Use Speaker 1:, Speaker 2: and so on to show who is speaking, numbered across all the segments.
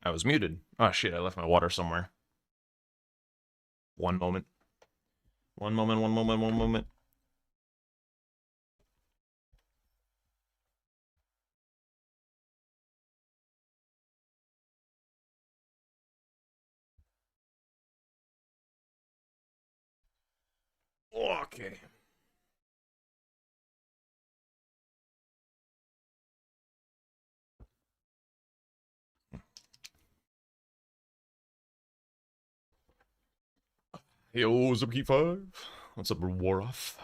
Speaker 1: I was muted. Oh shit, I left my water somewhere. One moment. One moment, one moment, one moment. Okay. Yo, Zupke 5. What's up, Waroff?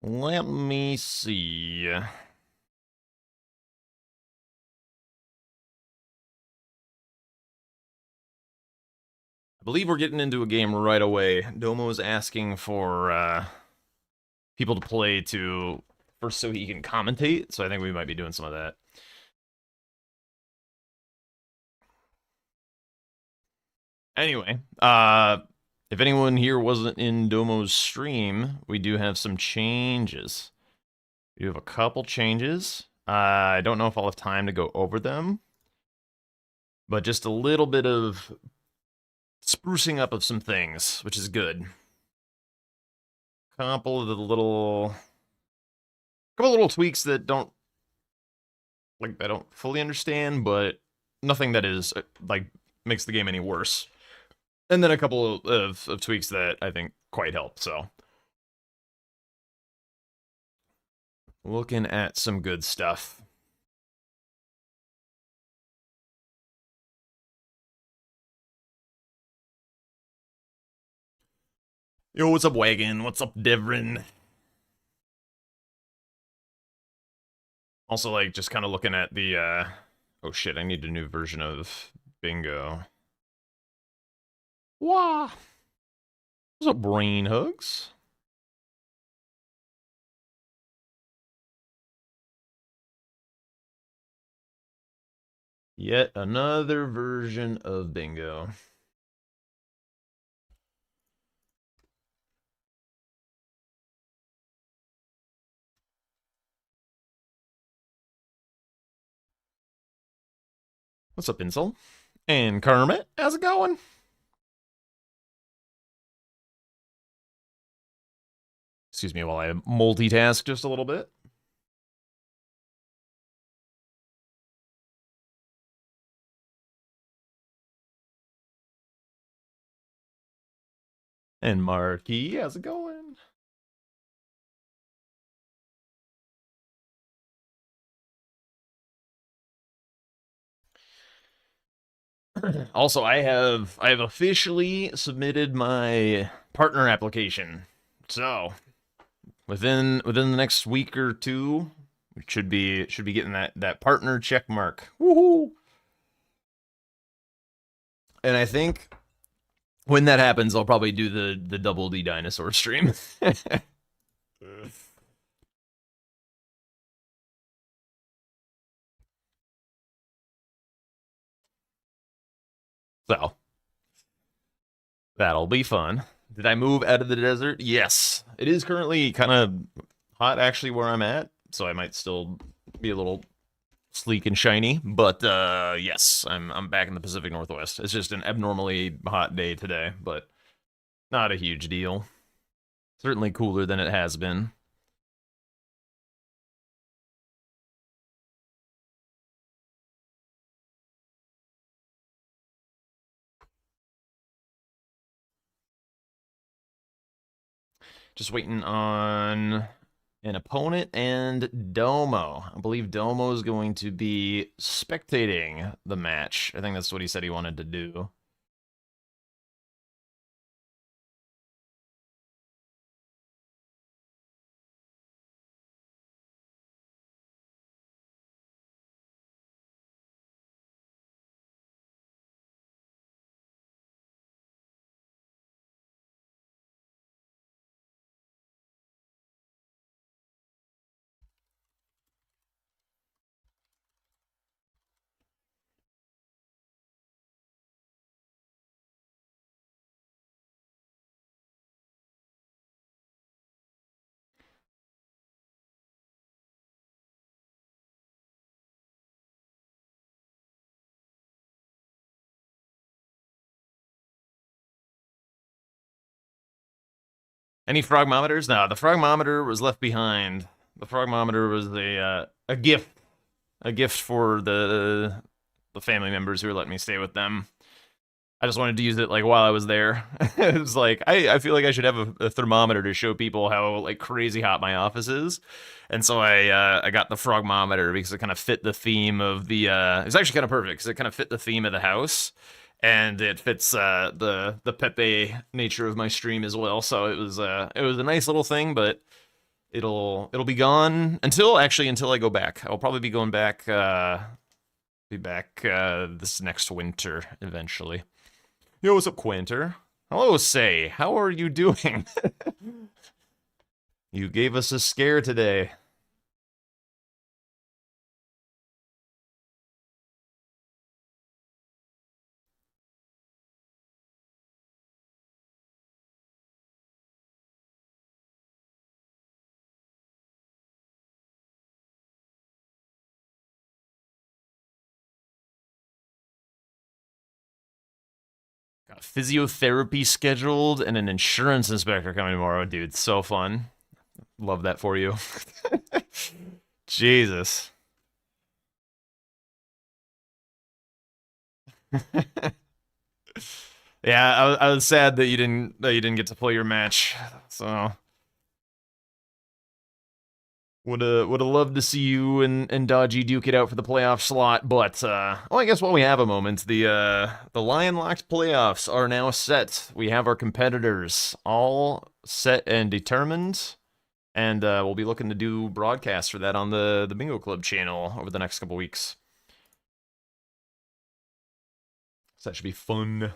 Speaker 1: Let me see. I believe we're getting into a game right away. Domo is asking for people to play to first so he can commentate, so I think we might be doing some of that. Anyway, if anyone here wasn't in Domo's stream, we do have some changes. We do have a couple changes. I don't know if I'll have time to go over them, but just a little bit of sprucing up of some things, which is good. Couple of the couple little tweaks that I don't fully understand, but nothing that is like makes the game any worse. And then a couple of tweaks that I think quite help. So looking at some good stuff. Yo, what's up, Wagon? What's up, Devrin? Also, like, just kind of looking at the, oh shit, I need a new version of Bingo. Wah! What's up, Brain Hugs? Yet another version of Bingo. What's up, Insel? And Kermit, how's it going? Excuse me while I multitask just a little bit. And Marky, how's it going? Also, I have officially submitted my partner application. So, within the next week or two, we should be getting that partner check mark. Woohoo! And I think when that happens, I'll probably do the double D dinosaur stream. So, that'll be fun. Did I move out of the desert? Yes. It is currently kind of hot actually where I'm at, so I might still be a little sleek and shiny, but yes, I'm back in the Pacific Northwest. It's just an abnormally hot day today, but not a huge deal. Certainly cooler than it has been. Just waiting on an opponent and Domo. I believe Domo is going to be spectating the match. I think that's what he said he wanted to do. Any frogmometers? No, the frogmometer was left behind. The frogmometer was a gift for the family members who were letting me stay with them. I just wanted to use it like while I was there. It was like I feel like I should have a thermometer to show people how like crazy hot my office is, and so I got the frogmometer because it kind of fit the theme of the. It's actually kind of perfect because it kind of fit the theme of the house, and it fits the Pepe nature of my stream as well. So it was a nice little thing, but it'll be gone until I go back. I'll probably be going back. Be back this next winter eventually. Yo, what's up, Quinter? Hello, Say. How are you doing? You gave us a scare today. Got physiotherapy scheduled and an insurance inspector coming tomorrow, dude. So fun. Love that for you. Jesus. Yeah, I was sad that you didn't get to play your match. So would have loved to see you and Dodgy duke it out for the playoff slot, but I guess while we have a moment, the Lion Locked playoffs are now set. We have our competitors all set and determined, and we'll be looking to do broadcasts for that on the Bingo Club channel over the next couple weeks. So that should be fun.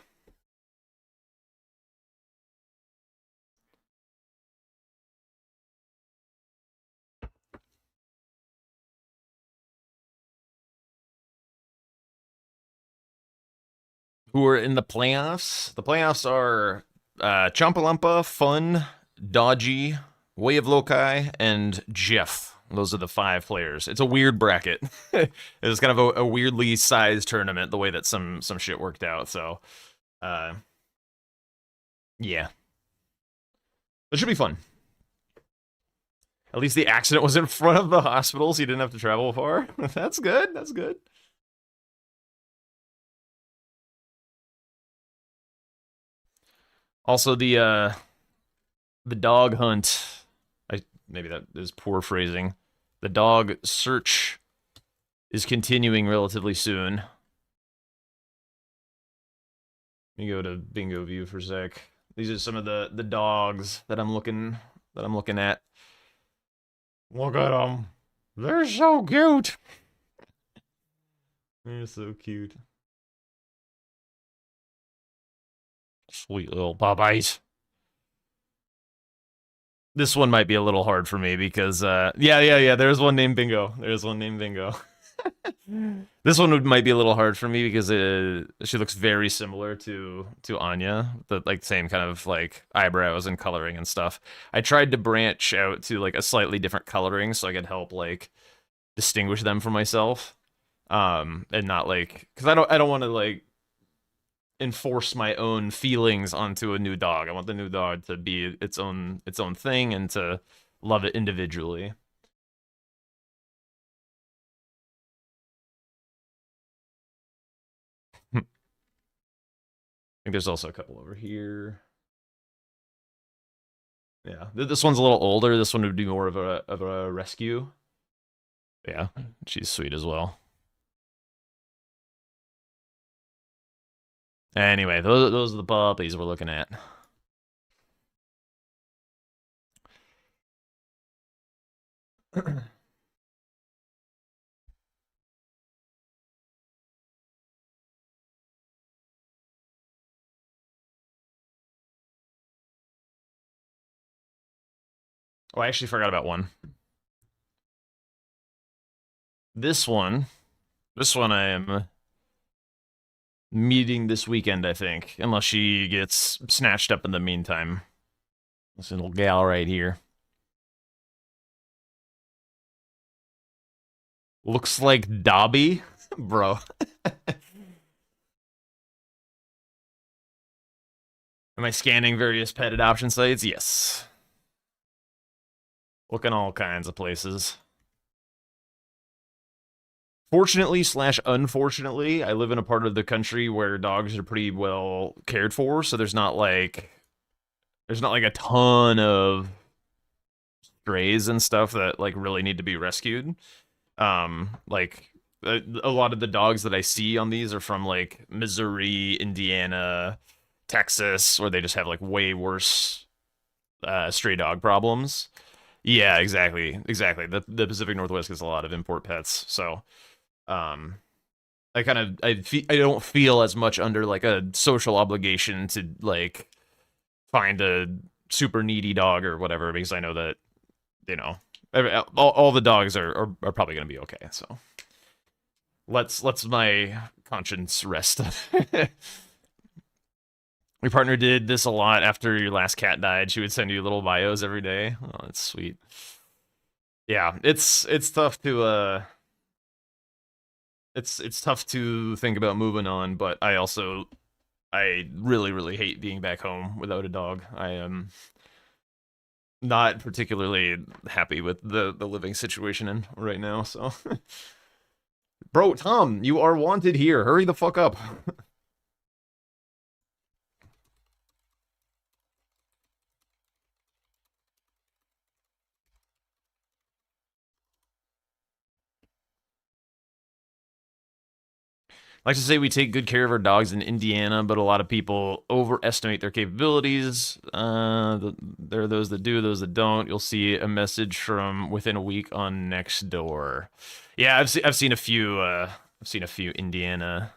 Speaker 1: Who are in the playoffs? The playoffs are Chompalumpa, Fun, Dodgy, Way of Loci, and Jeff. Those are the 5 players. It's a weird bracket. It's kind of a weirdly sized tournament, the way that some shit worked out. So, yeah. It should be fun. At least the accident was in front of the hospital, so you didn't have to travel far. That's good. That's good. Also, the dog hunt. Maybe that is poor phrasing. The dog search is continuing relatively soon. Let me go to Bingo View for a sec. These are some of the dogs that I'm looking at. Look at them. They're so cute. They're so cute. Sweet little puppies. This one might be a little hard for me because, yeah. There's one named Bingo. There's one named Bingo. This one might be a little hard for me because she looks very similar to Anya, the like same kind of like eyebrows and coloring and stuff. I tried to branch out to like a slightly different coloring so I could help like distinguish them from myself, and not like because I don't want to like enforce my own feelings onto a new dog. I want the new dog to be its own thing and to love it individually. I think there's also a couple over here. Yeah, this one's a little older. This one would be more of a rescue. Yeah, she's sweet as well. Anyway, those are the puppies we're looking at. Oh, I actually forgot about one. This one I am meeting this weekend, I think, unless she gets snatched up in the meantime. This little gal right here. Looks like Dobby, bro. Am I scanning various pet adoption sites? Yes. Looking all kinds of places. Fortunately slash unfortunately, I live in a part of the country where dogs are pretty well cared for, so there's not like a ton of strays and stuff that like really need to be rescued. Like a lot of the dogs that I see on these are from like Missouri, Indiana, Texas, where they just have like way worse stray dog problems. Yeah, exactly. The Pacific Northwest gets a lot of import pets, so um, I don't feel as much under like a social obligation to like find a super needy dog or whatever because I know that you know all the dogs are probably gonna be okay. So let's my conscience rest. Your partner did this a lot after your last cat died. She would send you little bios every day. Oh, that's sweet. Yeah, it's tough to it's tough to think about moving on, but I really hate being back home without a dog. I am not particularly happy with the living situation in right now, so bro, Tom, you are wanted here. Hurry the fuck up. I like to say we take good care of our dogs in Indiana, but a lot of people overestimate their capabilities. There are those that do, those that don't. You'll see a message from within a week on Nextdoor. Yeah, I've seen a few I've seen a few Indiana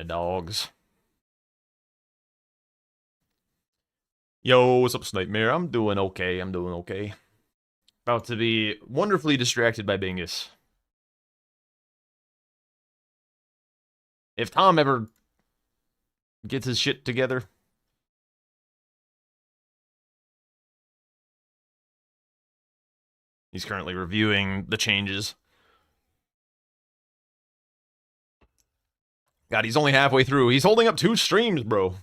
Speaker 1: dogs. Yo, what's up, Snipemare? I'm doing okay. I'm doing okay. About to be wonderfully distracted by Bingus. If Tom ever gets his shit together, he's currently reviewing the changes. God, he's only halfway through. He's holding up 2 streams, bro.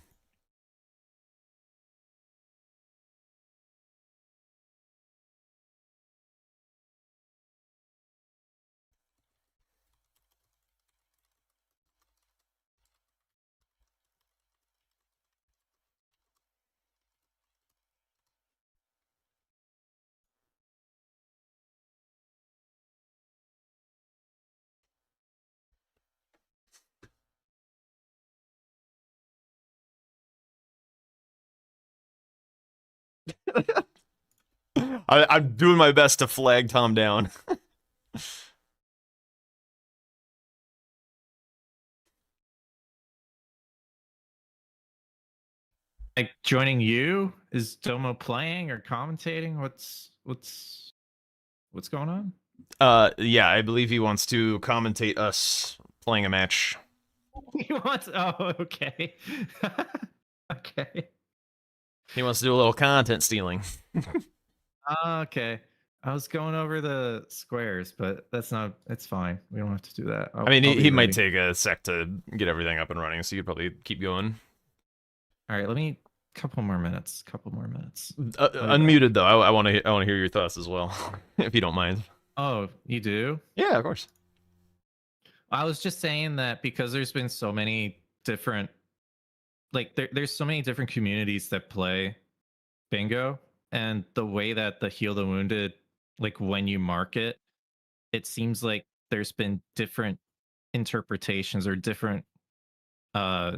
Speaker 1: I'm doing my best to flag Tom down.
Speaker 2: Like joining you? Is Domo playing or commentating? What's going on?
Speaker 1: Yeah, I believe he wants to commentate us playing a match.
Speaker 2: He wants. Oh, okay. Okay.
Speaker 1: He wants to do a little content stealing.
Speaker 2: Okay. I was going over the squares, but that's not. It's fine. We don't have to do that.
Speaker 1: I mean,
Speaker 2: I'll be
Speaker 1: he might
Speaker 2: ready.
Speaker 1: take a sec to get everything up and running, so you could probably keep going.
Speaker 2: All right. Let me. Couple more minutes. Couple more minutes.
Speaker 1: Unmuted though. I want to hear your thoughts as well, if you don't mind.
Speaker 2: Oh, you do?
Speaker 1: Yeah, of course.
Speaker 2: I was just saying that because there's been so many different, like there's so many different communities that play bingo, and the way that the heal the wounded, like when you mark it, it seems like there's been different interpretations or different uh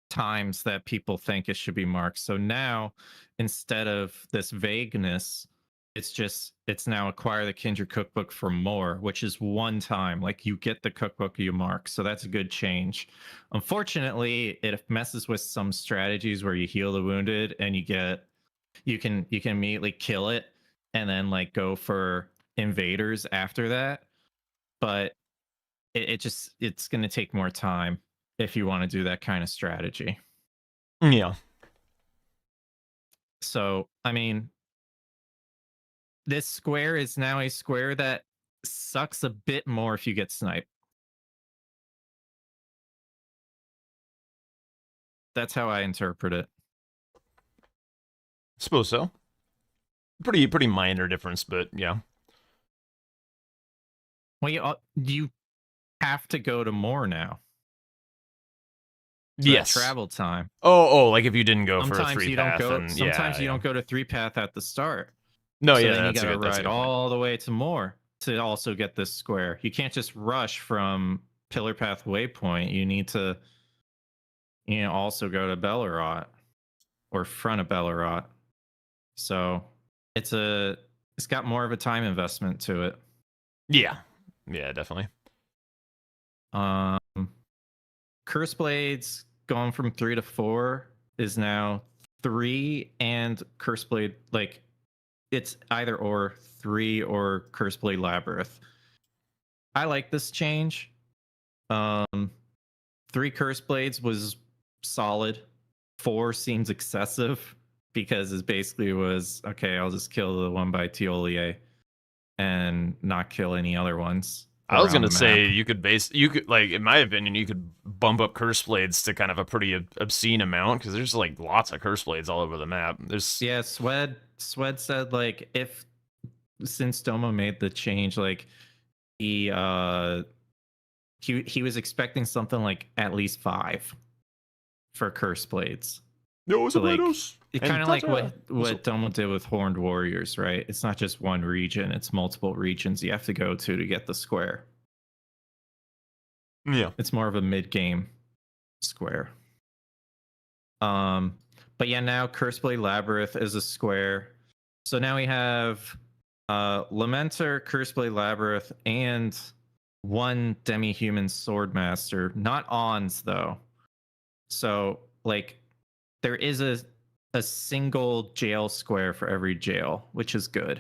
Speaker 2: times that people think it should be marked. So now instead of this vagueness, it's now acquire the Kindred cookbook for more, which is one time. Like you get the cookbook you mark. So that's a good change. Unfortunately, it messes with some strategies where you heal the wounded and you can immediately kill it and then like go for invaders after that. But it's going to take more time if you want to do that kind of strategy.
Speaker 1: Yeah.
Speaker 2: So I mean, this square is now a square that sucks a bit more if you get sniped. That's how I interpret it.
Speaker 1: Suppose so. Pretty minor difference, but yeah.
Speaker 2: Well, you have to go to more now. So that
Speaker 1: Yes.
Speaker 2: travel time.
Speaker 1: Oh, like if you didn't go for a
Speaker 2: Sometimes
Speaker 1: three
Speaker 2: you don't
Speaker 1: path,
Speaker 2: go.
Speaker 1: and
Speaker 2: Sometimes you
Speaker 1: yeah.
Speaker 2: don't go to 3-path at the start.
Speaker 1: No,
Speaker 2: So
Speaker 1: yeah,
Speaker 2: then you
Speaker 1: that's
Speaker 2: got to
Speaker 1: that's a
Speaker 2: ride
Speaker 1: good point.
Speaker 2: all the way to more to also get this square. You can't just rush from Pillar Path Waypoint. You need to, also go to Bellerot or front of Bellerot. So it's got more of a time investment to it.
Speaker 1: Yeah, definitely.
Speaker 2: Um, Curse Blades going from 3 to 4 is now 3 and Curse Blade, like it's either or 3 or Curse Blade Labyrinth. I like this change. 3 Curse Blades was solid. 4 seems excessive because it basically was okay. I'll just kill the one by Tiolier and not kill any other ones
Speaker 1: I was
Speaker 2: around
Speaker 1: gonna
Speaker 2: the
Speaker 1: say
Speaker 2: map.
Speaker 1: you could like in my opinion you could bump up curse blades to kind of a pretty obscene amount because there's like lots of curse blades all over the map. There's
Speaker 2: Yeah, Swed said like if since Domo made the change, like he he was expecting something like at least 5 for Curse Blades.
Speaker 1: no
Speaker 2: So like
Speaker 1: tomatoes
Speaker 2: it kind
Speaker 1: and
Speaker 2: of like
Speaker 1: tata.
Speaker 2: what Domo did with Horned Warriors, right? It's not just one region; it's multiple regions you have to go to get the square.
Speaker 1: Yeah.
Speaker 2: It's more of a mid game square. But yeah, now Curseblade Labyrinth is a square. So now we have Lamenter, Curseblade Labyrinth, and one demi-human swordmaster. Not Ons though. So like there is a single jail square for every jail, which is good.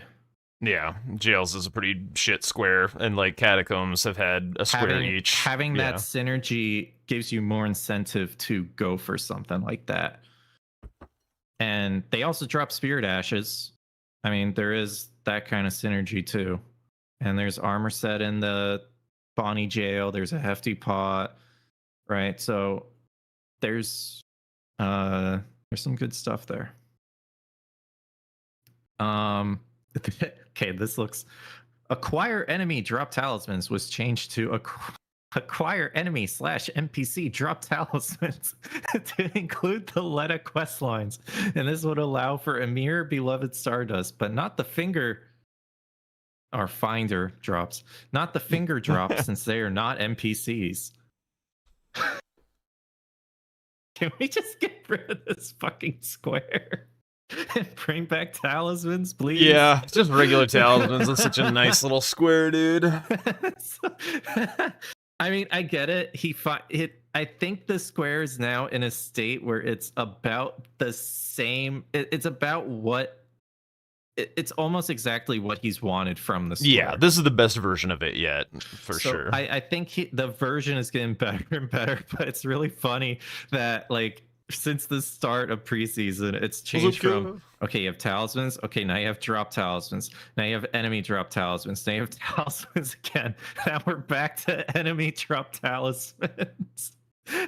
Speaker 1: Yeah, jails is a pretty shit square, and like catacombs have had a square each.
Speaker 2: Having that
Speaker 1: Yeah,
Speaker 2: synergy gives you more incentive to go for something like that. And they also drop spirit ashes. I mean, there is that kind of synergy too. And there's armor set in the Bonnie jail. There's a hefty pot, right? So there's some good stuff there. Okay, this looks acquire enemy drop talismans was changed to acquire enemy / NPC drop talismans to include the Letta quest lines. And this would allow for Emir Beloved Stardust, but not the finger or finder drops, not the finger drops since they are not NPCs. Can we just get rid of this fucking square? And bring back talismans, please.
Speaker 1: yeah, just regular talismans. That's such a nice little square, dude.
Speaker 2: I mean, I get it. I think the square is now in a state where it's about the same. It's about what. It's almost exactly what he's wanted from the square.
Speaker 1: Yeah, this is the best version of it yet, for sure.
Speaker 2: I think the version is getting better and better, but it's really funny that like since the start of preseason, it's changed from okay, you have talismans. Okay, now you have drop talismans. Now you have enemy drop talismans. Now you have talismans again. Now we're back to enemy drop talismans.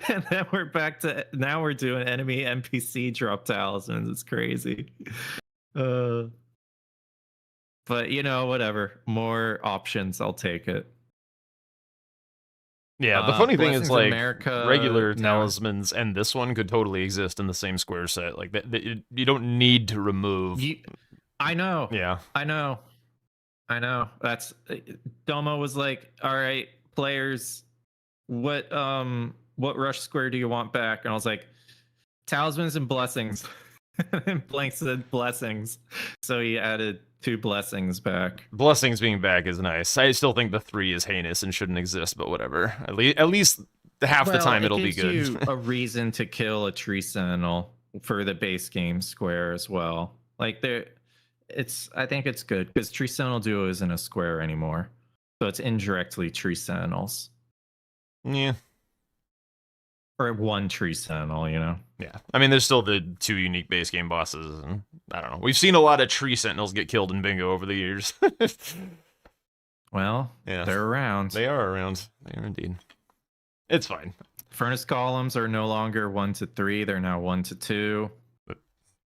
Speaker 2: And then we're back to now we're doing enemy NPC drop talismans. It's crazy. But whatever. More options, I'll take it.
Speaker 1: Yeah, the funny thing is, like,
Speaker 2: America,
Speaker 1: regular talismans and this one could totally exist in the same square set. Like, you don't need to remove.
Speaker 2: I know.
Speaker 1: Yeah.
Speaker 2: I know. That's Domo was like, all right, players, what rush square do you want back? And I was like, talismans and blessings. And Blank said blessings. So he added 2 blessings back.
Speaker 1: Blessings being back is nice. I still think the 3 is heinous and shouldn't exist, but whatever. At least half the time it'll be good.
Speaker 2: It gives you a reason to kill a tree sentinel for the base game square as well. Like I think it's good because tree sentinel duo isn't a square anymore, so it's indirectly tree sentinels.
Speaker 1: Yeah.
Speaker 2: Or 1 tree sentinel,
Speaker 1: Yeah. I mean, there's still the 2 unique base game bosses, and I don't know. We've seen a lot of tree sentinels get killed in bingo over the years.
Speaker 2: Well, yeah, they're around.
Speaker 1: They are around. They are indeed. It's fine.
Speaker 2: Furnace columns are no longer 1 to 3; they're now 1 to 2.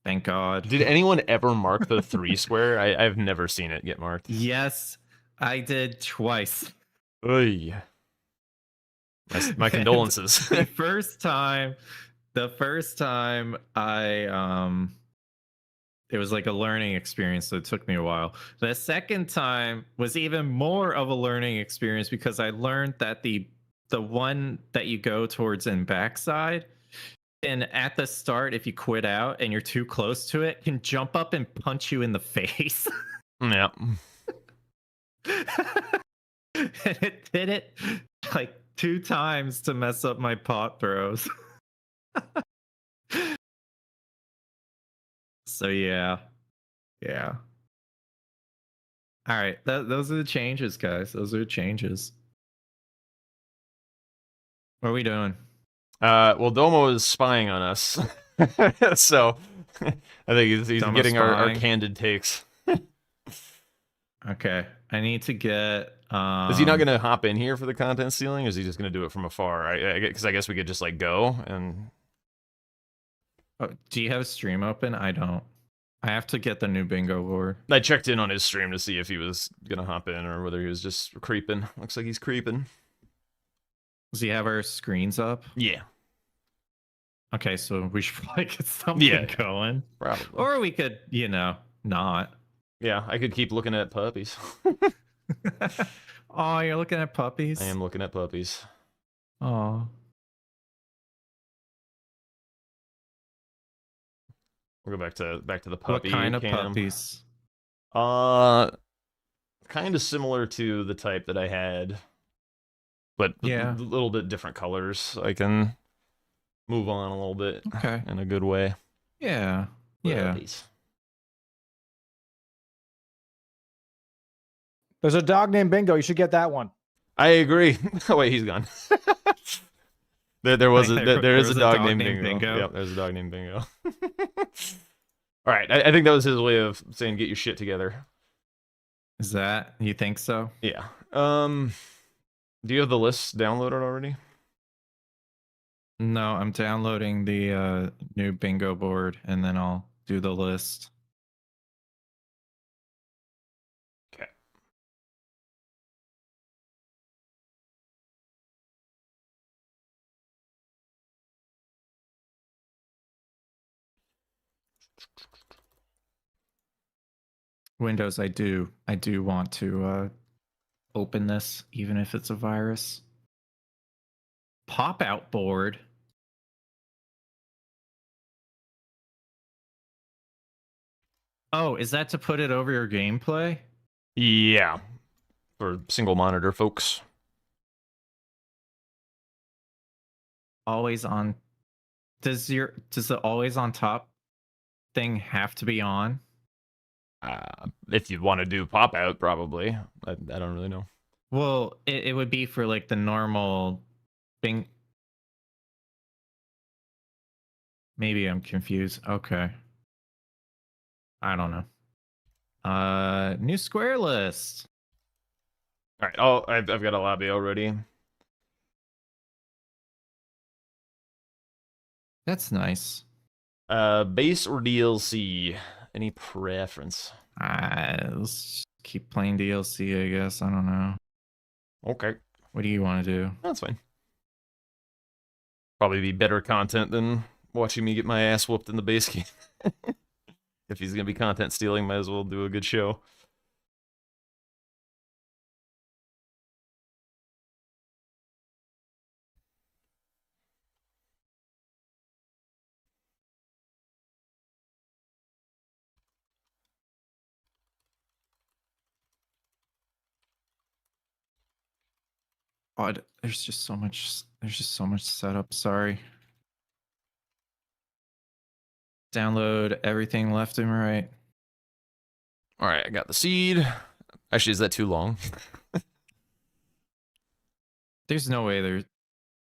Speaker 2: Thank God.
Speaker 1: Did anyone ever mark the 3 square? I've never seen it get marked.
Speaker 2: Yes, I did twice.
Speaker 1: Oy. My condolences.
Speaker 2: The first time it was like a learning experience, so it took me a while. The second time was even more of a learning experience because I learned that the one that you go towards in backside, and at the start, if you quit out and you're too close to it, can jump up and punch you in the face.
Speaker 1: Yeah.
Speaker 2: And it did it like 2 times to mess up my pot throws. So yeah. All right, those are the changes, guys. Those are the changes. What are we doing?
Speaker 1: Well, Domo is spying on us. So I think he's
Speaker 2: Domo's
Speaker 1: getting our
Speaker 2: spying?
Speaker 1: candid takes.
Speaker 2: Okay, I need to get.
Speaker 1: Is he not going to hop in here for the content stealing? Or is he just going to do it from afar? Because I guess we could just like go and.
Speaker 2: Oh, do you have a stream open? I don't. I have to get the new bingo board.
Speaker 1: I checked in on his stream to see if he was going to hop in or whether he was just creeping. Looks like he's creeping.
Speaker 2: Does he have our screens up?
Speaker 1: Yeah.
Speaker 2: Okay, so we should probably get something going.
Speaker 1: Probably.
Speaker 2: Or we could, not.
Speaker 1: Yeah, I could keep looking at puppies.
Speaker 2: Oh, you're looking at puppies?
Speaker 1: I am looking at puppies.
Speaker 2: Oh.
Speaker 1: We'll go back to the puppy.
Speaker 2: What kind of
Speaker 1: cam.
Speaker 2: puppies?
Speaker 1: Kind of similar to the type that I had, but
Speaker 2: Yeah.
Speaker 1: a little bit different colors. I can move on a little bit.
Speaker 2: Okay.
Speaker 1: In a good way.
Speaker 2: Yeah. Yeah.
Speaker 1: Puppies.
Speaker 3: There's a dog named Bingo. You should get that one.
Speaker 1: I agree. Oh wait, he's gone. There is a dog named Bingo. Yep, there's a dog named Bingo. All right, I think that was his way of saying get your shit together.
Speaker 2: Is that, you think so?
Speaker 1: Yeah. Do you have the list downloaded already?
Speaker 2: No, I'm downloading the new bingo board and then I'll do the list.
Speaker 1: Okay.
Speaker 2: Windows, I do want to open this, even if it's a virus. Pop out board. Oh, is that to put it over your gameplay?
Speaker 1: Yeah. For single monitor folks.
Speaker 2: Always on. Does the always on top thing have to be on?
Speaker 1: If you want to do pop out, probably. I don't really know.
Speaker 2: Well, it would be for like the normal thing. Maybe I'm confused. Okay. I don't know. New square list.
Speaker 1: All right. Oh, I've got a lobby already.
Speaker 2: That's nice.
Speaker 1: Base or DLC? Any preference?
Speaker 2: Let's keep playing DLC, I guess. I don't know.
Speaker 1: Okay.
Speaker 2: What do you want to do?
Speaker 1: That's fine. Probably be better content than watching me get my ass whooped in the base game. If he's gonna be content stealing, might as well do a good show.
Speaker 2: Odd. There's just so much setup. Sorry. Download everything left and right.
Speaker 1: All right, I got the seed. Actually, is that too long?
Speaker 2: There's no way
Speaker 1: It's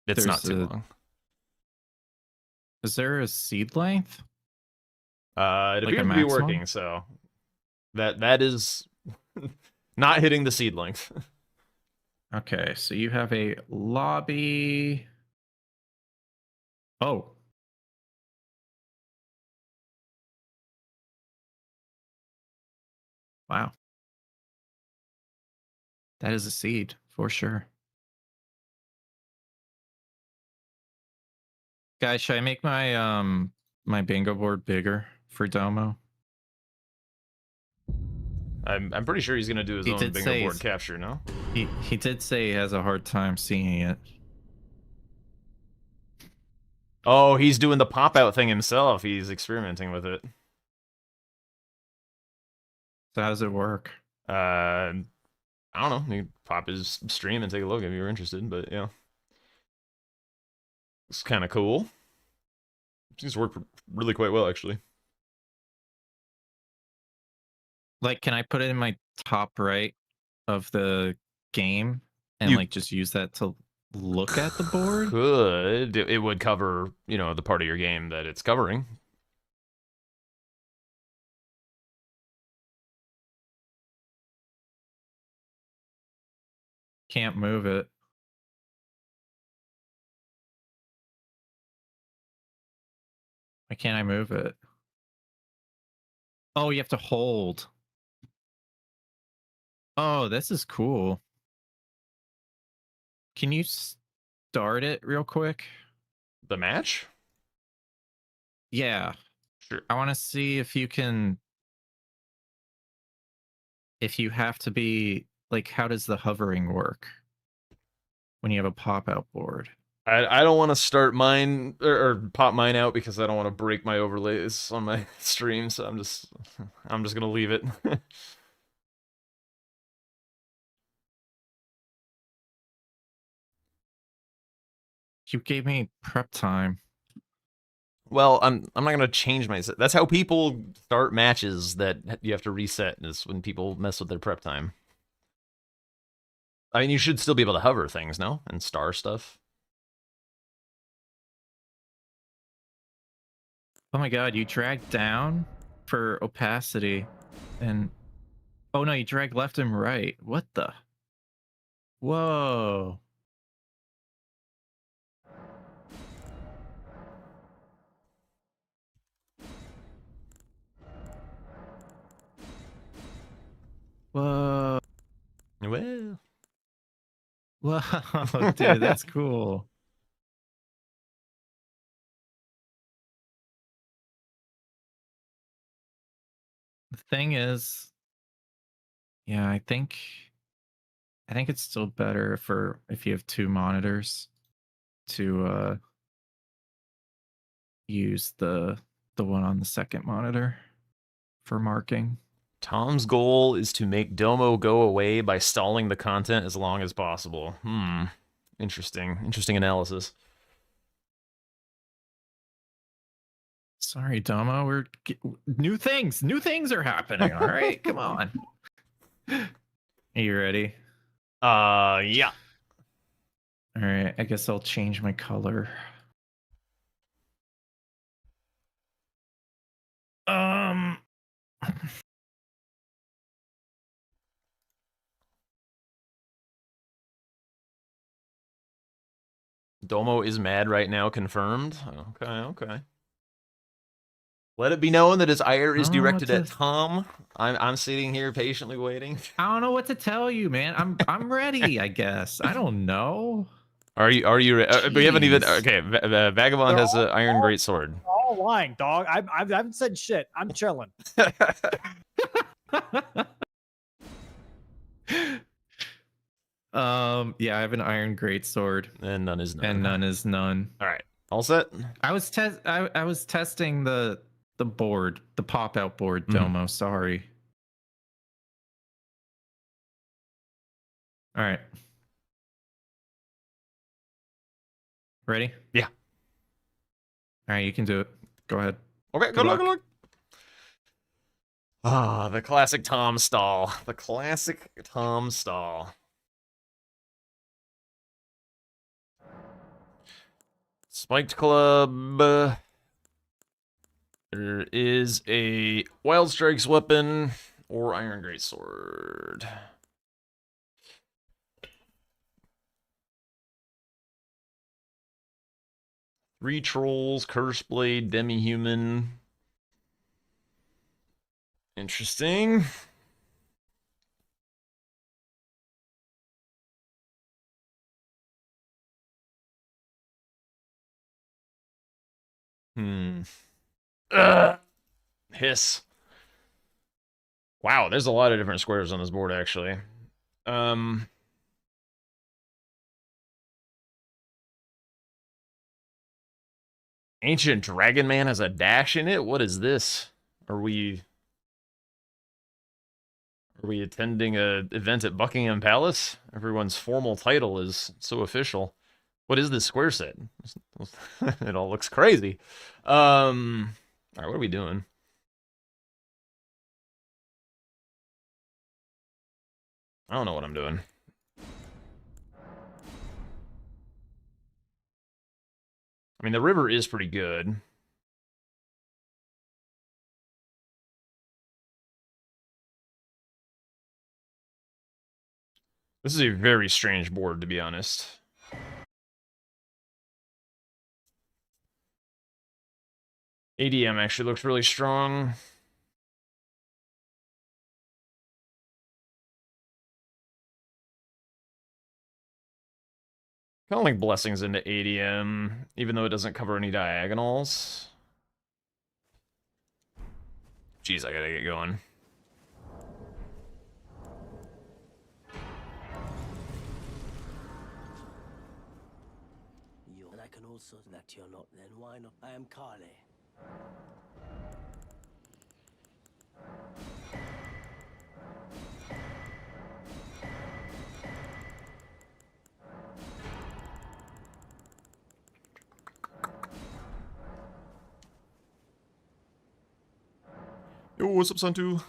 Speaker 2: there's
Speaker 1: not too long.
Speaker 2: Is there a seed length?
Speaker 1: It
Speaker 2: Like a
Speaker 1: appears to be
Speaker 2: maximum?
Speaker 1: working, so that is not hitting the seed length.
Speaker 2: Okay, so you have a lobby. Oh. Wow. That is a seed for sure. Guys, should I make my my bingo board bigger for Domo?
Speaker 1: I'm pretty sure he's gonna do his
Speaker 2: He
Speaker 1: own
Speaker 2: did
Speaker 1: bingo
Speaker 2: say
Speaker 1: board capture, no?
Speaker 2: he did say he has a hard time seeing it.
Speaker 1: Oh, he's doing the pop-out thing himself. He's experimenting with it.
Speaker 2: So how does it work?
Speaker 1: I don't know. You can pop his stream and take a look if you're interested, but yeah. It's kind of cool. Seems to work really quite well, actually.
Speaker 2: Like, can I put it in my top right of the game and
Speaker 1: You
Speaker 2: like just use that to look at the board?
Speaker 1: Could. It would cover, you know, the part of your game that it's covering.
Speaker 2: Can't move it. Why can't I move it? Oh, you have to hold. Oh, this is cool. Can you start it real quick?
Speaker 1: The match?
Speaker 2: Yeah.
Speaker 1: Sure.
Speaker 2: I want to see if you can. If you have to be like, how does the hovering work when you have a pop out board?
Speaker 1: I don't want to start mine or pop mine out because I don't want to break my overlays on my stream, so I'm just gonna leave it.
Speaker 2: You gave me prep time.
Speaker 1: Well, I'm not gonna change my. That's how people start matches that you have to reset. Is when people mess with their prep time. I mean, you should still be able to hover things, no, and star stuff.
Speaker 2: Oh my god, you drag down for opacity and oh no, you drag left and right. What the? Whoa. Whoa.
Speaker 1: Well,
Speaker 2: Whoa, dude, that's cool. The thing is, yeah, I think it's still better for if you have two monitors to use the one on the second monitor for marking.
Speaker 1: Tom's goal is to make Domo go away by stalling the content as long as possible. Interesting analysis.
Speaker 2: Sorry, Domo. New things are happening. All right, come on. Are you ready?
Speaker 1: Yeah.
Speaker 2: All right, I guess I'll change my color.
Speaker 1: Domo is mad right now, confirmed. Okay. Let it be known that his ire is directed at Tom. I'm sitting here patiently waiting.
Speaker 2: I don't know what to tell you, man. I'm ready, I guess. I don't know.
Speaker 1: Are you we haven't even
Speaker 2: Jeez.
Speaker 1: okay, Vagabond has an iron greatsword.
Speaker 3: All lying, dog. I haven't said shit. I'm chilling.
Speaker 2: Yeah, I have an iron greatsword.
Speaker 1: And none is none.
Speaker 2: And none is none.
Speaker 1: All right. All set?
Speaker 2: I was testing the board, the pop out board, Domo, sorry. All right. Ready?
Speaker 1: Yeah.
Speaker 2: All right, you can do it. Go ahead.
Speaker 1: Okay, good luck. Ah, the classic Tom stall. The classic Tom stall. Spiked Club. There is a Wild Strikes weapon or Iron Greatsword. Three Trolls, Curse Blade, Demi-Human. Interesting. Ugh. Hiss. Wow, there's a lot of different squares on this board, actually. Ancient Dragon Man has a dash in it? What is this? Are we attending a event at Buckingham Palace? Everyone's formal title is so official. What is this square set? It all looks crazy. All right, what are we doing? I don't know what I'm doing. I mean, the river is pretty good. This is a very strange board, to be honest. ADM actually looks really strong. Kind of like Blessings into ADM, even though it doesn't cover any diagonals. Jeez, I gotta get going.
Speaker 4: And I can also that you're not, then why not? I am Carly.
Speaker 1: Yo, what's up, Santu?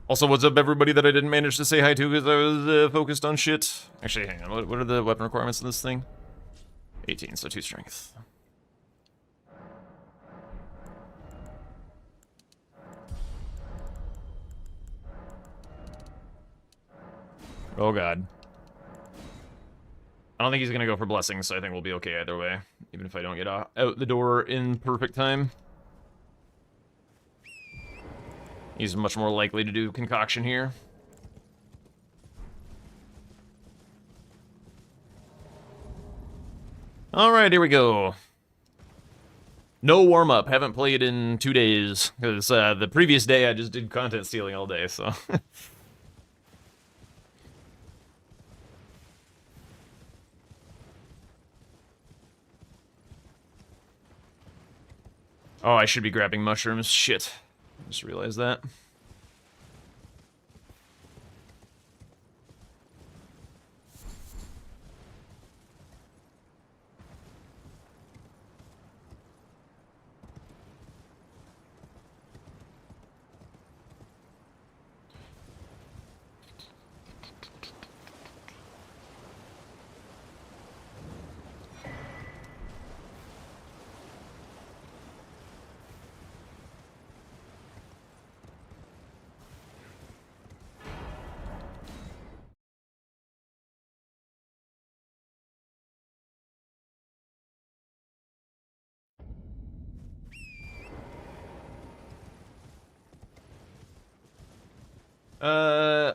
Speaker 1: Also, what's up, everybody that I didn't manage to say hi to because I was focused on shit. Actually, hang on. What are the weapon requirements in this thing? 18, so 2 strength. Oh, God. I don't think he's going to go for Blessings, so I think we'll be okay either way. Even if I don't get out the door in perfect time. He's much more likely to do Concoction here. Alright, here we go. No warm-up. Haven't played in 2 days. Because the previous day I just did content stealing all day, so... Oh, I should be grabbing mushrooms. Shit. Just realized that.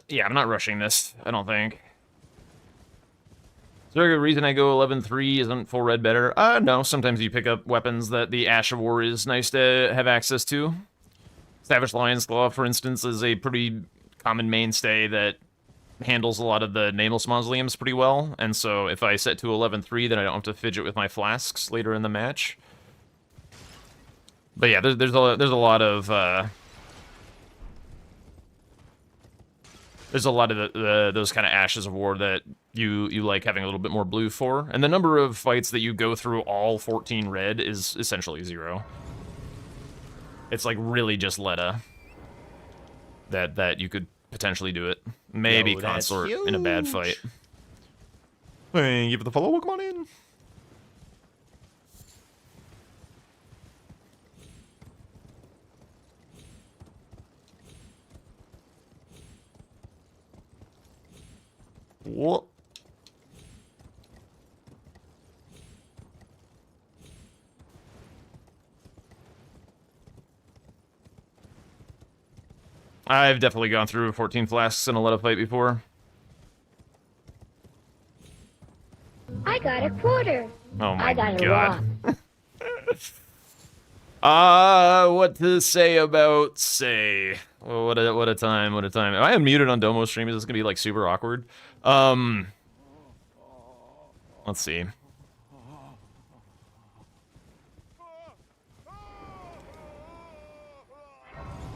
Speaker 1: Yeah, I'm not rushing this, I don't think. Is there a reason I go 11-3? Isn't full red better? No, sometimes you pick up weapons that the Ash of War is nice to have access to. Savage Lion's Claw, for instance, is a pretty common mainstay that handles a lot of the Nameless Mausoleums pretty well, and so if I set to 11-3, then I don't have to fidget with my flasks later in the match. But yeah, there's a lot of there's a lot of those kind of Ashes of War that you like having a little bit more blue for, and the number of fights that you go through all 14 red is essentially 0. It's like really just Letta that you could potentially do it. Maybe
Speaker 3: Yo, that's
Speaker 1: Consort in a bad fight. Thank you for the follow. Welcome on in. What? I've definitely gone through 14 flasks in a Letta fight before.
Speaker 5: I got a quarter.
Speaker 1: Oh my
Speaker 5: I got a
Speaker 1: god.
Speaker 5: rock.
Speaker 1: What to say about say? Oh, what a time, what a time. Am I unmuted on Domo stream? Is this gonna be like super awkward? Let's see.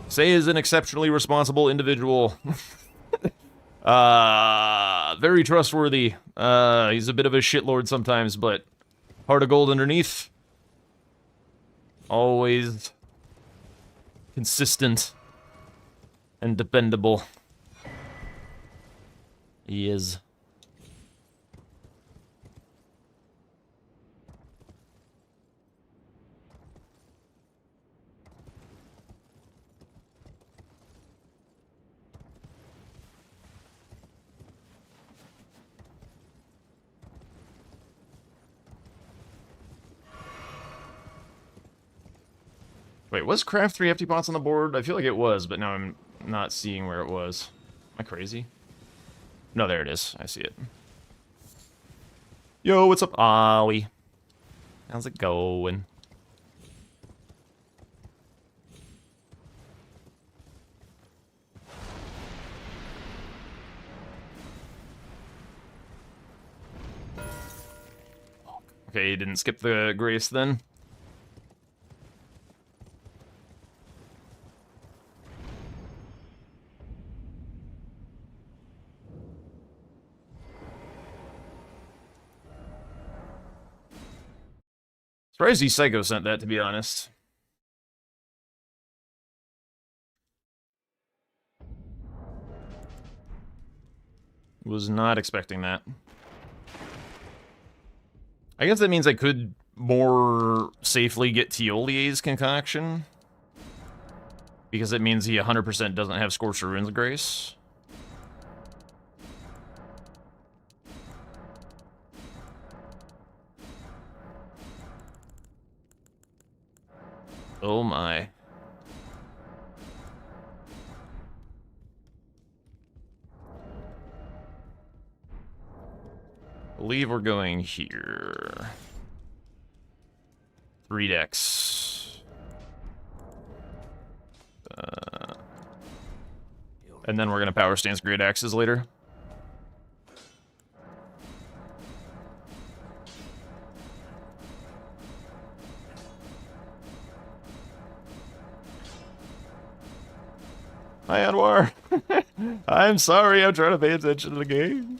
Speaker 1: Say is an exceptionally responsible individual. Very trustworthy. He's a bit of a shitlord sometimes, but heart of gold underneath. Always consistent and dependable. He is. Wait, was craft 3 empty pots on the board? I feel like it was, but now I'm not seeing where it was. Am I crazy? No, there it is. I see it. Yo, what's up, Ollie? How's it going? Okay, you didn't skip the grace then. Surprised he Psycho sent that, to be honest. Was not expecting that. I guess that means I could more safely get Teolier's concoction. Because it means he 100% doesn't have Scorched Ruins Grace. Oh my. I believe we're going here. 3 decks. And then we're gonna power stance Great Axes later. Hi, Anwar. I'm sorry, I'm trying to pay attention to the game.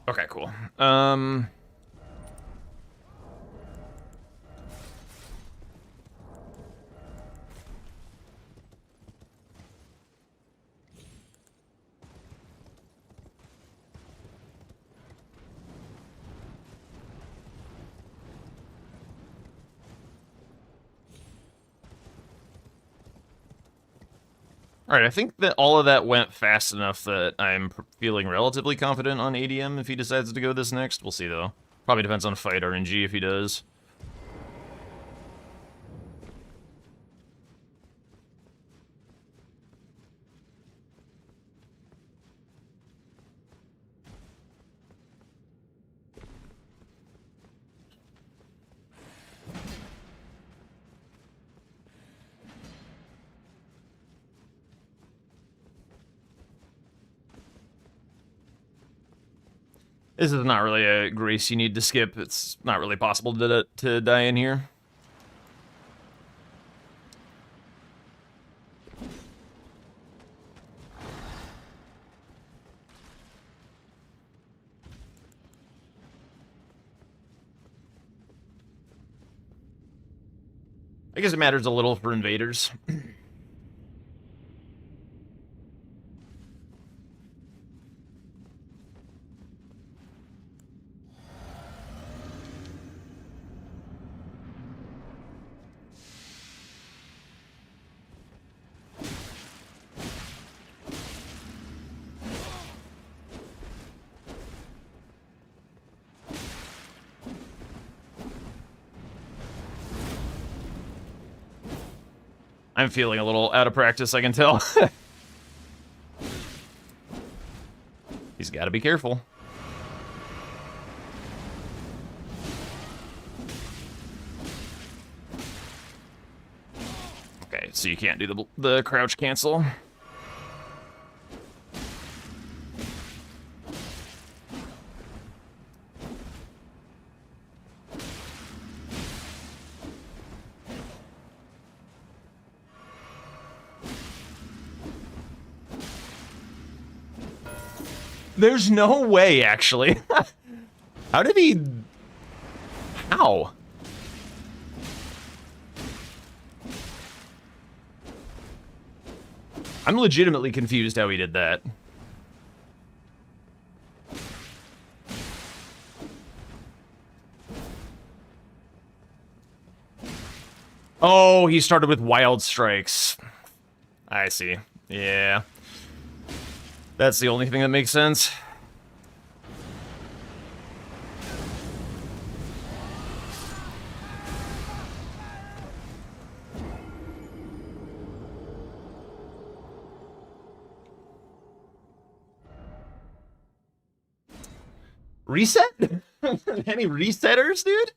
Speaker 1: Okay, cool. Alright, I think that all of that went fast enough that I'm feeling relatively confident on ADM if he decides to go this next. We'll see, though. Probably depends on fight RNG if he does. This is not really a grace you need to skip. It's not really possible to die in here. I guess it matters a little for invaders. I'm feeling a little out of practice, I can tell. He's got to be careful. Okay, so you can't do the crouch cancel. There's no way, actually. How did he... How? I'm legitimately confused how he did that. Oh, he started with wild strikes. I see. Yeah. That's the only thing that makes sense. Reset? Any resetters, dude?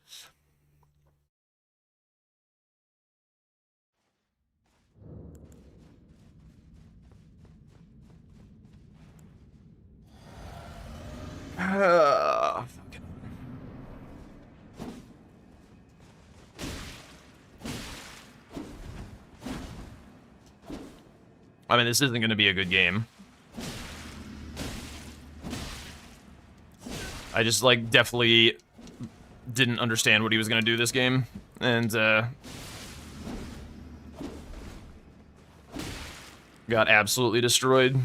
Speaker 1: I mean, this isn't going to be a good game. I just, like, definitely didn't understand what he was going to do this game. And, got absolutely destroyed.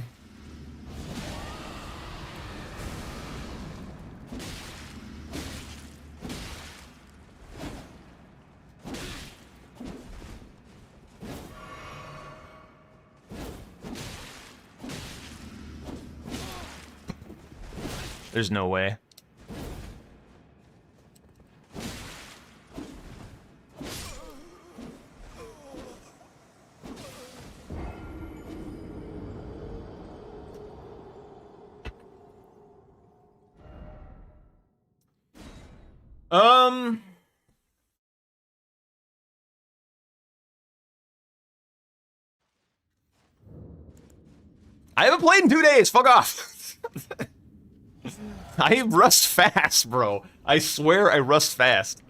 Speaker 1: There's no way. I haven't played in 2 days. Fuck off. I rust fast, bro. I swear I rust fast.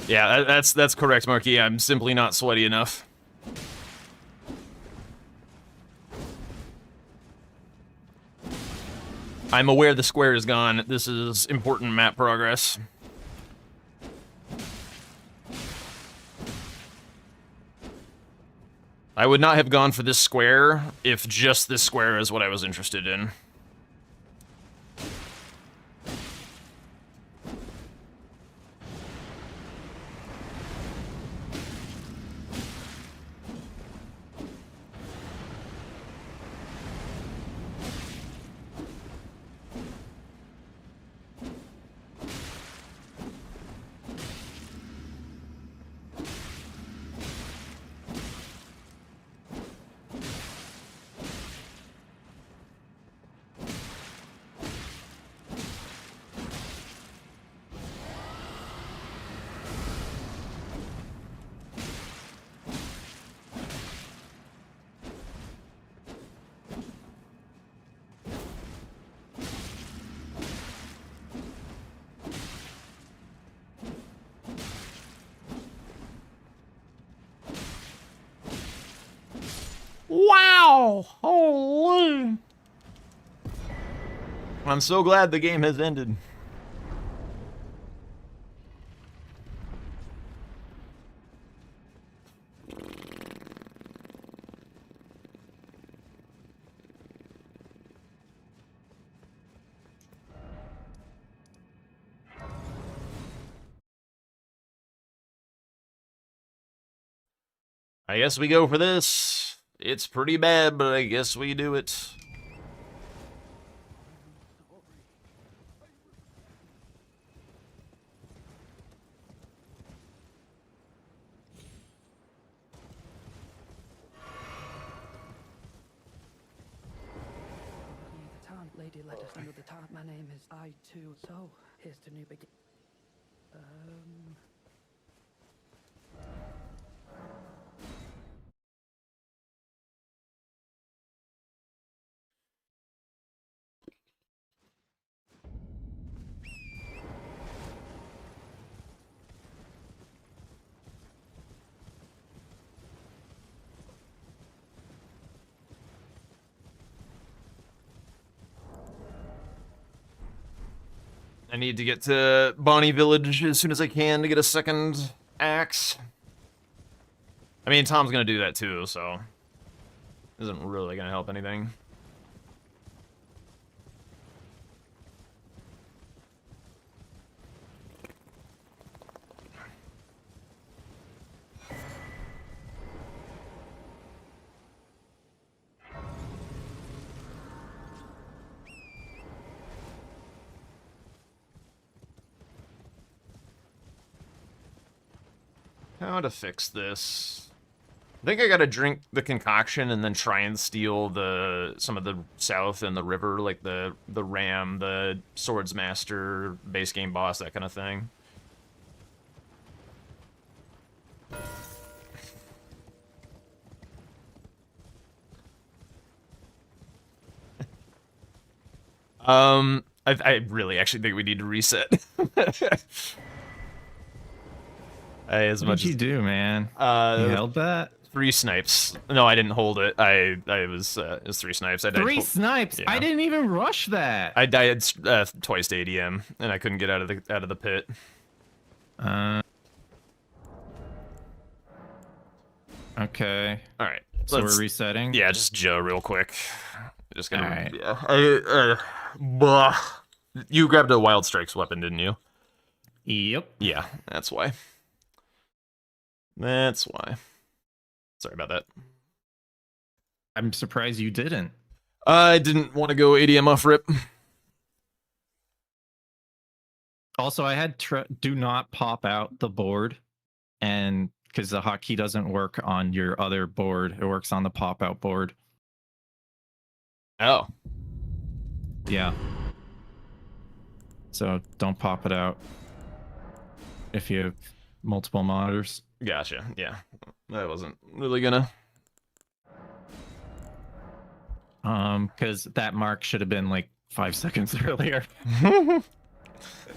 Speaker 1: Yeah, that's correct, Marky. I'm simply not sweaty enough. I'm aware the square is gone. This is important map progress. I would not have gone for this square if just this square is what I was interested in. Wow! Holy! I'm so glad the game has ended. I guess we go for this. It's pretty bad, but I guess we do it.
Speaker 5: The town lady let us know the town. My name is I too. So here's the new begin.
Speaker 1: I need to get to Bonnie Village as soon as I can to get a second axe. I mean, Tom's gonna do that too, so isn't really gonna help anything. How to fix this? I think I gotta drink the concoction and then try and steal some of the south and the river, like the ram, the swords master, base game boss, that kind of thing. I really actually think we need to reset. As
Speaker 2: What
Speaker 1: much
Speaker 2: did you do, man? You
Speaker 1: as
Speaker 2: held that?
Speaker 1: 3 snipes. No, I didn't hold it. It was 3 snipes. I died
Speaker 2: 3 snipes.
Speaker 1: Yeah.
Speaker 2: I didn't even rush that.
Speaker 1: I died twice to ADM, and I couldn't get out of the pit.
Speaker 2: Okay.
Speaker 1: All right.
Speaker 2: So we're resetting.
Speaker 1: Yeah, just Joe real quick. Just gonna.
Speaker 2: All right.
Speaker 1: Yeah. Blah. You grabbed a Wild Strikes weapon, didn't you?
Speaker 2: Yep.
Speaker 1: Yeah, that's why. That's why. Sorry about that.
Speaker 2: I'm surprised you didn't.
Speaker 1: I didn't want to go ADM off rip.
Speaker 2: Also, I had do not pop out the board, and because the hotkey doesn't work on your other board, it works on the pop out board.
Speaker 1: Oh.
Speaker 2: Yeah. So don't pop it out if you have multiple monitors.
Speaker 1: Gotcha. Yeah. I wasn't really gonna.
Speaker 2: Because that mark should have been like 5 seconds earlier.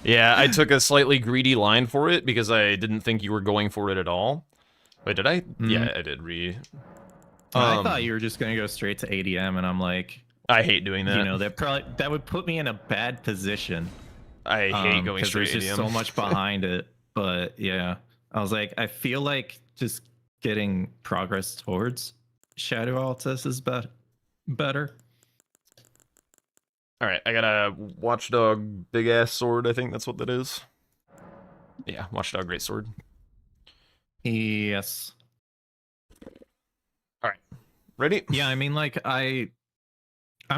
Speaker 1: Yeah, I took a slightly greedy line for it because I didn't think you were going for it at all. Wait, did I? Yeah, I did.
Speaker 2: I thought you were just gonna go straight to ADM, and I'm like,
Speaker 1: I hate doing that.
Speaker 2: you know, that would put me in a bad position.
Speaker 1: I hate going
Speaker 2: 'cause
Speaker 1: straight
Speaker 2: there's
Speaker 1: ADM.
Speaker 2: just so much behind it. But yeah, I was like, I feel like just getting progress towards Shadow Altus is better.
Speaker 1: All right, I got a Watchdog big ass sword. I think that's what that is. Yeah, Watchdog great sword.
Speaker 2: Yes.
Speaker 1: All right, ready?
Speaker 2: Yeah, I mean, like I'm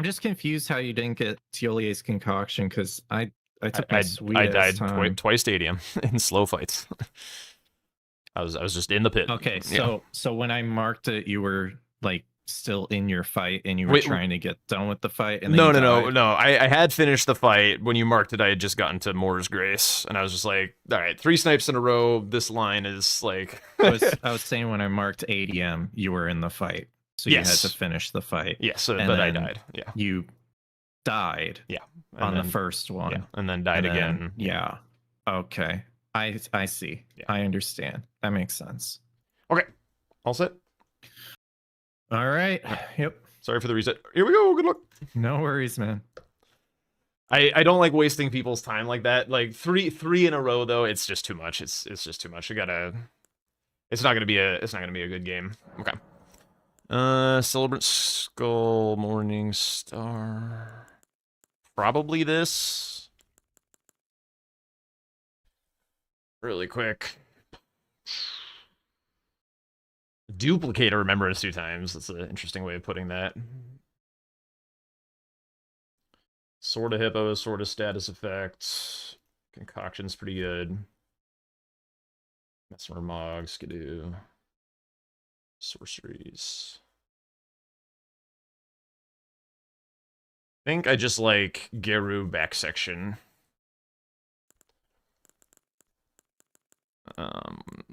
Speaker 2: just confused how you didn't get Tiolier's concoction, because I took my sweet
Speaker 1: I
Speaker 2: ass
Speaker 1: died
Speaker 2: time.
Speaker 1: twice stadium in slow fights. I was just in the pit.
Speaker 2: Okay,
Speaker 1: Yeah.
Speaker 2: so when I marked it, you were like still in your fight, and you were trying to get done with the fight. And then
Speaker 1: No. I had finished the fight when you marked it. I had just gotten to Moore's Grace, and I was just like, all right, 3 snipes in a row. This line is like.
Speaker 2: I was saying when I marked ADM, you were in the fight, so you had to finish the fight.
Speaker 1: Yes,
Speaker 2: And
Speaker 1: but I
Speaker 2: then
Speaker 1: died. Yeah.
Speaker 2: You died.
Speaker 1: Yeah.
Speaker 2: On the first one.
Speaker 1: Yeah, and then died
Speaker 2: And then-
Speaker 1: again.
Speaker 2: Yeah. Okay. I see.
Speaker 1: Yeah.
Speaker 2: I understand. That makes sense.
Speaker 1: Okay, all set.
Speaker 2: All right. Yep.
Speaker 1: Sorry for the reset. Here we go. Good luck.
Speaker 2: No worries, man.
Speaker 1: I don't like wasting people's time like that. Like three in a row though, it's just too much. It's just too much. It's not gonna be a good game. Okay. Celebrant Skull, Morning Star. Probably this. Really quick. Duplicate a remembrance 2 times. That's an interesting way of putting that. Sword of Hippo, Sword of Status Effect. Concoction's pretty good. Mesmer Mog, Skidoo. Sorceries. I think I just like Geru back section.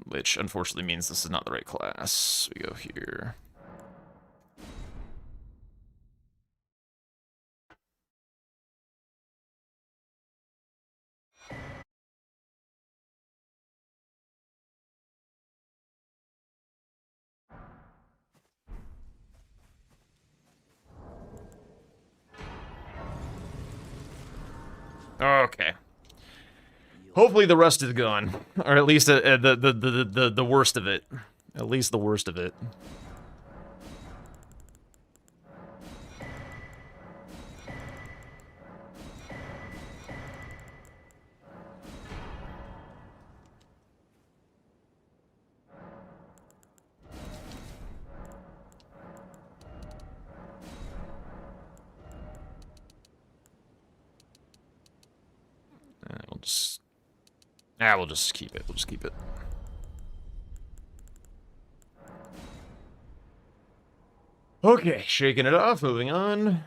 Speaker 1: Which unfortunately means this is not the right class. We go here. Okay. Hopefully the rust is gone, or at least the worst of it. At least the worst of it. We'll just... we'll just keep it. We'll just keep it. Okay, shaking it off, moving on.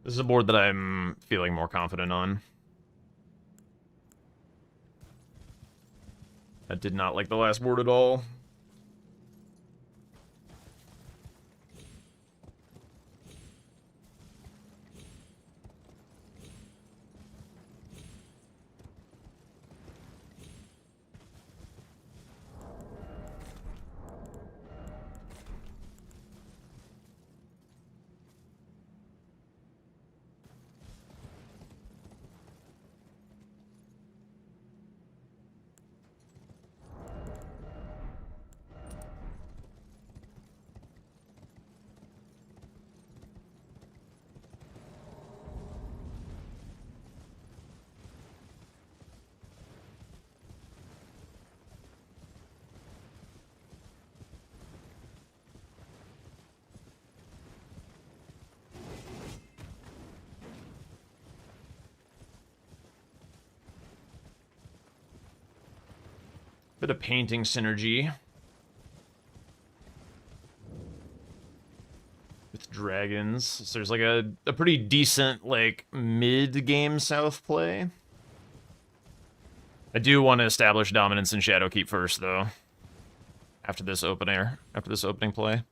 Speaker 1: This is a board that I'm feeling more confident on. I did not like the last board at all. Bit of painting synergy. With dragons. So there's like a pretty decent, like, mid-game south play. I do want to establish dominance in Shadowkeep first, though. After this opening play.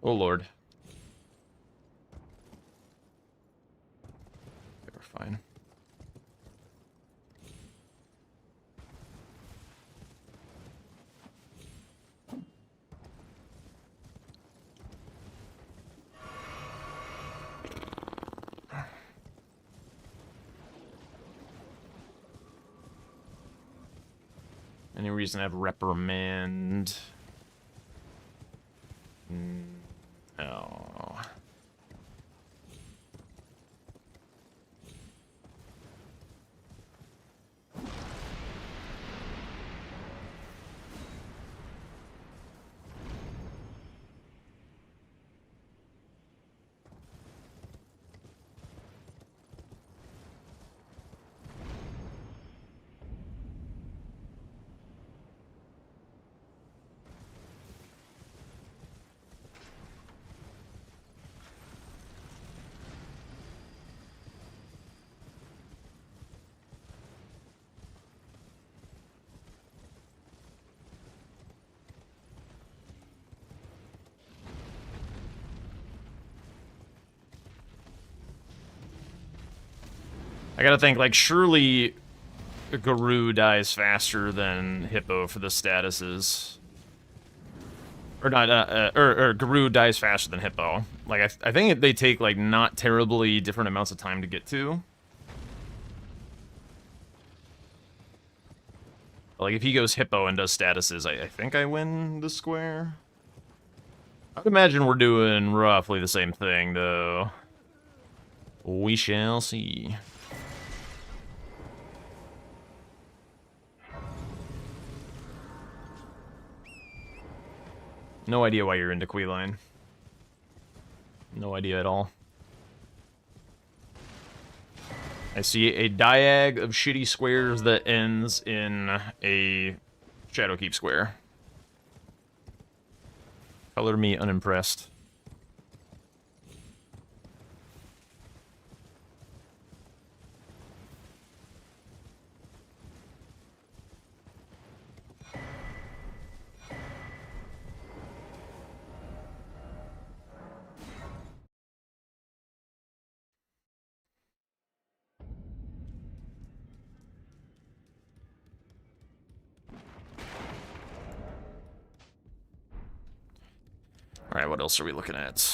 Speaker 1: Oh, Lord. Okay, we're fine. Any reason to have reprimand? No. I gotta think, like, surely Guru dies faster than Hippo for the statuses. Or not, or Guru dies faster than Hippo. Like, I think they take, like, not terribly different amounts of time to get to. Like, if he goes Hippo and does statuses, I think I win the square. I'd imagine we're doing roughly the same thing, though. We shall see. No idea why you're into Queeline. No idea at all. I see a diag of shitty squares that ends in a Shadowkeep square. Color me unimpressed. Alright, what else are we looking at?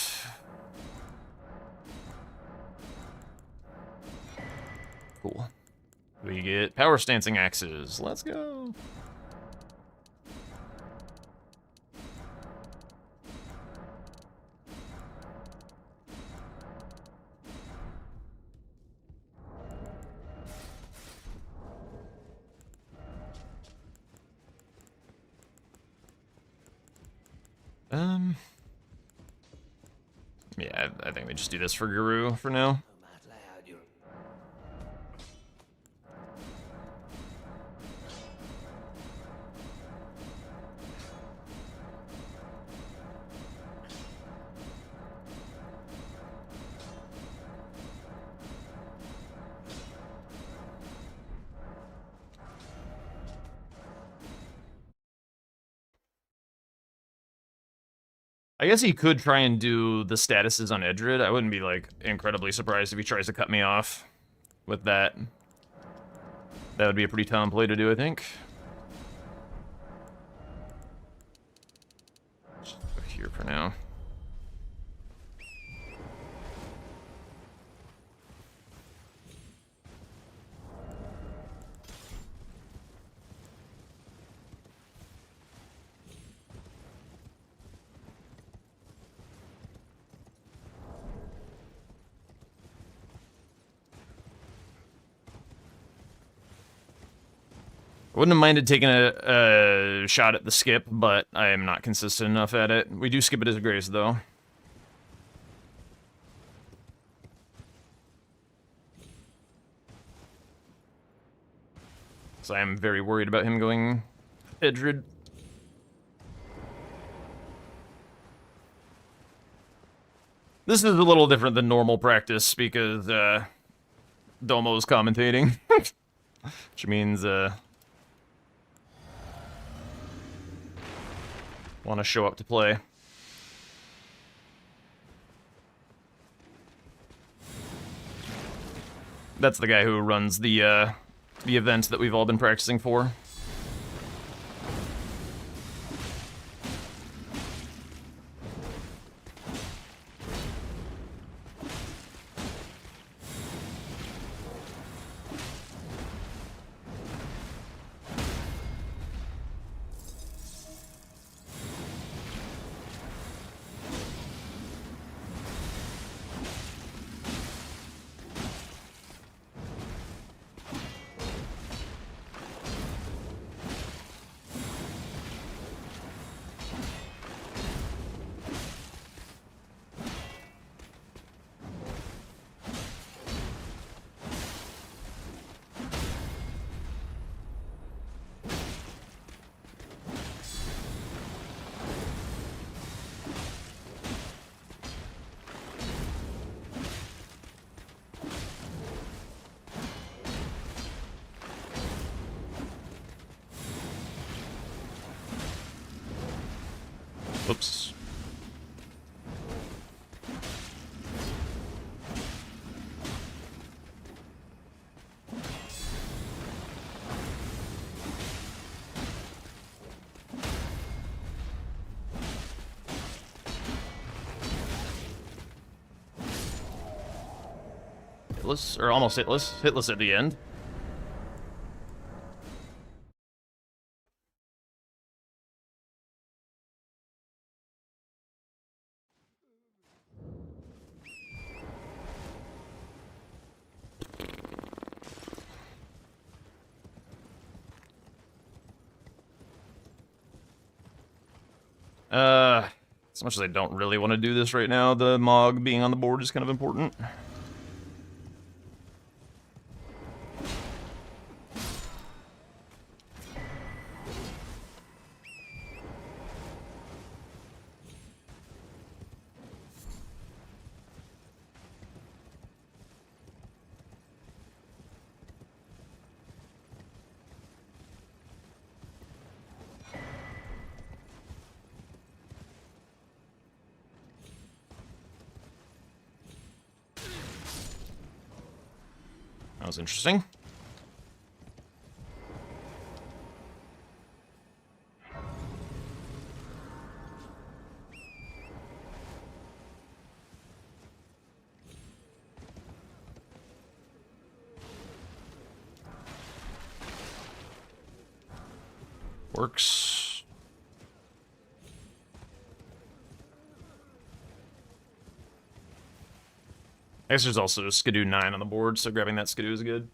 Speaker 1: Cool. We get power stancing axes. Let's go. Yeah, I think we just do this for Guru for now. I guess he could try and do the statuses on Edred. I wouldn't be, like, incredibly surprised if he tries to cut me off with that. That would be a pretty tough play to do, I think. Just go here for now. Wouldn't have minded taking a shot at the skip, but I am not consistent enough at it. We do skip it as a grace, though. So I am very worried about him going Edred. This is a little different than normal practice because Domo's commentating. Which means want to show up to play. That's the guy who runs the event that we've all been practicing for. Oops. Hitless, or almost hitless. Hitless at the end. As much as I don't really want to do this right now, the Mog being on the board is kind of important. That was interesting. Works. I guess there's also a Skidoo 9 on the board, so grabbing that Skidoo is good.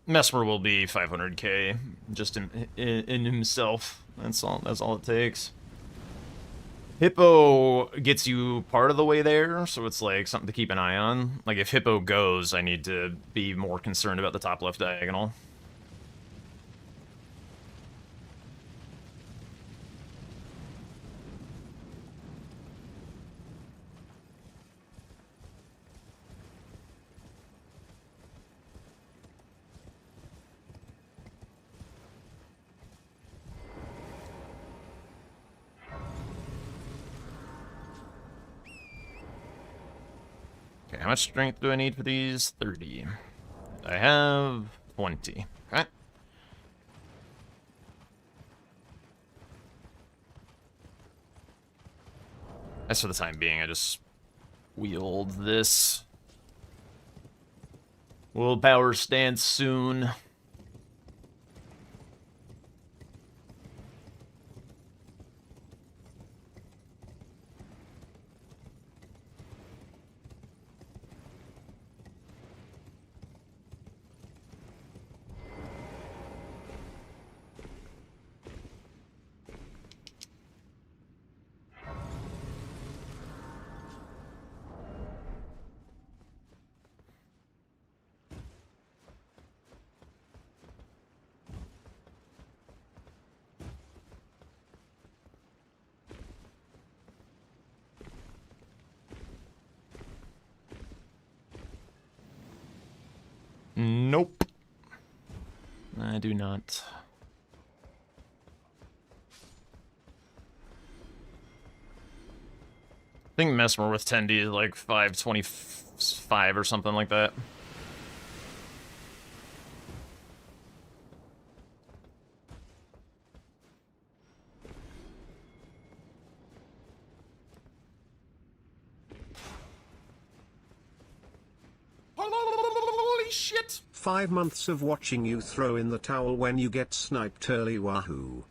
Speaker 1: Mesmer will be 500k just in himself. That's all it takes. Hippo gets you part of the way there, so it's like something to keep an eye on. Like if Hippo goes, I need to be more concerned about the top left diagonal. Okay, how much strength do I need for these? 30. I have 20. Okay. As for the time being, I just wield this. Willpower stands soon. Nope. I do not. I think Mesmer with 10D is like 525 or something like that. Holy shit!
Speaker 6: 5 months of watching you throw in the towel when you get sniped early, wahoo.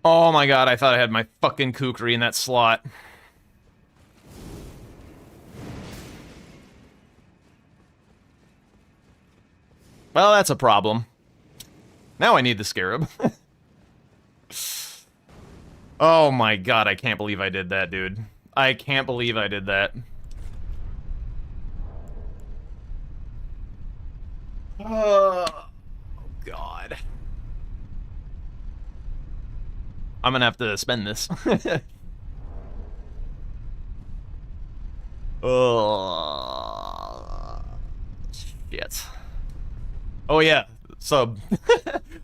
Speaker 1: Oh my god, I thought I had my fucking kukri in that slot. Well, that's a problem. Now I need the scarab. Oh my god, I can't believe I did that, dude. I can't believe I did that. Oh god. I'm gonna have to spend this. Oh shit. Oh yeah, sub.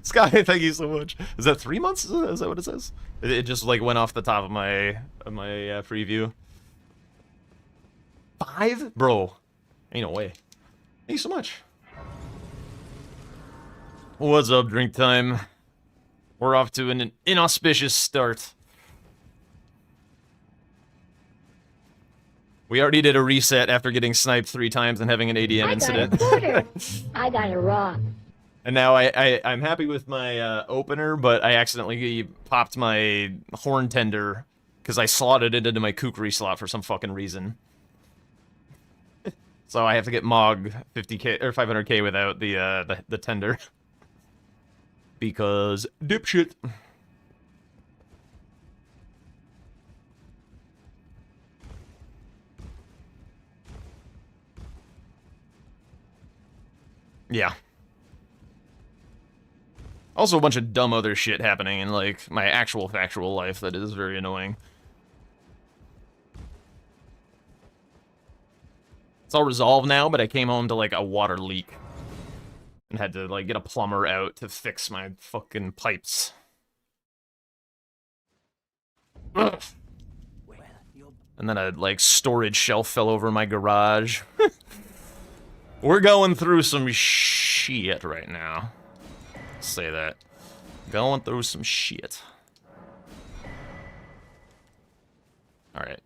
Speaker 1: Sky, thank you so much. Is that 3 months? Is that what it says? It just like went off the top of my preview. 5? Bro, ain't no way. Thank you so much. What's up, drink time? We're off to an inauspicious start. We already did a reset after getting sniped 3 times and having an ADM incident.
Speaker 7: I got it raw.
Speaker 1: And now I'm happy with my opener, but I accidentally popped my horn tender because I slotted it into my kukri slot for some fucking reason. So I have to get Mog 50k or 500k without the tender. Because dipshit. Yeah. Also a bunch of dumb other shit happening in, like, my actual factual life that is very annoying. It's all resolved now, but I came home to, like, a water leak. And had to, like, get a plumber out to fix my fucking pipes. Ugh. And then a, like, storage shelf fell over my garage. We're going through some shit right now. Say that. Going through some shit. Alright.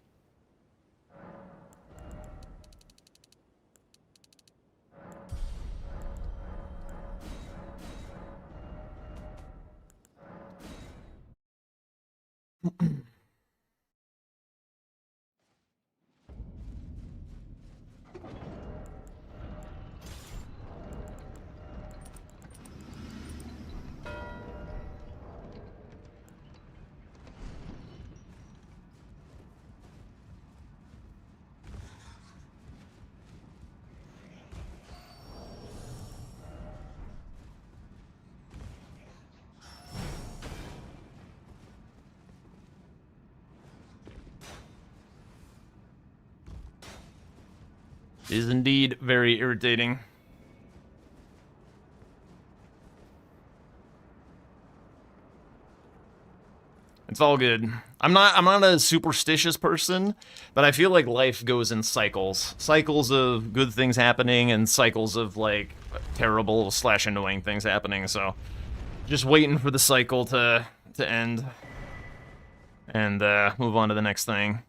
Speaker 1: Is indeed very irritating. It's all good. I'm not a superstitious person, but I feel like life goes in cycles. Cycles of good things happening and cycles of, like, terrible / annoying things happening, so just waiting for the cycle to end and move on to the next thing.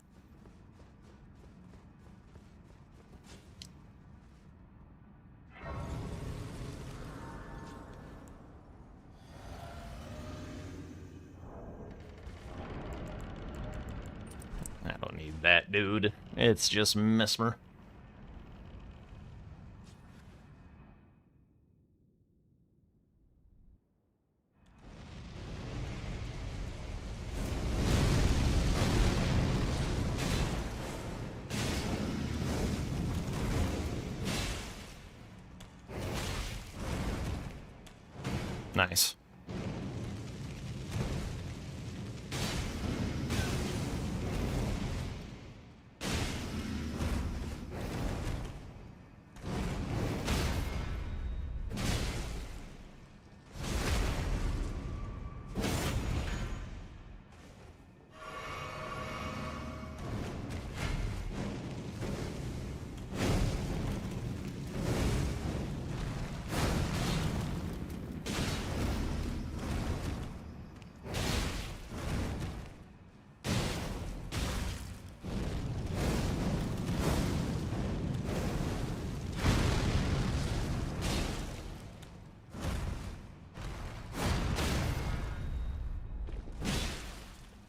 Speaker 1: I don't need that, dude. It's just Mesmer. Nice.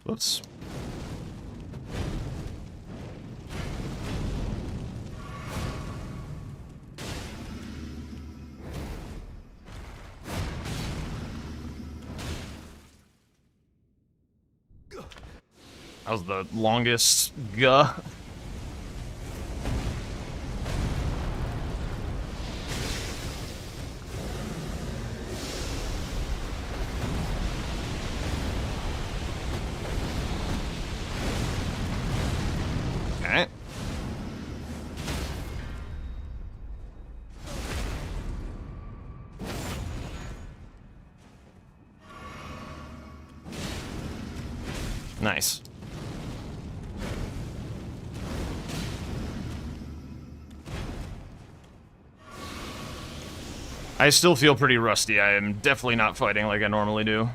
Speaker 1: Whoops. That was the longest guh. Okay. Nice. I still feel pretty rusty. I am definitely not fighting like I normally do.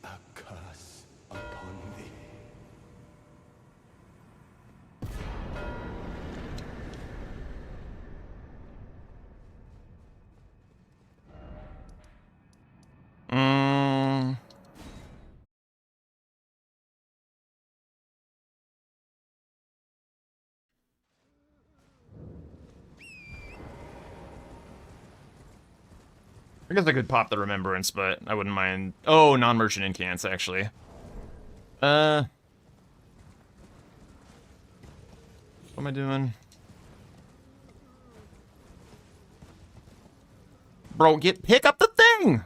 Speaker 4: A curse upon thee.
Speaker 1: Mm. I guess I could pop the remembrance, but I wouldn't mind. Oh, non-merchant incants, actually. What am I doing? Bro, pick up the thing!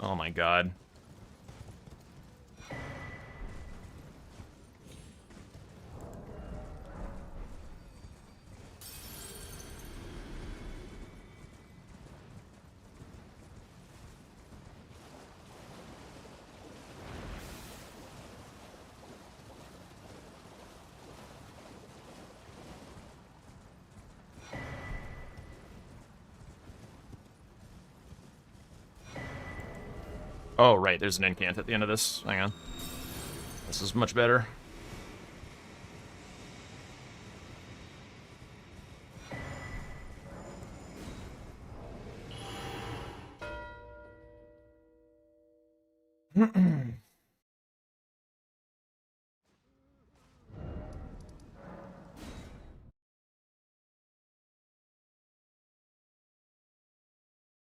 Speaker 1: Oh my god. Oh, right, there's an incant at the end of this. Hang on. This is much better.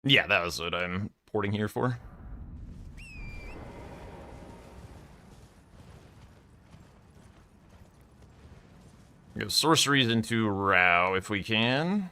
Speaker 1: Yeah, that was what I'm porting here for. We have sorceries into Rao if we can.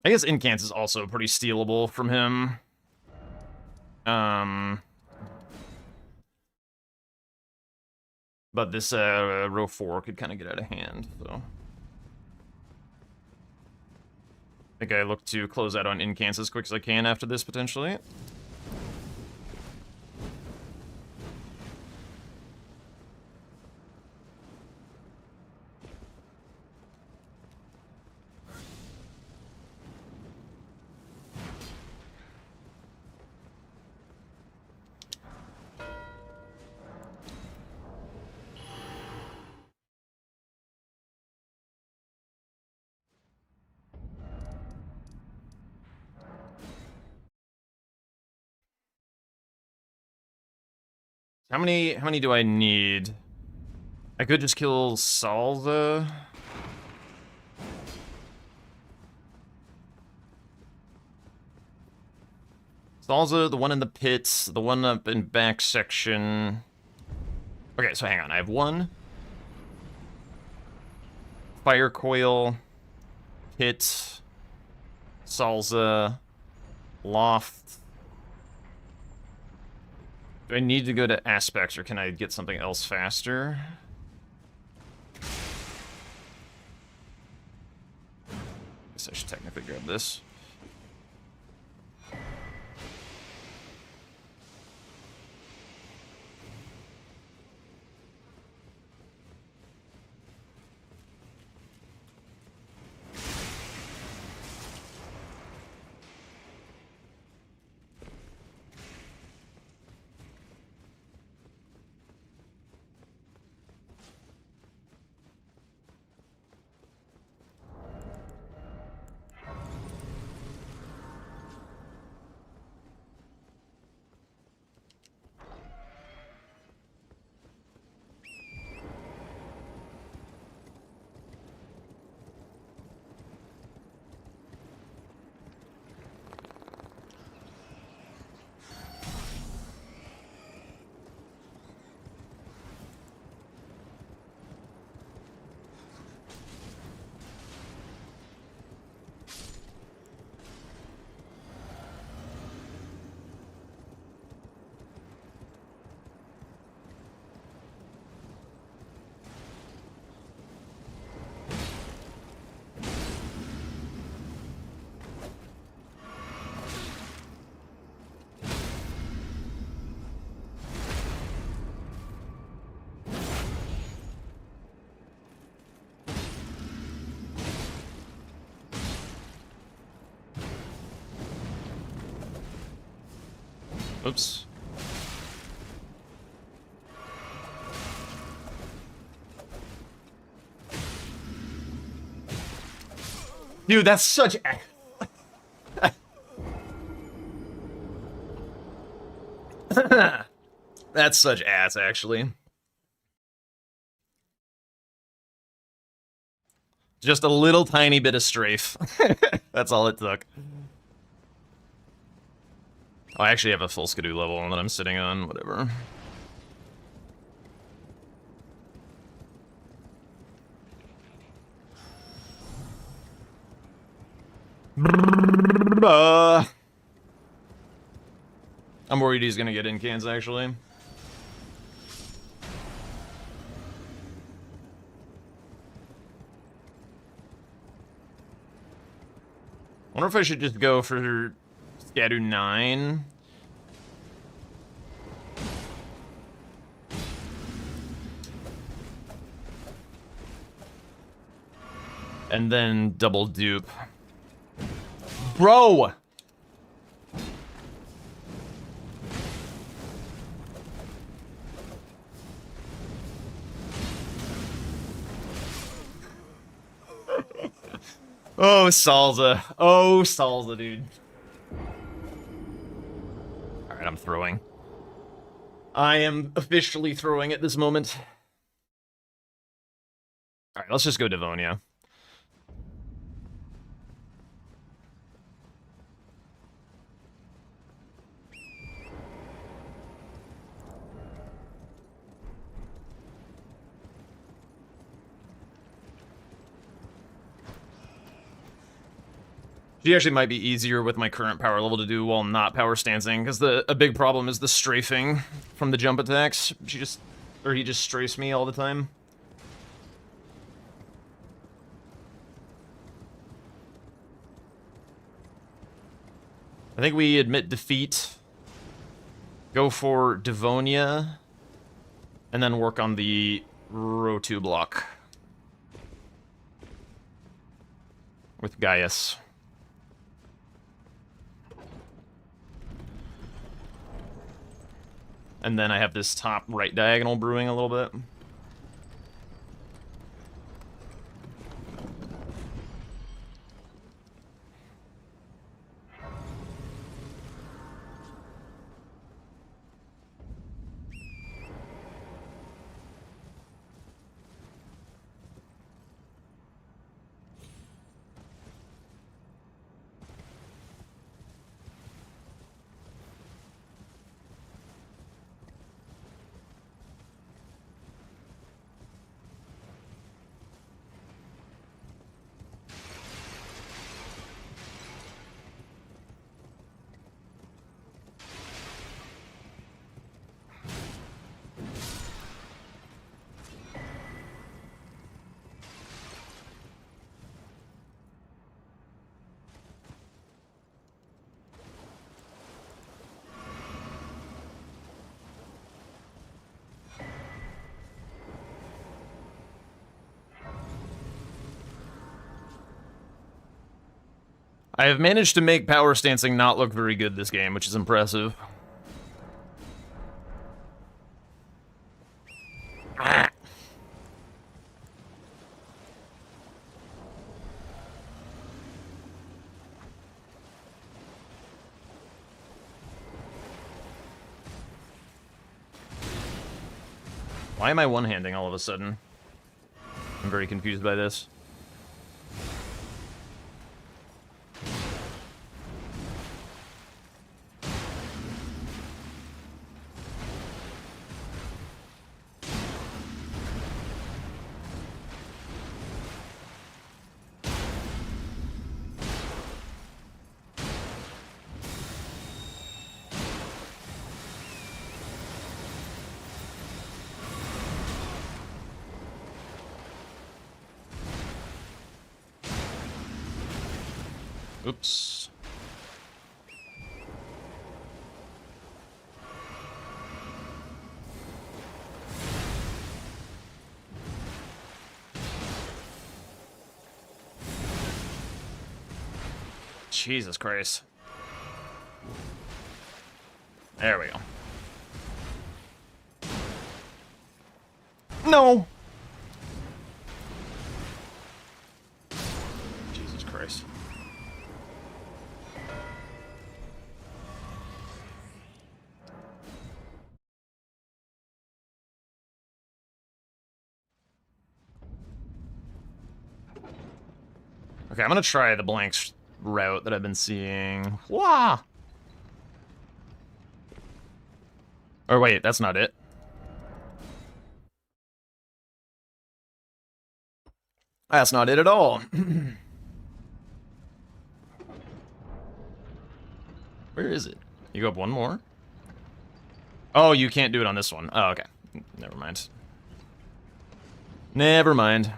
Speaker 1: I guess Incants is also pretty stealable from him. But this row 4 could kind of get out of hand, so. I think I look to close out on Incants as quick as I can after this, potentially. How many do I need? I could just kill Salza. Salza, the one in the pits, the one up in back section. Okay, so hang on. I have one. Fire coil, pit, Salza, loft. Do I need to go to aspects, or can I get something else faster? Guess I should technically grab this. Oops. Dude, that's such... That's such ass, actually. Just a little tiny bit of strafe. That's all it took. Oh, I actually have a full skidoo level that I'm sitting on, whatever. I'm worried he's gonna get in cans, actually. I wonder if I should just go for Skadu 9. And then double dupe. Bro! Oh, Salza. Oh, Salza, dude. Alright, I'm throwing. I am officially throwing at this moment. Alright, let's just go Devonia. She actually might be easier with my current power level to do while not power stancing, because a big problem is the strafing from the jump attacks. He just strafes me all the time. I think we admit defeat, go for Devonia, and then work on the row 2 block with Gaius. And then I have this top right diagonal brewing a little bit. I have managed to make power stancing not look very good this game, which is impressive. Why am I one-handing all of a sudden? I'm very confused by this. Oops. Jesus Christ. There we go. No! Jesus Christ. Okay, I'm gonna try the blanks route that I've been seeing. Wah! Or wait, that's not it. That's not it at all. Where is it? You go up one more? Oh, you can't do it on this one. Oh, okay. Never mind. Never mind.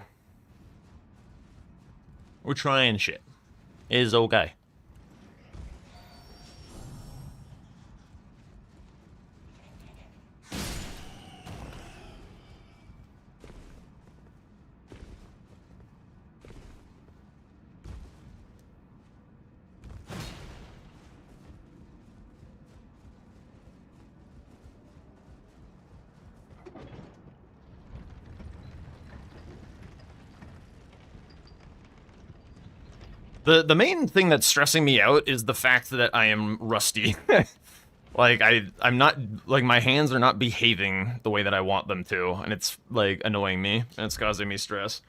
Speaker 1: We're trying shit. It is okay. The main thing that's stressing me out is the fact that I am rusty. Like, I'm not, like, my hands are not behaving the way that I want them to, and it's, like, annoying me, and it's causing me stress.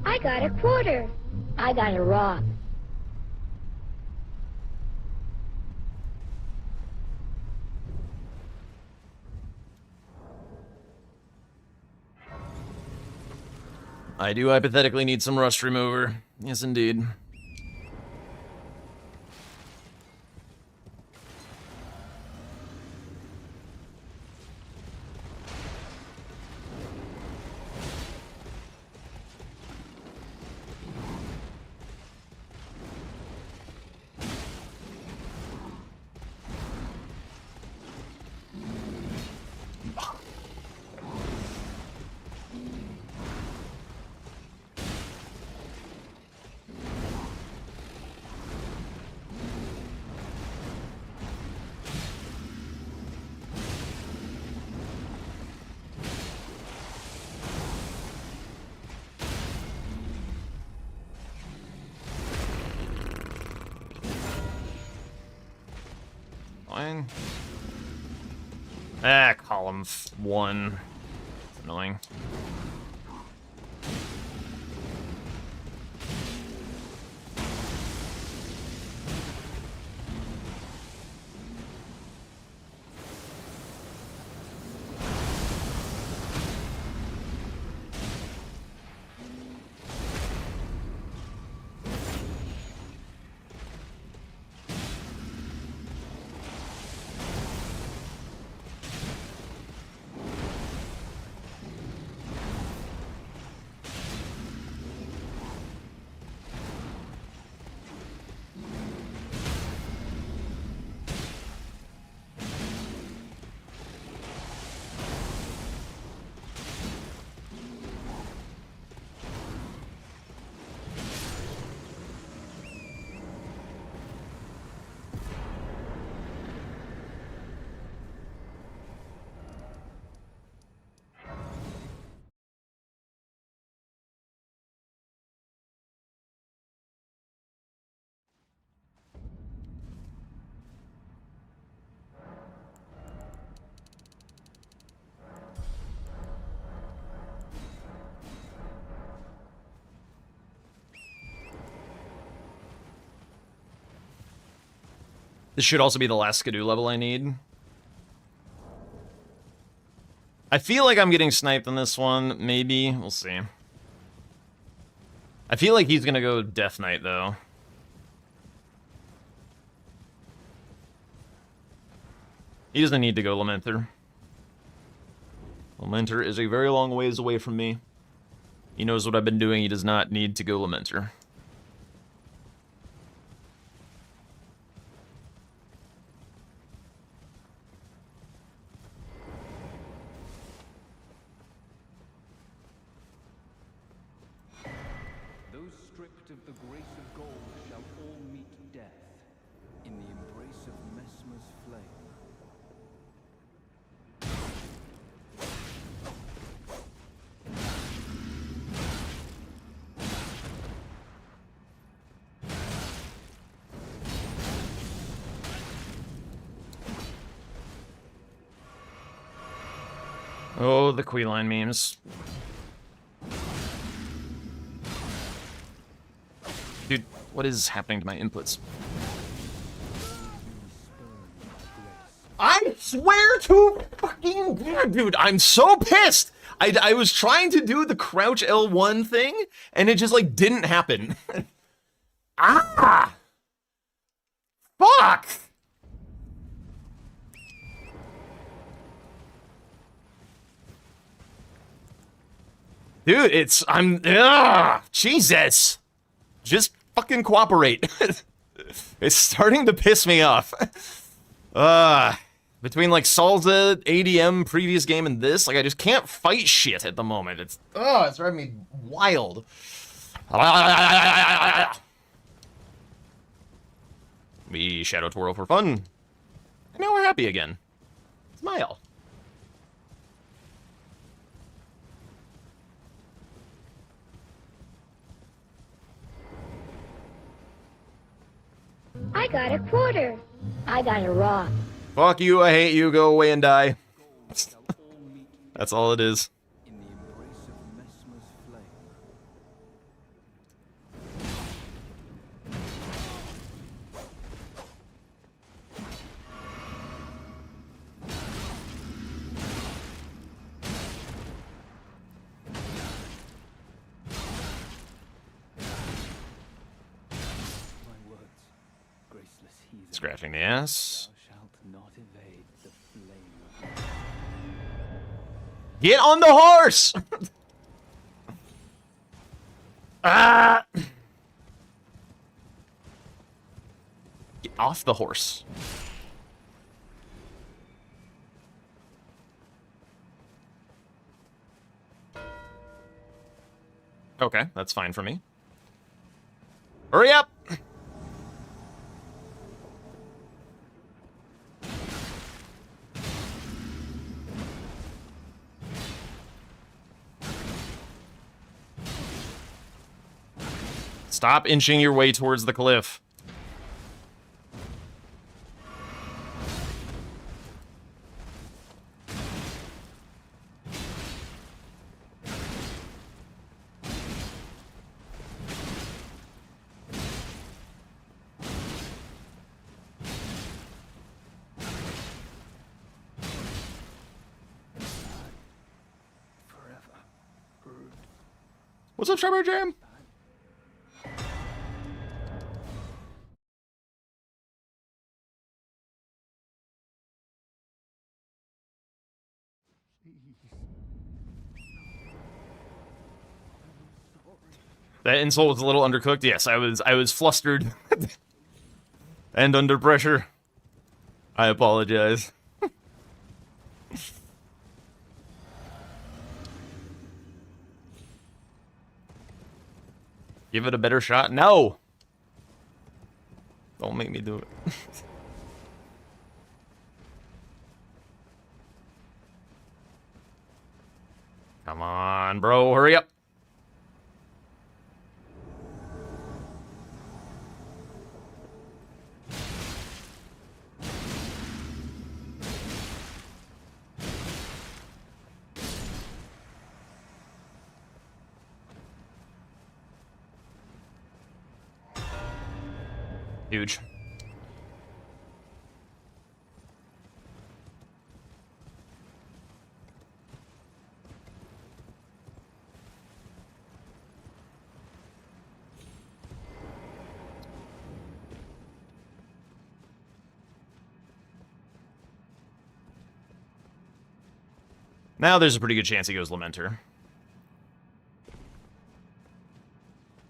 Speaker 7: I got a quarter. I got a rock.
Speaker 1: I do hypothetically need some rust remover. Yes, indeed. Fine. Ah, column 1. It's annoying. This should also be the last Skidoo level I need. I feel like I'm getting sniped on this one. Maybe. We'll see. I feel like he's gonna go Death Knight, though. He doesn't need to go Lamenter. Lamenter is a very long ways away from me. He knows what I've been doing. He does not need to go Lamenter.
Speaker 8: Those stripped of the grace of gold shall all meet death in the embrace of Mesmer's flame.
Speaker 1: Oh, the Queeline memes. Dude, what is happening to my inputs? I swear to fucking God, dude, I'm so pissed! I was trying to do the crouch L1 thing, and it just, like, didn't happen. Ah! Fuck! Dude, Jesus! Just fucking cooperate. It's starting to piss me off. Between like Salza, ADM, previous game, and this, like I just can't fight shit at the moment. It's driving me wild. We Shadow Twirl for fun. And now we're happy again. Smile.
Speaker 7: I got a quarter. I got a rock.
Speaker 1: Fuck you, I hate you, go away and die. That's all it is.
Speaker 8: In the embrace of Mesmer's flame. My words, graceless heathen.
Speaker 1: Scratching the ass.
Speaker 8: Thou shalt not evade the flame of
Speaker 1: Get on the horse! Ah! Get off the horse. Okay, that's fine for me. Hurry up! Stop inching your way towards the cliff. What's up, Strawberry Jam? That insult was a little undercooked. Yes, I was flustered and under pressure. I apologize. Give it a better shot? No! Don't make me do it. Come on, bro, hurry up. Huge. Now there's a pretty good chance he goes Lamenter.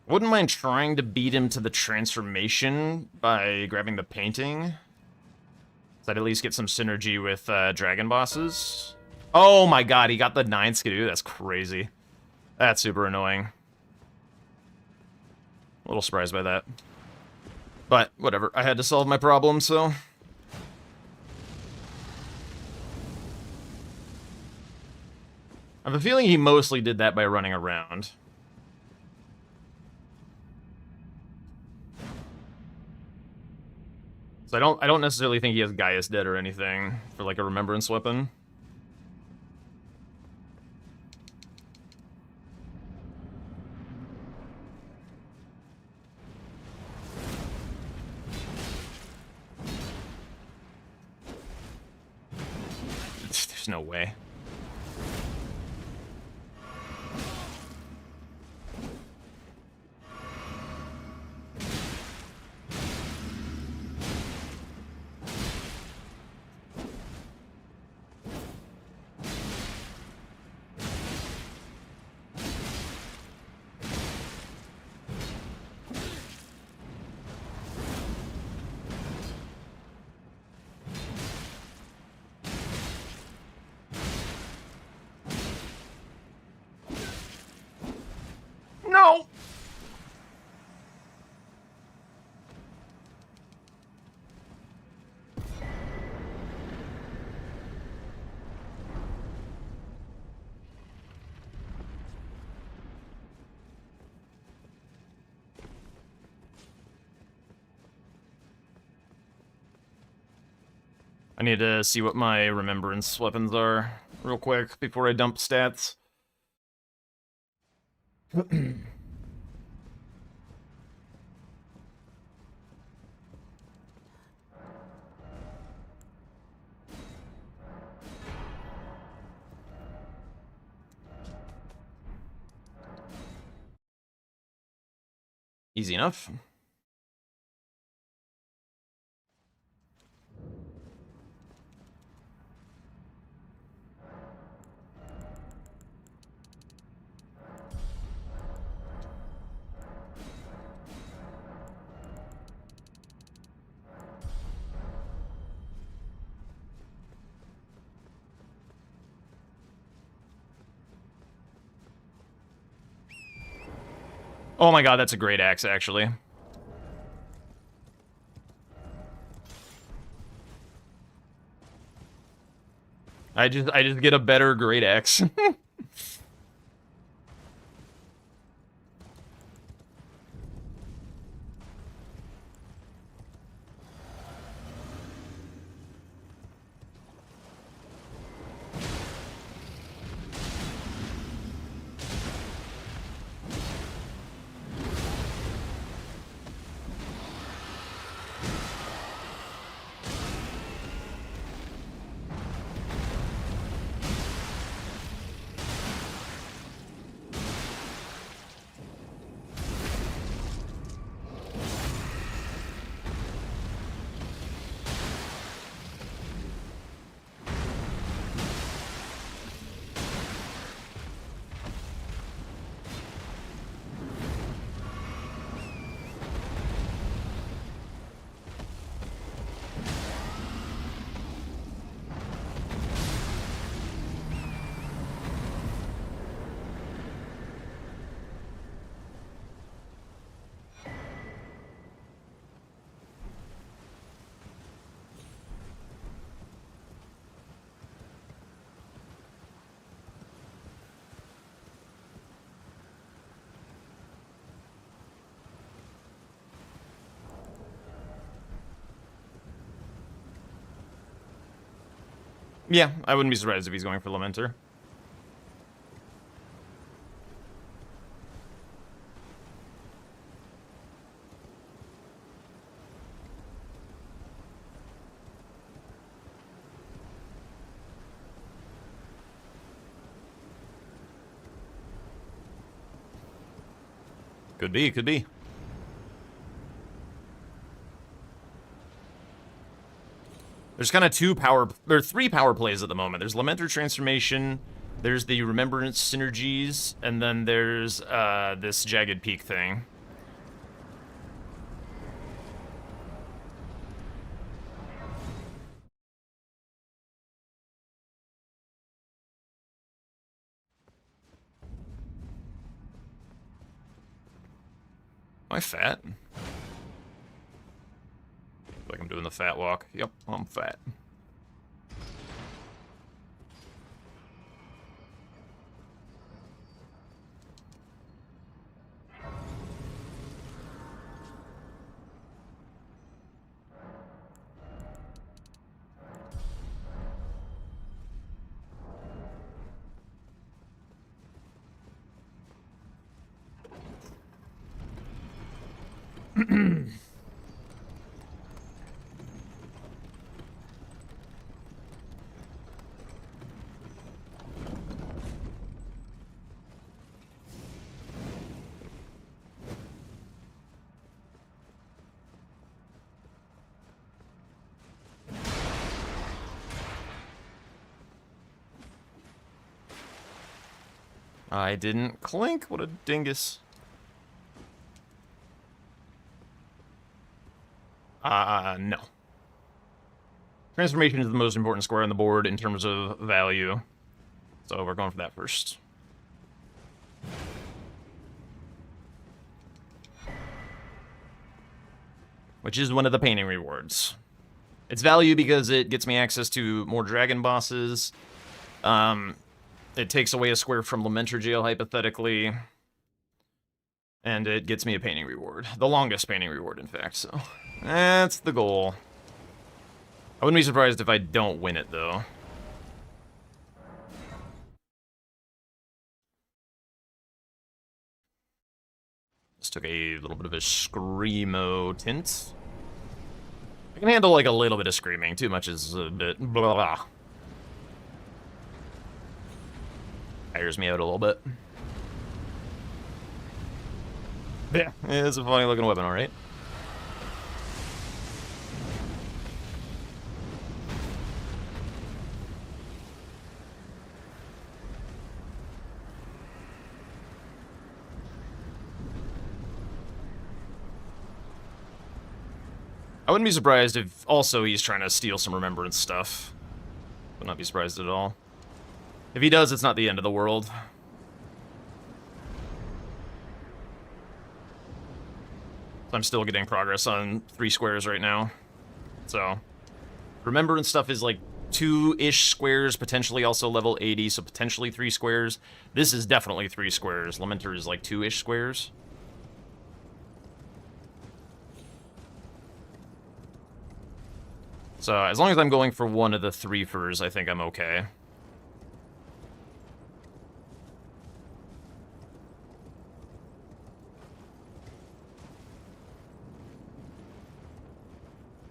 Speaker 1: Wouldn't mind trying to beat him to the transformation by grabbing the painting. So I'd at least get some synergy with dragon bosses. Oh my god, he got the 9 skidoo. That's crazy. That's super annoying. A little surprised by that. But whatever, I had to solve my problem, so... I have a feeling he mostly did that by running around. So I don't necessarily think he has Gaius dead or anything for like a remembrance weapon. There's no way. No! I need to see what my remembrance weapons are real quick before I dump stats. Easy enough. Oh my god, that's a great axe, actually. I just get a better great axe. Yeah, I wouldn't be surprised if he's going for Lamenter. Could be, could be. There's kind of three power plays at the moment. There's Lamenter Transformation, there's the Remembrance Synergies, and then there's this Jagged Peak thing. Am I fat? Like I'm doing the fat walk. Yep, I'm fat. I didn't clink. What a dingus. No. Transformation is the most important square on the board in terms of value. So we're going for that first. Which is one of the painting rewards. It's value because it gets me access to more dragon bosses. It takes away a square from Lamenter Jail, hypothetically. And it gets me a painting reward. The longest painting reward, in fact, so... That's the goal. I wouldn't be surprised if I don't win it, though. Just took a little bit of a screamo tint. I can handle, like, a little bit of screaming. Too much is a bit... blah, blah. Tires me out a little bit. Yeah, it's a funny looking weapon, alright. I wouldn't be surprised if also he's trying to steal some remembrance stuff. Would not be surprised at all. If he does, it's not the end of the world. I'm still getting progress on 3 squares right now. So, remembrance stuff is like 2-ish squares, potentially also level 80, so potentially 3 squares. This is definitely 3 squares. Lamenter is like 2-ish squares. So, as long as I'm going for one of the 3 furs, I think I'm okay.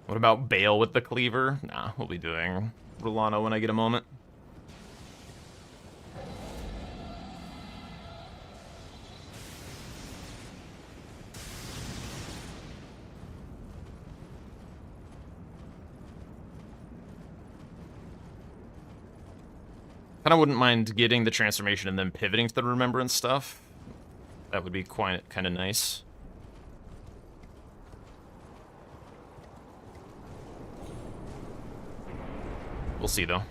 Speaker 1: What about Bale with the cleaver? Nah, we'll be doing Rolano when I get a moment. Kinda wouldn't mind getting the transformation and then pivoting to the remembrance stuff. That would be quite kinda nice. We'll see, though.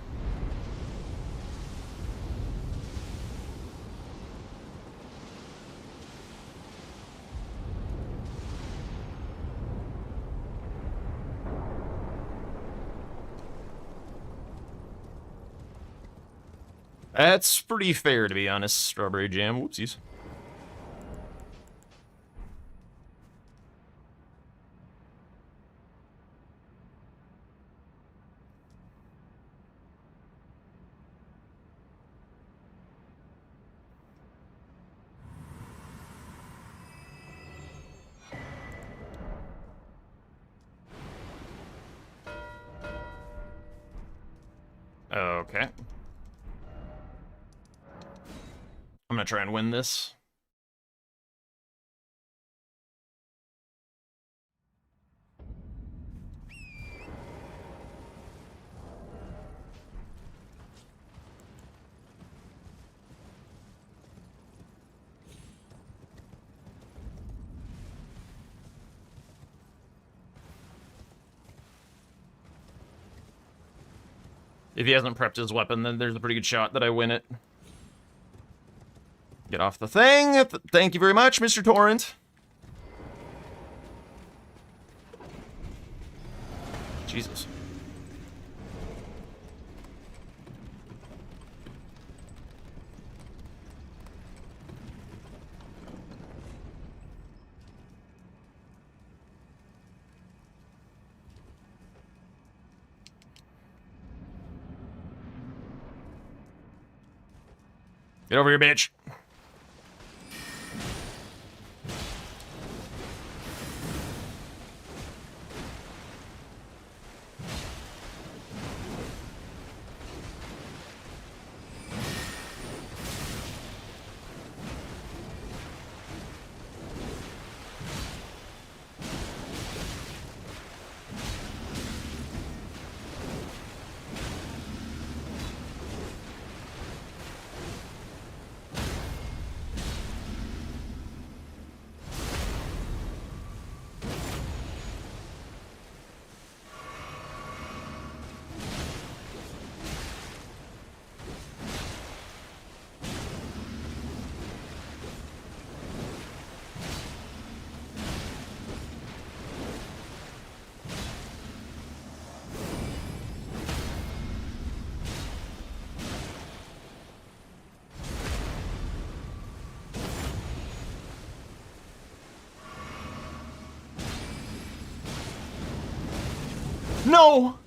Speaker 1: That's pretty fair, to be honest. Strawberry jam. Whoopsies. Okay. I'm gonna try and win this. If he hasn't prepped his weapon, then there's a pretty good shot that I win it. Get off the thing. Thank you very much, Mr. Torrent. Jesus. Get over here, bitch. No!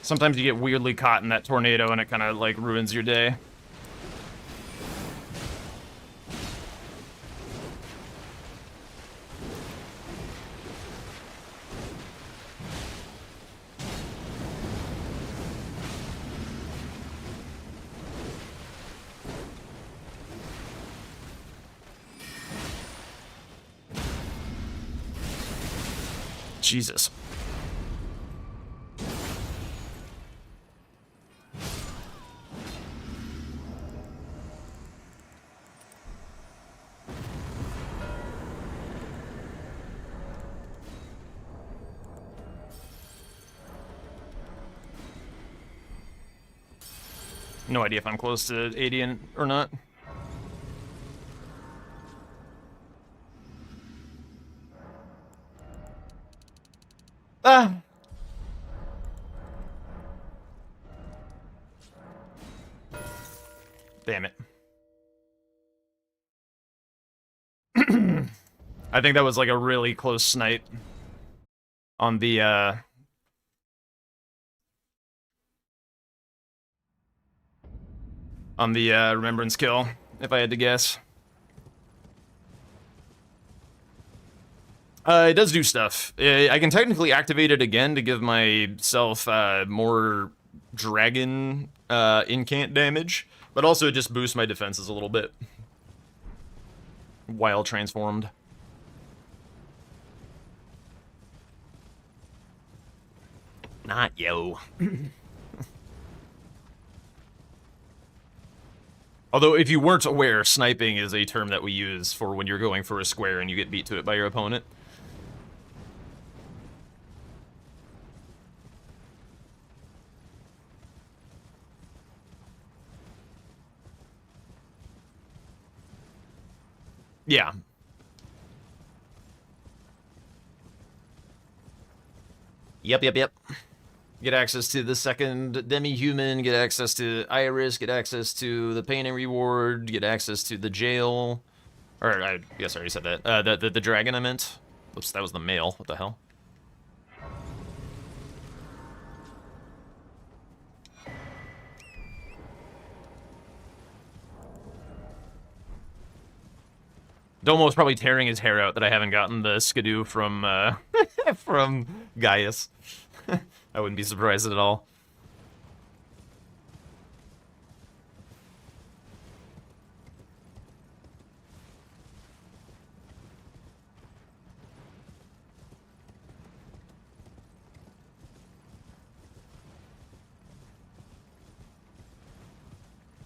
Speaker 1: Sometimes you get weirdly caught in that tornado and it kind of like ruins your day. Jesus. No idea if I'm close to 80 or not. Ah! Damn it. I think that was like a really close snipe on the remembrance kill, if I had to guess. It does do stuff. I can technically activate it again to give myself more dragon incant damage, but also it just boosts my defenses a little bit while transformed. Not yo. Although, if you weren't aware, sniping is a term that we use for when you're going for a square and you get beat to it by your opponent. Yeah. Yep. Get access to the second demi-human, get access to Iris, get access to the painting reward, get access to the jail. Or, I guess I already said that. The dragon, I meant. Oops, that was the male. What the hell? Domo's probably tearing his hair out that I haven't gotten the skidoo from, from Gaius. I wouldn't be surprised at all.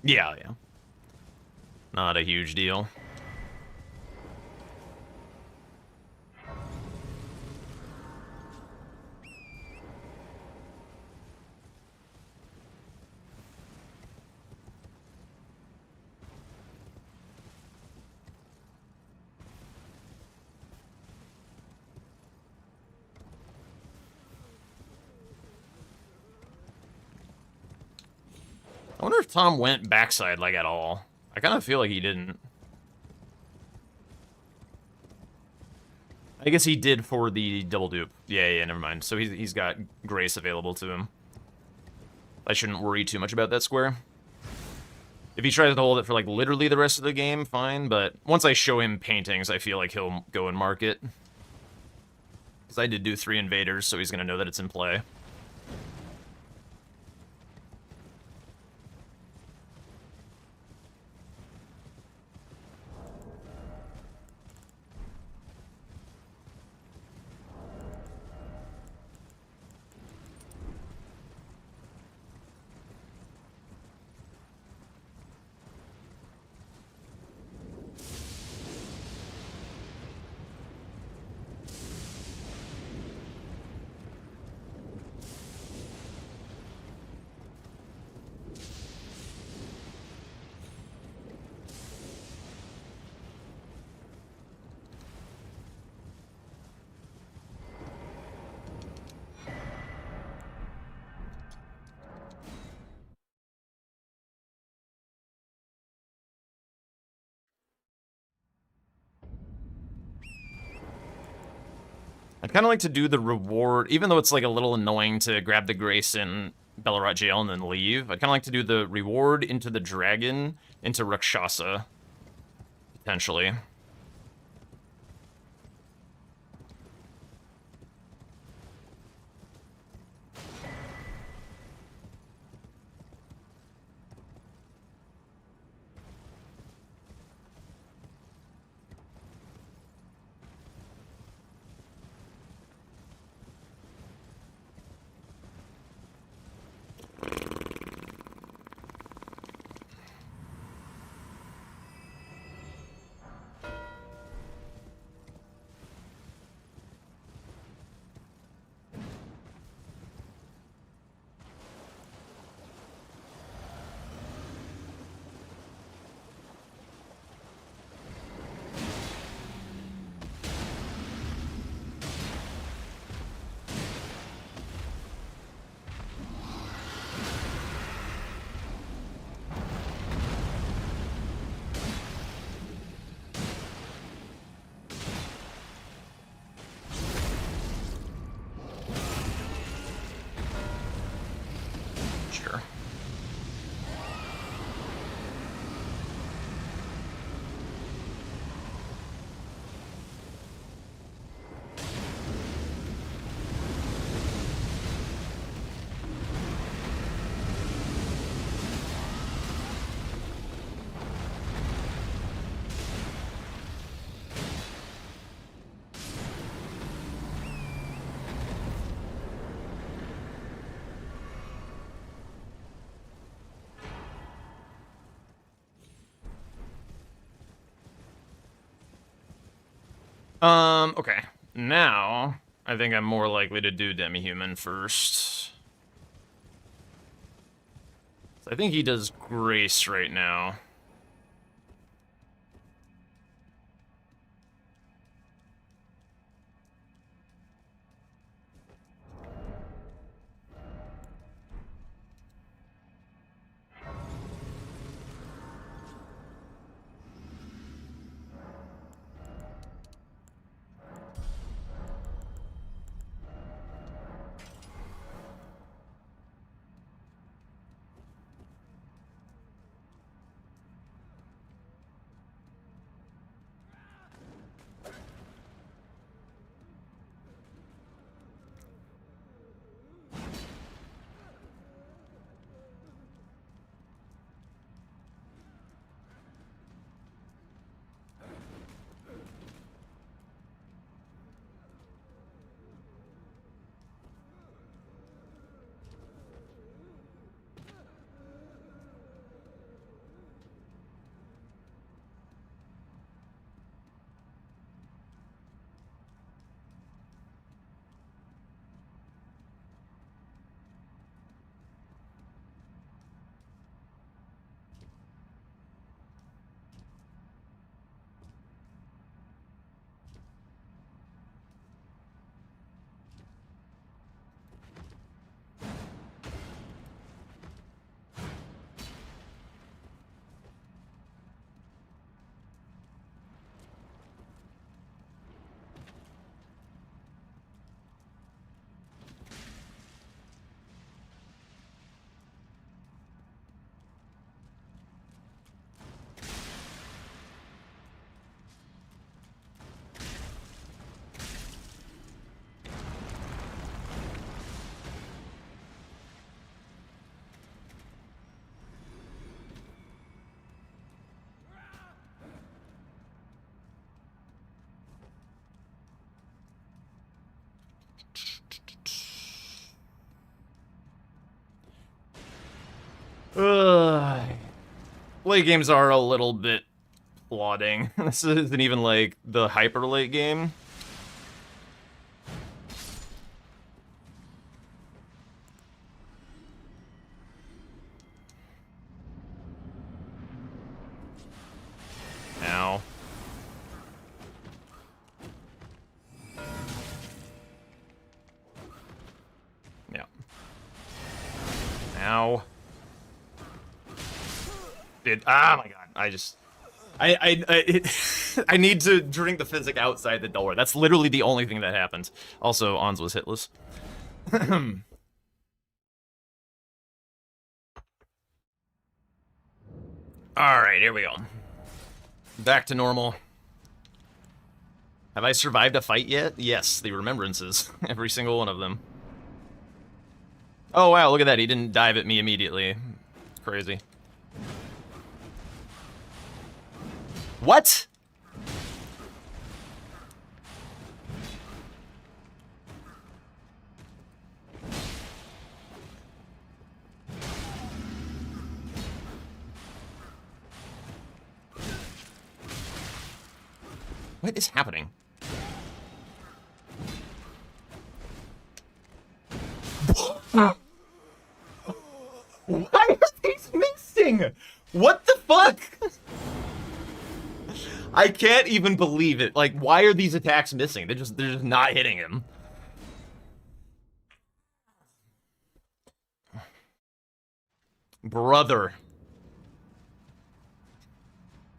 Speaker 1: Yeah. Not a huge deal. I wonder if Tom went backside, like, at all. I kind of feel like he didn't. I guess he did for the double dupe. Yeah, never mind. So he's got Grace available to him. I shouldn't worry too much about that square. If he tries to hold it for, like, literally the rest of the game, fine, but once I show him paintings, I feel like he'll go and mark it. Because I did do 3 invaders, so he's going to know that it's in play. I'd kind of like to do the reward, even though it's like a little annoying to grab the Grace in Ballarat jail and then leave. I'd kind of like to do the reward into the dragon, into Rakshasa, potentially. Sure. Okay. Now, I think I'm more likely to do Demi-Human first. I think he does Grace right now. Late games are a little bit plodding. This isn't even like the hyper late game. Ow. Yeah. Ow. Ah, my God. I need to drink the physic outside the door. That's literally the only thing that happened. Also, Ons was hitless. Alright, here we go. Back to normal. Have I survived a fight yet? Yes, the remembrances. Every single one of them. Oh, wow, look at that. He didn't dive at me immediately. Crazy. What? What is happening? Why are these missing? What the fuck? I can't even believe it. Like, why are these attacks missing? They're just not hitting him. Brother.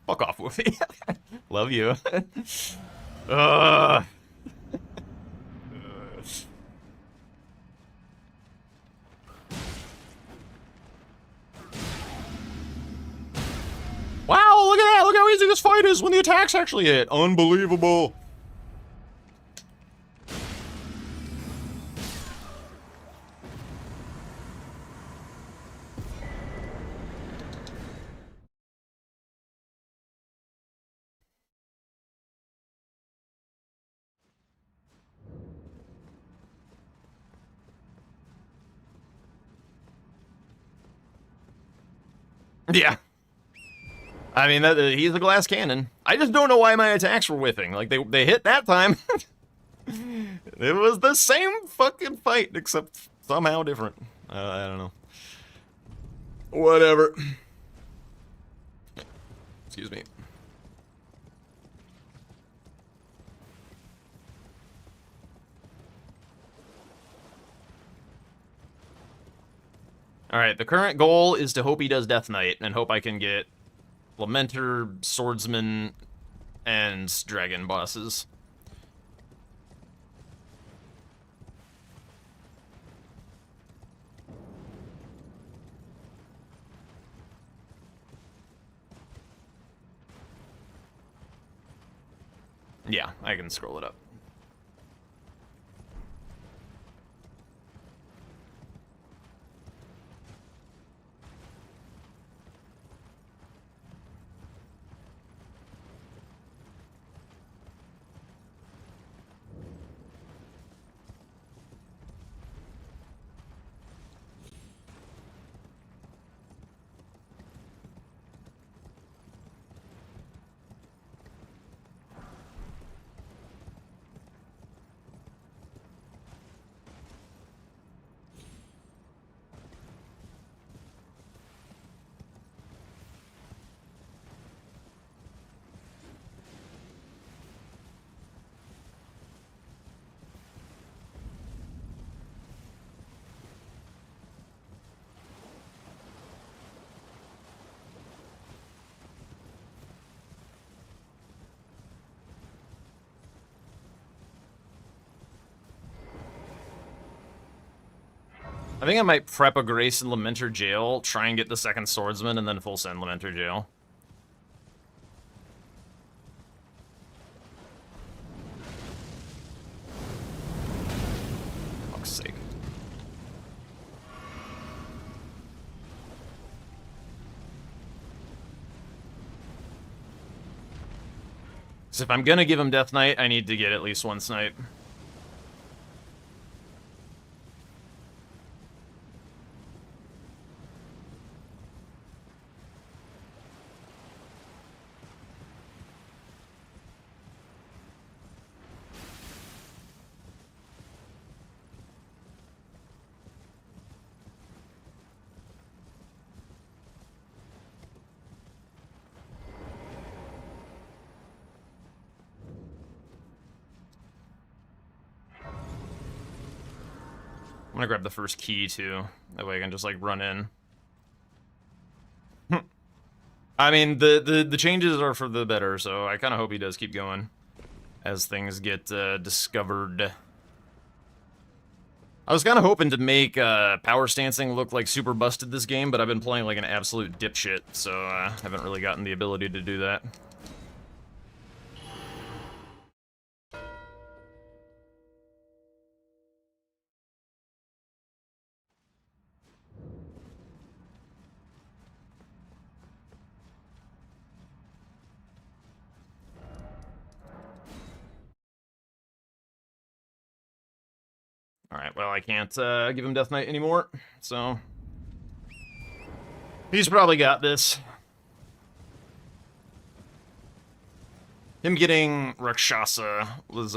Speaker 1: Fuck off, Woofy. Love you. Wow, look at that! Look how easy this fight is when the attacks actually hit. Unbelievable. Yeah. I mean, he's a glass cannon. I just don't know why my attacks were whiffing. Like, they hit that time. It was the same fucking fight, except somehow different. I don't know. Whatever. Excuse me. Alright, the current goal is to hope he does Death Knight, and hope I can get Lamenter, Swordsman, and Dragon bosses. Yeah, I can scroll it up. I think I might prep a Grace in Lamenter Jail, try and get the second Swordsman, and then full send Lamenter Jail. Fuck's sake. So if I'm gonna give him Death Knight, I need to get at least one snipe. gonna grab the first key too. That way I can just like run in. I mean, the changes are for the better, so I kind of hope he does keep going as things get discovered. I was kind of hoping to make power stancing look like super busted this game, but I've been playing like an absolute dipshit, so I haven't really gotten the ability to do that. Alright, well, I can't give him Death Knight anymore, so... He's probably got this. Him getting Rakshasa was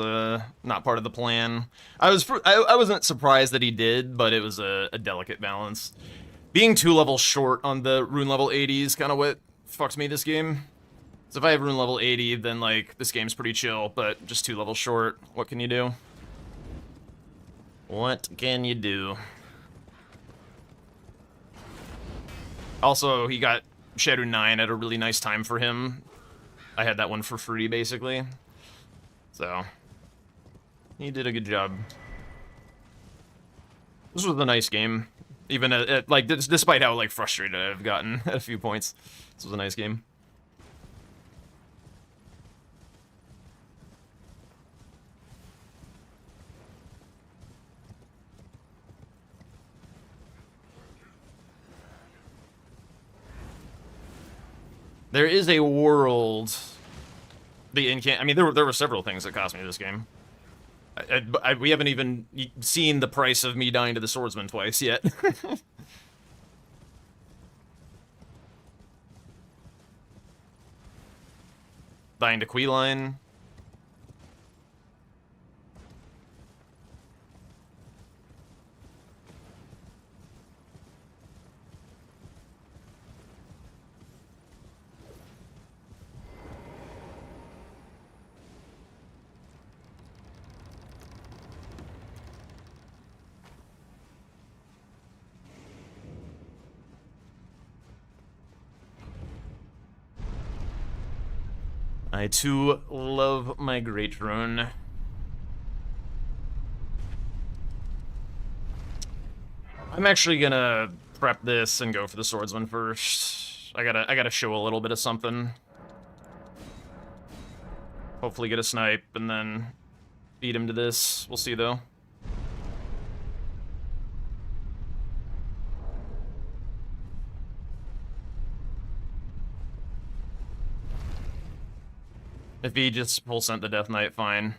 Speaker 1: not part of the plan. I wasn't surprised that he did, but it was a delicate balance. Being 2 levels short on the rune level 80 is kind of what fucks me this game. So if I have rune level 80, then like this game's pretty chill, but just 2 levels short, what can you do? What can you do? Also, he got Shadow 9 at a really nice time for him. I had that one for free, basically. So, he did a good job. This was a nice game. Even, like, despite how, like, frustrated I've gotten at a few points. This was a nice game. There is a world. I mean, there were several things that cost me this game. We haven't even seen the price of me dying to the swordsman twice yet. Dying to Queeline. I too love my Great Rune. I'm actually gonna prep this and go for the swordsman first. I gotta show a little bit of something. Hopefully get a snipe and then beat him to this. We'll see though. If he just full sent the Death Knight, fine.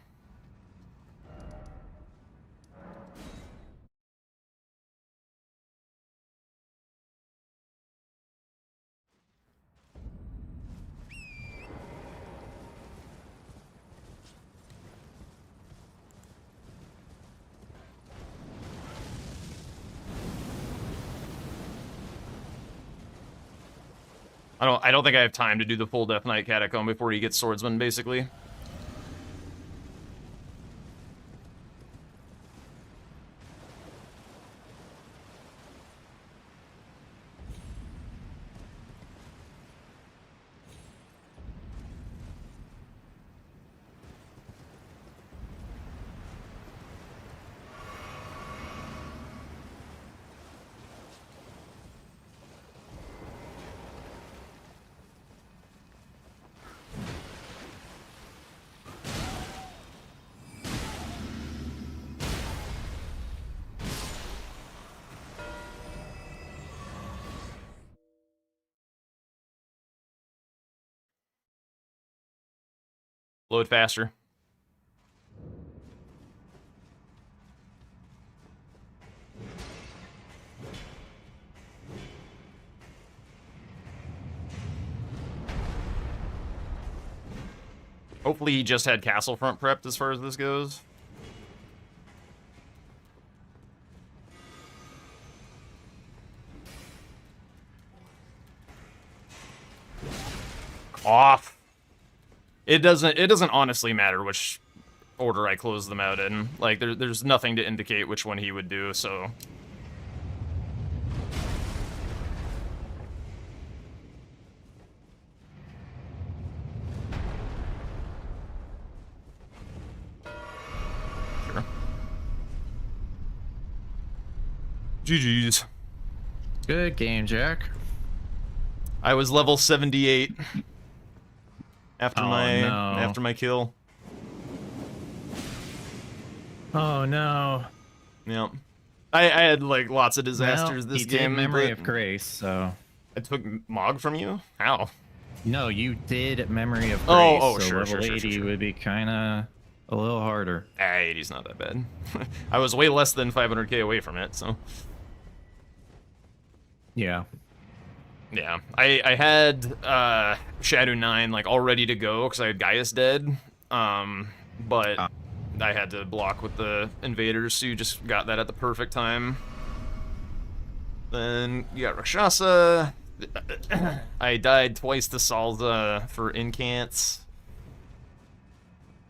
Speaker 1: I don't think I have time to do the full Death Knight Catacomb before he gets swordsman, basically. Load faster. Hopefully he just had castle front prepped as far as this goes. Off. It doesn't honestly matter which order I closed them out in. Like, there's nothing to indicate which one he would do, so... Sure. GG's.
Speaker 2: Good game, Jack.
Speaker 1: I was level 78 after
Speaker 2: Oh,
Speaker 1: my
Speaker 2: no.
Speaker 1: after my kill.
Speaker 2: Oh no.
Speaker 1: Yep. I had like lots of disasters
Speaker 2: Well,
Speaker 1: this
Speaker 2: you did
Speaker 1: game.
Speaker 2: Memory
Speaker 1: but
Speaker 2: of Grace, so
Speaker 1: I took Mog from you? How?
Speaker 2: no, you did Memory of Grace.
Speaker 1: Oh,
Speaker 2: so
Speaker 1: sure,
Speaker 2: level
Speaker 1: sure,
Speaker 2: 80
Speaker 1: sure.
Speaker 2: would be kind of a little harder.
Speaker 1: 80's not that bad. I was way less than 500k away from it, so
Speaker 2: Yeah.
Speaker 1: yeah. I had Shadow 9 like all ready to go because I had Gaius dead. But I had to block with the invaders, so you just got that at the perfect time. Then you got Rakshasa. I died twice to Salza for incants.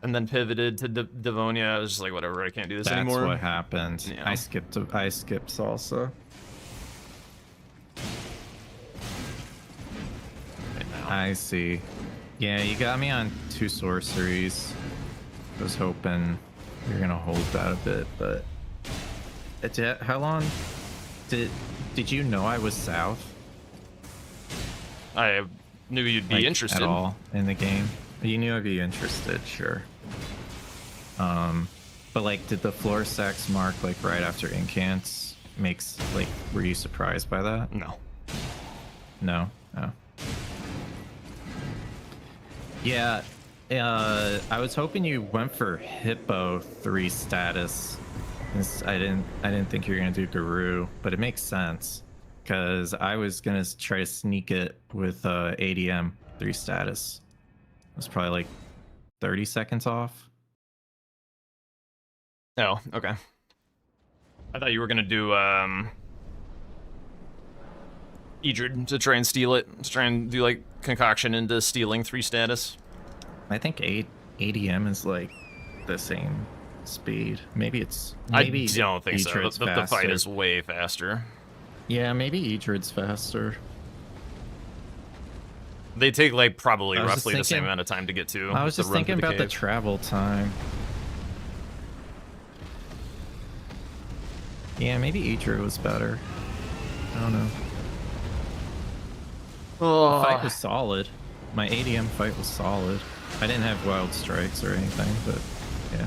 Speaker 1: And then pivoted to Devonia. I was just like, whatever, I can't do this
Speaker 2: That's
Speaker 1: anymore.
Speaker 2: what happened.
Speaker 1: Yeah.
Speaker 2: I skipped Salsa.
Speaker 1: Right now.
Speaker 2: I see. Yeah, you got me on 2 sorceries. I was hoping you're gonna hold that a bit, but how long did you know I was south?
Speaker 1: I knew you'd be
Speaker 2: Like,
Speaker 1: interested.
Speaker 2: at all in the game? You knew I'd be interested, sure. But like, did the floor sacks mark like right after incants makes like? Were you surprised by that?
Speaker 1: No.
Speaker 2: No. Oh. Yeah. I was hoping you went for Hippo 3 status. I didn't think you were gonna do Guru, but it makes sense because I was gonna try to sneak it with ADM 3 status. It was probably like 30 seconds off.
Speaker 1: Oh, okay. I thought you were gonna do Idrid to try and steal it. To try and do like concoction into stealing 3 status.
Speaker 2: I think ADM is like the same speed. Maybe
Speaker 1: I
Speaker 2: maybe
Speaker 1: don't think so.
Speaker 2: Idrid's
Speaker 1: The fight
Speaker 2: faster.
Speaker 1: is way faster.
Speaker 2: Yeah, maybe Idrid's faster.
Speaker 1: They take like probably
Speaker 2: I was just
Speaker 1: roughly the same
Speaker 2: thinking-
Speaker 1: amount of time to get to.
Speaker 2: I was
Speaker 1: the
Speaker 2: just
Speaker 1: run
Speaker 2: thinking
Speaker 1: through
Speaker 2: about the
Speaker 1: cave.
Speaker 2: travel time. Yeah, maybe Idrid was better. I don't know.
Speaker 1: Oh,
Speaker 2: The fight was solid. My ADM fight was solid. I didn't have wild strikes or anything, but yeah.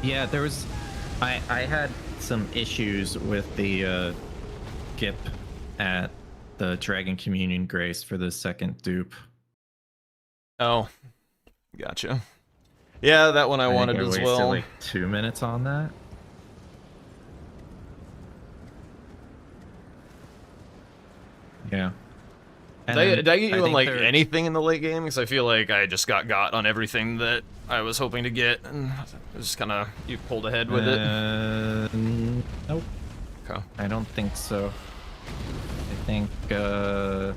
Speaker 2: Yeah, there was. I had some issues with the GIP at the Dragon Communion Grace for the second dupe.
Speaker 1: oh, gotcha. Yeah, that one I wanted
Speaker 2: think I
Speaker 1: as
Speaker 2: wasted
Speaker 1: well.
Speaker 2: like 2 minutes on that. Yeah.
Speaker 1: Did I get you on
Speaker 2: think
Speaker 1: like
Speaker 2: they're-
Speaker 1: anything in the late game? Because I feel like I just got on everything that I was hoping to get, and it was kind of you pulled ahead with it.
Speaker 2: Nope.
Speaker 1: Okay.
Speaker 2: I don't think so. I think you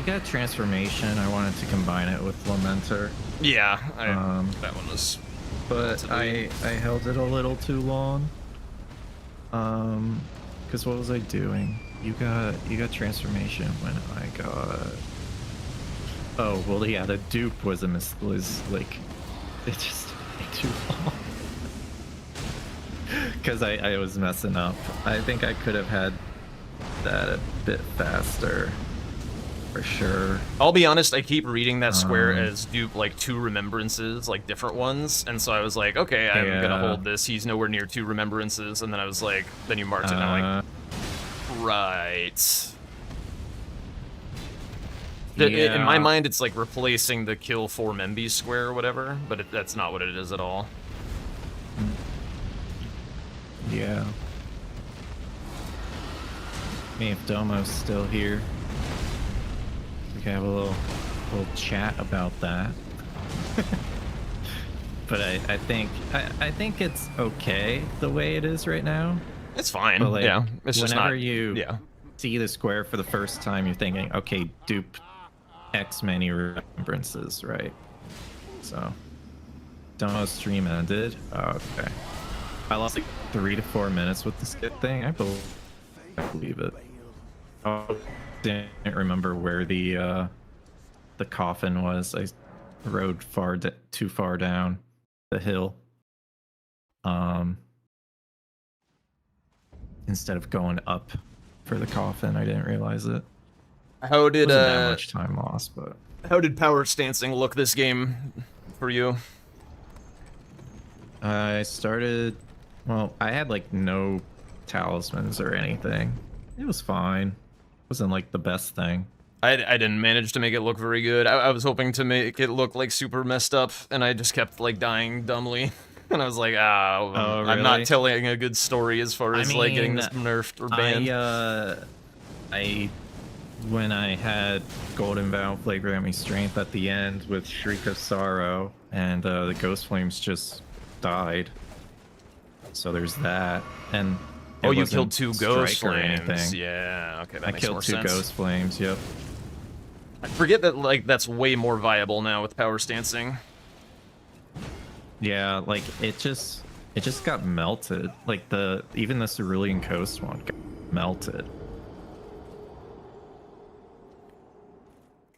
Speaker 2: got transformation. I wanted to combine it with Lamenter,
Speaker 1: Yeah,
Speaker 2: Um,
Speaker 1: that one was.
Speaker 2: but I held it a little too long. Because what was I doing? You got transformation when I got. Oh well, yeah. The dupe was was like, it just took me too long. Because I was messing up. I think I could have had that a bit faster, for sure.
Speaker 1: I'll be honest, I keep reading that square
Speaker 2: Um,
Speaker 1: as dupe like 2 remembrances, like different ones, and so I was like, okay, I'm gonna
Speaker 2: Yeah.
Speaker 1: hold this. He's nowhere near 2 remembrances, and then I was like, then you marked it, and I'm like, right. In my
Speaker 2: Yeah.
Speaker 1: mind, it's like replacing the kill 4 Membies square or whatever, but that's not what it is at all.
Speaker 2: Yeah. Me if Domo's still here. We can have a little chat about that. But I think it's okay the way it is right now.
Speaker 1: It's fine.
Speaker 2: But like,
Speaker 1: yeah, it's just
Speaker 2: whenever
Speaker 1: not.
Speaker 2: you
Speaker 1: Yeah.
Speaker 2: see the square for the first time, you're thinking, okay, dupe X many remembrances, right? So, don't know, stream ended. Oh, okay. I lost like 3 to 4 minutes with the skip thing. I believe it. Oh, didn't remember where the coffin was. I rode too far down the hill. Instead of going up for the coffin, I didn't realize it.
Speaker 1: How did
Speaker 2: Wasn't that much time lost, but
Speaker 1: how did power stancing look this game for you?
Speaker 2: I started. Well, I had like no talismans or anything. It was fine. Wasn't like the best thing.
Speaker 1: I didn't manage to make it look very good. I was hoping to make it look like super messed up, and I just kept like dying dumbly. And I was like, I'm not
Speaker 2: really?
Speaker 1: telling a good story as far as like getting this nerfed or banned.
Speaker 2: When I had Golden Vow Flake Grant Me Strength at the end with Shriek of Sorrow, and the Ghost Flames just died. So there's that. And
Speaker 1: Oh,
Speaker 2: it
Speaker 1: you
Speaker 2: wasn't
Speaker 1: killed 2 ghost
Speaker 2: strike or
Speaker 1: flames.
Speaker 2: anything.
Speaker 1: Yeah, okay, that
Speaker 2: I
Speaker 1: makes
Speaker 2: killed
Speaker 1: more
Speaker 2: 2
Speaker 1: sense.
Speaker 2: Ghost Flames, yep.
Speaker 1: I forget that like that's way more viable now with power stancing.
Speaker 2: Yeah, like it just got melted. Like even the Cerulean Coast one got melted.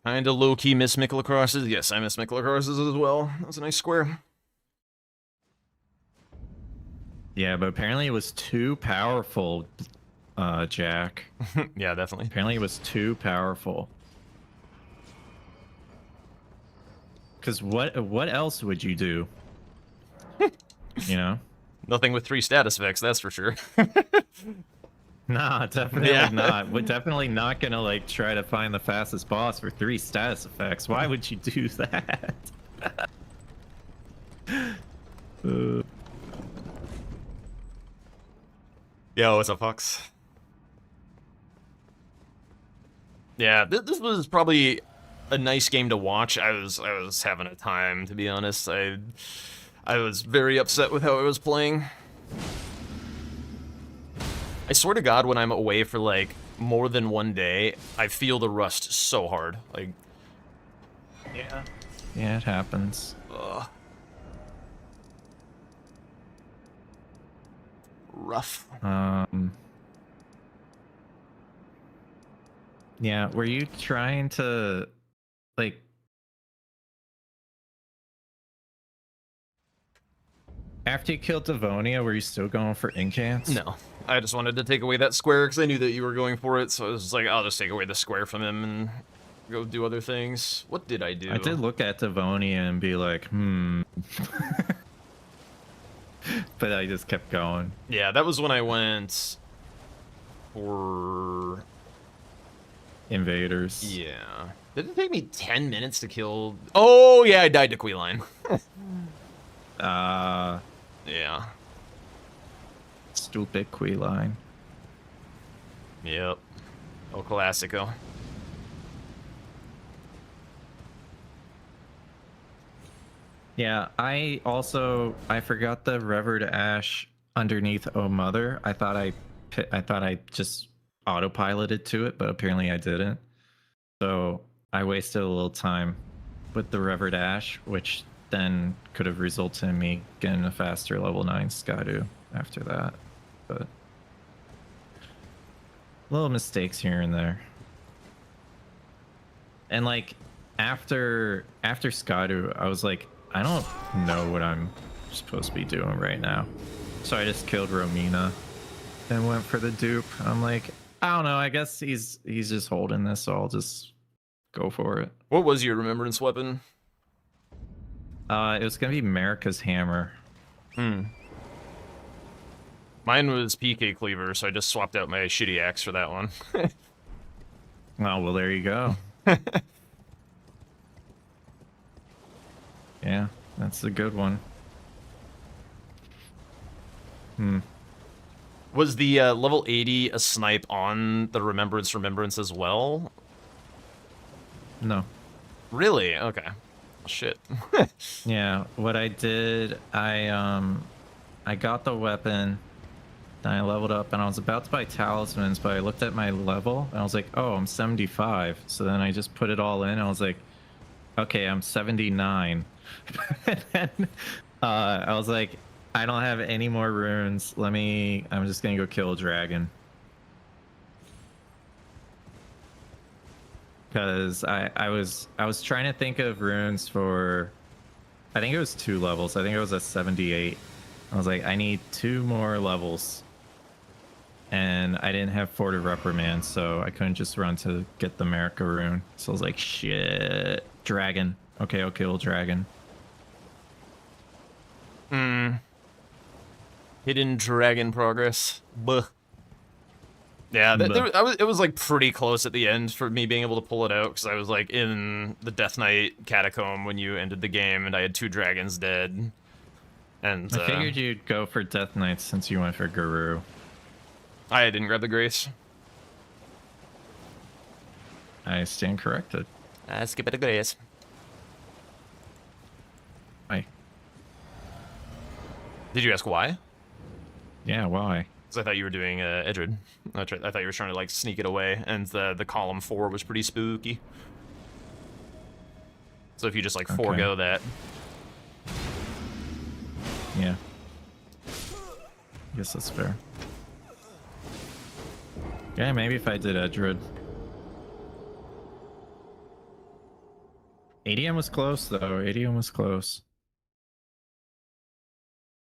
Speaker 1: Kinda low-key miss Miklacrosses. Yes, I miss Miklacrosses as well. That was a nice square.
Speaker 2: Yeah, but apparently it was too powerful, Jack.
Speaker 1: Yeah, definitely.
Speaker 2: Apparently it was too powerful. Because what else would you do? You know?
Speaker 1: Nothing with 3 status effects, that's for sure.
Speaker 2: Nah, definitely
Speaker 1: Yeah.
Speaker 2: not. We're definitely not gonna like try to find the fastest boss for 3 status effects. Why would you do that?
Speaker 1: Yo, what's up, Fox? Yeah, this was probably a nice game to watch. I was having a time, to be honest. I was very upset with how I was playing. I swear to God, when I'm away for like more than 1 day, I feel the rust so hard. Like,
Speaker 2: Yeah, it happens.
Speaker 1: ugh. Rough.
Speaker 2: Yeah, were you trying to like after you killed Devonia, were you still going for incants?
Speaker 1: No, I just wanted to take away that square because I knew that you were going for it. So I was just like, I'll just take away the square from him and go do other things. What did I do?
Speaker 2: I did look at Devonia and be like, but I just kept going.
Speaker 1: Yeah, that was when I went for...
Speaker 2: Invaders.
Speaker 1: Yeah. Did it take me 10 minutes to kill... Oh, yeah, I died to Queeline. Yeah.
Speaker 2: Stupid Queeline.
Speaker 1: Yep. El Clasico.
Speaker 2: Yeah, I forgot the Revered Ash underneath Oh Mother. I thought I just autopiloted to it, but apparently I didn't. So I wasted a little time with the Revered Ash, which then could have resulted in me getting a faster level 9 Skadu after that. But little mistakes here and there. And like after Skadu, I was like, I don't know what I'm supposed to be doing right now. So I just killed Romina and went for the dupe. I'm like, I don't know, I guess he's just holding this, so I'll just go for it.
Speaker 1: What was your remembrance weapon?
Speaker 2: It was gonna be America's Hammer.
Speaker 1: Mine was PK Cleaver, so I just swapped out my shitty axe for that one.
Speaker 2: Oh, well, there you go. Yeah, that's a good one.
Speaker 1: Was the level 80 a snipe on the Remembrance as well?
Speaker 2: No.
Speaker 1: Really? Okay. Shit.
Speaker 2: Yeah, what I did, I got the weapon, Then I leveled up and I was about to buy talismans, but I looked at my level and I was like, oh, I'm 75. So then I just put it all in. And I was like, okay, I'm 79. And then I was like, I don't have any more runes. I'm just gonna go kill a dragon. Because I was trying to think of runes for, I think it was 2 levels. I think it was a 78. I was like, I need 2 more levels. And I didn't have Fort of Reprimand, so I couldn't just run to get the America rune. So I was like, shit. Dragon. Okay, I'll kill dragon.
Speaker 1: Hidden dragon progress. Buh. Yeah, it was like pretty close at the end for me being able to pull it out, because I was like in the Death Knight catacomb when you ended the game, and I had 2 dragons dead. And
Speaker 2: I figured you'd go for Death Knight since you went for Guru.
Speaker 1: I didn't grab the grace.
Speaker 2: I stand corrected.
Speaker 1: Skip it the grace.
Speaker 2: Why?
Speaker 1: Did you ask why?
Speaker 2: Yeah, why?
Speaker 1: Because I thought you were doing Edred. I thought you were trying to like sneak it away, and the column 4 was pretty spooky. So if you just like forego that.
Speaker 2: Yeah. Guess that's fair. Yeah, maybe if I did Edred. ADM was close though. ADM was close.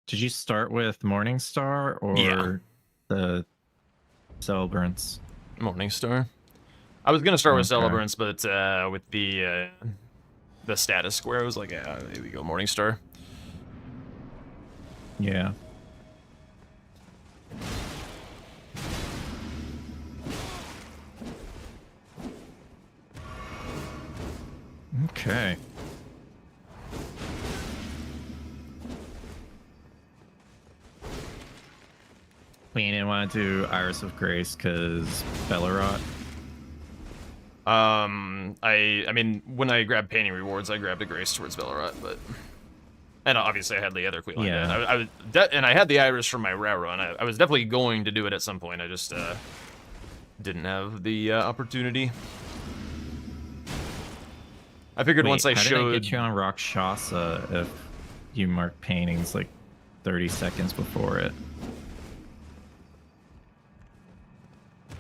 Speaker 2: Did you start with Morningstar or the Celebrants?
Speaker 1: Morningstar. I was gonna start with
Speaker 2: Okay.
Speaker 1: Celebrants, but with the status square, I was like, yeah, there we go, Morningstar.
Speaker 2: Yeah. Okay. We didn't want to do Iris of Grace because Bellerot.
Speaker 1: I mean, when I grabbed painting rewards, I grabbed a grace towards Bellerot, but and obviously I had the other queen.
Speaker 2: Yeah.
Speaker 1: And I had the Iris from my rare run. I was definitely going to do it at some point. I just didn't have the opportunity. I figured once I
Speaker 2: How
Speaker 1: showed.
Speaker 2: did I get you on Rakshasa if you mark paintings like 30 seconds before it?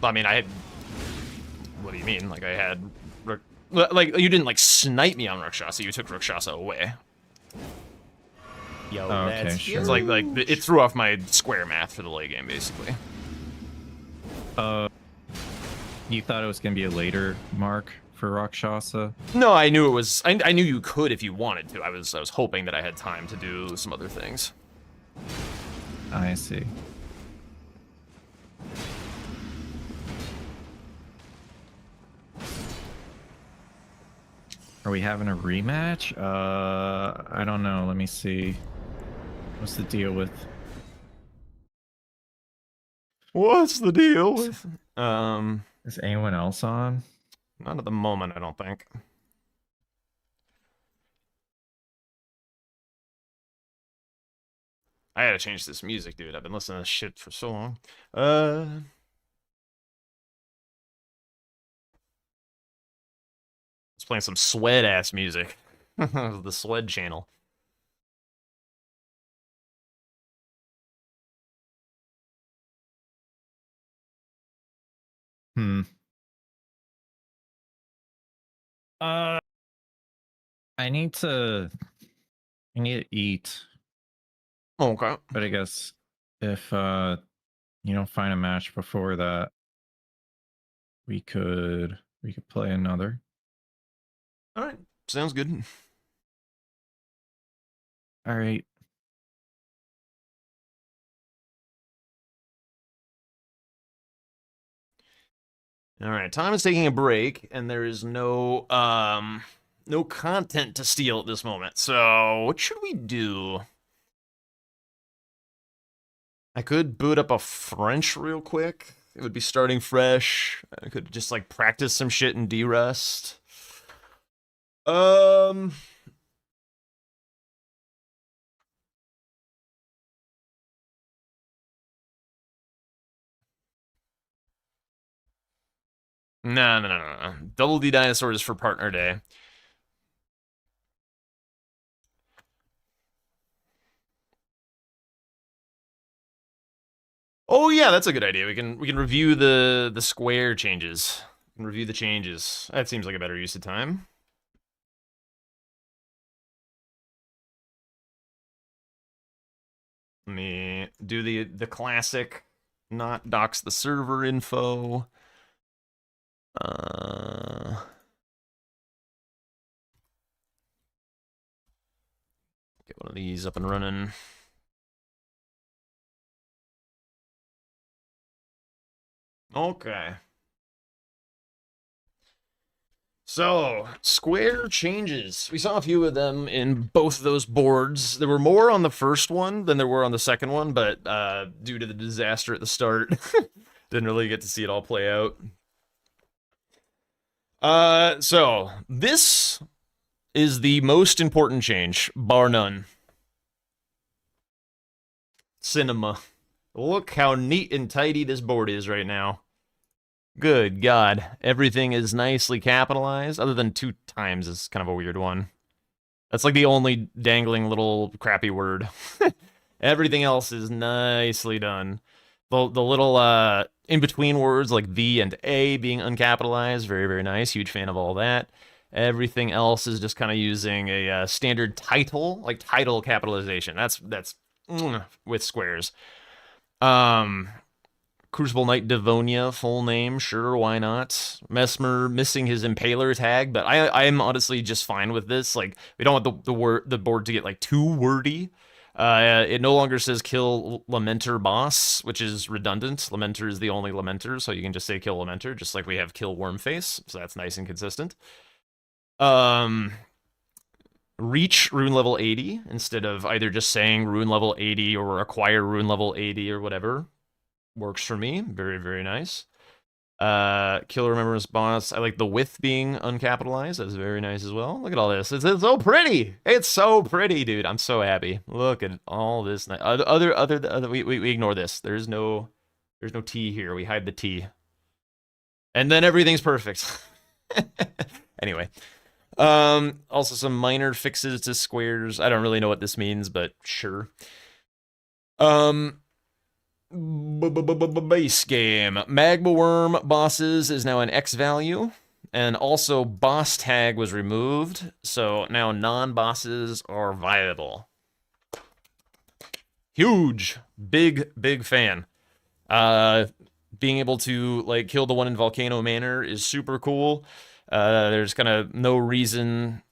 Speaker 1: I mean, I had. What do you mean? Like I had. Like you didn't like snipe me on Rakshasa. You took Rakshasa away.
Speaker 9: Yo,
Speaker 2: Oh, okay,
Speaker 9: that's
Speaker 2: sure.
Speaker 1: It's like it threw off my square math for the late game, basically.
Speaker 2: You thought it was gonna be a later mark for Rakshasa?
Speaker 1: No, I knew it was. I knew you could if you wanted to. I was hoping that I had time to do some other things.
Speaker 2: I see. Are we having a rematch? I don't know. Let me see. What's the deal with?
Speaker 1: What's the deal with?
Speaker 2: Is anyone else on?
Speaker 1: Not at the moment, I don't think. I gotta change this music, dude. I've been listening to this shit for so long. It's playing some sweat ass music. The Swed channel.
Speaker 2: I need to eat.
Speaker 1: Okay.
Speaker 2: But I guess if you don't find a match before that, we could play another.
Speaker 1: All right. Sounds good.
Speaker 2: All right.
Speaker 1: All right. Time is taking a break, and there is no no content to steal at this moment. So what should we do? I could boot up a French real quick. It would be starting fresh. I could just like practice some shit in D-Rust. No. Double D dinosaurs for partner day. Oh yeah, that's a good idea. We can review the square changes. We can review the changes. That seems like a better use of time. Let me do the classic, not dox the server info. Get one of these up and running. Okay. So, square changes. We saw a few of them in both of those boards. There were more on the first one than there were on the second one, but due to the disaster at the start, didn't really get to see it all play out. So, this is the most important change, bar none. Cinema. Look how neat and tidy this board is right now. Good God. Everything is nicely capitalized, other than 2 times is kind of a weird one. That's like the only dangling little crappy word. Everything else is nicely done. The little in-between words like the and a being uncapitalized, very, very nice. Huge fan of all that. Everything else is just kind of using a standard title, like title capitalization. That's with squares. Crucible Knight Devonia, full name, sure, why not? Mesmer missing his Impaler tag, but I'm honestly just fine with this. Like, we don't want the board to get like too wordy. It no longer says kill Lamenter boss, which is redundant. Lamenter is the only Lamenter, so you can just say kill Lamenter, just like we have kill Wormface, so that's nice and consistent. Reach rune level 80 instead of either just saying rune level 80 or acquire rune level 80 or whatever. Works for me. Very, very nice. Kill Remembrance boss. I like the width being uncapitalized. That's very nice as well. Look at all this. It's so pretty. It's so pretty, dude. I'm so happy. Look at all this. We ignore this. There's no T here. We hide the T. And then everything's perfect. Anyway. Also some minor fixes to squares. I don't really know what this means, but sure. Base game. Magma Worm bosses is now an X value, and also boss tag was removed, so now non-bosses are viable. Huge, big fan. Being able to like kill the one in Volcano Manor is super cool. There's kind of no reason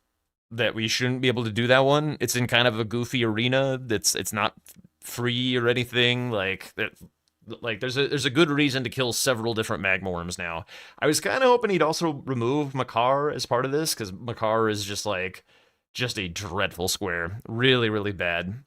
Speaker 1: that we shouldn't be able to do that one. It's in kind of a goofy arena. It's not free or anything. Like there's a good reason to kill several different magma worms now. I was kind of hoping he'd also remove Makar as part of this, because Makar is just a dreadful square. Really, really bad.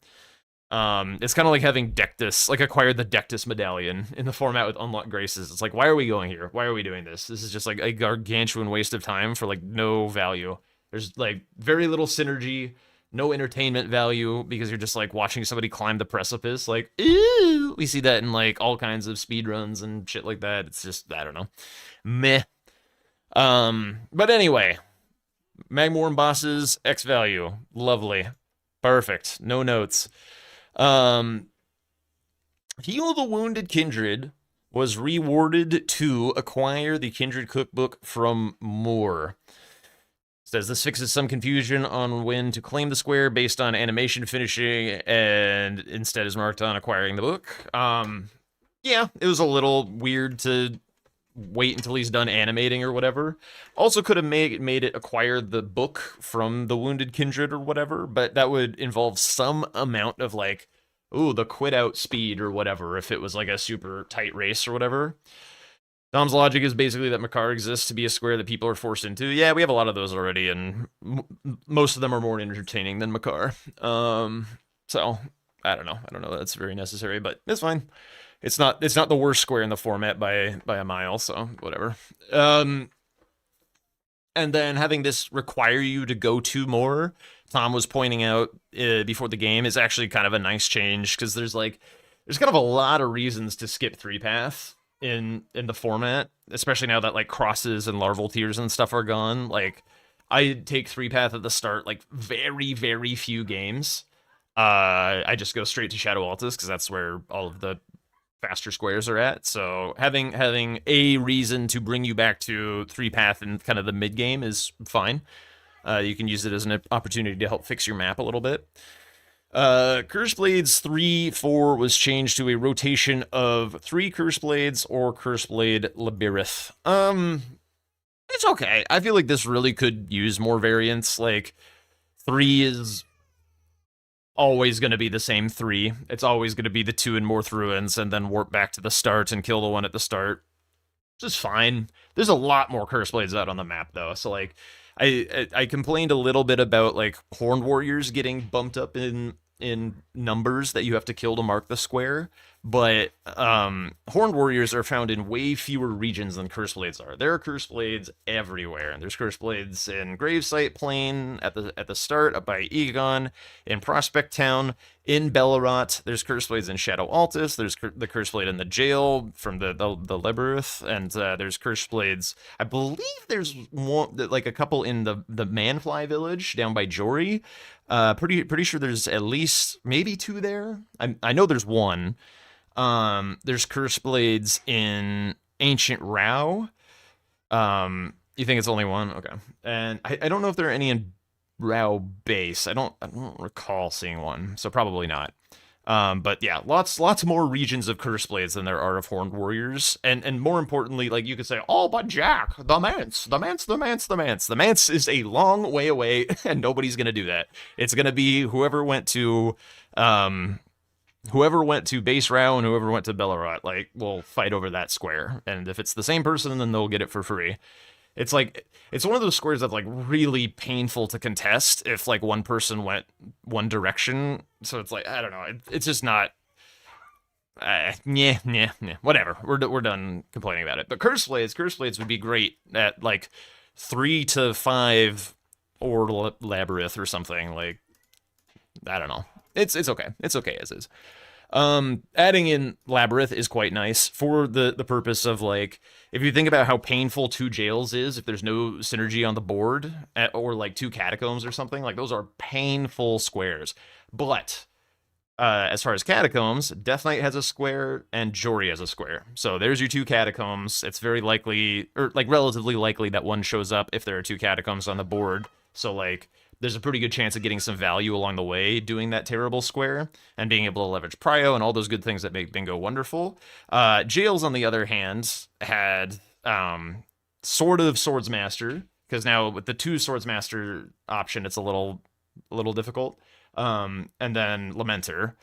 Speaker 1: It's kind of like having Dectus, like acquired the Dectus medallion in the format with Unlocked Graces. It's like, why are we going here? Why are we doing this? This is just like a gargantuan waste of time for like no value. There's like very little synergy, no entertainment value, because you're just like watching somebody climb the precipice. Like, ew! We see that in like all kinds of speedruns and shit like that. It's just, I don't know. Meh. But anyway, Magma Worm bosses, X value. Lovely. Perfect. No notes. Heal the Wounded Kindred was rewarded to acquire the Kindred Cookbook from Moore. Says this fixes some confusion on when to claim the square based on animation finishing, and instead is marked on acquiring the book. Yeah, it was a little weird to wait until he's done animating or whatever. Also could have made it acquire the book from the Wounded Kindred or whatever, but that would involve some amount of like, ooh, the quit out speed or whatever, if it was like a super tight race or whatever. Dom's logic is basically that Makar exists to be a square that people are forced into. Yeah, we have a lot of those already, and most of them are more entertaining than Makar. So I don't know. That's very necessary, but it's fine. It's not the worst square in the format by a mile, so whatever. And then having this require you to go to more, Tom was pointing out before the game, is actually kind of a nice change, because there's kind of a lot of reasons to skip 3 paths. in the format, especially now that like crosses and larval tiers and stuff are gone. Like, I take 3-path at the start, like very, very few games. I just go straight to Shadow Altus because that's where all of the faster squares are at. So having a reason to bring you back to 3-path in kind of the mid game is fine. You can use it as an opportunity to help fix your map a little bit. Curse Blades 3-4 was changed to a rotation of 3 Curse Blades or Curse Blade Labyrinth. It's okay. I feel like this really could use more variants. Like, 3 is always going to be the same 3. It's always going to be the 2 in Morth Ruins and then warp back to the start and kill the one at the start. Just fine. There's a lot more Curse Blades out on the map, though. So, like, I complained a little bit about, like, Horned Warriors getting bumped up in numbers that you have to kill to mark the square, but Horned Warriors are found in way fewer regions than Curse Blades are. There are Curse Blades everywhere, and there's Curse Blades in Gravesite Plain at the start up by Egon, in Prospect Town, in Bellerot. There's Curse Blades in Shadow Altus. There's the Curse Blade in the jail from the Labyrinth, and there's Curse Blades. I believe there's one, like a couple in the Manfly Village down by Jory. Pretty sure there's at least maybe 2 there. I know there's 1. There's Curse Blades in Ancient Rao. You think it's only 1? Okay. And I don't know if there are any in Rao base. I don't recall seeing one, so probably not. But yeah, lots more regions of Curse Blades than there are of Horned Warriors. And more importantly, like, you could say, oh, but Jack, the Manse. The Manse is a long way away, and nobody's gonna do that. It's gonna be whoever went to base Rao and whoever went to Bellerot, like, will fight over that square. And if it's the same person, then they'll get it for free. It's like, it's one of those squares that's like really painful to contest if like one person went one direction. So it's like, I don't know, it's just not. Whatever. We're done complaining about it. But Curse Blades would be great at like 3 to 5 or Labyrinth or something. Like, I don't know. It's okay. It's okay as is. Adding in Labyrinth is quite nice for the purpose of, like, if you think about how painful 2 jails is, if there's no synergy on the board, or like 2 catacombs or something, like, those are painful squares. But as far as catacombs, Death Knight has a square and Jory has a square. So there's your 2 catacombs. It's very likely, or like relatively likely, that one shows up if there are 2 catacombs on the board. So like, there's a pretty good chance of getting some value along the way doing that terrible square and being able to leverage Prio and all those good things that make Bingo wonderful. Jails, on the other hand, had sort of Swordsmaster, because now with the 2 Swordsmaster option, it's a little difficult. And then Lamenter.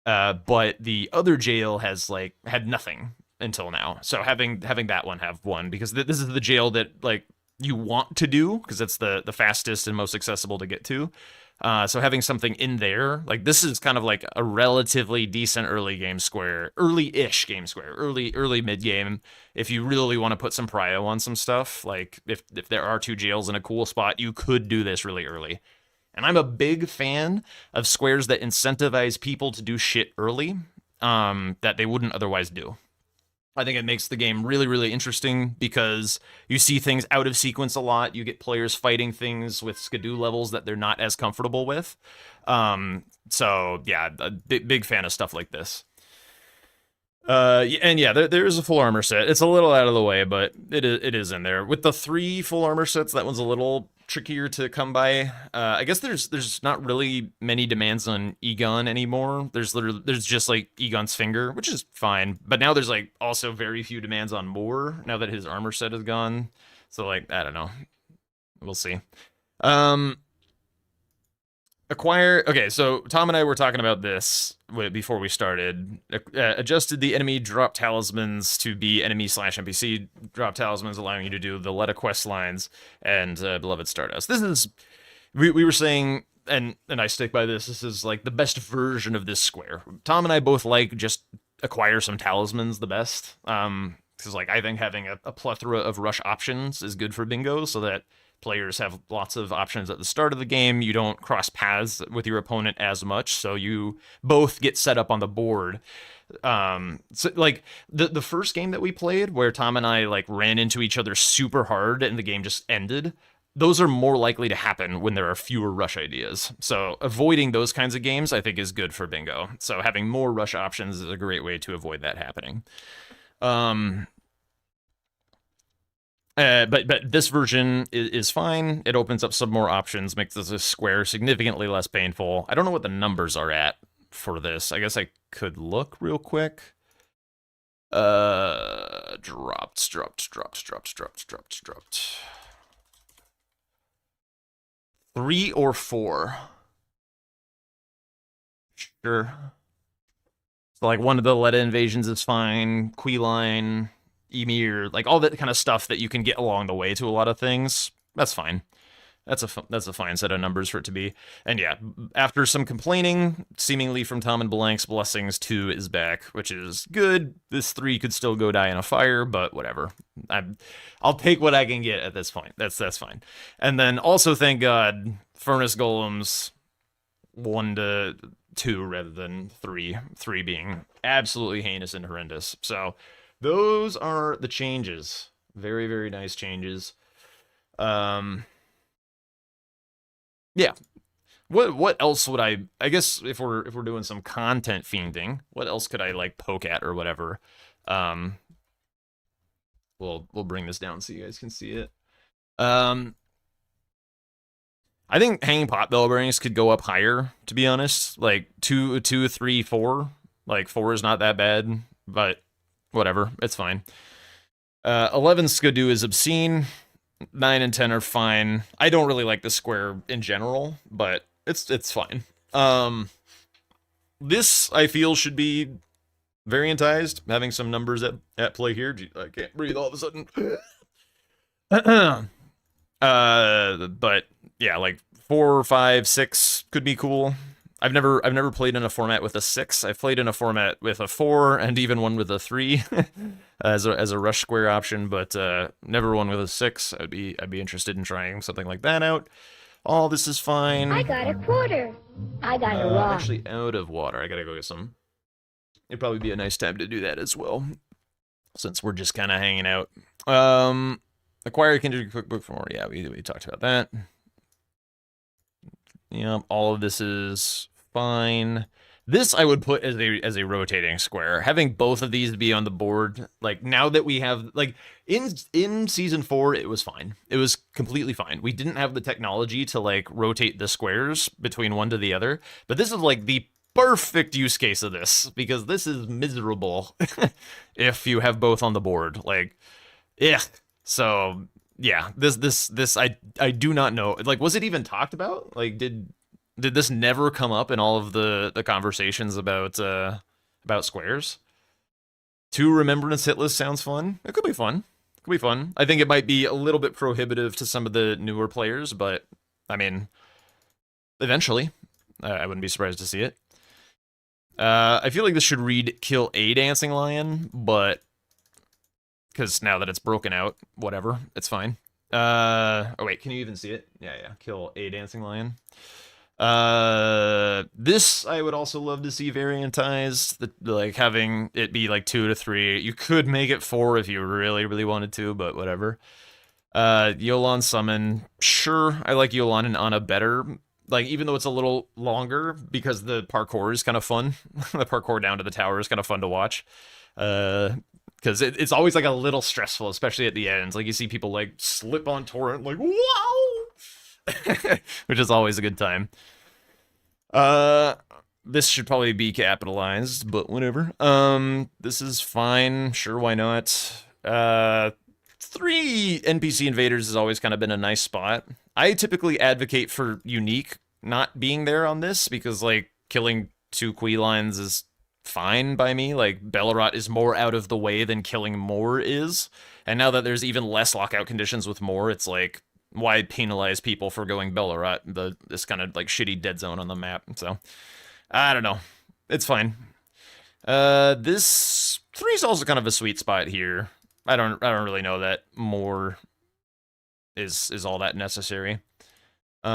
Speaker 1: But the other jail has like had nothing until now. So having that one have one, because this is the jail that like you want to do, because it's the fastest and most accessible to get to. So having something in there, like, this is kind of like a relatively decent early game square, early-ish game square, early mid game. If you really want to put some prio on some stuff, like if there are 2 jails in a cool spot, you could do this really early. And I'm a big fan of squares that incentivize people to do shit early, that they wouldn't otherwise do. I think it makes the game really, really interesting because you see things out of sequence a lot. You get players fighting things with skidoo levels that they're not as comfortable with. So yeah, a big fan of stuff like this. And yeah, there is a full armor set. It's a little out of the way, but it is in there. With the 3 full armor sets, that one's a little trickier to come by. I guess there's not really many demands on Egon anymore. There's just like Egon's finger, which is fine. But now there's like also very few demands on Moore now that his armor set is gone. So like, I don't know. We'll see. Acquire. Okay, so Tom and I were talking about this before we started. Adjusted the enemy drop talismans to be enemy/NPC drop talismans, allowing you to do the Letta quest lines and Beloved Stardust. This is, we were saying, and I stick by this. This is like the best version of this square. Tom and I both like just acquire some talismans the best. Because like I think having a plethora of rush options is good for bingo, so that players have lots of options at the start of the game. You don't cross paths with your opponent as much, so you both get set up on the board. So like the first game that we played where Tom and I like ran into each other super hard and the game just ended, those are more likely to happen when there are fewer rush ideas. So avoiding those kinds of games, I think, is good for bingo. So having more rush options is a great way to avoid that happening. But this version is fine. It opens up some more options, makes this square significantly less painful. I don't know what the numbers are at for this. I guess I could look real quick. Dropped. 3 or 4. Sure. So like one of the Leda invasions is fine. Queeline, Emir, like all that kind of stuff that you can get along the way to a lot of things. That's fine. That's a fine set of numbers for it to be. And yeah, after some complaining, seemingly from Tom and Blank's Blessings, 2 is back, which is good. This 3 could still go die in a fire, but whatever. I'll take what I can get at this point. That's fine. And then also, thank God, Furnace Golems 1 to 2 rather than 3. 3 being absolutely heinous and horrendous. So those are the changes. Very, very nice changes. Yeah. What else would I guess if we're doing some content fiending, what else could I like poke at or whatever? We'll bring this down so you guys can see it. I think hanging pot bell bearings could go up higher, to be honest. Like 2, 3, 4. Like 4 is not that bad, but whatever, it's fine. 11 Skidoo is obscene. 9 and 10 are fine. I don't really like the square in general, but it's fine. This I feel should be variantized, having some numbers at play here. Gee, I can't breathe all of a sudden. But yeah, like 4, 5, 6 could be cool. I've never played in a format with a 6. I've played in a format with a 4 and even one with a 3 as a rush square option, but never one with a 6. I'd be interested in trying something like that out. All this is fine.
Speaker 7: I got a quarter. I got a
Speaker 1: I'm
Speaker 7: rock.
Speaker 1: actually out of water. I gotta go get some. It'd probably be a nice time to do that as well, since we're just kind of hanging out. Acquire a Kindred Cookbook for more. Yeah, we talked about that. Yeah, all of this is fine. This I would put as a rotating square. Having both of these be on the board, like now that we have, like in season 4, it was fine. It was completely fine. We didn't have the technology to like rotate the squares between one to the other, but this is like the perfect use case of this, because this is miserable if you have both on the board. Like, yeah. So yeah, this I do not know. Like, was it even talked about? Like, did this never come up in all of the conversations about squares? 2 Remembrance hit list sounds fun. It could be fun. It could be fun. I think it might be a little bit prohibitive to some of the newer players, but I mean, eventually, I wouldn't be surprised to see it. I feel like this should read kill a dancing lion, but because now that it's broken out, whatever, it's fine. Oh wait, can you even see it? Yeah, kill a dancing lion. This I would also love to see variantized, like having it be like 2 to 3. You could make it 4 if you really wanted to, but whatever. Yolan summon, sure, I like Yolan and Anna better. Like, even though it's a little longer, because the parkour is kind of fun. The parkour down to the tower is kind of fun to watch. Because it's always like a little stressful, especially at the ends. Like, you see people like slip on torrent, like, wow! Which is always a good time. This should probably be capitalized, but whatever. This is fine. Sure, why not? 3 NPC invaders has always kind of been a nice spot. I typically advocate for unique not being there on this, because, like, killing 2 Queelines is fine by me. Like, Bellerot is more out of the way than killing more is. And now that there's even less lockout conditions with more, it's like, why penalize people for going Bellerot, this kind of, like, shitty dead zone on the map? So, I don't know. It's fine. This 3 is also kind of a sweet spot here. I don't really know that more is all that necessary. Yep.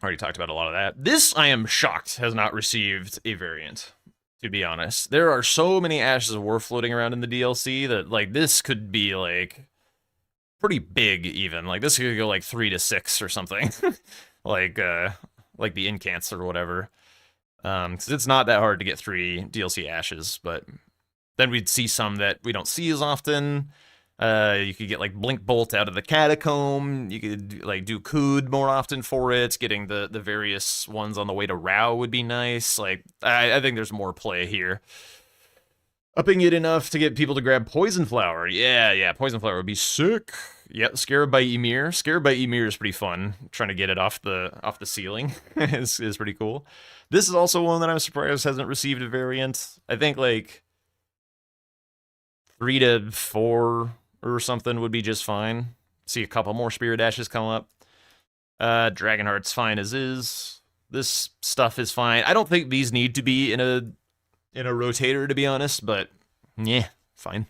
Speaker 1: Already talked about a lot of that. This, I am shocked, has not received a variant, to be honest. There are so many Ashes of War floating around in the DLC that, like, this could be, like, pretty big, even. Like, this could go, like, 3 to 6 or something. like the Incants or whatever. 'Cause it's not that hard to get 3 DLC Ashes, but then we'd see some that we don't see as often. You could get, like, Blink Bolt out of the Catacomb. You could, like, do Kood more often for it. Getting the various ones on the way to Rao would be nice. Like, I think there's more play here. Upping it enough to get people to grab Poison Flower. Yeah, Poison Flower would be sick. Yep, Scarab by Ymir. Scarab by Ymir is pretty fun. Trying to get it off the ceiling is pretty cool. This is also one that I'm surprised hasn't received a variant. I think, like, 3 to 4 or something would be just fine. See a couple more Spirit Ashes come up. Dragonheart's fine as is. This stuff is fine. I don't think these need to be in a rotator, to be honest, but yeah, fine.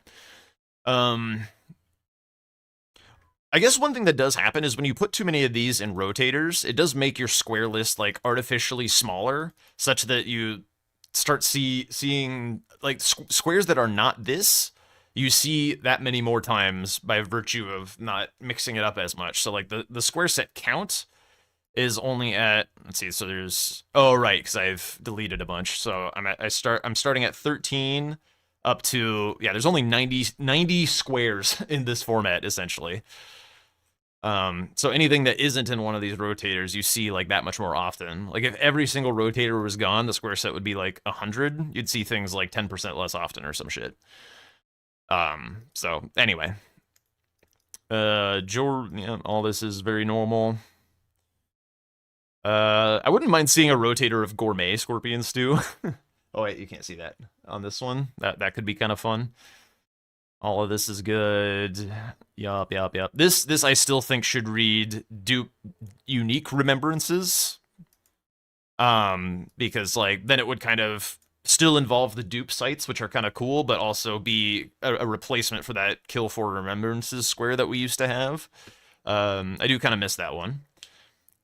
Speaker 1: I guess one thing that does happen is when you put too many of these in rotators, it does make your square list, like, artificially smaller, such that you start seeing, like, squares that are not this, you see that many more times by virtue of not mixing it up as much. So, like, the square set count is only at, let's see, so there's, oh, right, because I've deleted a bunch. So I'm starting at 13 up to, yeah, there's only 90 squares in this format, essentially. So anything that isn't in one of these rotators, you see, like, that much more often. Like, if every single rotator was gone, the square set would be, like, 100. You'd see things, like, 10% less often or some shit. So, anyway. Yeah, all this is very normal. I wouldn't mind seeing a rotator of Gourmet Scorpion Stew. Oh, wait, you can't see that on this one. That could be kind of fun. All of this is good. Yup. This I still think should read Unique Remembrances. Because, like, then it would kind of still involve the dupe sites, which are kind of cool, but also be a replacement for that Kill for Remembrances square that we used to have. I do kind of miss that one.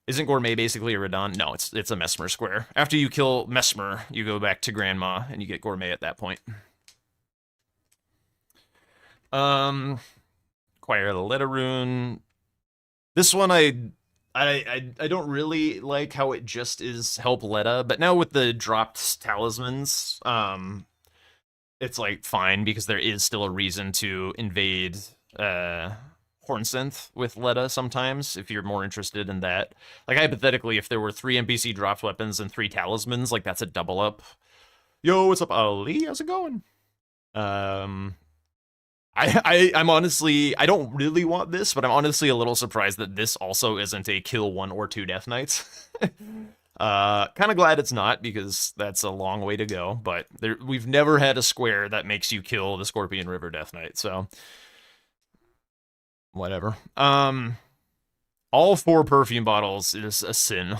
Speaker 1: Isn't Gourmet basically a Radon? No, it's a Mesmer square. After you kill Mesmer, you go back to Grandma, and you get Gourmet at that point. Acquire the Leda Rune. This one I don't really like how it just is help Leda, but now with the dropped talismans, it's, like, fine, because there is still a reason to invade Hornsynth with Leda sometimes, if you're more interested in that. Like, hypothetically, if there were 3 NPC dropped weapons and 3 talismans, like, that's a double up. Yo, what's up, Ali? How's it going? I'm honestly, I don't really want this, but I'm honestly a little surprised that this also isn't a kill 1 or 2 Death Knights. Kind of glad it's not, because that's a long way to go, but we've never had a square that makes you kill the Scorpion River Death Knight, so whatever. All 4 perfume bottles is a sin.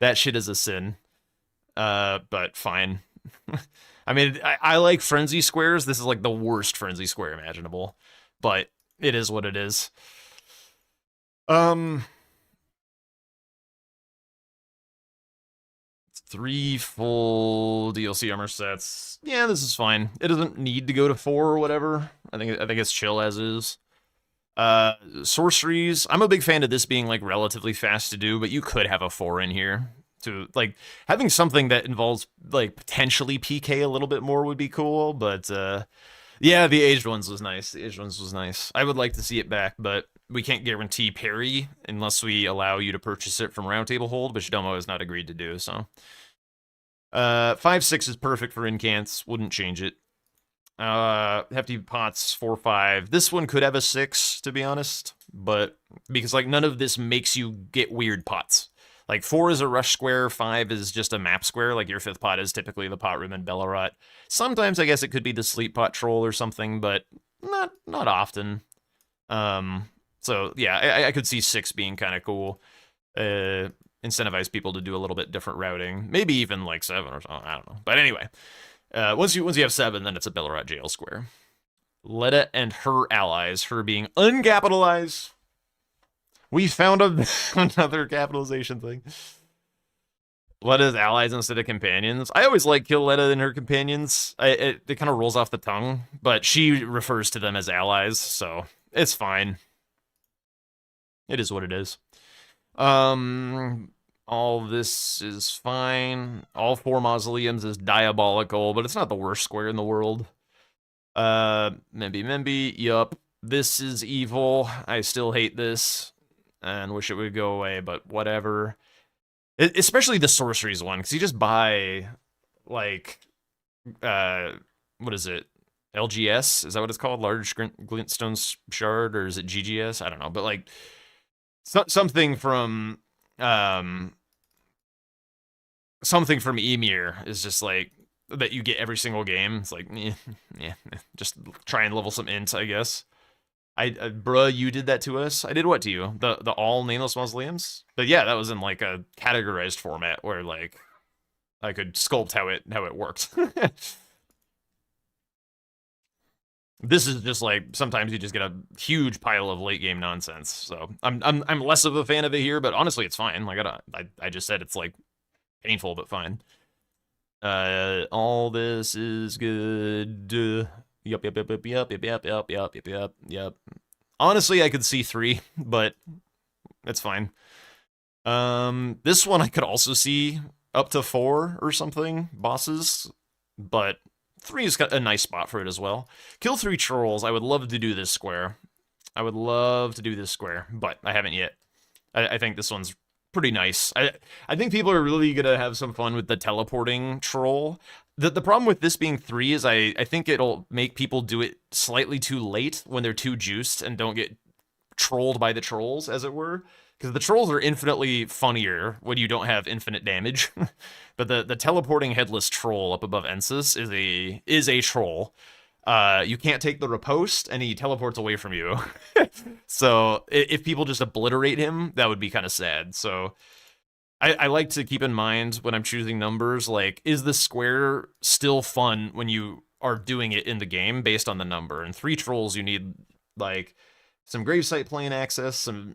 Speaker 1: That shit is a sin. But fine. I mean, I like Frenzy Squares. This is, like, the worst Frenzy Square imaginable. But it is what it is. 3 full DLC armor sets. Yeah, this is fine. It doesn't need to go to 4 or whatever. I think it's chill as is. Sorceries. I'm a big fan of this being, like, relatively fast to do, but you could have a 4 in here. To, like, having something that involves, like, potentially PK a little bit more would be cool, but, yeah, the aged ones was nice. I would like to see it back, but we can't guarantee parry unless we allow you to purchase it from Roundtable Hold, which Domo has not agreed to do, so. 5-6 is perfect for incants, wouldn't change it. Hefty Pots, 4-5. This one could have a 6, to be honest, but, because, like, none of this makes you get weird pots. Like, 4 is a rush square, 5 is just a map square, like your 5th pot is typically the pot room in Bellerot. Sometimes I guess it could be the sleep pot troll or something, but not often. So yeah, I could see 6 being kind of cool. Incentivize people to do a little bit different routing. Maybe even like 7 or something, I don't know. But anyway, Once you have 7, then it's a Bellerat jail square. Letta and her allies, her being uncapitalized. We found another capitalization thing. Letta's allies instead of companions. I always like kill Letta and her companions. It kind of rolls off the tongue, but she refers to them as allies, so it's fine. It is what it is. All this is fine. All 4 mausoleums is diabolical, but it's not the worst square in the world. Memby, yup. This is evil. I still hate this and wish it would go away, but whatever. Especially the sorceries one, because you just buy, like, what is it? LGS? Is that what it's called? Large Glintstone Shard, or is it GGS? I don't know, but, like, something from Emir is just, like, that you get every single game. It's like, yeah, just try and level some int, I guess. Bruh, you did that to us. I did what to you? The all nameless mausoleums? But yeah, that was in like a categorized format where like I could sculpt how it worked. This is just like sometimes you just get a huge pile of late game nonsense. So I'm less of a fan of it here, but honestly it's fine. Like I just said it's like painful but fine. All this is good. Yep. Honestly, I could see 3, but it's fine. This one I could also see up to 4 or something, bosses, but 3 is got a nice spot for it as well. Kill 3 trolls. I would love to do this square. But I haven't yet. I think this one's pretty nice. I think people are really gonna have some fun with the teleporting troll. The problem with this being 3 is I think it'll make people do it slightly too late when they're too juiced and don't get trolled by the trolls, as it were. Because the trolls are infinitely funnier when you don't have infinite damage. But the teleporting headless troll up above Ensis is a troll. You can't take the riposte, and he teleports away from you. So if people just obliterate him, that would be kind of sad. So I like to keep in mind when I'm choosing numbers, like, is the square still fun when you are doing it in the game based on the number? And 3 trolls, you need, like, some Gravesite Plane access, some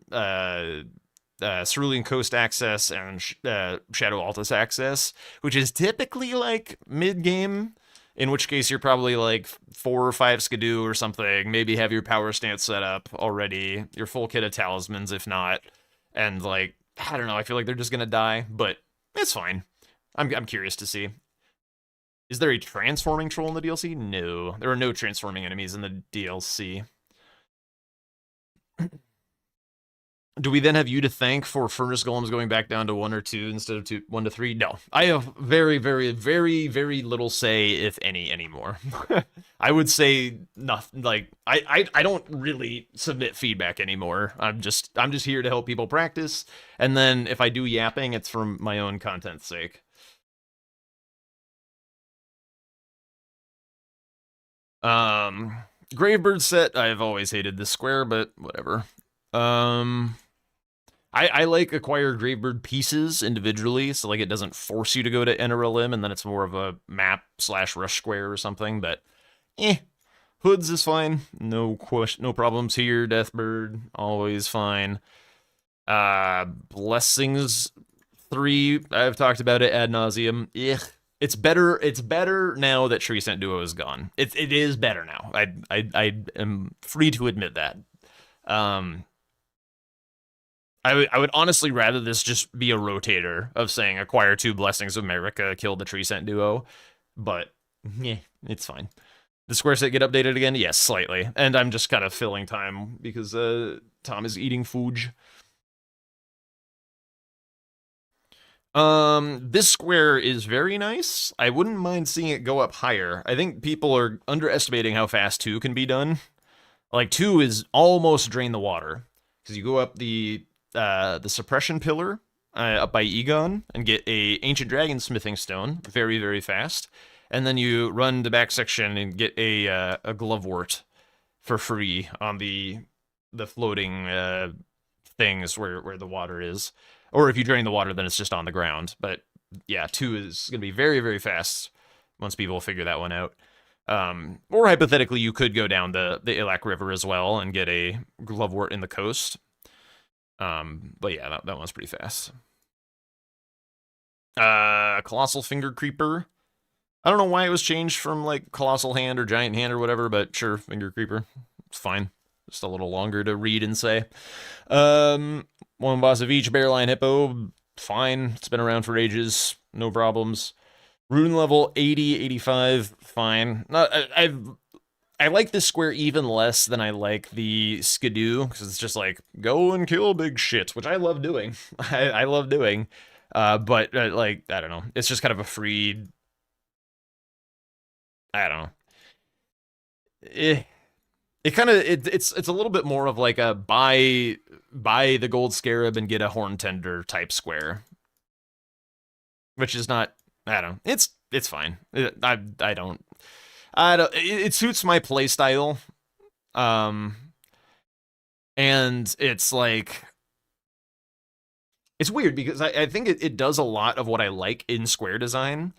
Speaker 1: Cerulean Coast access, and Shadow Altus access, which is typically, like, mid-game, in which case you're probably, like, 4 or 5 Skidoo or something, maybe have your power stance set up already, your full kit of talismans, if not, and, like, I don't know, I feel like they're just gonna die, but it's fine. I'm curious to see. Is there a transforming troll in the DLC? No. There are no transforming enemies in the DLC. Do we then have you to thank for Furnace Golems going back down to 1 or 2 instead of 1 to 3? No. I have very, very, very, very little say, if any, anymore. I would say nothing. Like, I don't really submit feedback anymore. I'm just here to help people practice, and then if I do yapping, it's for my own content's sake. Gravebird set. I've always hated this square, but whatever. I like acquire Gravebird pieces individually, so like it doesn't force you to go to NRLM, and then it's more of a map / rush square or something, but Hoods is fine. No problems here. Deathbird, always fine. Blessings 3, I've talked about it ad nauseum. It's better now that Tree Scent Duo is gone. It is better now. I am free to admit that. I would honestly rather this just be a rotator of saying acquire 2 Blessings of America, kill the Tree Scent Duo, but yeah, it's fine. The square set get updated again? Yes, slightly. And I'm just kind of filling time because Tom is eating food. This square is very nice. I wouldn't mind seeing it go up higher. I think people are underestimating how fast 2 can be done. Like 2 is almost drain the water because you go up the suppression pillar up by Egon and get a ancient dragon smithing stone very, very fast, and then you run the back section and get a glovewort for free on the floating things where the water is. Or if you drain the water, then it's just on the ground. But yeah, 2 is gonna be very, very fast. once people figure that one out. Or hypothetically, you could go down the Ilac River as well and get a Glovewort in the coast. But yeah, that one's pretty fast. Colossal Finger Creeper. I don't know why it was changed from like Colossal Hand or Giant Hand or whatever, but sure, Finger Creeper. It's fine. Just a little longer to read and say. One boss of each, Bear Lion Hippo. Fine. It's been around for ages. No problems. Rune level 80, 85. Fine. I like this square even less than I like the Skidoo, because it's just like, go and kill big shit, which I love doing. I love doing. But like, I don't know. It's just kind of a free... I don't know. It's a little bit more of like a buy the gold scarab and get a horn tender type square, which is not. I don't know. It's fine. I don't. It suits my play style. And it's like, it's weird because I think it does a lot of what I like in square design.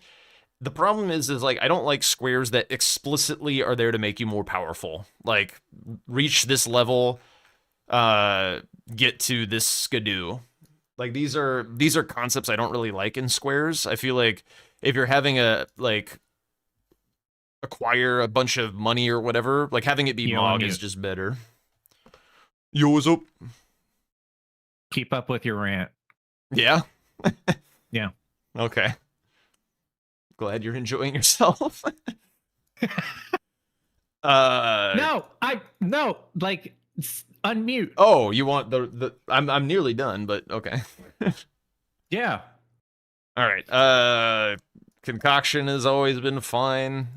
Speaker 1: The problem is like, I don't like squares that explicitly are there to make you more powerful. Like, reach this level, get to this skidoo. Like, these are concepts I don't really like in squares. I feel like if you're having acquire a bunch of money or whatever, like having it be Mog is just better. Yo, what's up?
Speaker 2: Keep up with your rant.
Speaker 1: Yeah?
Speaker 2: Yeah.
Speaker 1: Okay. Glad you're enjoying yourself.
Speaker 2: No, like unmute.
Speaker 1: Oh, you want the I'm nearly done, but okay.
Speaker 2: Yeah.
Speaker 1: All right. Concoction has always been fine.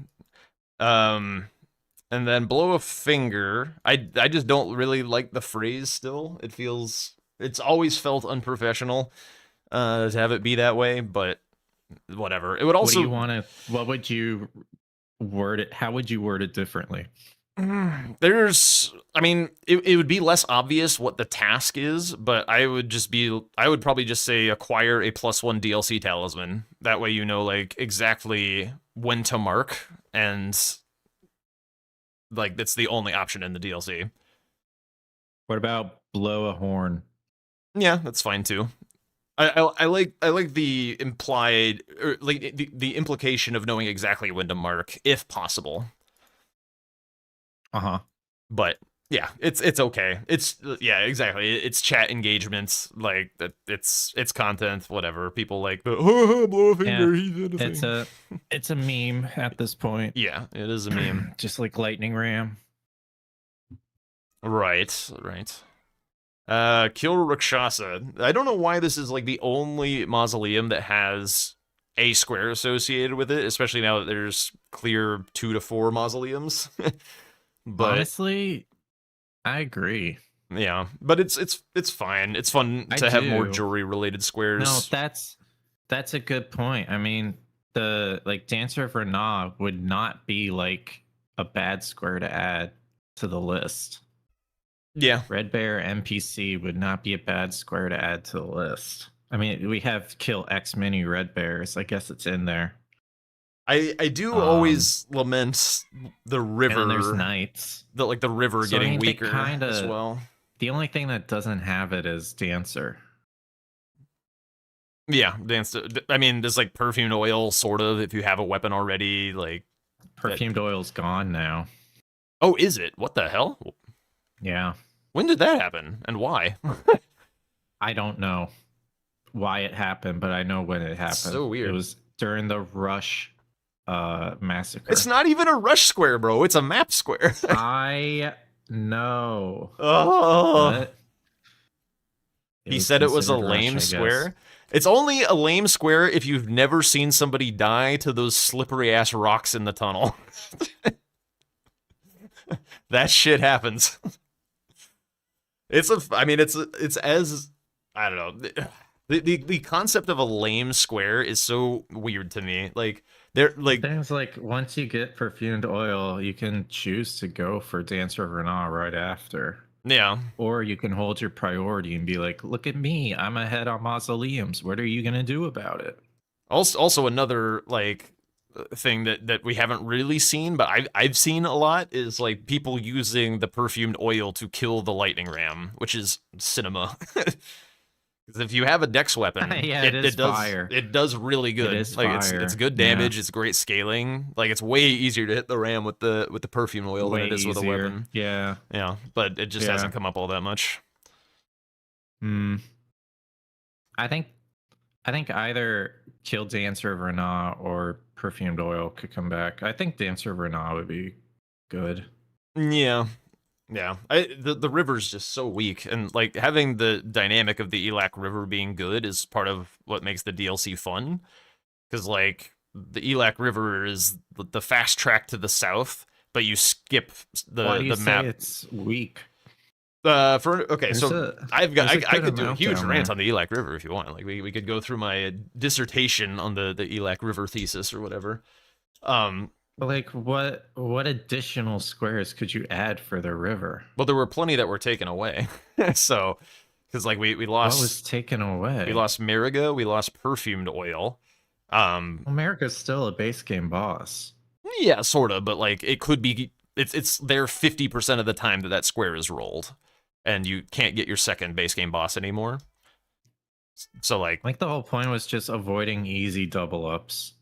Speaker 1: And then blow a finger. I just don't really like the phrase still. It's always felt unprofessional to have it be that way, but whatever. It would also
Speaker 2: what would you word it? How would you word it differently?
Speaker 1: I mean, it would be less obvious what the task is, but I would probably just say acquire a +1 DLC talisman. That way you know like exactly when to mark, and like that's the only option in the DLC.
Speaker 2: What about blow a horn?
Speaker 1: Yeah, that's fine too. I like the implied, or like the implication of knowing exactly when to mark, if possible. But yeah, it's okay. Yeah, exactly. It's chat engagements, like that. It's content, whatever. People like the blow a finger.
Speaker 2: Yeah,
Speaker 1: he did a thing.
Speaker 2: It's a meme at this point.
Speaker 1: Yeah, it is a meme.
Speaker 2: Just like Lightning Ram.
Speaker 1: Right. Kill Rakshasa. I don't know why this is like the only mausoleum that has a square associated with it, especially now that there's clear 2 to 4 mausoleums. But
Speaker 2: honestly, I agree.
Speaker 1: Yeah, but it's fine. It's fun to have more jewelry related squares.
Speaker 2: No, that's a good point. I mean, the like Dancer of Renah would not be like a bad square to add to the list.
Speaker 1: Yeah.
Speaker 2: Red Bear NPC would not be a bad square to add to the list. I mean, we have kill X many Red Bears. I guess it's in there.
Speaker 1: I do always lament the river.
Speaker 2: And there's knights.
Speaker 1: The river getting weaker as well.
Speaker 2: The only thing that doesn't have it is Dancer.
Speaker 1: Yeah, Dancer. I mean, there's like perfumed oil, sort of, if you have a weapon already. Like
Speaker 2: perfumed oil's gone now.
Speaker 1: Oh, is it? What the hell?
Speaker 2: Yeah.
Speaker 1: When did that happen and why?
Speaker 2: I don't know why it happened, but I know when it happened.
Speaker 1: So weird.
Speaker 2: It was during the Rush massacre.
Speaker 1: It's not even a rush square, bro. It's a map square.
Speaker 2: I know.
Speaker 1: Oh. He said it was a lame square. It's only a lame square if you've never seen somebody die to those slippery ass rocks in the tunnel. That shit happens. It's as I don't know. The concept of a lame square is so weird to me. Like they're like
Speaker 2: things like once you get perfumed oil, you can choose to go for Dancer of Renah right after.
Speaker 1: Yeah.
Speaker 2: Or you can hold your priority and be like, look at me, I'm ahead on mausoleums. What are you gonna do about it?
Speaker 1: Also another like thing that we haven't really seen, but I've seen a lot, is like people using the perfumed oil to kill the lightning ram, which is cinema. Because if you have a dex weapon,
Speaker 2: Yeah, it is
Speaker 1: does
Speaker 2: fire.
Speaker 1: it does really good.
Speaker 2: It is
Speaker 1: like
Speaker 2: fire.
Speaker 1: it's good damage. It's great scaling. Like it's way easier to hit the ram with the perfume oil
Speaker 2: Way
Speaker 1: than it is with a
Speaker 2: easier.
Speaker 1: weapon.
Speaker 2: Yeah.
Speaker 1: Yeah, but it just
Speaker 2: Yeah.
Speaker 1: hasn't come up all that much.
Speaker 2: Hmm. I think either Kill Dancer of Renat or Perfumed Oil could come back. I think Dancer of Renat would be good.
Speaker 1: Yeah. Yeah, the river's just so weak, and like having the dynamic of the Elac River being good is part of what makes the DLC fun. Because like the Elac River is the fast track to the south, but you skip
Speaker 2: Why do you
Speaker 1: the
Speaker 2: say
Speaker 1: map.
Speaker 2: it's weak?
Speaker 1: Okay, so
Speaker 2: There's
Speaker 1: I
Speaker 2: good
Speaker 1: could do a
Speaker 2: amount
Speaker 1: huge
Speaker 2: down
Speaker 1: rant
Speaker 2: there.
Speaker 1: on the Elac River if you want. Like we could go through my dissertation on the Elac River thesis or whatever.
Speaker 2: But like, what additional squares could you add for the river?
Speaker 1: Well, there were plenty that were taken away. So, because like we
Speaker 2: What
Speaker 1: lost
Speaker 2: was taken away?
Speaker 1: we lost Mariga, we lost perfumed oil.
Speaker 2: America's still a base game boss.
Speaker 1: Yeah, sort of, but like it could be. It's there 50% of the time that square is rolled, and you can't get your second base game boss anymore. So like,
Speaker 2: Like the whole point was just avoiding easy double ups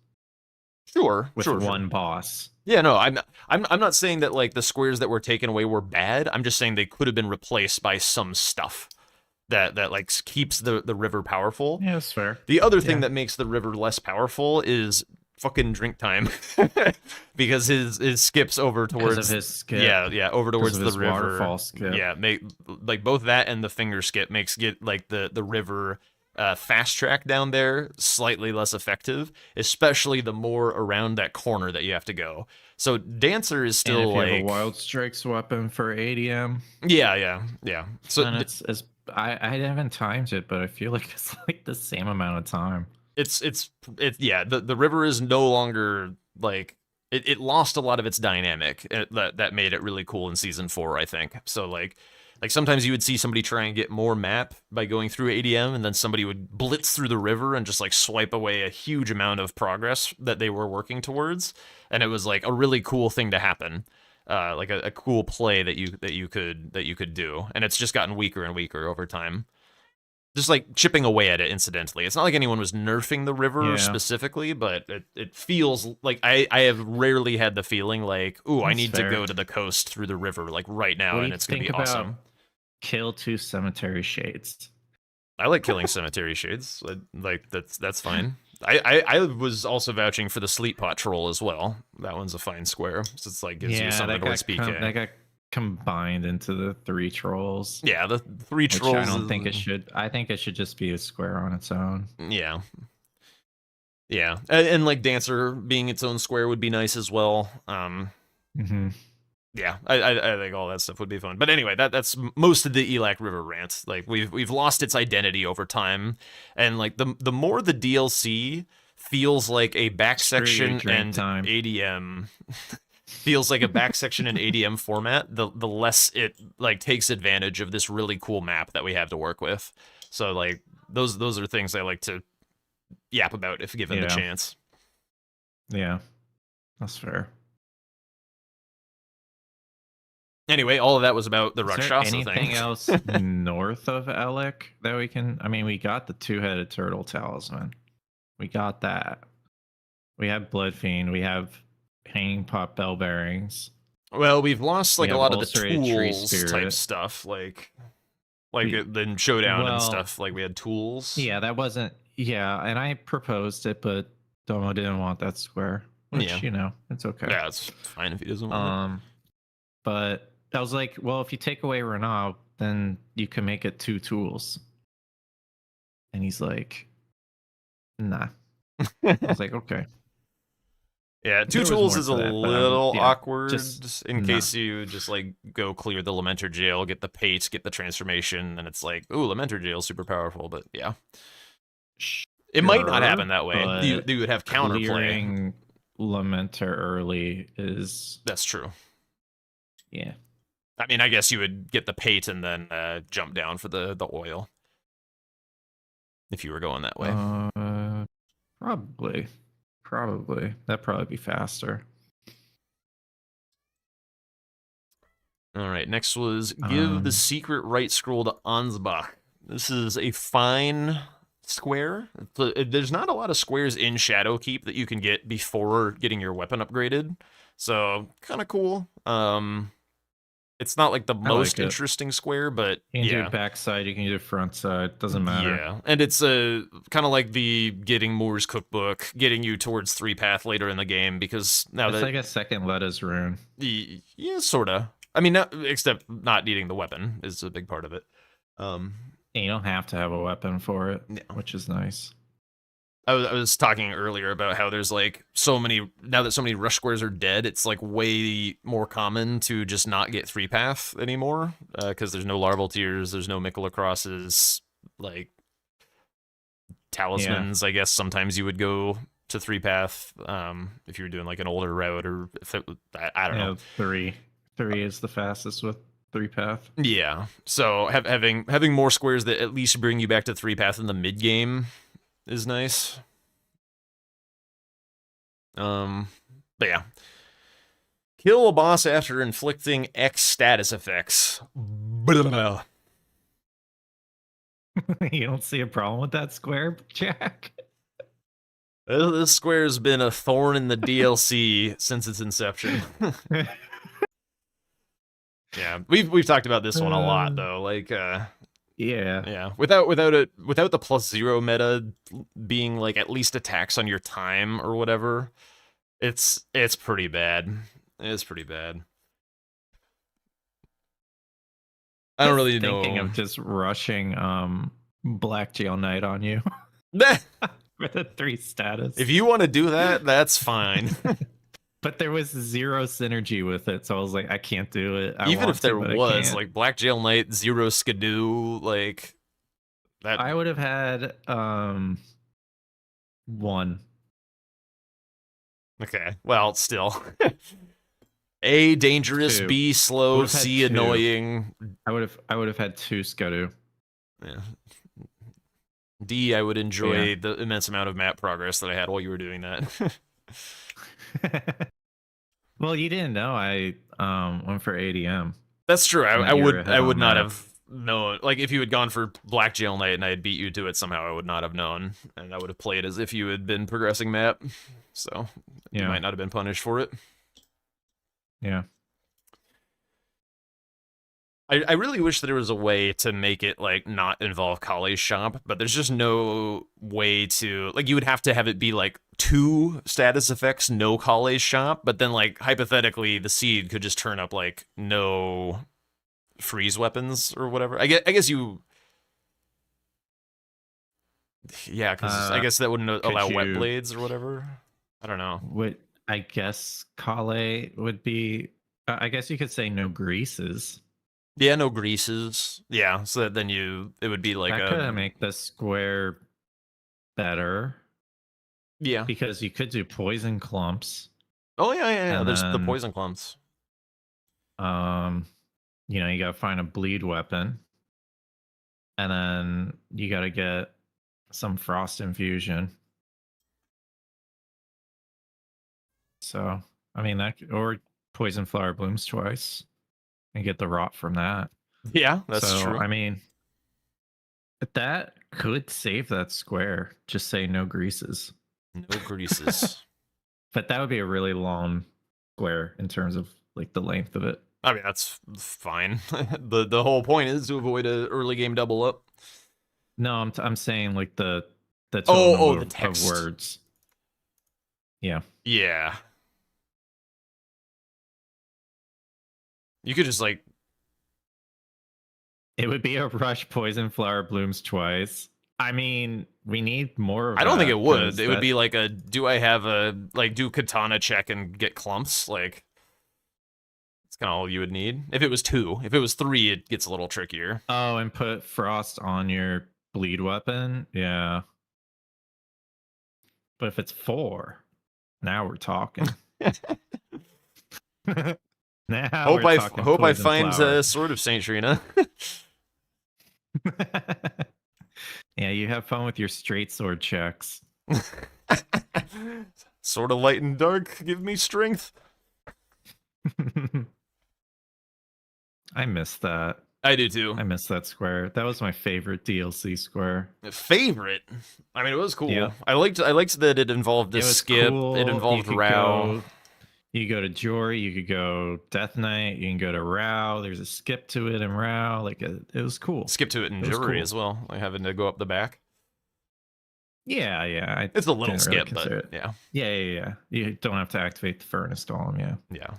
Speaker 1: sure,
Speaker 2: with
Speaker 1: sure.
Speaker 2: one boss.
Speaker 1: Yeah, no, I'm not saying that like the squares that were taken away were bad. I'm just saying they could have been replaced by some stuff that like keeps the river powerful.
Speaker 2: Yeah, that's fair.
Speaker 1: The other thing
Speaker 2: Yeah.
Speaker 1: that makes the river less powerful is fucking drink time, because his skips over towards
Speaker 2: Because of his skip.
Speaker 1: yeah over towards
Speaker 2: of
Speaker 1: the
Speaker 2: his
Speaker 1: river.
Speaker 2: waterfall skip.
Speaker 1: Yeah, like both that and the finger skip makes the river fast track down there slightly less effective, especially the more around that corner that you have to go. So Dancer is still
Speaker 2: And if you
Speaker 1: like
Speaker 2: have a Wild Strikes weapon for ADM,
Speaker 1: yeah. So
Speaker 2: then it's I haven't timed it, but I feel like it's like the same amount of time.
Speaker 1: it's yeah, the river is no longer like it lost a lot of its dynamic that made it really cool in season 4, I think. So like sometimes you would see somebody try and get more map by going through ADM, and then somebody would blitz through the river and just like swipe away a huge amount of progress that they were working towards, and it was like a really cool thing to happen. Like a cool play that you could do, and it's just gotten weaker and weaker over time. Just like chipping away at it incidentally. It's not like anyone was nerfing the river
Speaker 2: Yeah.
Speaker 1: specifically, but it feels like I have rarely had the feeling like, ooh, I
Speaker 2: That's
Speaker 1: need
Speaker 2: fair.
Speaker 1: to go to the coast through the river like right now,
Speaker 2: What do
Speaker 1: and
Speaker 2: you
Speaker 1: it's gonna be
Speaker 2: think about
Speaker 1: awesome.
Speaker 2: Kill 2 Cemetery Shades?
Speaker 1: I like killing cemetery shades. Like that's fine. I was also vouching for the sleep pot troll as well. That one's a fine square. So it's like gives you something towards PK.
Speaker 2: that got combined into the 3 trolls.
Speaker 1: Yeah, the 3
Speaker 2: Which
Speaker 1: trolls.
Speaker 2: I don't think it should. I think it should just be a square on its own.
Speaker 1: Yeah. Yeah. And like Dancer being its own square would be nice as well.
Speaker 2: Mm-hmm.
Speaker 1: Yeah, I think all that stuff would be fun. But anyway, that's most of the Elac River rant. Like we've lost its identity over time, and like the more the DLC feels like a back
Speaker 2: Screw you,
Speaker 1: section
Speaker 2: drink
Speaker 1: and
Speaker 2: time.
Speaker 1: ADM feels like a back section and ADM format, the less it like takes advantage of this really cool map that we have to work with. So like those are things I like to yap about if given the
Speaker 2: Yeah.
Speaker 1: chance.
Speaker 2: Yeah, that's fair.
Speaker 1: Anyway, all of that was about the
Speaker 2: Is there
Speaker 1: Rakshasa
Speaker 2: anything
Speaker 1: thing.
Speaker 2: else north of Elec that we can? I mean, we got the 2-headed turtle talisman. We got that. We have Blood Fiend. We have Hanging Pot Bell Bearings.
Speaker 1: Well, we've lost like
Speaker 2: We
Speaker 1: a
Speaker 2: have
Speaker 1: lot of the
Speaker 2: Ulcerated Tree
Speaker 1: tools type
Speaker 2: Spirit.
Speaker 1: stuff, like
Speaker 2: We-
Speaker 1: then Showdown
Speaker 2: well,
Speaker 1: and stuff. Like we had tools.
Speaker 2: Yeah, that wasn't. Yeah, and I proposed it, but Domo didn't want that square. Which,
Speaker 1: Yeah.
Speaker 2: you know, it's okay.
Speaker 1: Yeah, it's fine if he doesn't want
Speaker 2: But I was like, well, if you take away Renault, then you can make it 2 tools. And he's like, nah. I was like, okay.
Speaker 1: it. Yeah, 2
Speaker 2: There was
Speaker 1: tools
Speaker 2: more
Speaker 1: is
Speaker 2: to
Speaker 1: a
Speaker 2: that, but,
Speaker 1: little
Speaker 2: yeah,
Speaker 1: awkward,
Speaker 2: just
Speaker 1: in
Speaker 2: nah.
Speaker 1: case you just like go clear the Lamenter jail, get the pate, get the transformation, and it's like, ooh, Lamenter jail super powerful. But yeah, it might not
Speaker 2: Sure,
Speaker 1: happen that way. You
Speaker 2: but
Speaker 1: would have counterplay.
Speaker 2: Clearing Lamenter early is,
Speaker 1: That's true.
Speaker 2: yeah.
Speaker 1: I mean, I guess you would get the pate and then jump down for the oil if you were going that way.
Speaker 2: Probably. Probably. That'd probably be faster.
Speaker 1: All right, next was give the secret right scroll to Ansbach. This is a fine square. There's not a lot of squares in Shadowkeep that you can get before getting your weapon upgraded, so kind of cool. It's not like the most
Speaker 2: like it.
Speaker 1: interesting square, but
Speaker 2: You can
Speaker 1: yeah.
Speaker 2: do back side, you can do front side, doesn't matter.
Speaker 1: Yeah, and it's kind of like the getting Moore's cookbook, getting you towards 3-path later in the game, because now
Speaker 2: It's
Speaker 1: that
Speaker 2: like a second lettuce rune.
Speaker 1: yeah, sorta. I mean, except not needing the weapon is a big part of it.
Speaker 2: And you don't have to have a weapon for it,
Speaker 1: Yeah.
Speaker 2: which is nice.
Speaker 1: I was talking earlier about how there's like so many, now that so many rush squares are dead, it's like way more common to just not get 3-path anymore, because there's no larval tears, there's no Mikola crosses, like talismans. I guess sometimes you would go to 3-path if you were doing like an older route, or if it, I don't know.
Speaker 2: Three is the fastest with 3-path.
Speaker 1: Yeah, so having more squares that at least bring you back to 3-path in the mid game is nice. But yeah. Kill a boss after inflicting X status effects. Blah.
Speaker 2: You don't see a problem with that square, Jack?
Speaker 1: This square's been a thorn in the DLC since its inception. Yeah, we've talked about this one a lot though. Like yeah, without the +0 meta being like at least attacks on your time or whatever, it's pretty bad. It's pretty bad. I don't really know.
Speaker 2: Thinking of just rushing Black Jail Knight on you with a 3 status.
Speaker 1: If you want to do that, that's fine.
Speaker 2: But there was 0 synergy with it, so I was like, I can't do it.
Speaker 1: Even if there
Speaker 2: but I
Speaker 1: was,
Speaker 2: can't.
Speaker 1: like Black Jail Knight, 0 Skidoo, like that.
Speaker 2: I would have had 1.
Speaker 1: Okay, well, still. A, dangerous,
Speaker 2: 2.
Speaker 1: B, slow,
Speaker 2: Would've had
Speaker 1: C,
Speaker 2: 2.
Speaker 1: annoying.
Speaker 2: I would have had 2 Skidoo.
Speaker 1: Yeah. D, I would enjoy the immense amount of map progress that I had while you were doing that.
Speaker 2: Well, you didn't know I went for ADM.
Speaker 1: That's true.
Speaker 2: Like,
Speaker 1: I
Speaker 2: you were
Speaker 1: would
Speaker 2: ahead on
Speaker 1: not
Speaker 2: that.
Speaker 1: have known. Like if you had gone for Black Jail Knight and I had beat you to it somehow, I would not have known, and I would have played as if you had been progressing map. So you
Speaker 2: Yeah.
Speaker 1: might not have been punished for it.
Speaker 2: Yeah.
Speaker 1: I really wish there was a way to make it like not involve Kale's shop, but there's just no way to, like, you would have to have it be like 2 status effects, no Kale's shop, but then like hypothetically the seed could just turn up like no freeze weapons or whatever. I guess you, yeah, because I guess that wouldn't allow wet
Speaker 2: you-
Speaker 1: blades or whatever. I don't know.
Speaker 2: Would I guess Kale would be? I guess you could say no greases.
Speaker 1: Yeah, no greases. Yeah, so that then it would be like
Speaker 2: That could make the square better
Speaker 1: yeah.
Speaker 2: because you could do poison clumps.
Speaker 1: Oh yeah.
Speaker 2: And
Speaker 1: There's the
Speaker 2: then-
Speaker 1: poison clumps.
Speaker 2: You gotta find a bleed weapon, and then you gotta get some frost infusion. So I mean or poison flower blooms twice and get the rot from that.
Speaker 1: Yeah, that's
Speaker 2: so,
Speaker 1: true.
Speaker 2: I mean, that could save that square. Just say no greases.
Speaker 1: No greases.
Speaker 2: But that would be a really long square in terms of like the length of it.
Speaker 1: I mean, that's fine. The whole point is to avoid a early game double up.
Speaker 2: No, I'm saying like the total number
Speaker 1: the
Speaker 2: of
Speaker 1: text.
Speaker 2: words. Yeah.
Speaker 1: Yeah. You could just like,
Speaker 2: It would be a rush poison flower blooms twice. I mean, we need more of
Speaker 1: I don't think
Speaker 2: that,
Speaker 1: it would.
Speaker 2: 'cause
Speaker 1: It would
Speaker 2: that-
Speaker 1: be like do I have do katana check and get clumps? Like, it's kind of all you would need. If it was 2, if it was 3, it gets a little trickier.
Speaker 2: Oh, and put frost on your bleed weapon. Yeah. But if it's 4, now we're talking. Now
Speaker 1: Hope
Speaker 2: we're
Speaker 1: I
Speaker 2: talking
Speaker 1: hope I
Speaker 2: poison
Speaker 1: find
Speaker 2: flower.
Speaker 1: Sword of Saint Trina.
Speaker 2: Yeah, you have fun with your straight sword checks.
Speaker 1: Sort of light and dark, give me strength.
Speaker 2: I miss that.
Speaker 1: I do too.
Speaker 2: I miss that square. That was my favorite DLC square.
Speaker 1: Favorite? I mean, it was cool.
Speaker 2: Yeah.
Speaker 1: I liked that it involved
Speaker 2: It
Speaker 1: a
Speaker 2: was
Speaker 1: skip.
Speaker 2: cool.
Speaker 1: It involved Rao.
Speaker 2: You go to Jory, you could go Death Knight, you can go to Rao. There's a skip to it in Rao. Like it was cool.
Speaker 1: Skip to it in
Speaker 2: It was
Speaker 1: Jury
Speaker 2: cool.
Speaker 1: as well, like having to go up the back.
Speaker 2: Yeah.
Speaker 1: It's a little
Speaker 2: didn't really
Speaker 1: skip,
Speaker 2: consider
Speaker 1: but
Speaker 2: it.
Speaker 1: yeah.
Speaker 2: Yeah. You don't have to activate the furnace to all them.
Speaker 1: Yeah.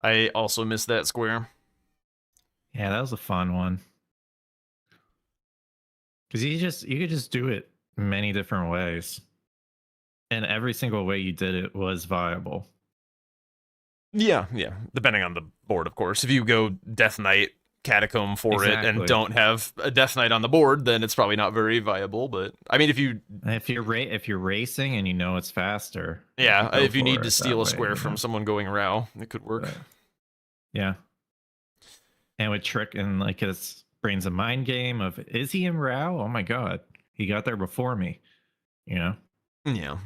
Speaker 1: I also missed that square.
Speaker 2: Yeah, that was a fun one. Because you could just do it many different ways. And every single way you did it was viable.
Speaker 1: Yeah. Depending on the board, of course. If you go Death Knight Catacomb for it
Speaker 2: Exactly.
Speaker 1: and don't have a Death Knight on the board, then it's probably not very viable. But I mean, if you
Speaker 2: If you're racing and you know it's faster.
Speaker 1: yeah,
Speaker 2: go
Speaker 1: if you
Speaker 2: for
Speaker 1: need
Speaker 2: it
Speaker 1: to
Speaker 2: that
Speaker 1: steal a
Speaker 2: way,
Speaker 1: square
Speaker 2: you
Speaker 1: from
Speaker 2: know?
Speaker 1: someone going Rao, it could work.
Speaker 2: Right. Yeah. And with Trick and like his brains a mind game of is he in Rao? Oh my god. He got there before me. You know?
Speaker 1: Yeah.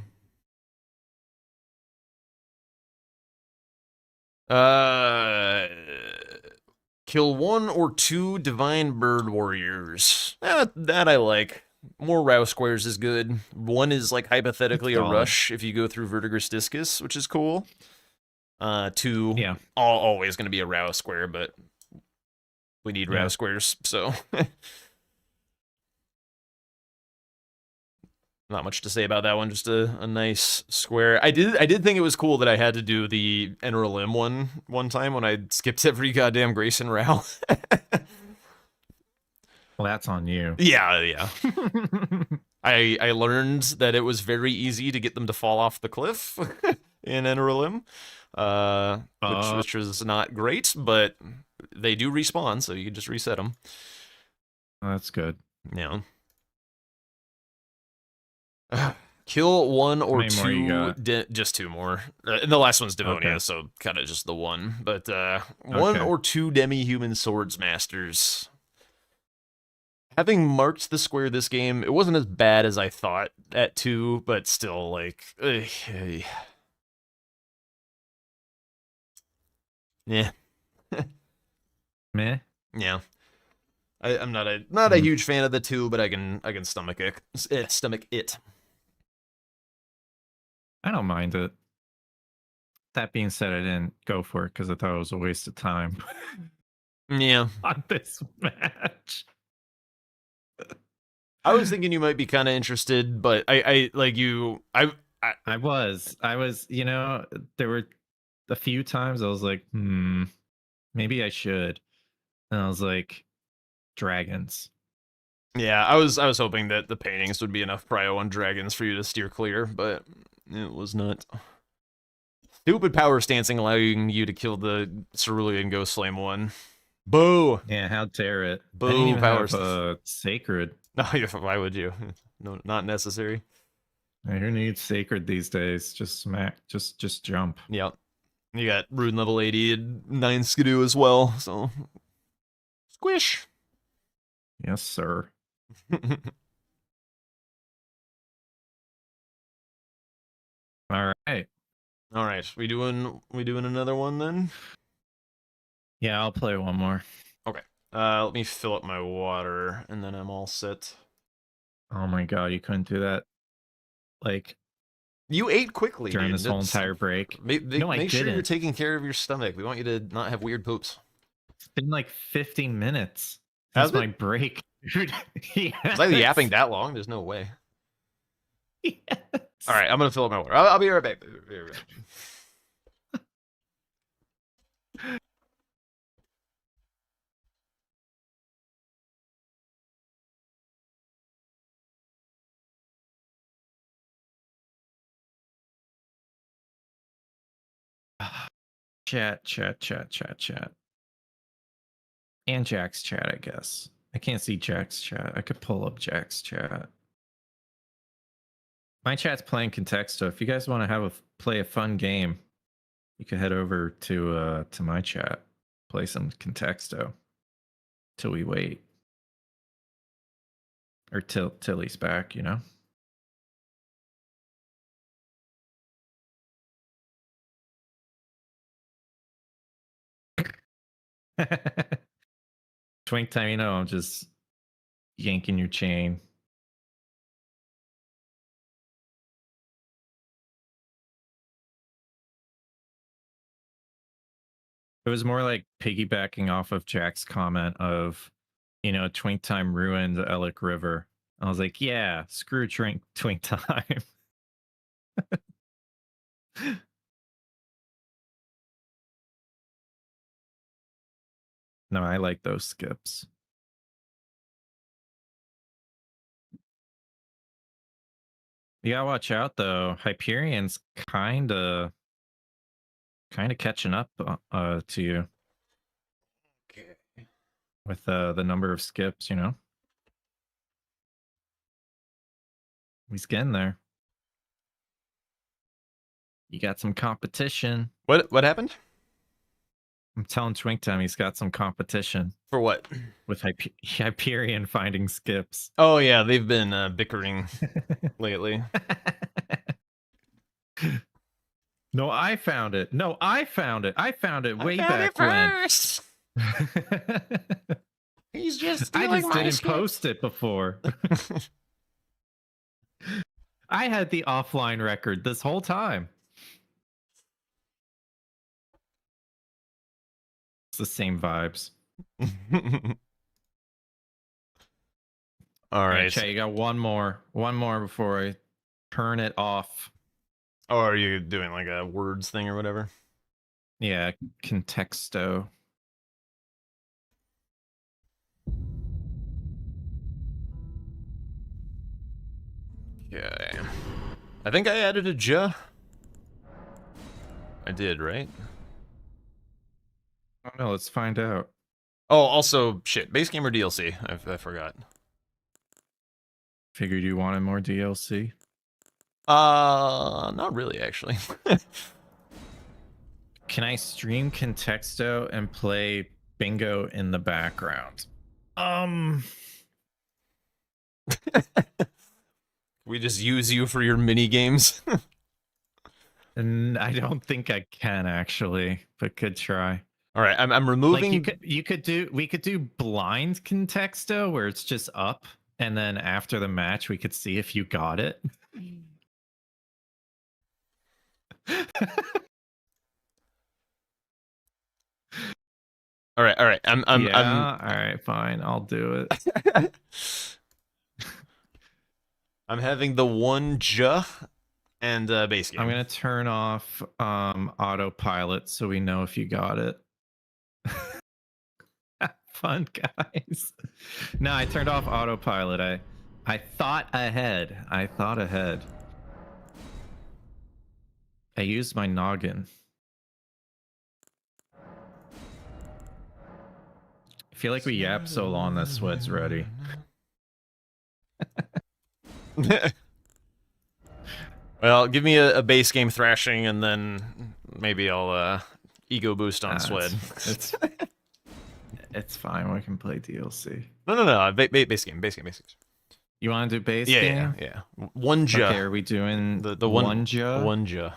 Speaker 1: Kill 1 or 2 Divine Bird Warriors. That I like. More Rao squares is good. 1 is like hypothetically a
Speaker 2: Solid.
Speaker 1: rush if you go through Vertiger's Discus, which is cool. 2,
Speaker 2: Yeah.
Speaker 1: always going to be a Rao square, but we need Rao
Speaker 2: Yeah.
Speaker 1: squares, so not much to say about that one. Just a nice square. I did think it was cool that I had to do the Enter a Limb one time when I skipped every goddamn Grayson Rao.
Speaker 2: Well, that's on you.
Speaker 1: Yeah. I learned that it was very easy to get them to fall off the cliff in Enter a Limb, which was not great, but they do respawn, so you can just reset them.
Speaker 2: That's good.
Speaker 1: Yeah. Kill 1
Speaker 2: How
Speaker 1: or
Speaker 2: many more you
Speaker 1: 2,
Speaker 2: got?
Speaker 1: just 2 more. And the last one's Devonia,
Speaker 2: Okay.
Speaker 1: so kind of just the one. But 1
Speaker 2: Okay.
Speaker 1: or 2 demi-human swords masters. Having marked the square this game, it wasn't as bad as I thought at 2, but still, like, yeah,
Speaker 2: Meh.
Speaker 1: yeah. I'm not a huge fan of the 2, but I can stomach it. Stomach it.
Speaker 2: I don't mind it. That being said, I didn't go for it because I thought it was a waste of time
Speaker 1: Yeah.
Speaker 2: on this match.
Speaker 1: I was thinking you might be kind of interested, but I
Speaker 2: was, you know, there were a few times I was like, maybe I should. And I was like, dragons.
Speaker 1: yeah, I was hoping that the paintings would be enough prio on dragons for you to steer clear, but it was not. Stupid power stancing allowing you to kill the Cerulean Ghost Flame one. Boo!
Speaker 2: Yeah, how dare it?
Speaker 1: Boo,
Speaker 2: I didn't even
Speaker 1: power
Speaker 2: have sacred.
Speaker 1: No, why would you? No, not necessary.
Speaker 2: Who needs sacred these days? Just smack, just jump.
Speaker 1: Yep. You got Rune level 80 and 9 Skidoo as well, so squish.
Speaker 2: Yes, sir. All right.
Speaker 1: All right, we doing another one then?
Speaker 2: Yeah, I'll play one more.
Speaker 1: Let me fill up my water and then I'm all set.
Speaker 2: Oh my god, you couldn't do that like
Speaker 1: You ate quickly
Speaker 2: during
Speaker 1: dude.
Speaker 2: this whole
Speaker 1: That's-
Speaker 2: entire break.
Speaker 1: Make
Speaker 2: I
Speaker 1: sure you're
Speaker 2: didn't.
Speaker 1: taking care of your stomach. We want you to not have weird poops.
Speaker 2: It's been like 15 minutes
Speaker 1: Has
Speaker 2: since
Speaker 1: it?
Speaker 2: my break. Dude,
Speaker 1: Was I yapping that long? There's no way.
Speaker 2: Yes.
Speaker 1: All right, I'm gonna fill up my water. I'll be right back. Be right back.
Speaker 2: Chat. And Jack's chat, I guess. I can't see Jack's chat. I could pull up Jack's chat. My chat's playing Contexto. If you guys want to play a fun game, you can head over to my chat, play some Contexto till we wait. Or till he's back, you know? Twink time, you know, I'm just yanking your chain. It was more like piggybacking off of Jack's comment of, you know, Twink time ruined Ellic River. I was like, yeah, screw Twink time. No, I like those skips. You gotta watch out though. Hyperion's kinda catching up to you
Speaker 1: Okay.
Speaker 2: with the number of skips, you know. He's getting there. You got some competition.
Speaker 1: What happened?
Speaker 2: I'm telling Twink Time he's got some competition
Speaker 1: For what?
Speaker 2: with Hyperion finding skips.
Speaker 1: Oh yeah, they've been bickering lately.
Speaker 2: No, I found it. No, I found it. I found it way
Speaker 1: I found
Speaker 2: back
Speaker 1: it first.
Speaker 2: when.
Speaker 1: He's just
Speaker 2: I
Speaker 1: stealing
Speaker 2: just
Speaker 1: my
Speaker 2: didn't
Speaker 1: skip.
Speaker 2: post it before. I had the offline record this whole time. It's the same vibes.
Speaker 1: All right.
Speaker 2: Chat, you got one more before I turn it off.
Speaker 1: Oh, are you doing like a words thing or whatever?
Speaker 2: Yeah, contexto.
Speaker 1: Okay. I think I added a J. I did, right?
Speaker 2: Oh no, let's find out.
Speaker 1: Oh, also, shit, base game or DLC? I forgot.
Speaker 2: Figured you wanted more DLC.
Speaker 1: Not really, actually.
Speaker 2: Can I stream contexto and play bingo in the background?
Speaker 1: We just use you for your mini games.
Speaker 2: And I don't think I can actually, but could try.
Speaker 1: All right, I'm removing.
Speaker 2: Like we could do blind contexto where it's just up, and then after the match we could see if you got it.
Speaker 1: All right. I'm
Speaker 2: all right, fine, I'll do it.
Speaker 1: I'm having the one J and base game.
Speaker 2: I'm gonna turn off autopilot so we know if you got it. Have fun, guys. No, I turned off autopilot. I thought ahead. I used my noggin. I feel like we yapped so long that sweat's ready.
Speaker 1: Well, give me a base game thrashing, and then maybe I'll ego boost on Swed.
Speaker 2: It's fine. We can play DLC.
Speaker 1: No. Base game.
Speaker 2: You want to do base game?
Speaker 1: Yeah. One J.
Speaker 2: Okay, are we doing
Speaker 1: the one
Speaker 2: J?
Speaker 1: One J.
Speaker 2: All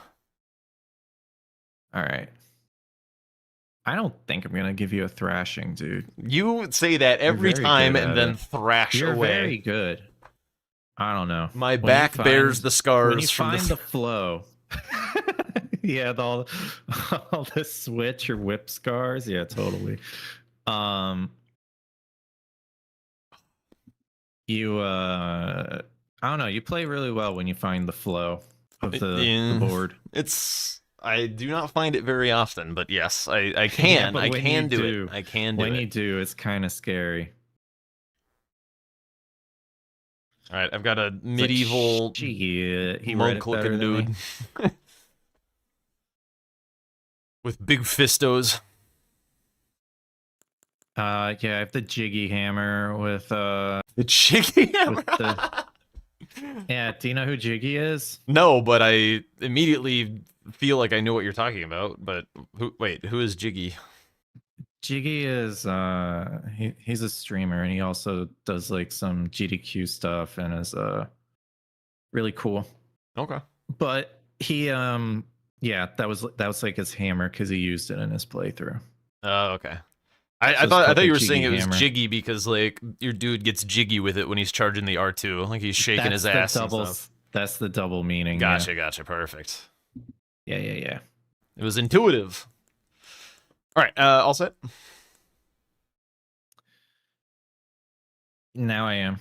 Speaker 2: right. I don't think I'm gonna give you a thrashing, dude.
Speaker 1: You say that every
Speaker 2: very
Speaker 1: time
Speaker 2: good
Speaker 1: and
Speaker 2: at
Speaker 1: then
Speaker 2: it.
Speaker 1: thrash
Speaker 2: You're
Speaker 1: away.
Speaker 2: very good. I don't know.
Speaker 1: My
Speaker 2: When you
Speaker 1: back bears
Speaker 2: find-
Speaker 1: the scars
Speaker 2: When you
Speaker 1: from
Speaker 2: find
Speaker 1: the...
Speaker 2: the flow. Yeah, all the switch or whip scars. Yeah, totally. You I don't know, you play really well when you find the flow of the board.
Speaker 1: I do not find it very often, but yes, I can.
Speaker 2: but
Speaker 1: I
Speaker 2: when
Speaker 1: can
Speaker 2: you
Speaker 1: do
Speaker 2: do-
Speaker 1: it. I can do
Speaker 2: When
Speaker 1: it.
Speaker 2: you do, it's kind of scary.
Speaker 1: All right, I've got a
Speaker 2: It's like,
Speaker 1: medieval
Speaker 2: shit, he read
Speaker 1: monk
Speaker 2: it better
Speaker 1: looking
Speaker 2: than me.
Speaker 1: dude with big fistos.
Speaker 2: Yeah, I have the jiggy hammer with
Speaker 1: The chicky hammer.
Speaker 2: yeah, do you know who Jiggy is?
Speaker 1: No, but I immediately feel like I know what you're talking about. But who is Jiggy?
Speaker 2: Jiggy is he's a streamer and he also does like some GDQ stuff and is really cool.
Speaker 1: Okay.
Speaker 2: But he yeah, that was like his hammer because he used it in his playthrough.
Speaker 1: Oh, okay. I
Speaker 2: So
Speaker 1: thought
Speaker 2: it's
Speaker 1: I
Speaker 2: called
Speaker 1: thought
Speaker 2: the
Speaker 1: you were saying
Speaker 2: jiggy
Speaker 1: it was
Speaker 2: hammer.
Speaker 1: jiggy because like your dude gets jiggy with it when he's charging the R2, like he's shaking his
Speaker 2: That's
Speaker 1: ass
Speaker 2: the
Speaker 1: and
Speaker 2: double.
Speaker 1: stuff.
Speaker 2: That's the double meaning.
Speaker 1: Gotcha, gotcha, perfect.
Speaker 2: Yeah, yeah, yeah.
Speaker 1: It was intuitive. All right, all set.
Speaker 2: Now I am.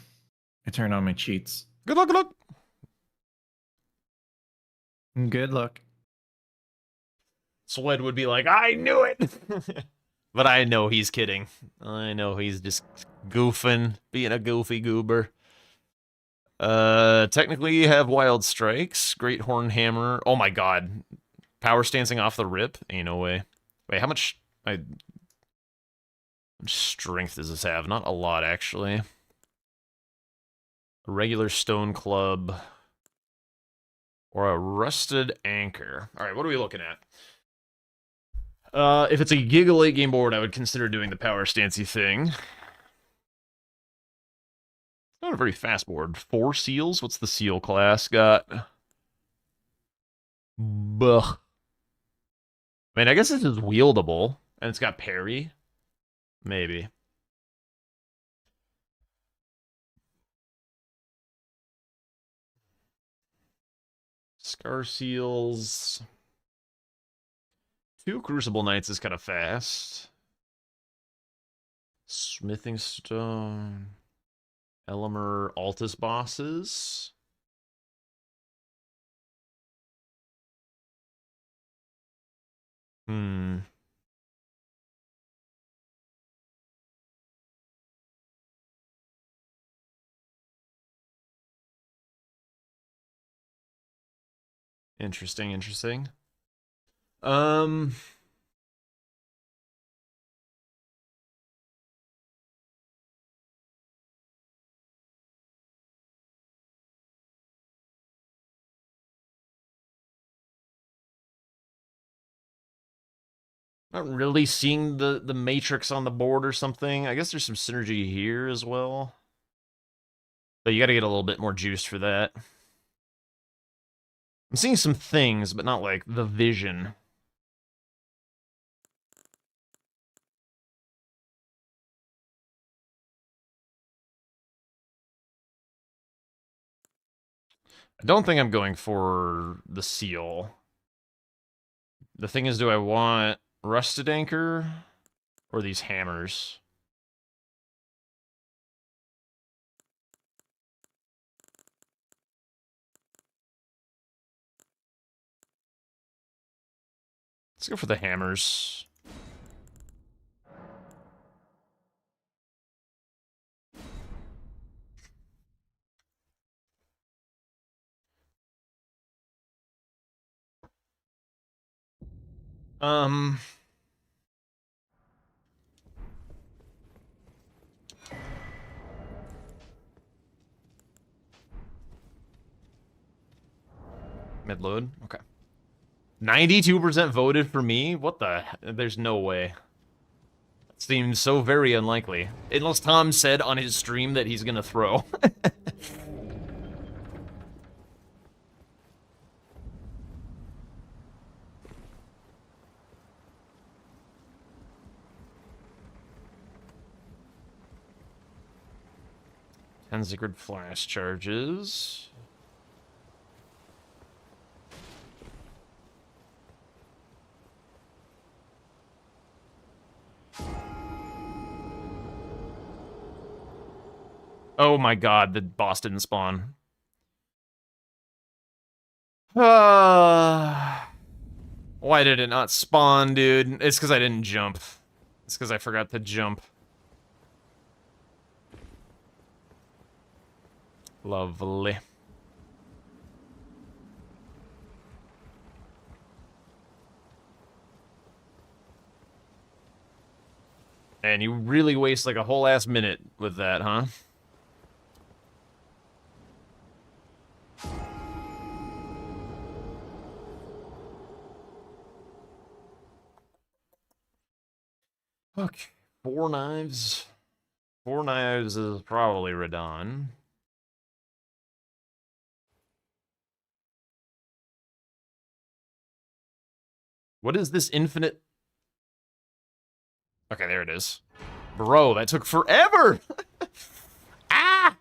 Speaker 2: I turned on my cheats.
Speaker 1: Good luck, good luck.
Speaker 2: Good luck.
Speaker 1: Swed would be like, I knew it. But I know he's kidding. I know he's just goofing, being a goofy goober. Technically you have Wild Strikes, Great Horn Hammer. Oh my god. Power stancing off the rip? Ain't no way. Wait, how much strength does this have? Not a lot, actually. A regular stone club. Or a rusted anchor. Alright, what are we looking at? If it's a Giga late game board, I would consider doing the power stancy thing. Not a very fast board. 4 seals? What's the seal class got? Buh. I mean, I guess this is wieldable. And it's got parry. Maybe. Scar seals. 2 Crucible Knights is kind of fast. Smithing Stone. Elimer Altus bosses. Interesting, interesting. Not really seeing the matrix on the board or something. I guess there's some synergy here as well. But you gotta get a little bit more juice for that. I'm seeing some things, but not like the vision. I don't think I'm going for the seal. The thing is, do I want rusted anchor or these hammers? Let's go for the hammers. Mid load? Okay. 92% voted for me? What the? There's no way. That seems so very unlikely. Unless Tom said on his stream that he's gonna throw. And Sacred Flash charges. Oh my god, the boss didn't spawn. Why did it not spawn, dude? It's because I didn't jump. It's because I forgot to jump. Lovely. And you really waste like a whole ass minute with that, huh? Okay, 4 knives. 4 knives is probably Radon. What is this infinite? Okay, there it is. Bro, that took forever! Ah!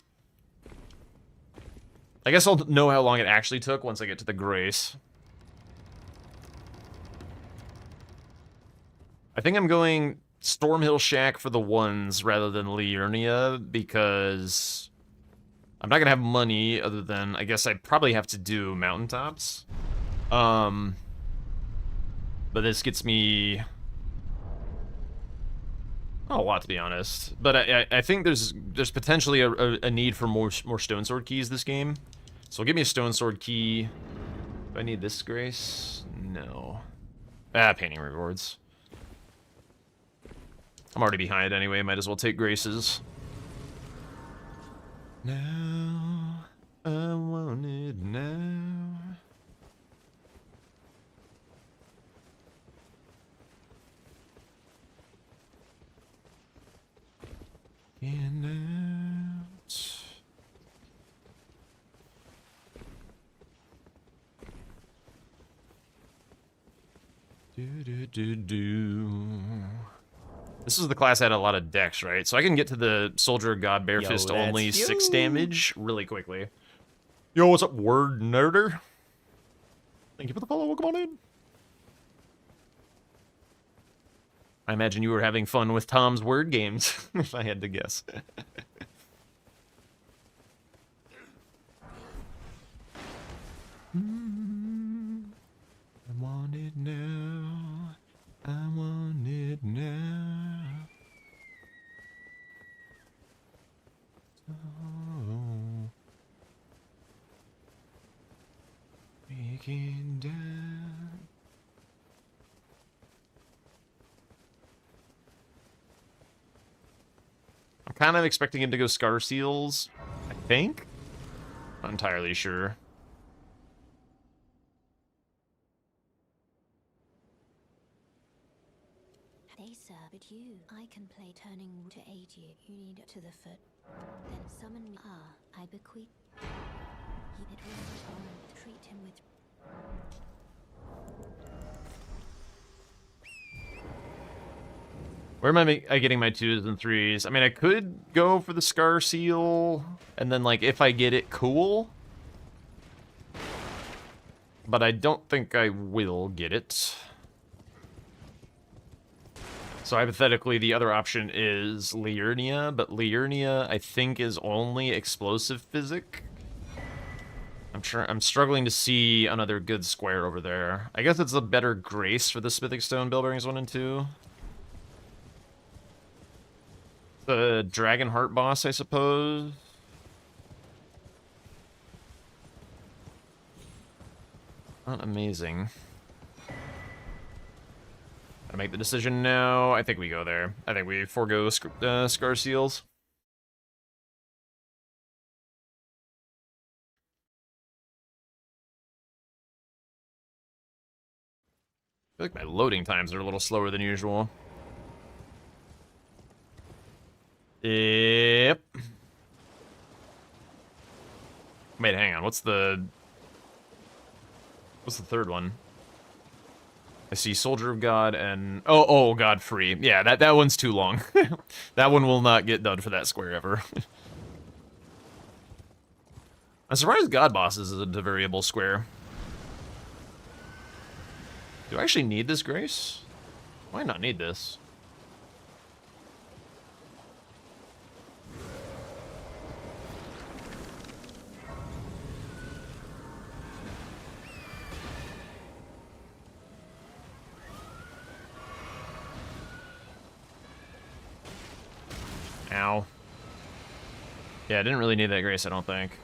Speaker 1: I guess I'll know how long it actually took once I get to the Grace. I think I'm going Stormhill Shack for the ones rather than Liurnia because I'm not gonna have money other than, I guess I'd probably have to do mountaintops. But this gets me a lot, to be honest. But I think there's potentially a need for more Stone Sword keys this game. So give me a Stone Sword key. Do I need this Grace? No. Painting rewards. I'm already behind anyway, might as well take Graces. Now, I want it now. In out. Do. This is the class that had a lot of dex, right? So I can get to the Soldier of God Bare Fist only 6 damage really quickly. Yo, what's up, word nerder? Thank you for the follow. Welcome on in. I imagine you were having fun with Tom's word games, if I had to guess. I want it now. I want it now. Oh. Breaking down. I'm kind of expecting him to go Scar Seals, I think? Not entirely sure.
Speaker 9: They sir, but you, I can play turning to aid you. You need it to the foot. Then summon me. Ah, I bequeath. It will not on. Treat him with.
Speaker 1: Where am I getting my 2s and 3s? I mean, I could go for the Scar Seal, and then, like, if I get it, cool. But I don't think I will get it. So hypothetically, the other option is Liurnia, but Liurnia, I think, is only explosive physic. I'm struggling to see another good square over there. I guess it's a better Grace for the Smithic Stone Bell Bearings 1 and 2. The Dragon Heart boss, I suppose. Not amazing. Gotta make the decision now. I think we go there. I think we forego Scar Seals. I feel like my loading times are a little slower than usual. Yep. Wait, hang on. What's the third one? I see Soldier of God and oh God, free. Yeah, that one's too long. That one will not get done for that square ever. I'm surprised God Bosses is a variable square. Do I actually need this Grace? Why not need this? Ow. Yeah, I didn't really need that Grace, I don't think.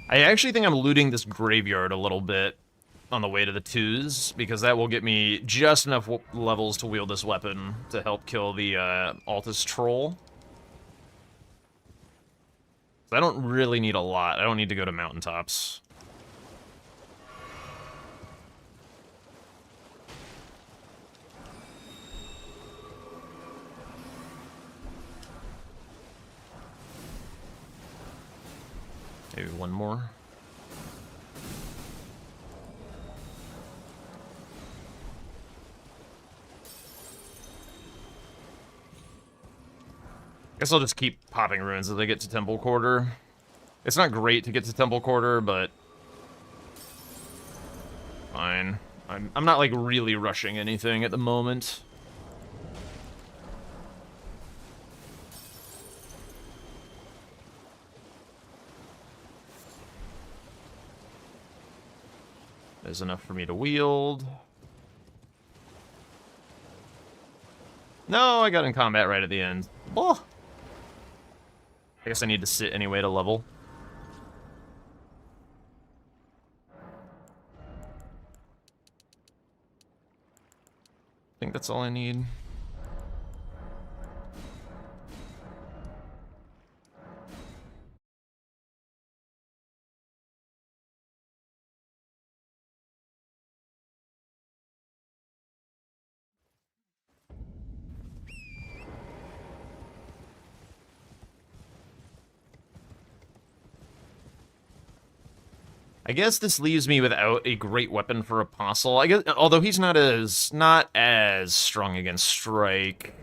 Speaker 1: I actually think I'm looting this graveyard a little bit on the way to the 2s, because that will get me just enough levels to wield this weapon to help kill the Altus Troll. I don't really need a lot. I don't need to go to mountaintops. Maybe one more. Guess I'll just keep popping runes as I get to Temple Quarter. It's not great to get to Temple Quarter, but fine. I'm not like really rushing anything at the moment. There's enough for me to wield. No, I got in combat right at the end. Oh. I guess I need to sit anyway to level. I think that's all I need. I guess this leaves me without a great weapon for Apostle. I guess, although he's not as strong against Strike.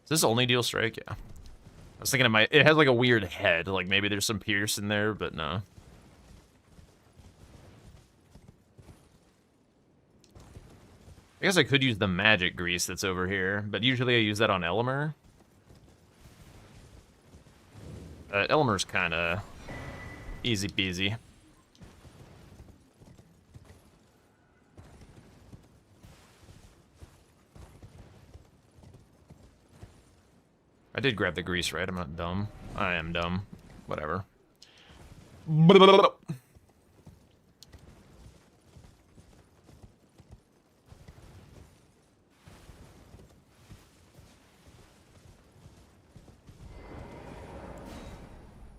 Speaker 1: Does this only deal Strike? Yeah. I was thinking it has like a weird head. Like maybe there's some Pierce in there, but no. I guess I could use the magic grease that's over here, but usually I use that on Elmer. Elmer's kind of easy peasy. I did grab the grease, right? I'm not dumb. I am dumb. Whatever.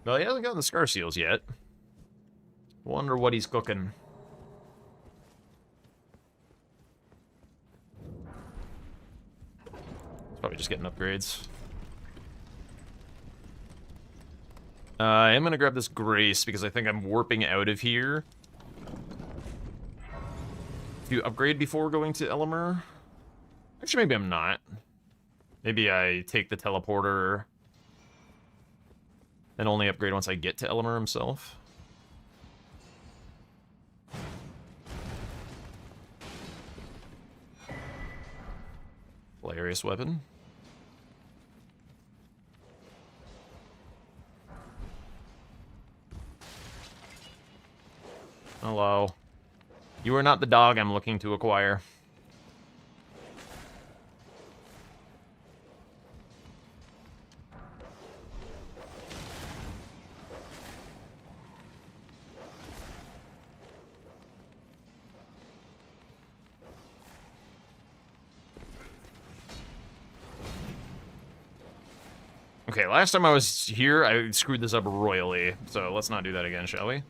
Speaker 1: Well, he hasn't gotten the Scar Seals yet. Wonder what he's cooking. He's probably just getting upgrades. I am going to grab this Grace because I think I'm warping out of here to upgrade before going to Elmer. Actually, maybe I'm not. Maybe I take the teleporter and only upgrade once I get to Elmer himself. Hilarious weapon. Hello. You are not the dog I'm looking to acquire. Okay, last time I was here, I screwed this up royally, so let's not do that again, shall we?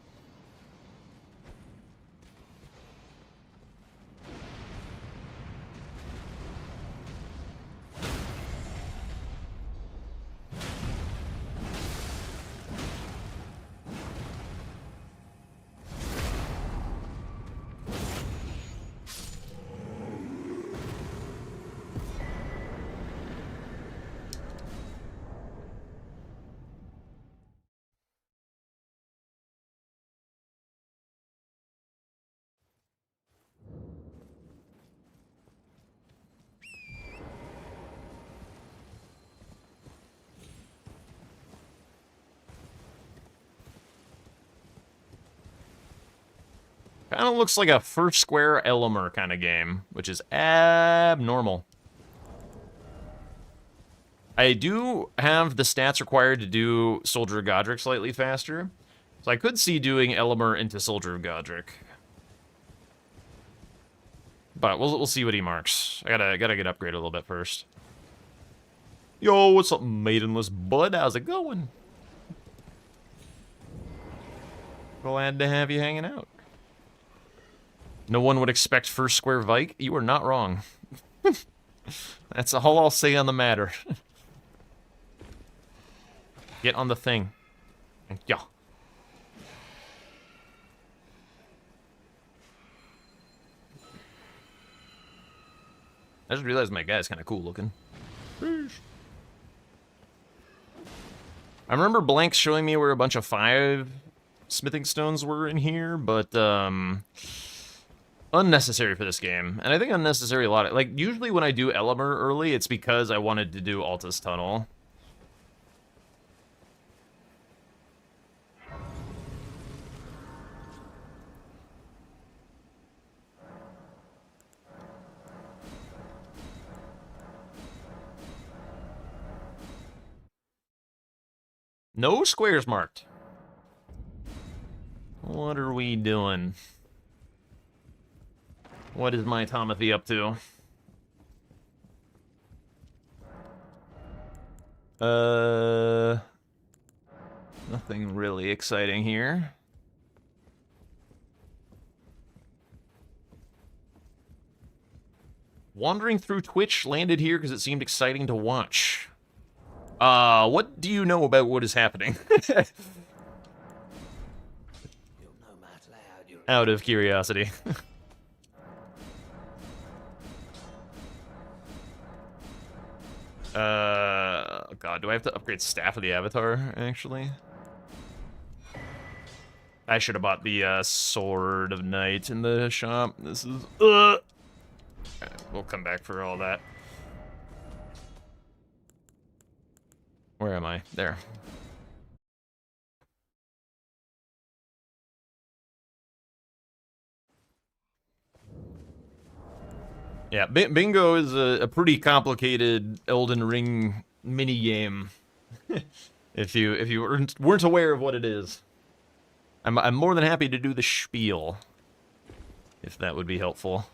Speaker 1: Kind of looks like a first square Elmer kind of game, which is abnormal. I do have the stats required to do Soldier of Godric slightly faster, so I could see doing Elmer into Soldier of Godric. But we'll see what he marks. I gotta get upgraded a little bit first. Yo, what's up, maidenless bud? How's it going? Glad to have you hanging out. No one would expect first square Vike. You are not wrong. That's all I'll say on the matter. Get on the thing. Yeah. I just realized my guy's kind of cool looking. Sheesh. I remember Blank showing me where a bunch of 5 smithing stones were in here, but unnecessary for this game. And I think unnecessary a lot. Like, usually when I do Elemer early, it's because I wanted to do Altus Tunnel. No squares marked. What are we doing? What is my Tomothy up to? Nothing really exciting here. Wandering through Twitch, landed here because it seemed exciting to watch. What do you know about what is happening? Out of curiosity. God, do I have to upgrade Staff of the Avatar, actually? I should have bought the, Sword of Night in the shop. This is, Alright, we'll come back for all that. Where am I? There. Yeah, Bingo is a pretty complicated Elden Ring mini game. if you weren't aware of what it is, I'm more than happy to do the spiel, if that would be helpful.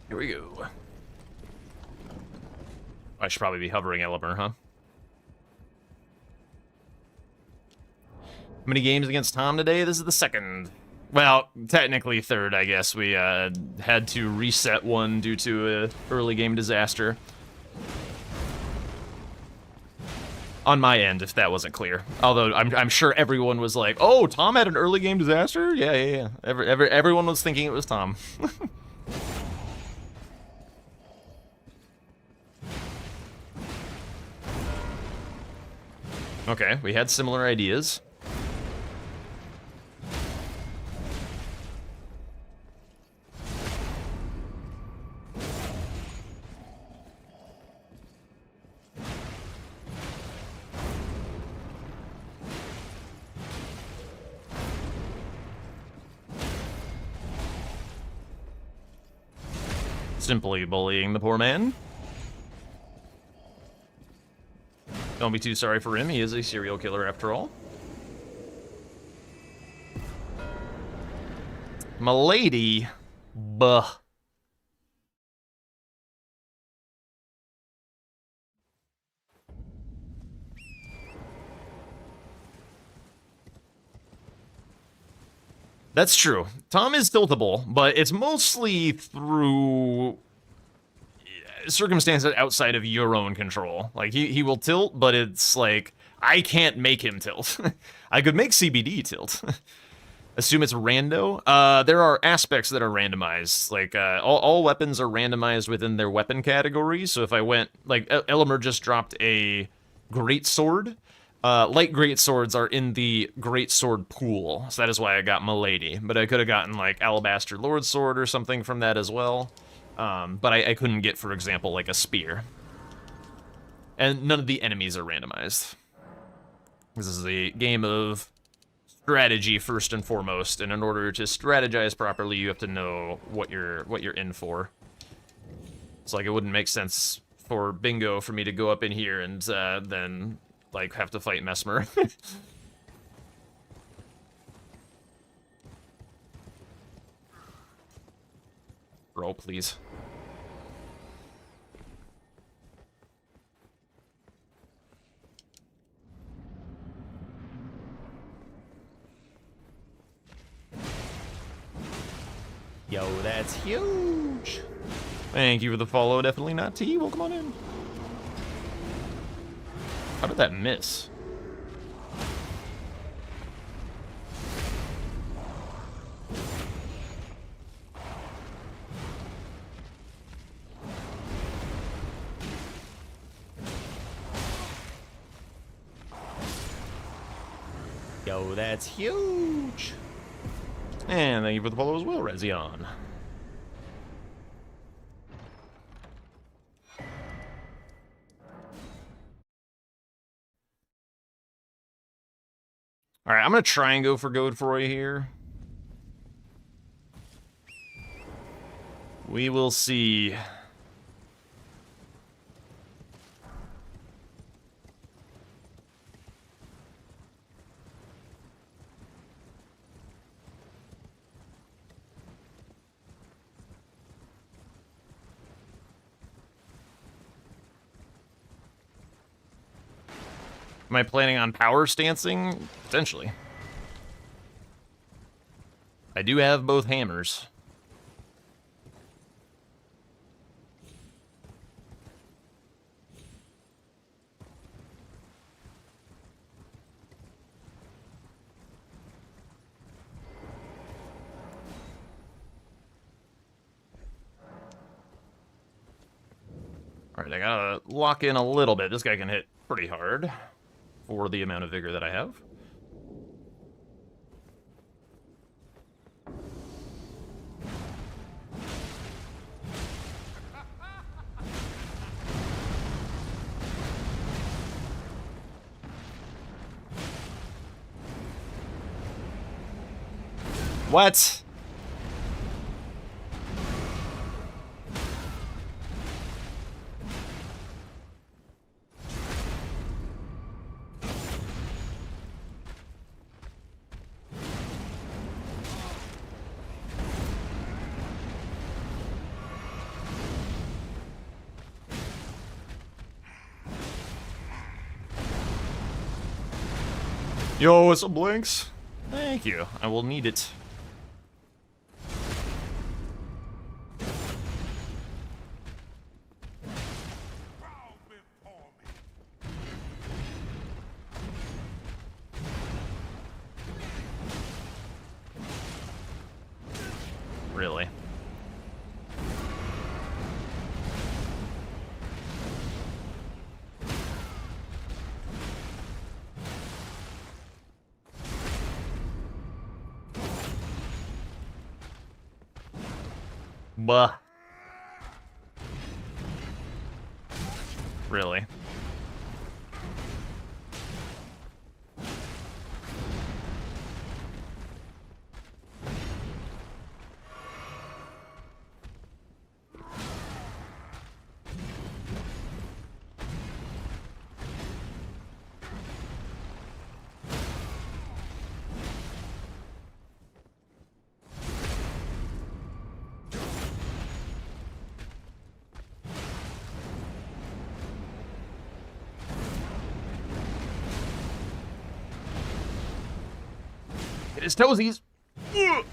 Speaker 1: Here we go. I should probably be hovering Elemer, huh? How many games against Tom today? This is the second. Well, technically third, I guess. We had to reset one due to a early game disaster. On my end, if that wasn't clear. Although I'm sure everyone was like, "Oh, Tom had an early game disaster." Yeah. Everyone was thinking it was Tom. Okay, we had similar ideas. Simply bullying the poor man. Don't be too sorry for him, he is a serial killer after all. M'lady. Buh. That's true. Tom is tiltable, but it's mostly through circumstances outside of your own control. Like, he will tilt, but it's like, I can't make him tilt. I could make CBD tilt. Assume it's rando. There are aspects that are randomized. Like, all weapons are randomized within their weapon category, so if I went, like, Elemer just dropped a greatsword. Light greatswords are in the greatsword pool, so that is why I got M'lady. But I could have gotten, like, Alabaster Lord Sword or something from that as well. But I couldn't get, for example, like a spear. And none of the enemies are randomized. This is a game of strategy first and foremost, and in order to strategize properly, you have to know what you're in for. It's like, it wouldn't make sense for Bingo for me to go up in here and then like have to fight Mesmer. girl, please. Yo, that's huge. Thank you for the follow. Definitely not T. Welcome on in. How did that miss? Yo, that's huge. And thank you for the follow as well, Rezion. All right, I'm going to try and go for Godefroy here. We will see. Am I planning on power stancing? Potentially. I do have both hammers. Alright, I gotta lock in a little bit. This guy can hit pretty hard for the amount of vigor that I have. What? Yo, some blinks. Thank you. I will need it. Really? Bah. Really? It is toesies. Ugh.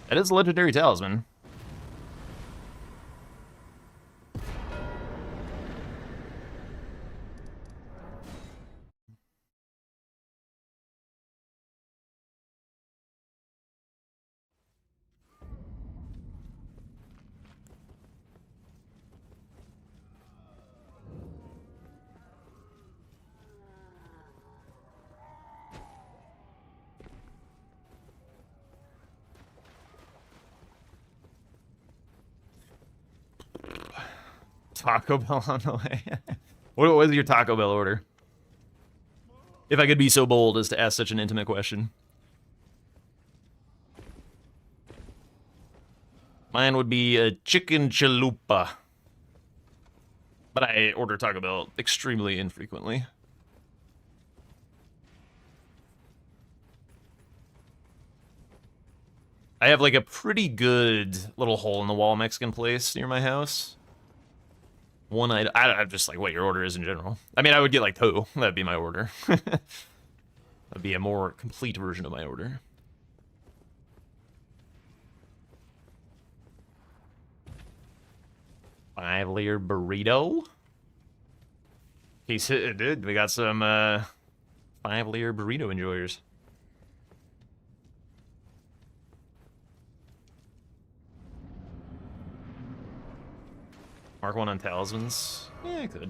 Speaker 1: That is a legendary talisman. Taco Bell on the way. What was your Taco Bell order? If I could be so bold as to ask such an intimate question. Mine would be a chicken chalupa. But I order Taco Bell extremely infrequently. I have like a pretty good little hole-in-the-wall Mexican place near my house. One I'm just like what your order is in general. I mean, I would get like two. That'd be my order. That'd be a more complete version of my order. Five-layer burrito. Dude, we got some five-layer burrito enjoyers. Mark 1 on talismans. Yeah, I could.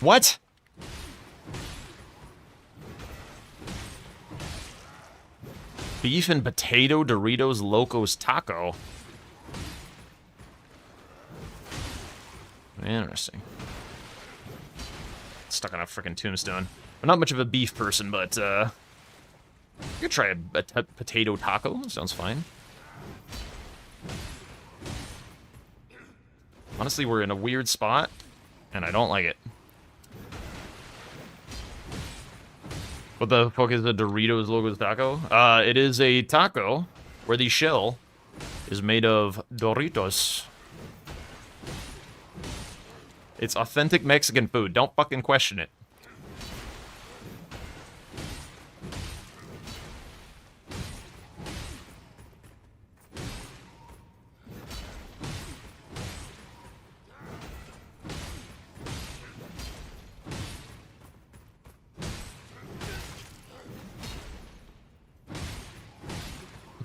Speaker 1: What? Beef and potato Doritos Locos Taco. Interesting. Stuck on a freaking tombstone. I'm not much of a beef person, but I could try a potato taco. Sounds fine. Honestly, we're in a weird spot, and I don't like it. What the fuck is a Doritos Locos Taco? It is a taco where the shell is made of Doritos. It's authentic Mexican food. Don't fucking question it.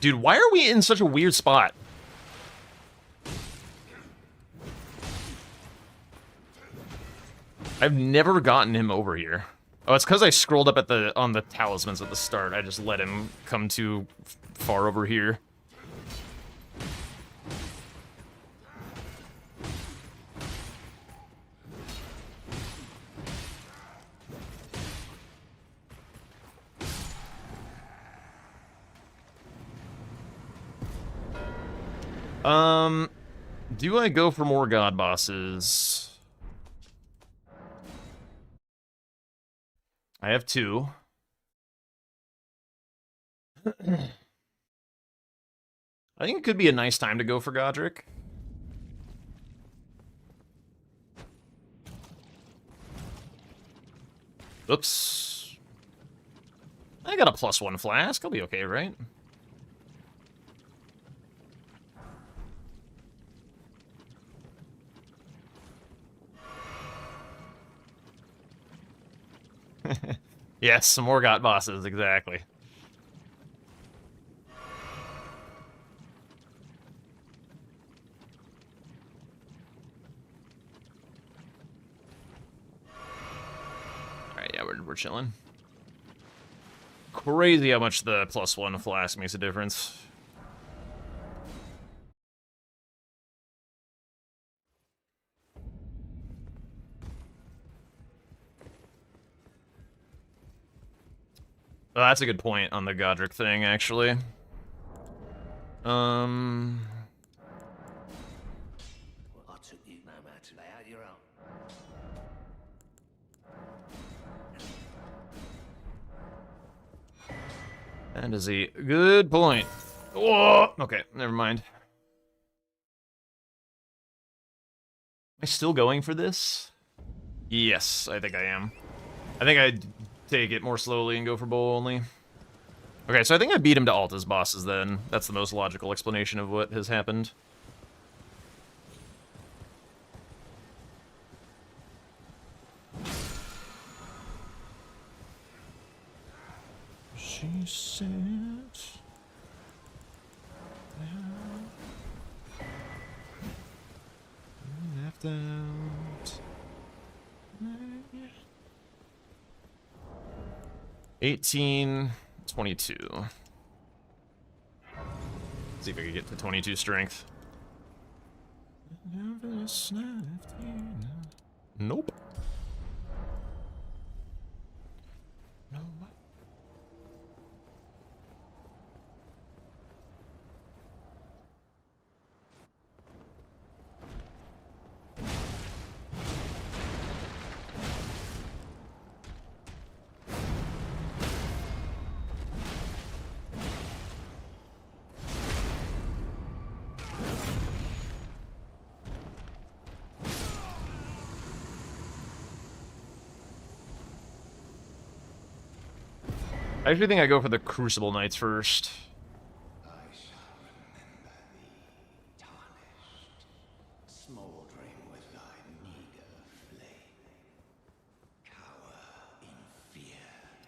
Speaker 1: Dude, why are we in such a weird spot? I've never gotten him over here. Oh, it's because I scrolled up at on the talismans at the start. I just let him come too far over here. Do I go for more god bosses? I have two. I think it could be a nice time to go for Godric. Oops. I got a +1 flask. I'll be okay, right? Yes, some more got bosses, exactly. Alright, yeah, we're chilling. Crazy how much the +1 flask makes a difference. Oh, that's a good point on the Godric thing, actually.
Speaker 4: Well, I took you no matter to lay out your own.
Speaker 1: That is a good point. Whoa! Okay, never mind. Am I still going for this? Yes, I think I am. I think I'd take it more slowly and go for bow only. Okay, so I think I beat him to Alta's bosses then. That's the most logical explanation of what has happened. She said... left out... 18, 22. See if I can get to 22 strength. Nope. I actually think I go for the Crucible Knights first.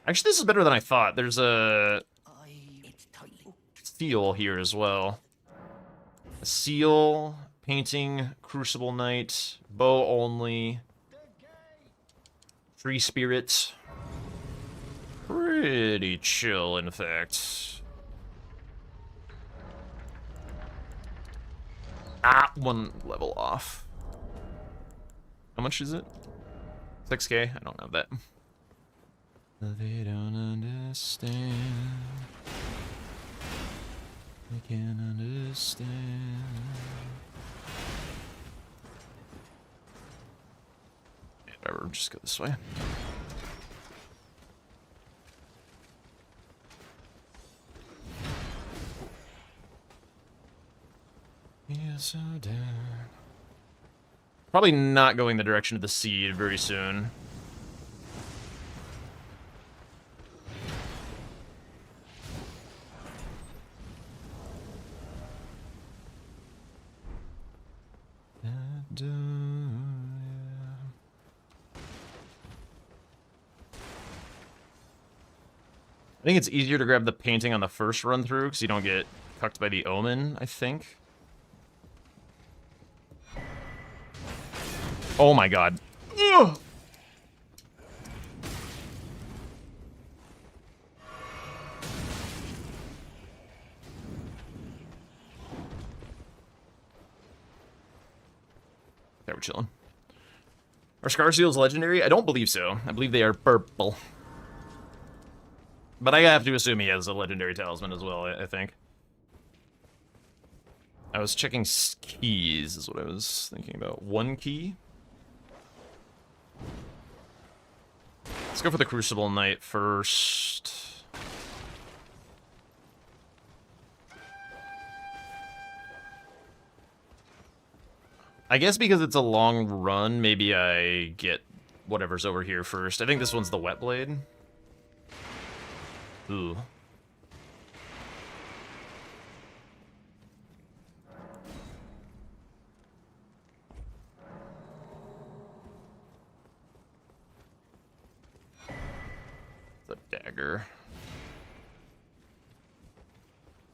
Speaker 1: Actually, this is better than I thought. There's a seal here as well. A seal, painting, Crucible Knight, bow only, tree spirit. Pretty chill, in fact. Ah, 1 level off. How much is it? 6K? I don't have that. They don't understand. They can't understand. Yeah, whatever, just go this way. Yeah, so down. Probably not going the direction of the seed very soon. I think it's easier to grab the painting on the first run through because you don't get cucked by the omen, I think. Oh my god. Ugh! There, we're chilling. Are Scar Seals legendary? I don't believe so. I believe they are purple. But I have to assume he has a legendary talisman as well, I think. I was checking keys, is what I was thinking about. 1 key? Let's go for the Crucible Knight first. I guess because it's a long run, maybe I get whatever's over here first. I think this one's the Wet Blade. Ooh. The dagger.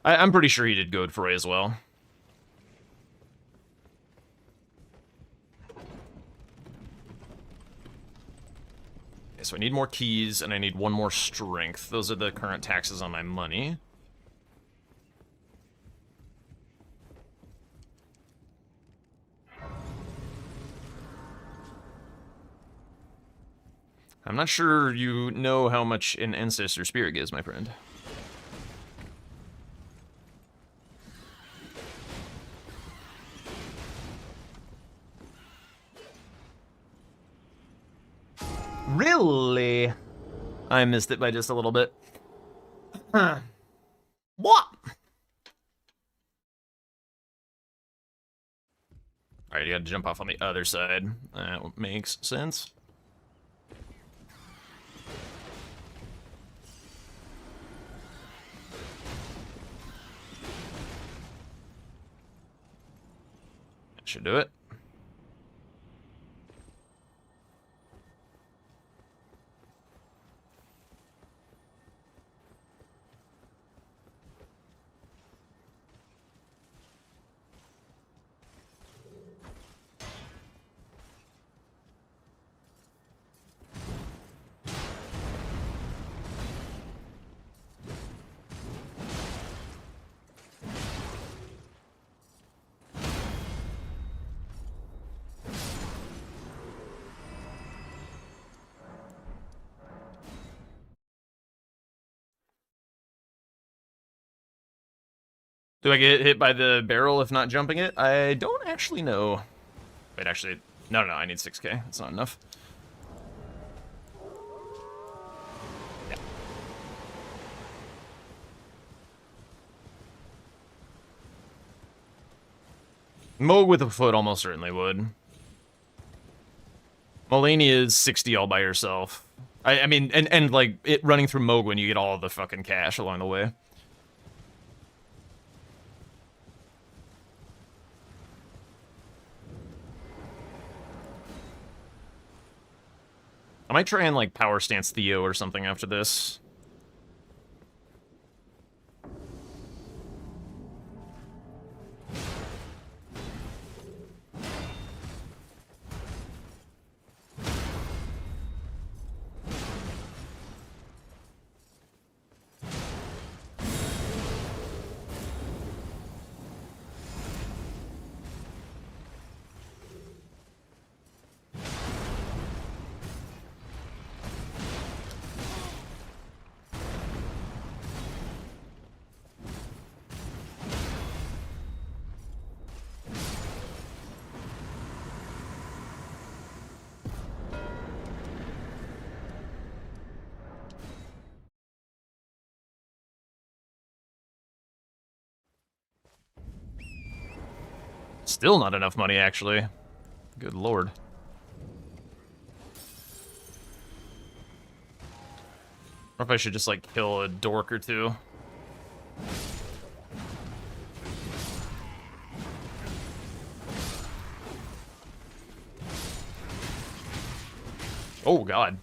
Speaker 1: I'm pretty sure he did Godefroy as well. Okay, so I need more keys, and I need 1 more strength. Those are the current taxes on my money. I'm not sure you know how much an Ancestor Spirit gives, my friend. Really? I missed it by just a little bit. What? Alright, you gotta jump off on the other side. That makes sense. That should do it. Do I get hit by the barrel if not jumping it? I don't actually know. Wait, actually, no, I need 6K. That's not enough. Yeah. Moog with a foot almost certainly would. Malenia is 60 all by herself. I mean, and like, it running through Mogwin, you get all the fucking cash along the way. I might try and, like, Power Stance Theo or something after this. Still not enough money, actually. Good lord. Or if I should just, like, kill a dork or two. Oh, God.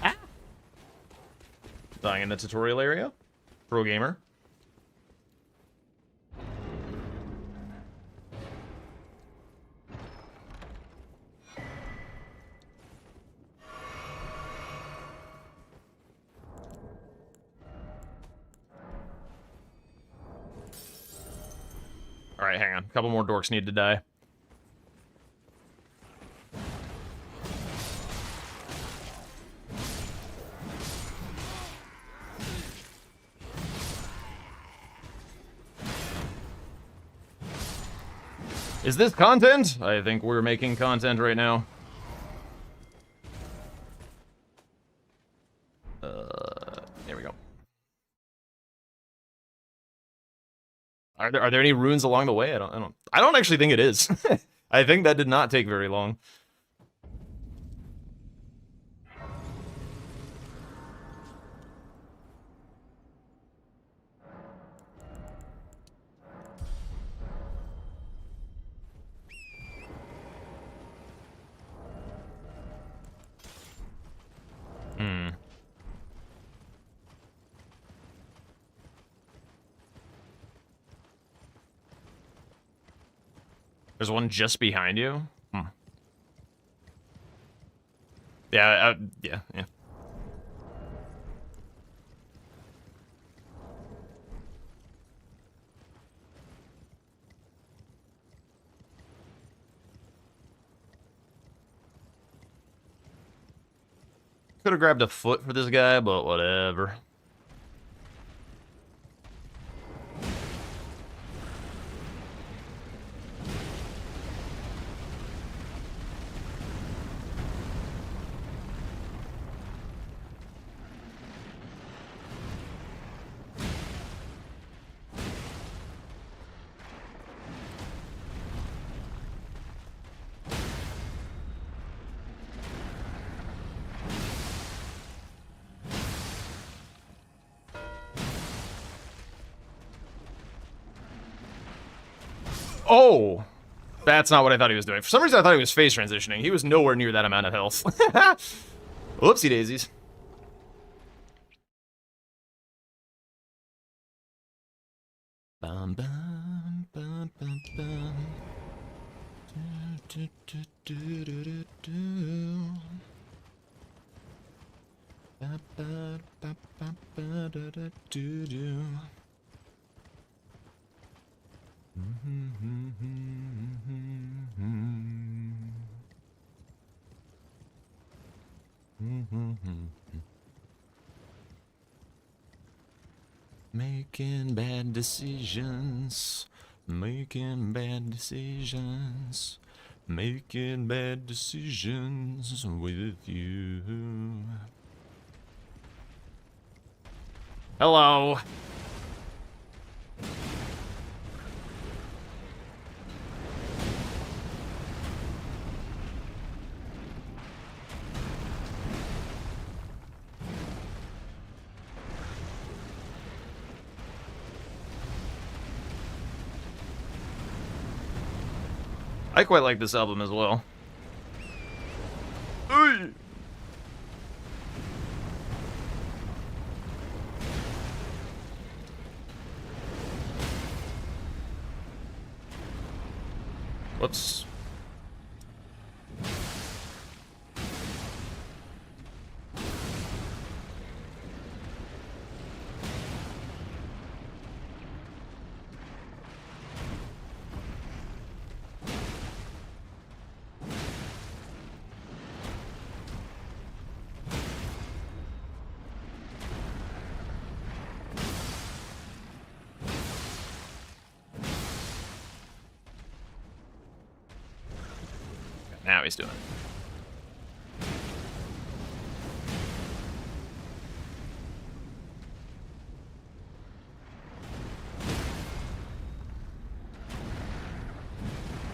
Speaker 1: Ah. Dying in the tutorial area. Pro gamer. Alright, hang on. A couple more dorks need to die. Is this content? I think we're making content right now. There we go. Are there any runes along the way? I don't actually think it is. I think that did not take very long. Hmm. There's one just behind you? Hmm. Yeah, yeah. Could have grabbed a foot for this guy, but whatever. Oh! That's not what I thought he was doing. For some reason, I thought he was phase transitioning. He was nowhere near that amount of health. Whoopsie daisies. Bum, bum, bum, bum, bum. Do, do, do, do, do, do. Ba, ba, ba, ba, ba, da, da, do, do. Making bad decisions, making bad decisions, making bad decisions with you. Hello. I quite like this album as well. Hey! Whoops. Now he's doing it.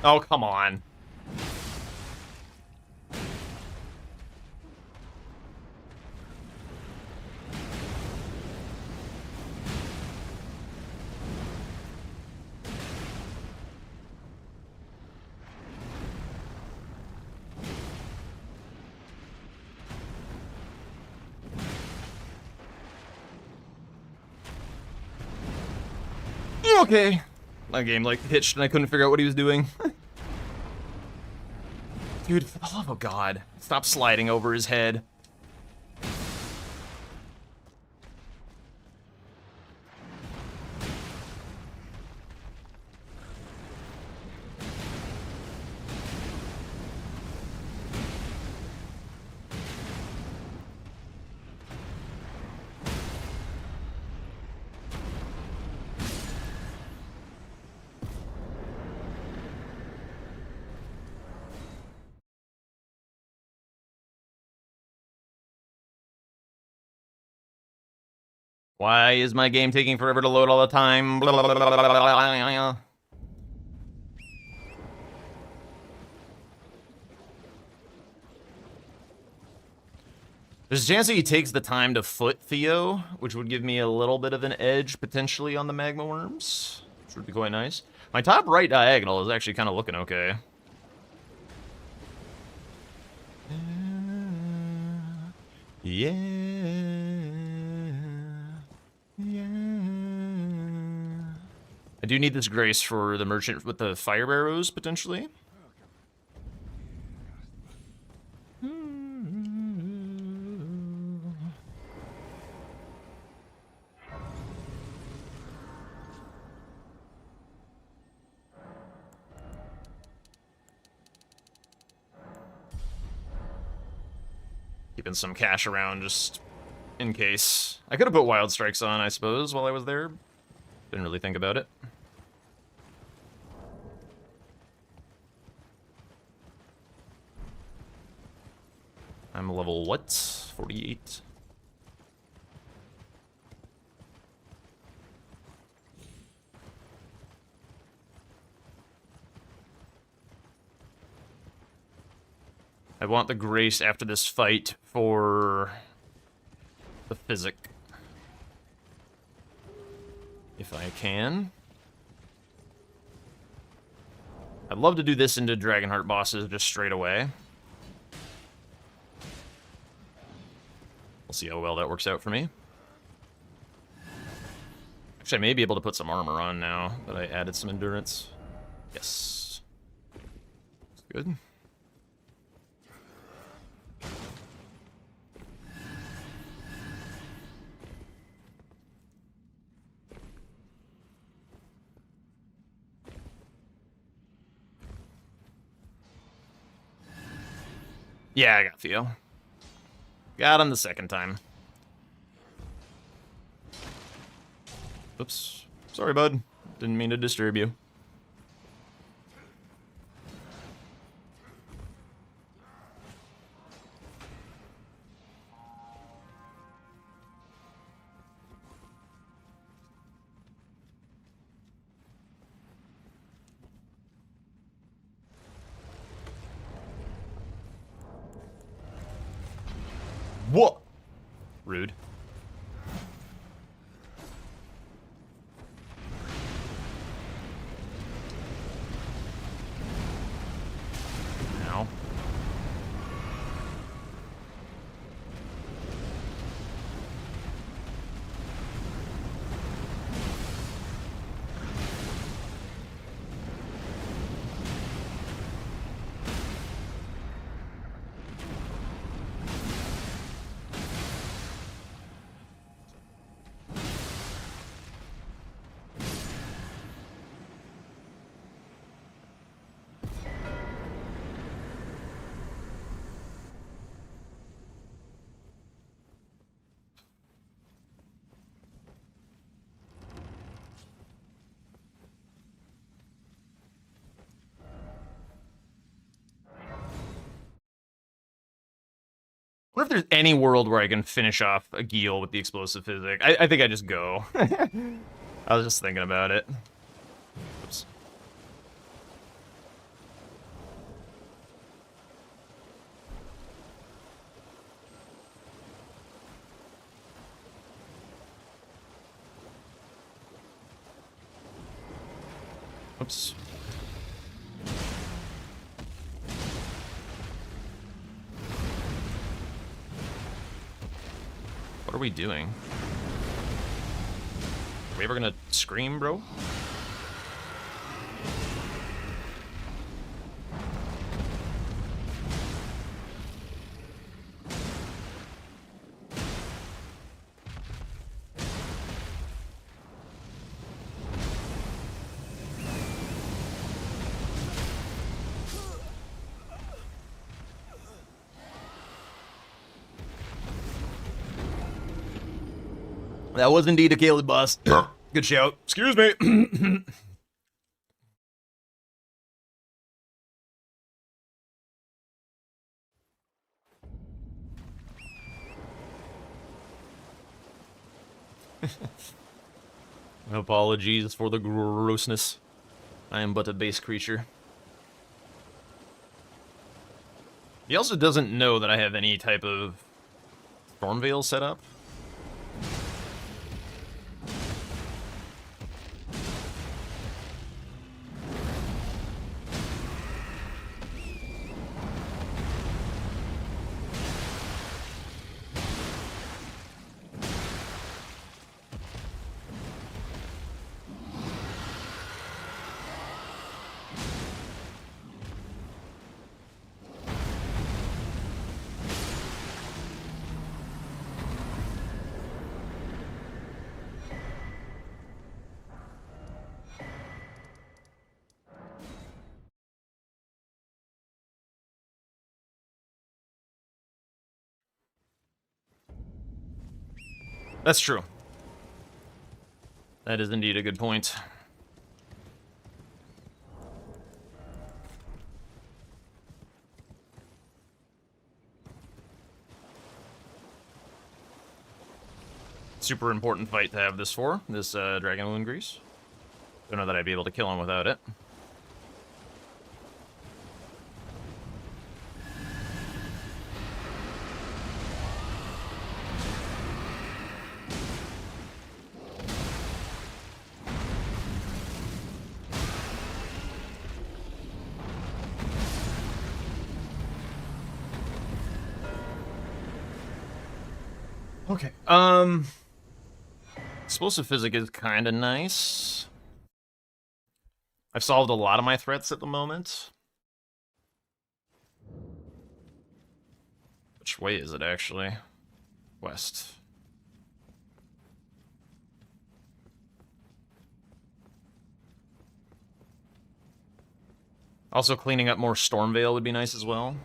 Speaker 1: Oh, come on. Okay. My game like hitched and I couldn't figure out what he was doing. Dude, for the love of God, stop sliding over his head. Why is my game taking forever to load all the time? Blah, blah, blah, blah, blah, blah. There's a chance that he takes the time to foot Theo, which would give me a little bit of an edge potentially on the magma worms, which would be quite nice. My top right diagonal is actually kind of looking okay. Yeah. I do need this grace for the merchant with the fire arrows, potentially. Keeping some cash around just in case. I could have put wild strikes on, I suppose, while I was there. Didn't really think about it. I'm level what? 48. I want the grace after this fight for the physic. If I can. I'd love to do this into Dragonheart bosses just straight away. We'll see how well that works out for me. Actually, I may be able to put some armor on now that I added some endurance. Yes. That's good. Yeah, I got Theo. Got him the second time. Oops. Sorry, bud. Didn't mean to disturb you. What? Rude. I wonder if there's any world where I can finish off a Geel with the explosive physic. I think I just go. I was just thinking about it. Oops. Oops. What are we doing? Are we ever gonna scream, bro? That was indeed a Caleb boss. Good shout. Excuse me. Apologies for the grossness. I am but a base creature. He also doesn't know that I have any type of Stormveil set up. That's true. That is indeed a good point. Super important fight to have this for, this Dragon Wound Grease. Don't know that I'd be able to kill him without it. Okay. Explosive physic is kind of nice. I've solved a lot of my threats at the moment. Which way is it actually? West. Also, cleaning up more Stormveil would be nice as well.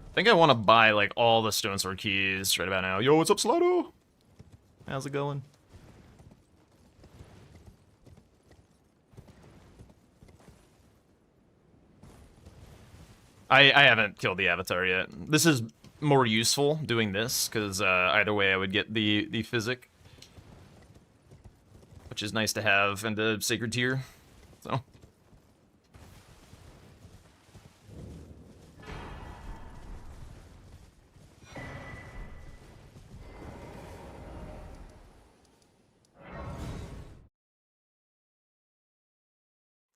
Speaker 1: I think I want to buy, like, all the Stone Sword keys right about now. Yo, what's up, Slotto? How's it going? I haven't killed the Avatar yet. This is more useful, doing this, because either way I would get the Physic. Which is nice to have in the Sacred Tier, so...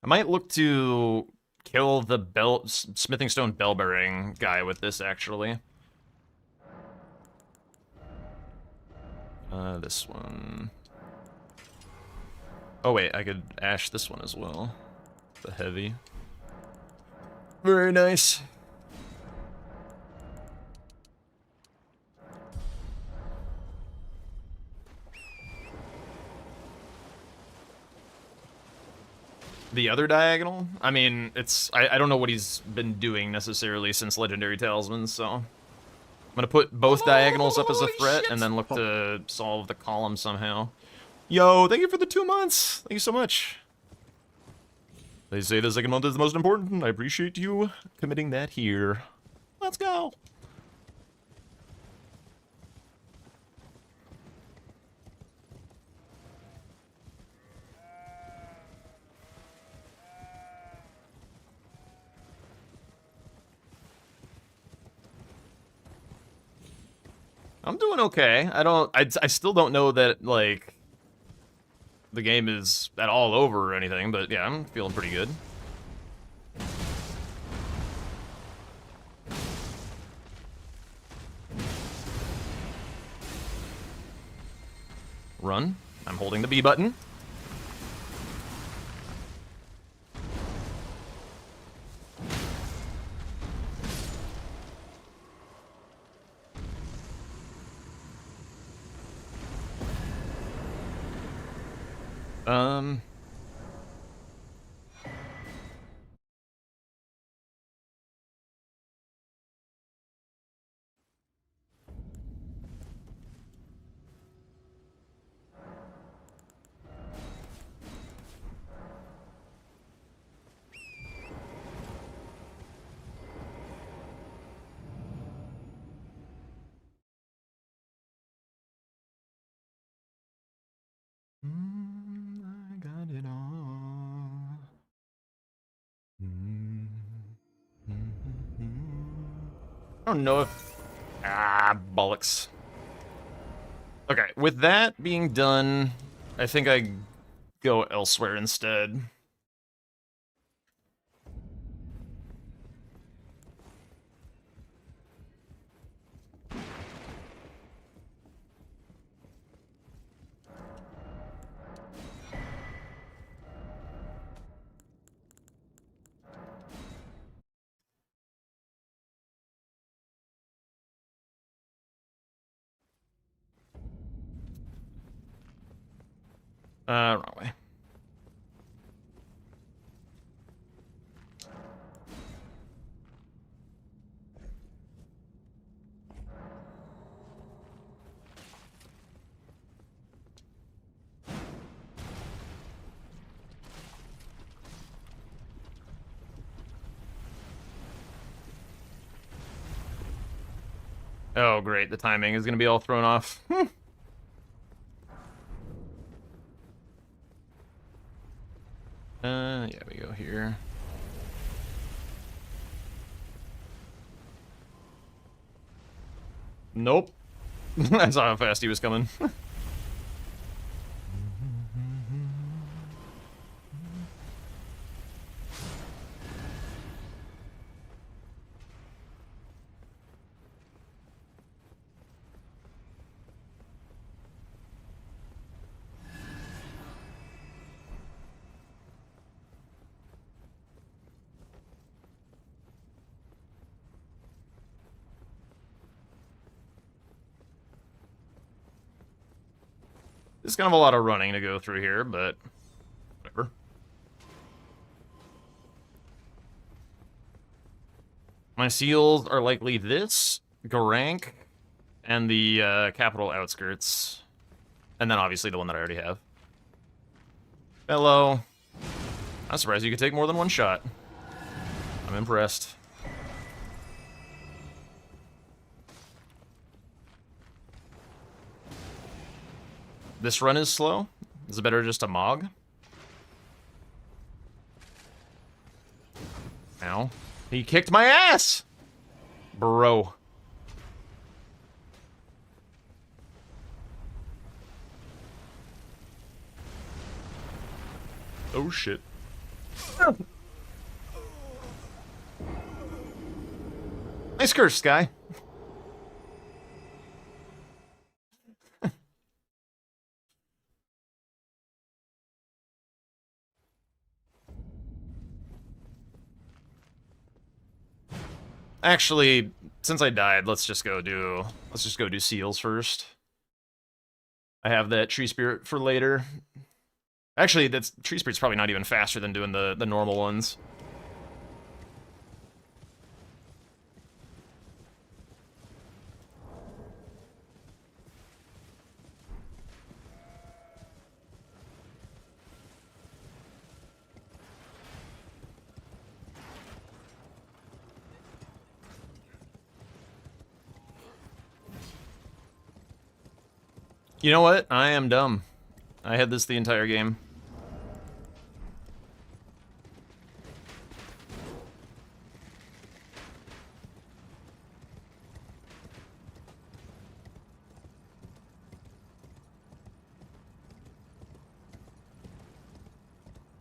Speaker 1: I might look to kill the Smithing Stone Bell-bearing guy with this, actually. This one. Oh wait, I could ash this one as well. The heavy. Very nice. The other diagonal? I mean, it's... I don't know what he's been doing necessarily since Legendary Talisman, so... I'm gonna put both diagonals up as a threat, and then look to solve the column somehow. Yo, thank you for the 2 months! Thank you so much. They say the second month is the most important. I appreciate you committing that here. Let's go. I'm doing okay. I still don't know that, like, the game is at all over or anything, but yeah, I'm feeling pretty good. Run. I'm holding the B button. I got it all. I don't know if... bollocks. Okay, with that being done, I think I go elsewhere instead. Wrong way. Oh, great. The timing is going to be all thrown off. Yeah, we go here. Nope. I saw how fast he was coming. There's kind of a lot of running to go through here, but whatever. My seals are likely this, Garank, and the capital outskirts. And then obviously the one that I already have. Hello. I'm surprised you could take more than one shot. I'm impressed. This run is slow. Is it better just a Mog? Ow. He kicked my ass! Bro. Oh shit. Nice curse, Sky. Actually, since I died, let's just go do seals first. I have that tree spirit for later. Actually, that's tree spirit's probably not even faster than doing the normal ones. You know what? I am dumb. I had this the entire game.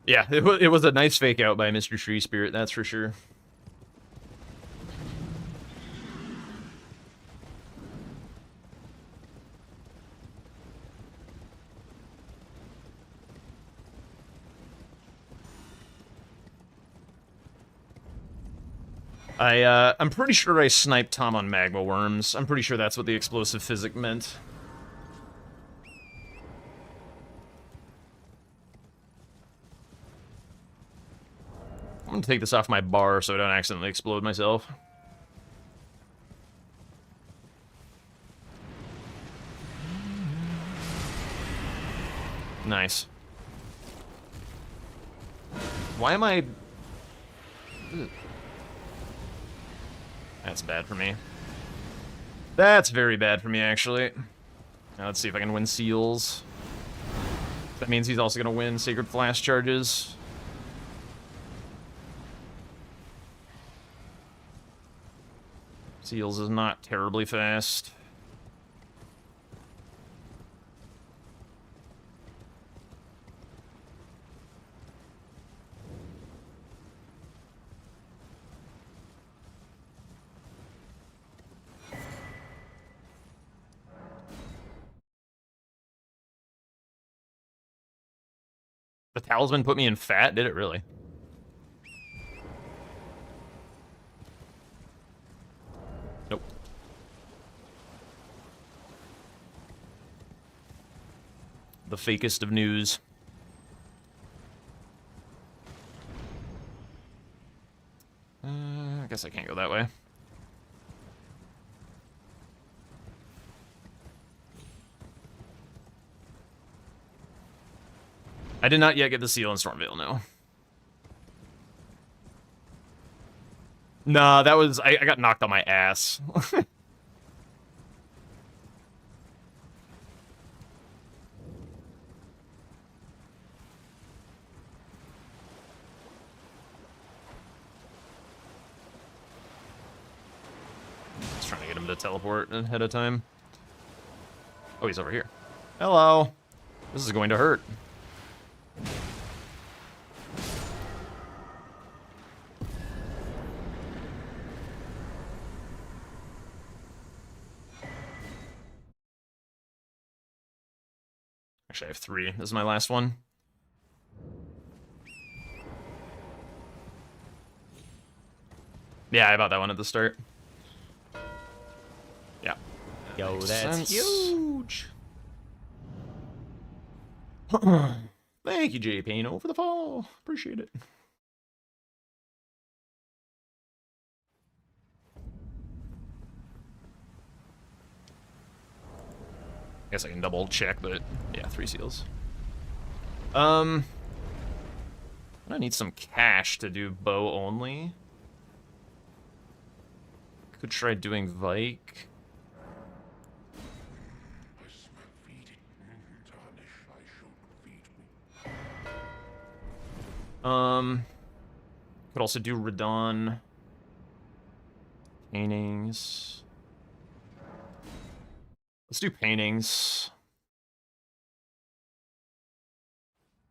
Speaker 1: Yeah, it was a nice fake out by Mr. Tree Spirit, that's for sure. I'm pretty sure I sniped Tom on magma worms. I'm pretty sure that's what the explosive physic meant. I'm gonna take this off my bar so I don't accidentally explode myself. Nice. Why am I... Ugh. That's bad for me. That's very bad for me, actually. Now let's see if I can win seals. That means he's also gonna win Sacred Flash charges. Seals is not terribly fast. The talisman put me in fat? Did it really? Nope. The fakest of news. I guess I can't go that way. I did not yet get the seal in Stormvale, no. Nah, that was... I got knocked on my ass. Just trying to get him to teleport ahead of time. Oh, he's over here. Hello. This is going to hurt. Actually, I have 3. This is my last one. Yeah, I bought that one at the start. Yeah.
Speaker 10: Yo,
Speaker 1: Makes
Speaker 10: that's
Speaker 1: sense.
Speaker 10: huge.
Speaker 1: Thank you, J. Pano, for the follow. Appreciate it. Guess I can double check, but yeah, 3 seals. I need some cash to do bow only. Could try doing Vike. Could also do Radon. Paintings. Let's do paintings.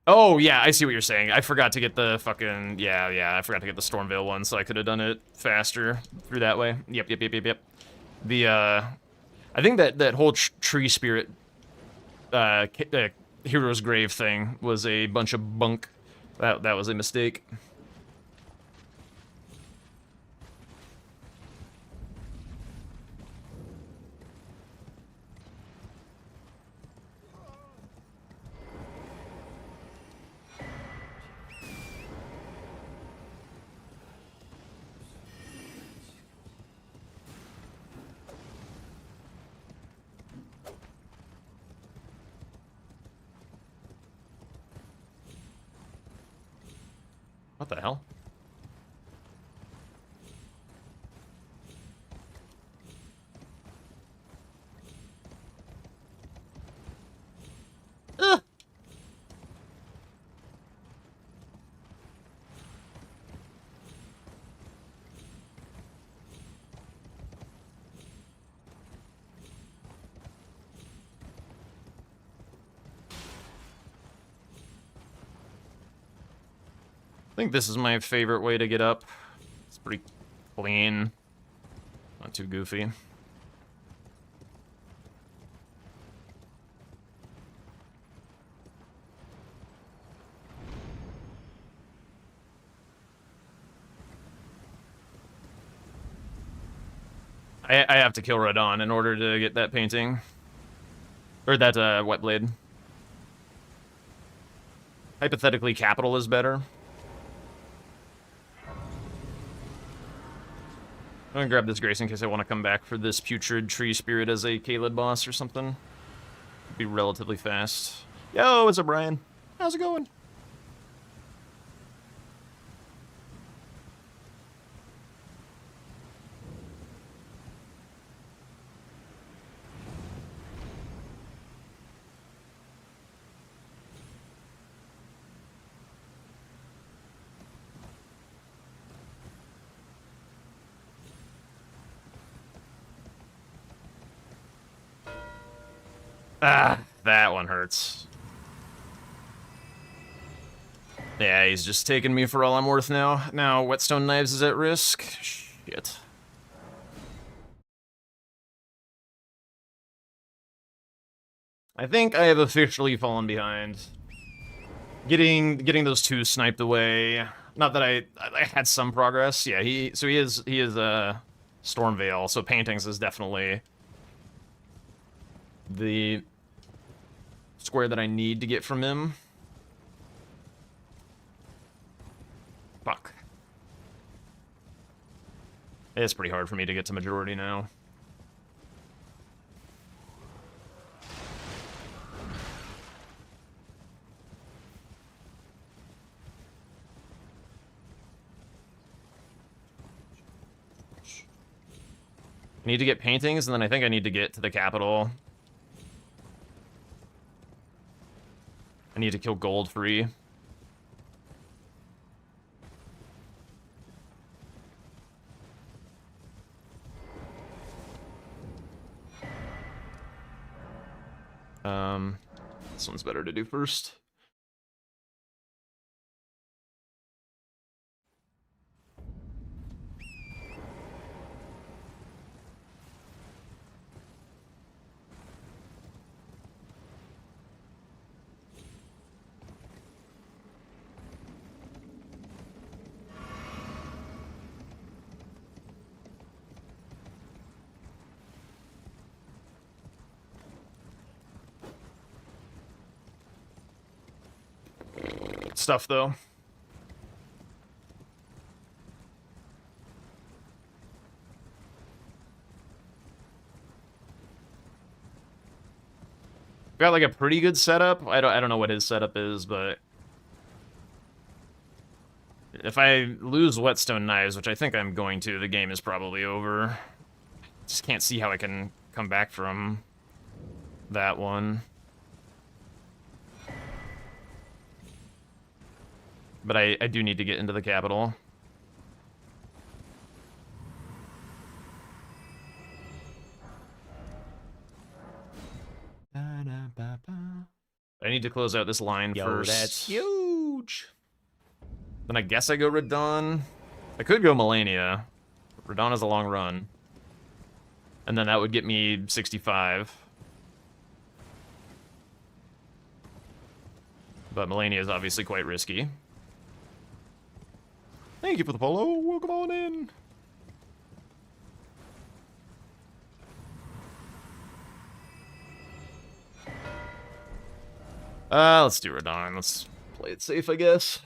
Speaker 1: Oh, yeah, I see what you're saying. I forgot to get the fucking... Yeah, I forgot to get the Stormvale one, so I could have done it faster through that way. Yep. The, I think that whole tree spirit, Hero's Grave thing was a bunch of bunk. That was a mistake. What the hell? I think this is my favorite way to get up. It's pretty clean. Not too goofy. I have to kill Radon in order to get that painting. Or that wet blade. Hypothetically, capital is better. I'm gonna grab this Grace in case I want to come back for this Putrid Tree Spirit as a Kaled boss or something. Be relatively fast. Yo, what's up, Brian? How's it going? Ah, that one hurts. Yeah, he's just taking me for all I'm worth now. Now, Whetstone Knives is at risk. Shit. I think I have officially fallen behind. Getting those two sniped away. Not that I had some progress. Yeah, he is Stormveil, so paintings is definitely the square that I need to get from him. Fuck. It's pretty hard for me to get to majority now. I need to get paintings, and then I think I need to get to the capital. I need to kill gold free. This one's better to do first. Stuff though. Got like a pretty good setup. I don't know what his setup is, but if I lose Whetstone Knives, which I think I'm going to, the game is probably over. Just can't see how I can come back from that one. But I do need to get into the capital. I need to close out this line first.
Speaker 10: That's huge.
Speaker 1: Then I guess I go Radon. I could go Melania. Radon has a long run. And then that would get me 65. But Melania is obviously quite risky. Thank you for the follow. Welcome on in. Let's do Radon. Let's play it safe, I guess.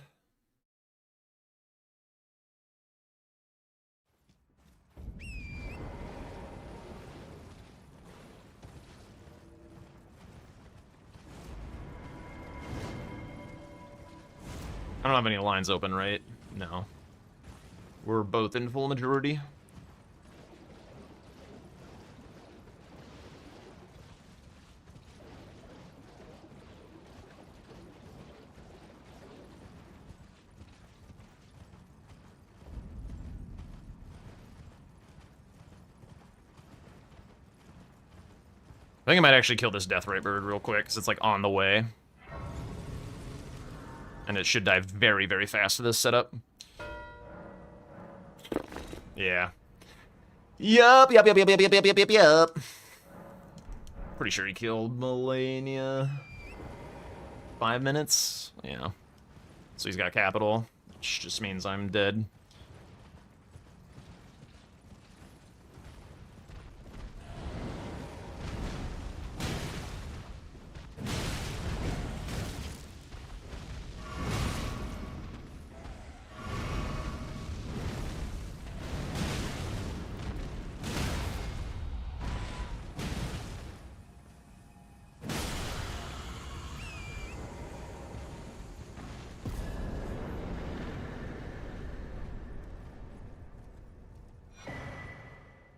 Speaker 1: I don't have any lines open, right? No. We're both in full majority. I think I might actually kill this Deathrite Bird real quick, because it's like on the way. And it should die very, very fast to this setup. Yeah. Yup. Pretty sure he killed Melania. 5 minutes? Yeah. So he's got capital, which just means I'm dead.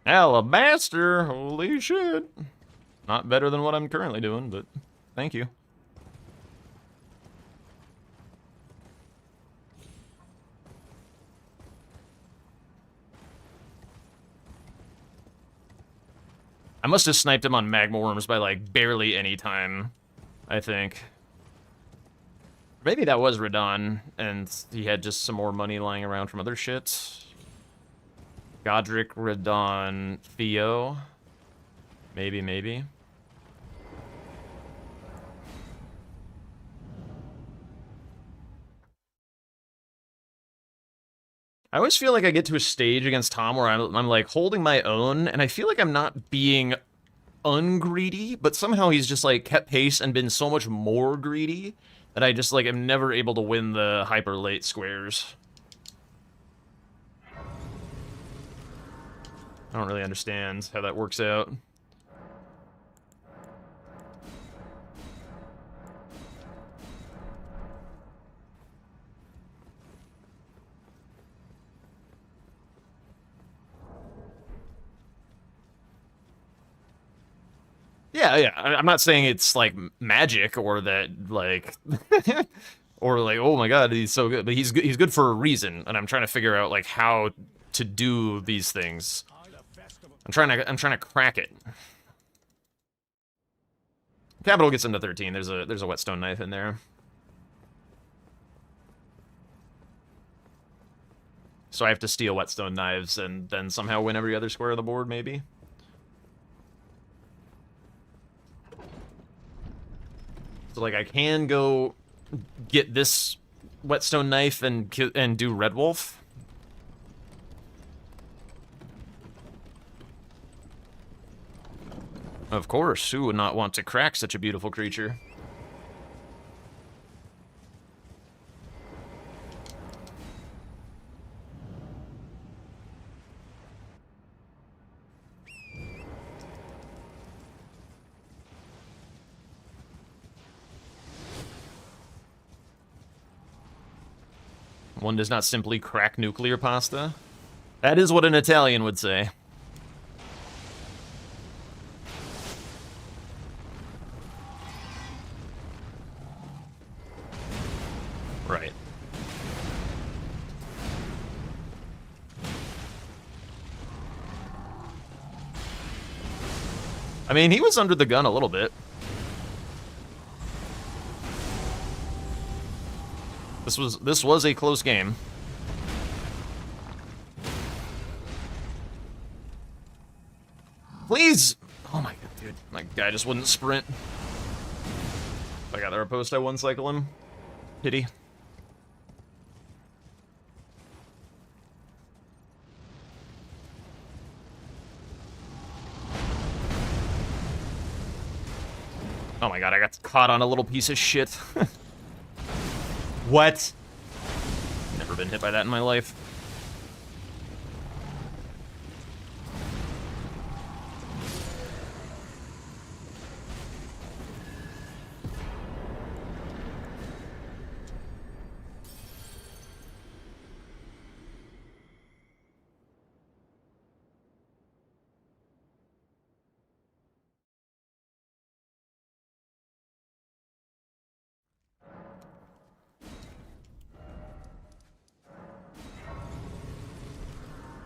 Speaker 1: Alabaster, holy shit. Not better than what I'm currently doing, but thank you. I must have sniped him on magma worms by like barely any time, I think. Maybe that was Radon, and he had just some more money lying around from other shit. Godric, Radon, Theo. Maybe. I always feel like I get to a stage against Tom where I'm like holding my own, and I feel like I'm not being ungreedy, but somehow he's just like kept pace and been so much more greedy that I just like am never able to win the hyper late squares. I don't really understand how that works out. Yeah. I'm not saying it's like magic or that like, or like, oh my god, he's so good. But he's good for a reason, and I'm trying to figure out like how to do these things. I'm trying to crack it. Capital gets into 13. There's a whetstone knife in there. So I have to steal whetstone knives and then somehow win every other square of the board, maybe. So like I can go get this whetstone knife and do Red Wolf. Of course, who would not want to crack such a beautiful creature? One does not simply crack nuclear pasta. That is what an Italian would say. Right. I mean, he was under the gun a little bit. This was a close game. Please! Oh my god, dude. My guy just wouldn't sprint. If I got the riposte, I one cycle him. Pity. Oh my god, I got caught on a little piece of shit. What? Never been hit by that in my life.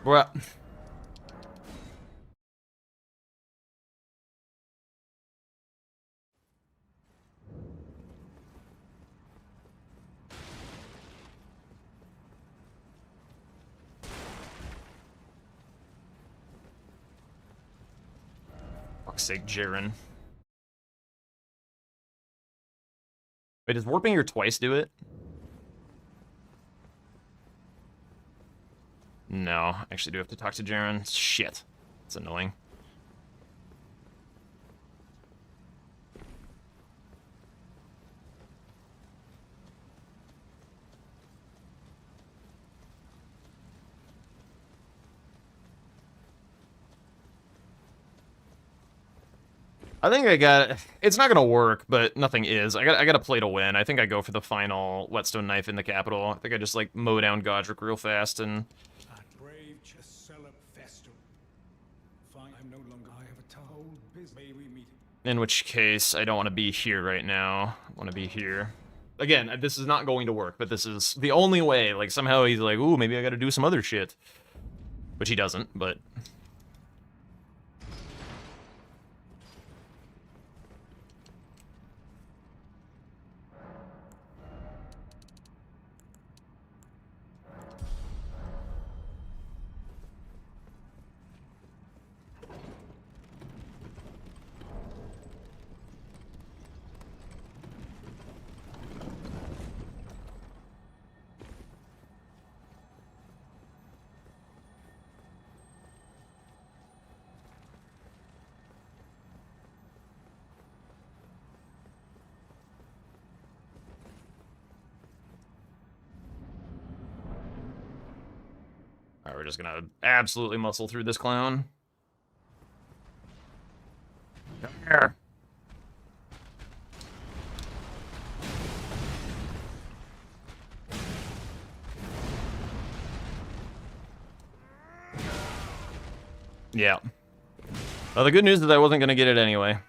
Speaker 1: Bruh. sake, Jaren. Wait, does warping your twice do it? No, I actually do have to talk to Jaren. Shit. It's annoying. I think I got. It's not gonna work, but nothing is. I got to play to win. I think I go for the final whetstone knife in the capital. I think I just like mow down Godric real fast and.
Speaker 10: Brave Chesela Festo. Fine, I'm no longer. I have a told business. May we meet?
Speaker 1: In which case, I don't want to be here right now. I want to be here. Again, this is not going to work, but this is the only way. Like somehow he's like, ooh, maybe I got to do some other shit, which he doesn't. But. Alright, we're just gonna absolutely muscle through this clown. Come here. Yeah. Well, the good news is I wasn't gonna get it anyway.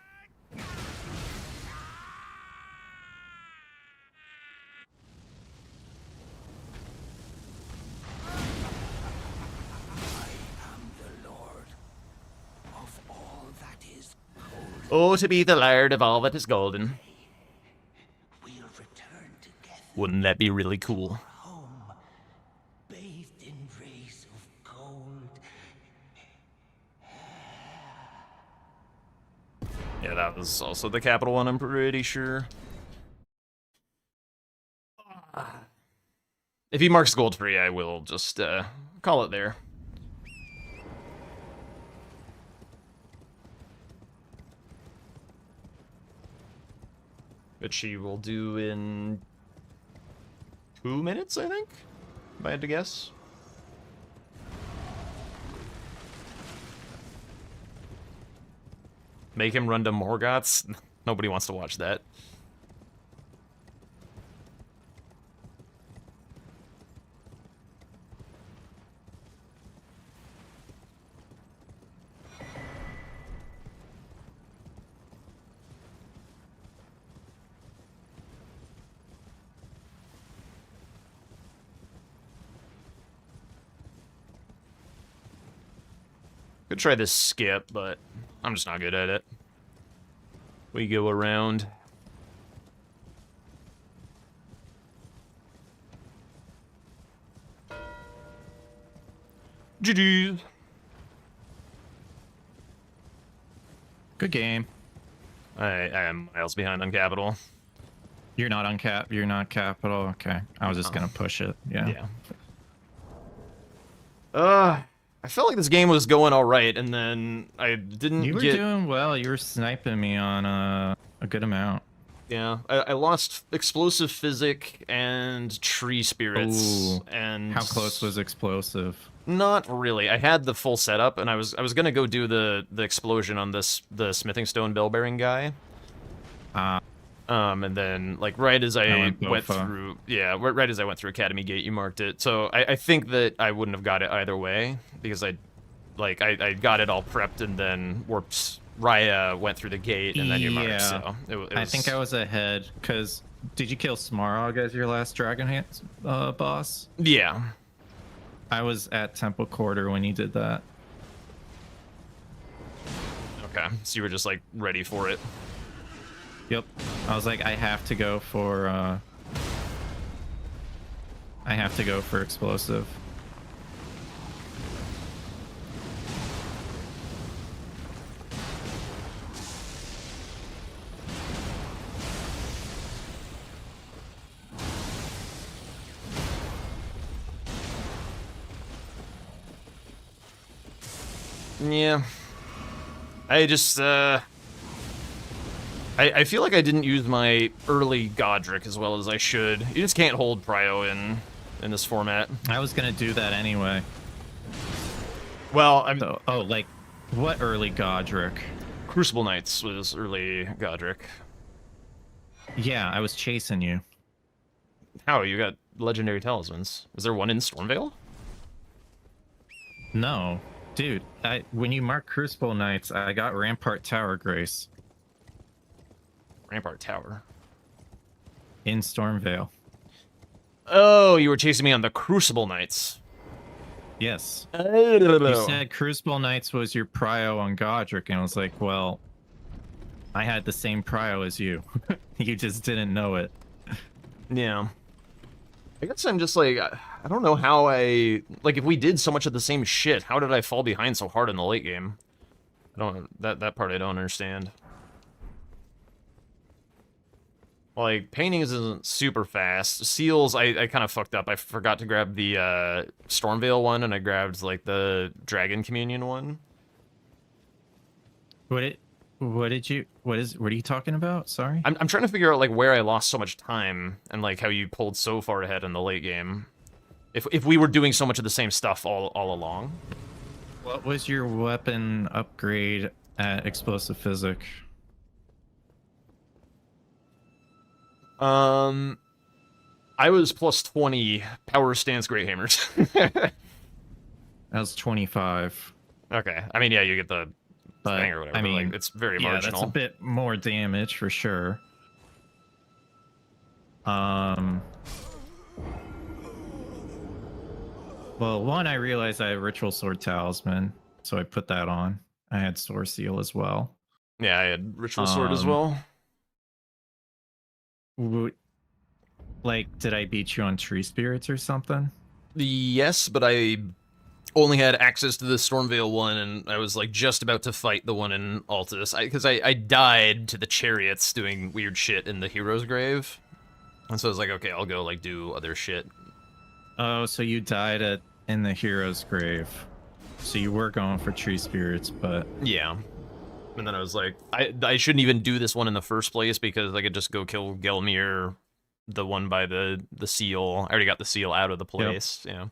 Speaker 1: Oh, to be the laird of all that is golden.
Speaker 4: We'll return together.
Speaker 1: Wouldn't that be really cool?
Speaker 4: Home, bathed in rays of gold.
Speaker 1: Yeah, that was also the capital one, I'm pretty sure. If he marks gold free, I will just call it there. Which she will do in 2 minutes, I think, if I had to guess. Make him run to Morgoth's? Nobody wants to watch that. Could try this skip, but I'm just not good at it. We go around. GG's.
Speaker 2: Good game.
Speaker 1: I am miles behind on capital.
Speaker 2: You're not on cap. You're not capital. Okay. I was just gonna push it. Yeah.
Speaker 1: I felt like this game was going all right, and then I didn't
Speaker 2: You were
Speaker 1: get...
Speaker 2: doing well. You were sniping me on a good amount.
Speaker 1: Yeah, I lost explosive physic and tree spirits.
Speaker 2: Ooh.
Speaker 1: And
Speaker 2: How close was explosive?
Speaker 1: Not really. I had the full setup, and I was gonna go do the explosion on the smithing stone bell bearing guy. And then like right as I went through, right as I went through Academy Gate, you marked it. So I think that I wouldn't have got it either way because I got it all prepped and then warped. Raya went through the gate and then you marked. So it was...
Speaker 2: I think I was ahead because did you kill Smarog as your last Dragon Hands boss?
Speaker 1: Yeah.
Speaker 2: I was at Temple Quarter when you did that.
Speaker 1: Okay, so you were just like ready for it.
Speaker 2: Yep. I was like, I have to go for explosive.
Speaker 1: Yeah. I just, I feel like I didn't use my early Godric as well as I should. You just can't hold Prio in this format.
Speaker 2: I was gonna do that anyway.
Speaker 1: Well, I'm...
Speaker 2: So, oh, like, what early Godric?
Speaker 1: Crucible Knights was early Godric.
Speaker 2: Yeah, I was chasing you.
Speaker 1: How? You got legendary talismans. Is there one in Stormveil?
Speaker 2: No. Dude, when you mark Crucible Knights, I got Rampart Tower Grace.
Speaker 1: Rampart Tower.
Speaker 2: In Stormveil.
Speaker 1: Oh, you were chasing me on the Crucible Knights.
Speaker 2: Yes.
Speaker 1: Oh.
Speaker 2: You said Crucible Knights was your prio on Godric, and I was like, well, I had the same prio as you. You just didn't know it.
Speaker 1: Yeah. I guess I'm just like, I don't know how like, if we did so much of the same shit, how did I fall behind so hard in the late game? That part I don't understand. Like, paintings isn't super fast. Seals, I kind of fucked up. I forgot to grab the Stormveil one, and I grabbed, like, the Dragon Communion one.
Speaker 2: What are you talking about? Sorry?
Speaker 1: I'm trying to figure out, like, where I lost so much time, and, like, how you pulled so far ahead in the late game. If we were doing so much of the same stuff all along.
Speaker 2: What was your weapon upgrade at Explosive Physic?
Speaker 1: I was plus 20 power stance great hammers.
Speaker 2: That was 25.
Speaker 1: Okay. I mean, yeah, you get the
Speaker 2: But,
Speaker 1: thing or whatever.
Speaker 2: I mean,
Speaker 1: like, it's very
Speaker 2: yeah,
Speaker 1: marginal.
Speaker 2: that's a bit more damage for sure. Well, one, I realized I had Ritual Sword Talisman, so I put that on. I had Sword Seal as well.
Speaker 1: Yeah, I had Ritual Sword as well.
Speaker 2: Like, did I beat you on Tree Spirits or something?
Speaker 1: Yes, but I only had access to the Stormveil one, and I was, like, just about to fight the one in Altus. Because I died to the chariots doing weird shit in the Hero's Grave. And so I was like, okay, I'll go, like, do other shit.
Speaker 2: Oh, so you died in the Hero's Grave. So you were going for Tree Spirits, but...
Speaker 1: Yeah. And then I was like, I shouldn't even do this one in the first place, because I could just go kill Gelmir, the one by the seal. I already got the seal out of the place, yeah.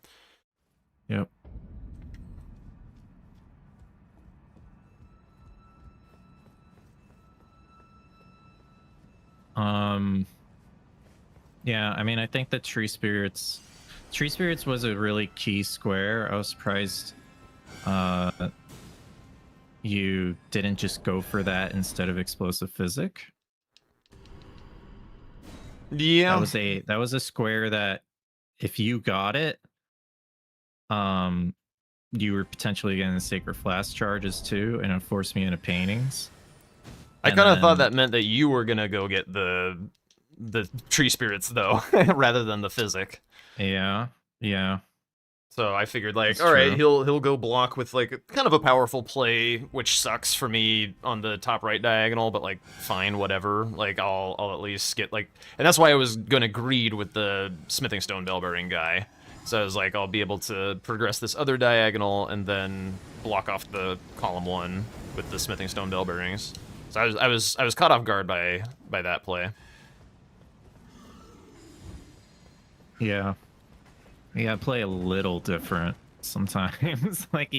Speaker 2: Yep. Yeah, I mean, I think that Tree Spirits was a really key square. I was surprised you didn't just go for that instead of Explosive Physic.
Speaker 1: Yeah.
Speaker 2: That was a square that if you got it, you were potentially getting the Sacred Flask charges too, and it forced me into paintings.
Speaker 1: I kind of thought that meant that you were gonna go get the Tree Spirits though, rather than the Physic.
Speaker 2: Yeah, yeah.
Speaker 1: So I figured, like,
Speaker 2: That's
Speaker 1: all right,
Speaker 2: true.
Speaker 1: he'll go block with, like, kind of a powerful play, which sucks for me on the top right diagonal, but, like, fine, whatever. Like, I'll at least get, like... And that's why I was gonna greed with the Smithing Stone Bellbearing guy. So I was like, I'll be able to progress this other diagonal and then block off the column 1 with the Smithing Stone Bellbearings. So I was caught off guard by that play.
Speaker 2: Yeah. Yeah, I play a little different sometimes. Like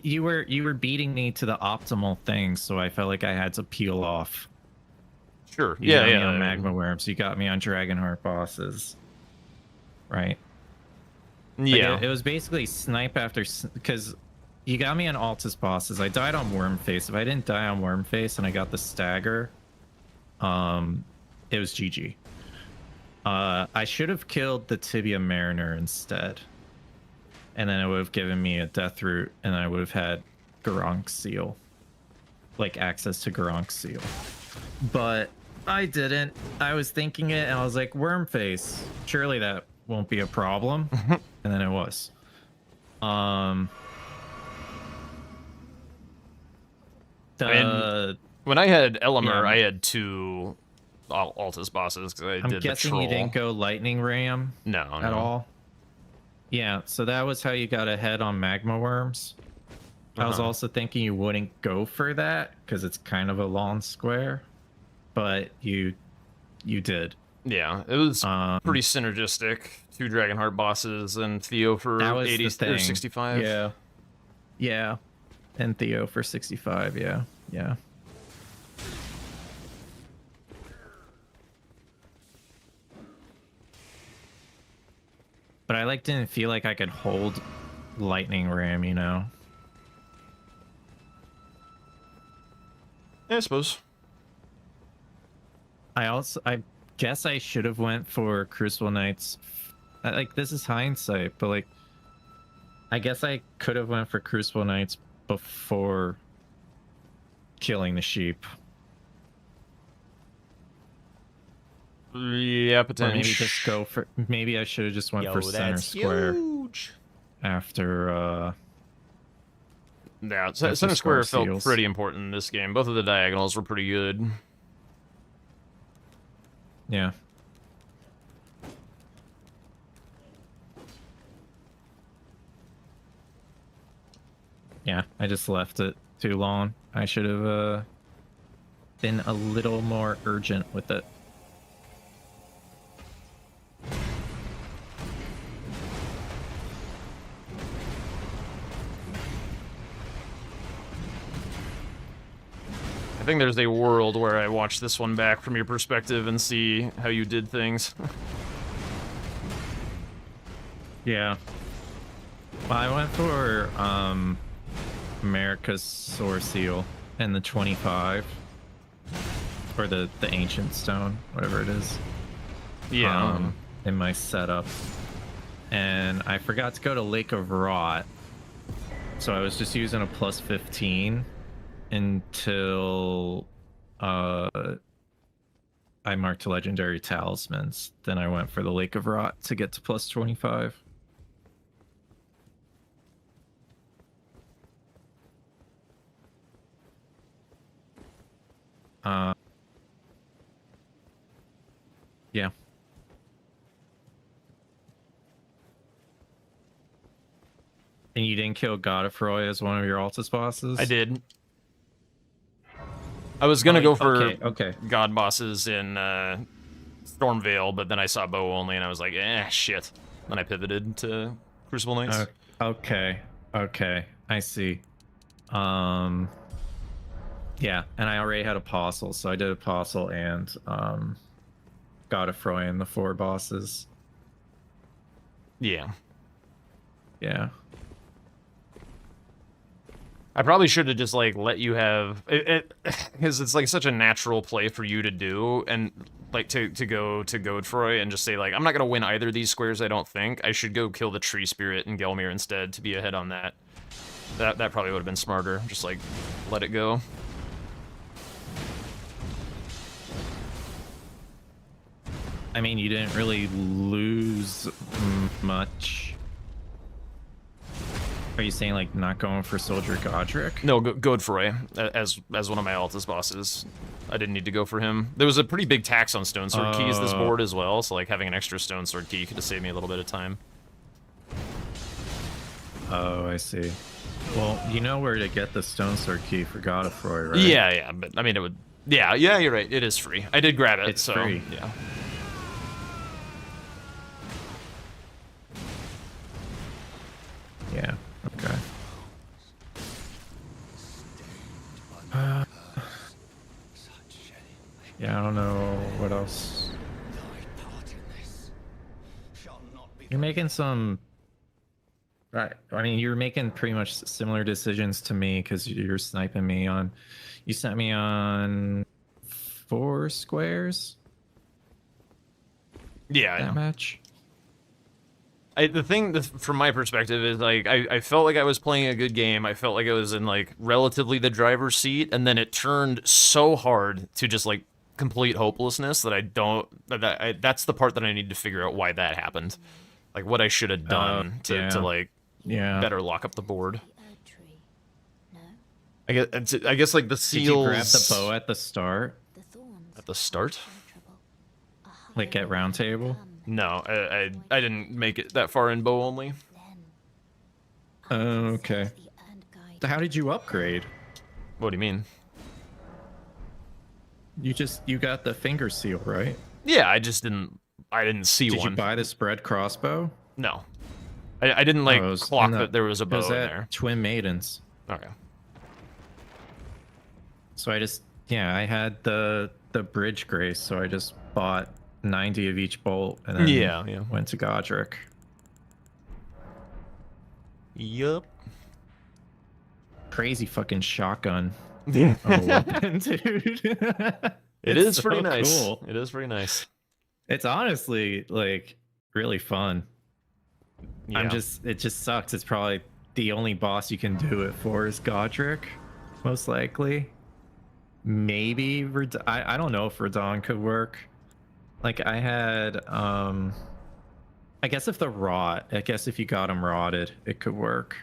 Speaker 2: you were beating me to the optimal thing, so I felt like I had to peel off.
Speaker 1: Sure.
Speaker 2: You
Speaker 1: Yeah,
Speaker 2: got me
Speaker 1: yeah.
Speaker 2: on Magma Worms. You got me on Dragonheart bosses. Right.
Speaker 1: Yeah.
Speaker 2: Like it was basically snipe after, because you got me on Altus bosses. I died on Wormface. If I didn't die on Wormface and I got the stagger, it was GG. I should have killed the Tibia Mariner instead. And then it would have given me a death root, and I would have had Garank's seal. Like, access to Garank's seal. But I didn't. I was thinking it, and I was like, Wormface. Surely that won't be a problem. And then it was.
Speaker 1: When I had Elamir,
Speaker 2: Yeah.
Speaker 1: I had 2 Altus bosses, because I
Speaker 2: I'm
Speaker 1: did the
Speaker 2: guessing
Speaker 1: troll.
Speaker 2: you didn't go Lightning Ram
Speaker 1: No,
Speaker 2: at all. Yeah, so that was how you got ahead on Magma Worms. I was
Speaker 1: Uh-huh.
Speaker 2: also thinking you wouldn't go for that because it's kind of a long square, but you did.
Speaker 1: Yeah, it was
Speaker 2: Um,
Speaker 1: pretty synergistic. 2 Dragonheart bosses and Theo for
Speaker 2: That was
Speaker 1: 80
Speaker 2: the thing.
Speaker 1: or 65.
Speaker 2: Yeah. Yeah. And Theo for 65. Yeah. Yeah. But I didn't feel like I could hold lightning ram, you know.
Speaker 1: Yeah, I suppose.
Speaker 2: I guess I should have went for Crucible Knights. This is hindsight, but I guess I could have went for Crucible Knights before killing the sheep.
Speaker 1: Yeah,
Speaker 2: Or
Speaker 1: potentially.
Speaker 2: maybe just go for. Maybe I should have just went for center
Speaker 1: that's
Speaker 2: square
Speaker 1: huge.
Speaker 2: after.
Speaker 1: Yeah,
Speaker 2: After
Speaker 1: center square
Speaker 2: Skull
Speaker 1: felt
Speaker 2: Seals.
Speaker 1: pretty important in this game. Both of the diagonals were pretty good.
Speaker 2: Yeah. Yeah, I just left it too long. I should have been a little more urgent with it.
Speaker 1: I think there's a world where I watch this one back from your perspective and see how you did things.
Speaker 2: Yeah. Well, I went for America's Soar Seal and the 25. Or the ancient stone, whatever it is.
Speaker 1: Yeah.
Speaker 2: In my setup. And I forgot to go to Lake of Rot. So I was just using a plus 15 until I marked legendary talismans. Then I went for the Lake of Rot to get to plus 25. Yeah. And you didn't kill Godefroy as one of your Altus bosses?
Speaker 1: I did. I was gonna go for
Speaker 2: okay.
Speaker 1: god bosses in Stormvale, but then I saw bow only, and I was like, shit. Then I pivoted to Crucible Knights.
Speaker 2: Okay. I see. Yeah, and I already had Apostle, so I did Apostle and Godefroy and the 4 bosses.
Speaker 1: Yeah.
Speaker 2: Yeah.
Speaker 1: I probably should have just let you have it because it's such a natural play for you to do, and to go to Godefroy and just say I'm not gonna win either of these squares. I don't think I should go kill the Tree Spirit and Gelmir instead to be ahead on that. That probably would have been smarter. Just let it go.
Speaker 2: I mean, you didn't really lose much. Are you saying not going for Soldier Godric?
Speaker 1: No, Godefroy as one of my Altus bosses. I didn't need to go for him. There was a pretty big tax on Stone Sword keys this board as well, so having an extra Stone Sword key could have saved me a little bit of time.
Speaker 2: Oh, I see. Well, you know where to get the Stone Sword key for Godefroy, right?
Speaker 1: Yeah, but I mean it would. Yeah, you're right. It is free. I did grab it.
Speaker 2: It's
Speaker 1: so,
Speaker 2: free.
Speaker 1: Yeah.
Speaker 2: Yeah. Okay. Yeah, I don't know what else. You're making some. Right. I mean, you're making pretty much similar decisions to me because you're sniping me on. You sent me on 4 squares.
Speaker 1: Yeah.
Speaker 2: That match.
Speaker 1: The thing from my perspective is I felt like I was playing a good game. I felt like I was in relatively the driver's seat, and then it turned so hard to just complete hopelessness that I don't. That's the part that I need to figure out why that happened. What I should have done to better lock up the board. I guess the seals.
Speaker 2: Did you grab the bow at the start?
Speaker 1: At the start?
Speaker 2: At round table?
Speaker 1: No, I didn't make it that far in bow only.
Speaker 2: Okay. how did you upgrade?
Speaker 1: What do you mean?
Speaker 2: You got the finger seal, right?
Speaker 1: Yeah, I didn't see
Speaker 2: Did
Speaker 1: one.
Speaker 2: you buy the spread crossbow?
Speaker 1: No. I didn't like
Speaker 2: Oh, it was
Speaker 1: clock
Speaker 2: in the-
Speaker 1: that there was a
Speaker 2: it was
Speaker 1: bow in
Speaker 2: at
Speaker 1: there.
Speaker 2: Twin Maidens.
Speaker 1: Okay.
Speaker 2: So I had the bridge grace, so I just bought 90 of each bolt and then
Speaker 1: Yeah.
Speaker 2: went to Godric.
Speaker 1: Yup.
Speaker 2: Crazy fucking shotgun.
Speaker 1: Yeah.
Speaker 2: of a weapon, dude.
Speaker 1: It
Speaker 2: It's
Speaker 1: is pretty
Speaker 2: so
Speaker 1: nice.
Speaker 2: cool.
Speaker 1: It is pretty nice.
Speaker 2: It's honestly like really fun.
Speaker 1: Yeah.
Speaker 2: It just sucks. It's probably the only boss you can do it for is Godric, most likely. Maybe I don't know if Radon could work. Like I had I guess if if you got him rotted, it could work.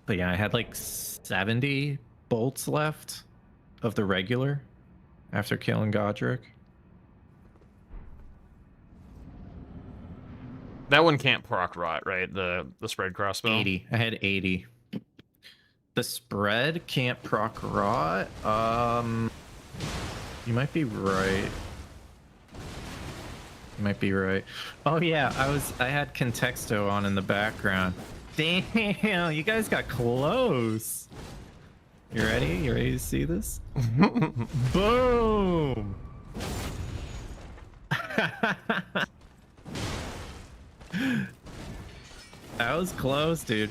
Speaker 2: But yeah, I had like 70 bolts left of the regular after killing Godric.
Speaker 1: That one can't proc rot, right? The spread crossbow.
Speaker 2: 80. I had 80. The spread can't proc rot. You might be right. You might be right. Oh yeah, I had Contexto on in the background. Damn, you guys got close. You ready? You ready to see this? Boom! That was close, dude.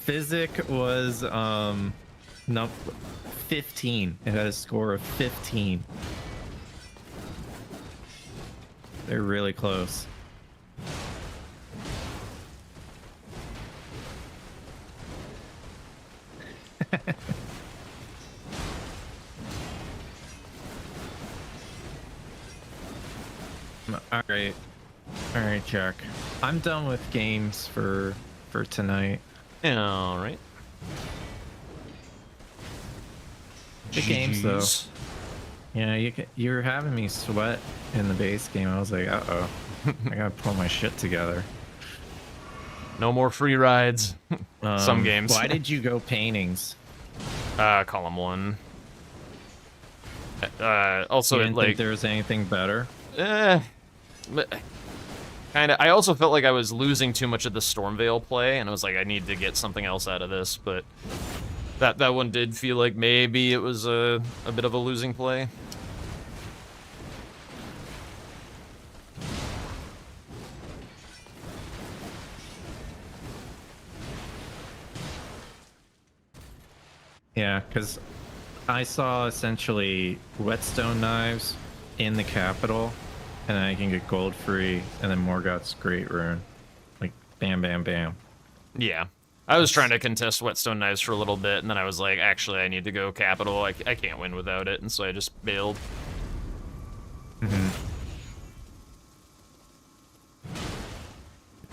Speaker 2: Physic was no 15. It had a score of 15. They're really close. All right, Jack. I'm done with games for tonight.
Speaker 1: All right.
Speaker 2: Good games though.
Speaker 1: Jeez.
Speaker 2: Yeah, you're having me sweat in the base game. I was like, uh-oh. I gotta pull my shit together.
Speaker 1: No more free rides. Some games.
Speaker 2: Why did you go paintings?
Speaker 1: Column 1. Also,
Speaker 2: You didn't
Speaker 1: like
Speaker 2: think there was anything better?
Speaker 1: kind of. I also felt like I was losing too much of the Stormveil play, and I was like, I need to get something else out of this. But that one did feel like maybe it was a bit of a losing play.
Speaker 2: Yeah, because I saw essentially whetstone knives in the capital, and then I can get gold free, and then Morgoth's Great Rune. Like, bam, bam, bam.
Speaker 1: Yeah. I was trying to contest whetstone knives for a little bit, and then I was like, actually, I need to go capital. I can't win without it, and so I just bailed.
Speaker 2: Mm-hmm.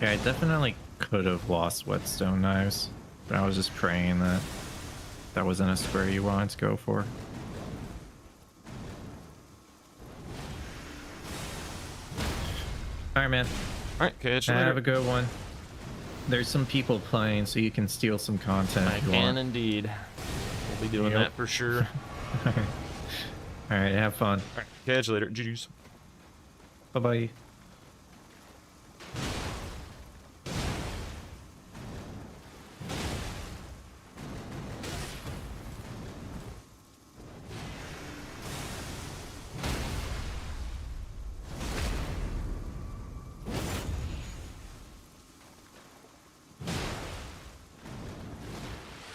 Speaker 2: Yeah, I definitely could have lost whetstone knives, but I was just praying that that wasn't a square you wanted to go for. All right, man.
Speaker 1: All right, catch you
Speaker 2: Have
Speaker 1: later.
Speaker 2: a good one. There's some people playing, so you can steal some content
Speaker 1: I
Speaker 2: if you
Speaker 1: can
Speaker 2: want.
Speaker 1: indeed. We'll be doing
Speaker 2: Yep.
Speaker 1: that for sure.
Speaker 2: All right, have fun.
Speaker 1: All right, catch you later. GG's.
Speaker 2: Bye-bye.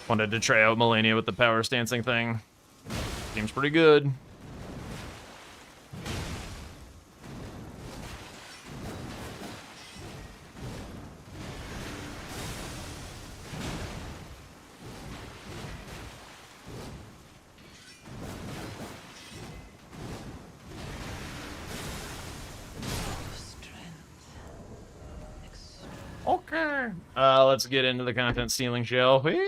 Speaker 1: Wanted to try out Melania with the power stancing thing. Seems pretty good. Okay. Let's get into the content stealing, shall we?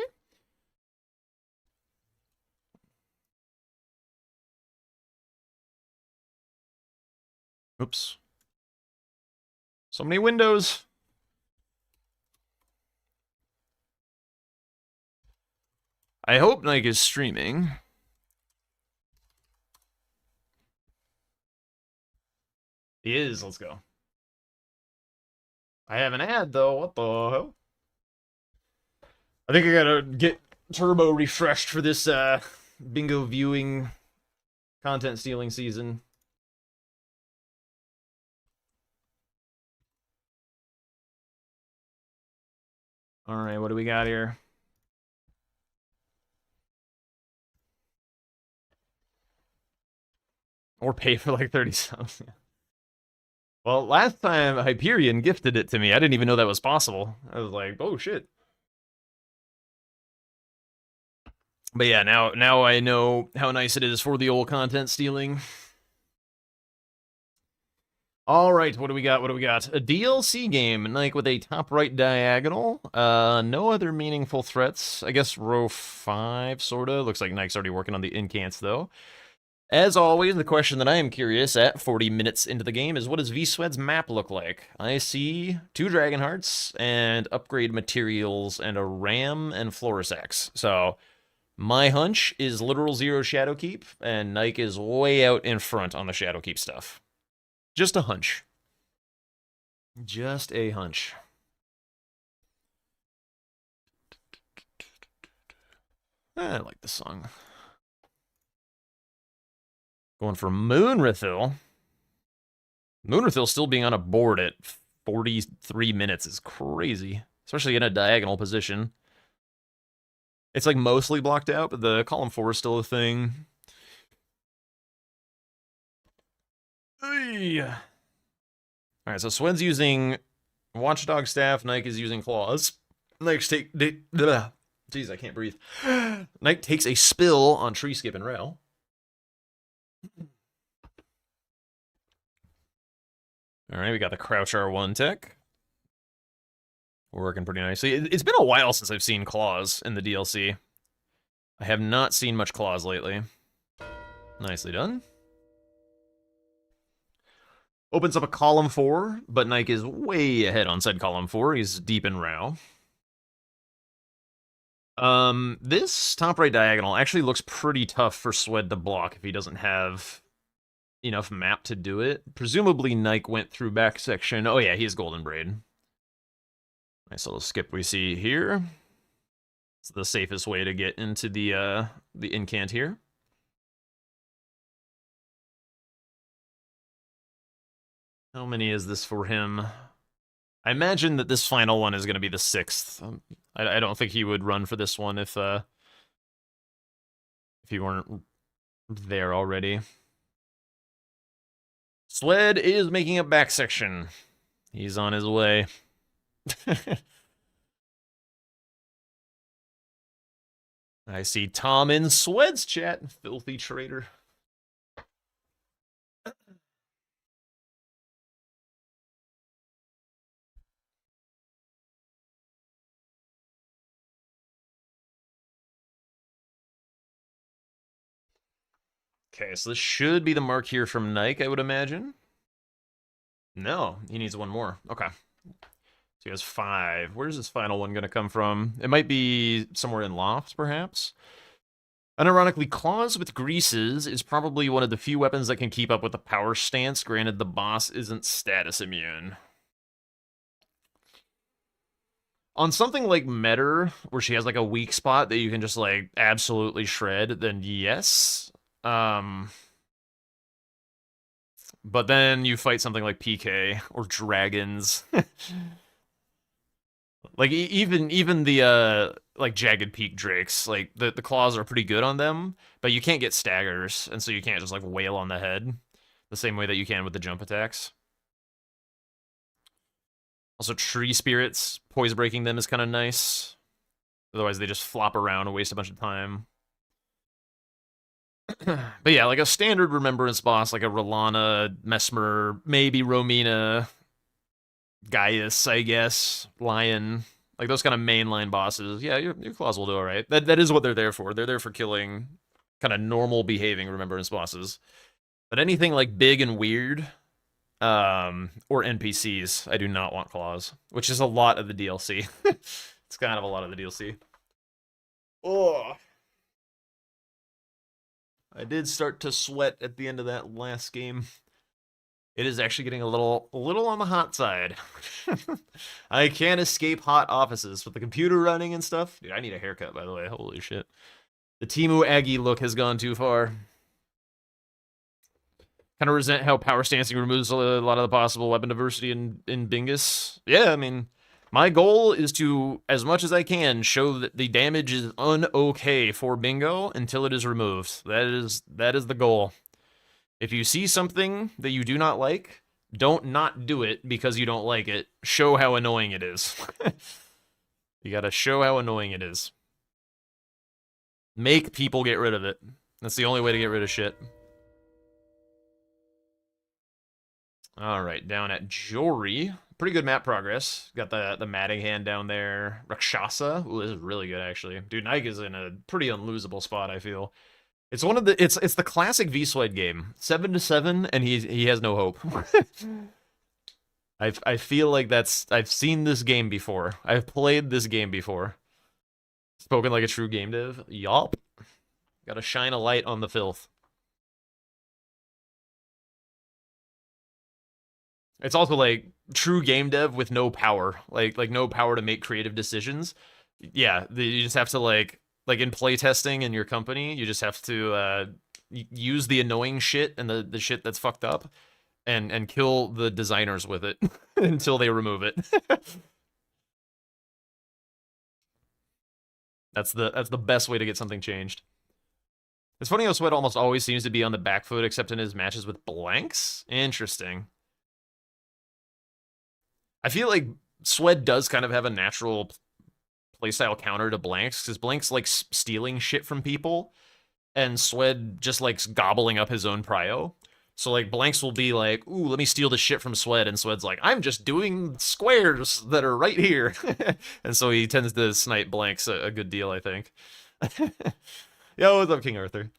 Speaker 1: Oops. So many windows. I hope Nike is streaming. He is, let's go. I have an ad though, what the hell? I think I gotta get turbo refreshed for this bingo viewing content stealing season. Alright, what do we got here? Or pay for like 30 subs. Well, last time Hyperion gifted it to me, I didn't even know that was possible. I was like, oh shit. But yeah, now I know how nice it is for the old content stealing. Alright, what do we got? What do we got? A DLC game, like with a top right diagonal. No other meaningful threats. I guess row 5, sorta. Looks like Nike's already working on the incants, though. As always, the question that I am curious at 40 minutes into the game is, what does V-Swed's map look like? I see 2 Dragon Hearts and upgrade materials and a Ram and Florus Axe. So, my hunch is literal 0 Shadowkeep, and Nike is way out in front on the Shadowkeep stuff. Just a hunch. Just a hunch. I like this song. Going for Moonrathil. Moonrathil still being on a board at 43 minutes is crazy. Especially in a diagonal position. It's like mostly blocked out, but the column 4 is still a thing. Alright, so Swen's using Watchdog Staff, Nike is using Claws. Jeez, I can't breathe. Nike takes a spill on Tree Skip and Rail. Alright, we got the Crouch R1 tech. We're working pretty nicely. It's been a while since I've seen Claws in the DLC. I have not seen much Claws lately. Nicely done. Opens up a column 4, but Nike is way ahead on said column 4. He's deep in row. This top right diagonal actually looks pretty tough for Swed to block if he doesn't have enough map to do it. Presumably Nike went through back section. Oh yeah, he has Golden Braid. Nice little skip we see here. It's the safest way to get into the incant here. How many is this for him? I imagine that this final one is going to be the 6th. I don't think he would run for this one if he weren't there already. Swed is making a back section. He's on his way. I see Tom in Swed's chat. Filthy traitor. Okay, so this should be the mark here from Nike, I would imagine. No, he needs one more. Okay. So he has 5. Where's this final one going to come from? It might be somewhere in Lofts, perhaps. Unironically, Claws with Greases is probably one of the few weapons that can keep up with the power stance, granted the boss isn't status immune. On something like Metter, where she has like a weak spot that you can just like absolutely shred, then yes. But then you fight something like PK or dragons. Like even the like Jagged Peak Drakes, like the claws are pretty good on them, but you can't get staggers, and so you can't just like wail on the head the same way that you can with the jump attacks. Also, tree spirits, poise breaking them is kind of nice. Otherwise, they just flop around and waste a bunch of time. But yeah, like a standard Remembrance boss, like a Rolana, Mesmer, maybe Romina, Gaius, I guess, Lion, like those kind of mainline bosses. Yeah, your claws will do all right. That is what they're there for. They're there for killing kind of normal behaving Remembrance bosses. But anything like big and weird, or NPCs, I do not want claws, which is a lot of the DLC. It's kind of a lot of the DLC. Oh. I did start to sweat at the end of that last game. It is actually getting a little on the hot side. I can't escape hot offices with the computer running and stuff. Dude, I need a haircut, by the way. Holy shit. The Timu Aggie look has gone too far. Kind of resent how power stancing removes a lot of the possible weapon diversity in Bingus. Yeah, I mean, my goal is to, as much as I can, show that the damage is un-okay for Bingo until it is removed. That is the goal. If you see something that you do not like, don't not do it because you don't like it. Show how annoying it is. You gotta show how annoying it is. Make people get rid of it. That's the only way to get rid of shit. Alright, down at Jory. Pretty good map progress. Got the matting hand down there. Rakshasa. Ooh, this is really good, actually. Dude, Nike is in a pretty unlosable spot, I feel. It's one of the it's the classic V-Sled game. 7-7, and he has no hope. I feel like I've seen this game before. I've played this game before. Spoken like a true game dev. Yup. Gotta shine a light on the filth. It's also like true game dev with no power. Like no power to make creative decisions. Yeah, you just have to like in playtesting in your company, you just have to use the annoying shit and the shit that's fucked up and kill the designers with it until they remove it. That's the best way to get something changed. It's funny how Sweat almost always seems to be on the back foot except in his matches with blanks. Interesting. I feel like Swed does kind of have a natural playstyle counter to blanks, because blanks likes stealing shit from people, and Swed just likes gobbling up his own prio. So like blanks will be like, ooh, let me steal the shit from Swed, and Swed's like, I'm just doing squares that are right here. And so he tends to snipe blanks a good deal, I think. Yo, what's up, King Arthur?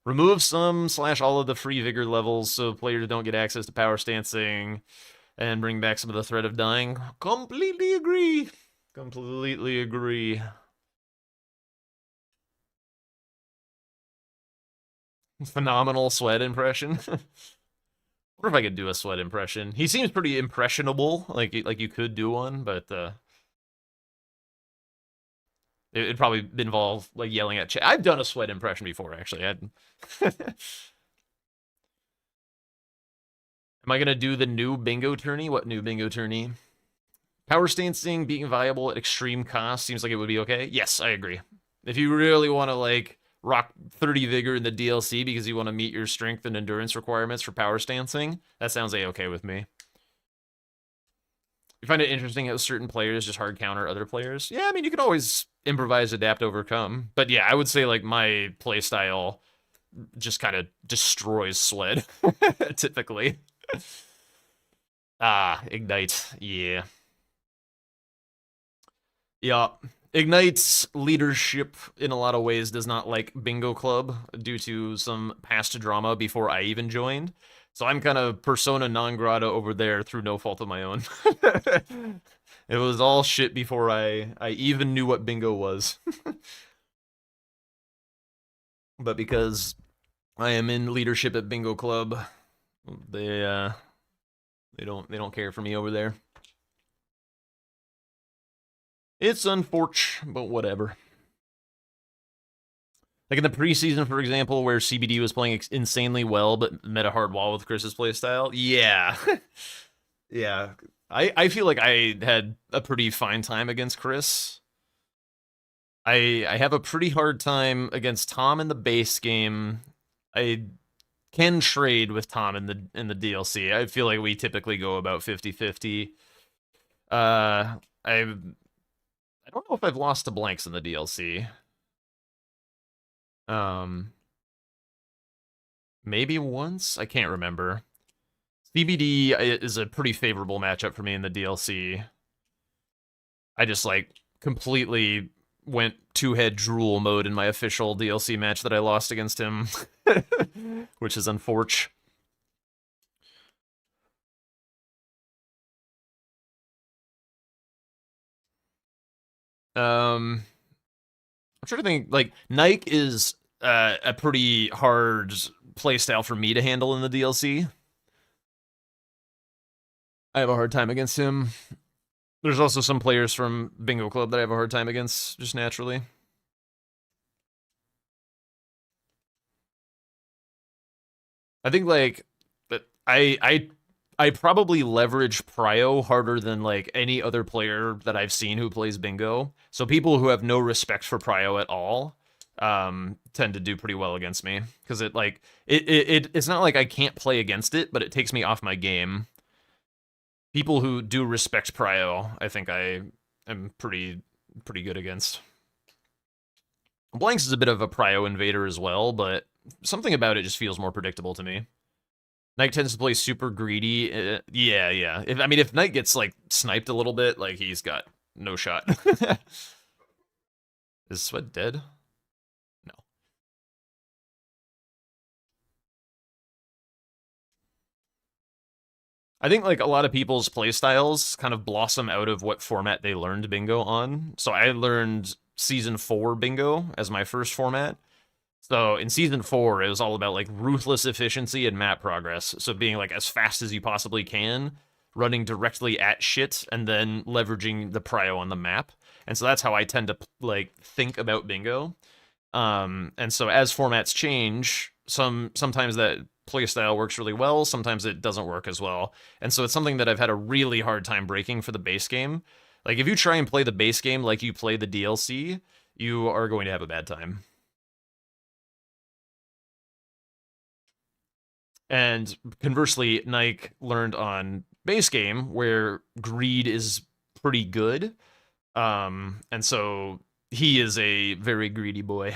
Speaker 1: Remove some / all of the free vigor levels so players don't get access to power stancing, and bring back some of the threat of dying. Completely agree. Completely agree. Phenomenal Sweat impression. What if I could do a Sweat impression? He seems pretty impressionable, like you could do one, but it'd probably involve like yelling at chat. I've done a Sweat impression before, actually. Am I gonna do the new bingo tourney? What new bingo tourney? Power stancing being viable at extreme cost seems like it would be okay. Yes, I agree. If you really want to like rock 30 vigor in the DLC because you want to meet your strength and endurance requirements for power stancing, that sounds a-okay with me. You find it interesting how certain players just hard counter other players? Yeah, I mean, you can always improvise, adapt, overcome. But yeah, I would say like my playstyle just kind of destroys Sled, typically. Ignite, yeah. Yeah, Ignite's leadership in a lot of ways does not like Bingo Club due to some past drama before I even joined. So I'm kind of persona non grata over there through no fault of my own. It was all shit before I even knew what Bingo was. But because I am in leadership at Bingo Club, they don't care for me over there. It's unfortunate, but whatever. Like in the preseason, for example, where CBD was playing insanely well, but met a hard wall with Chris's playstyle. Yeah. Yeah. I feel like I had a pretty fine time against Chris. I have a pretty hard time against Tom in the base game. I can trade with Tom in the DLC. I feel like we typically go about 50-50. I don't know if I've lost to blanks in the DLC. Maybe once? I can't remember. CBD is a pretty favorable matchup for me in the DLC. I just, like, completely went two-head drool mode in my official DLC match that I lost against him. Which is unfortunate. I'm trying to think, like, Nike is a pretty hard playstyle for me to handle in the DLC. I have a hard time against him. There's also some players from Bingo Club that I have a hard time against, just naturally. I think, like, I probably leverage Prio harder than, like, any other player that I've seen who plays Bingo. So people who have no respect for Prio at all tend to do pretty well against me. Because it's not like I can't play against it, but it takes me off my game. People who do respect Prio, I think I am pretty good against. Blanks is a bit of a Prio invader as well, but something about it just feels more predictable to me. Knight tends to play super greedy. Yeah. If Knight gets, like, sniped a little bit, like, he's got no shot. Is Sweat dead? No. I think, like, a lot of people's playstyles kind of blossom out of what format they learned Bingo on. So I learned Season 4 Bingo as my first format. So in Season 4, it was all about, like, ruthless efficiency and map progress. So being, like, as fast as you possibly can, running directly at shit, and then leveraging the prio on the map. And so that's how I tend to, like, think about Bingo. And so as formats change, sometimes that playstyle works really well, sometimes it doesn't work as well. And so it's something that I've had a really hard time breaking for the base game. Like, if you try and play the base game like you play the DLC, you are going to have a bad time. And conversely, Nike learned on base game where greed is pretty good. And so he is a very greedy boy.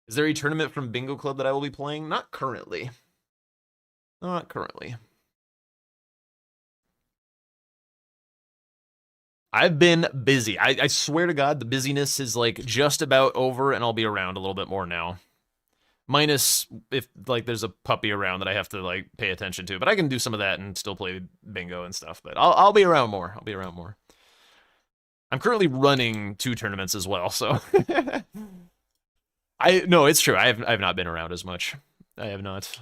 Speaker 1: Is there a tournament from Bingo Club that I will be playing? Not currently. Not currently. I've been busy. I swear to God, the busyness is, like, just about over, and I'll be around a little bit more now. Minus if, like, there's a puppy around that I have to, like, pay attention to. But I can do some of that and still play Bingo and stuff. But I'll be around more. I'll be around more. I'm currently running 2 tournaments as well, so... No, it's true. I've not been around as much. I have not.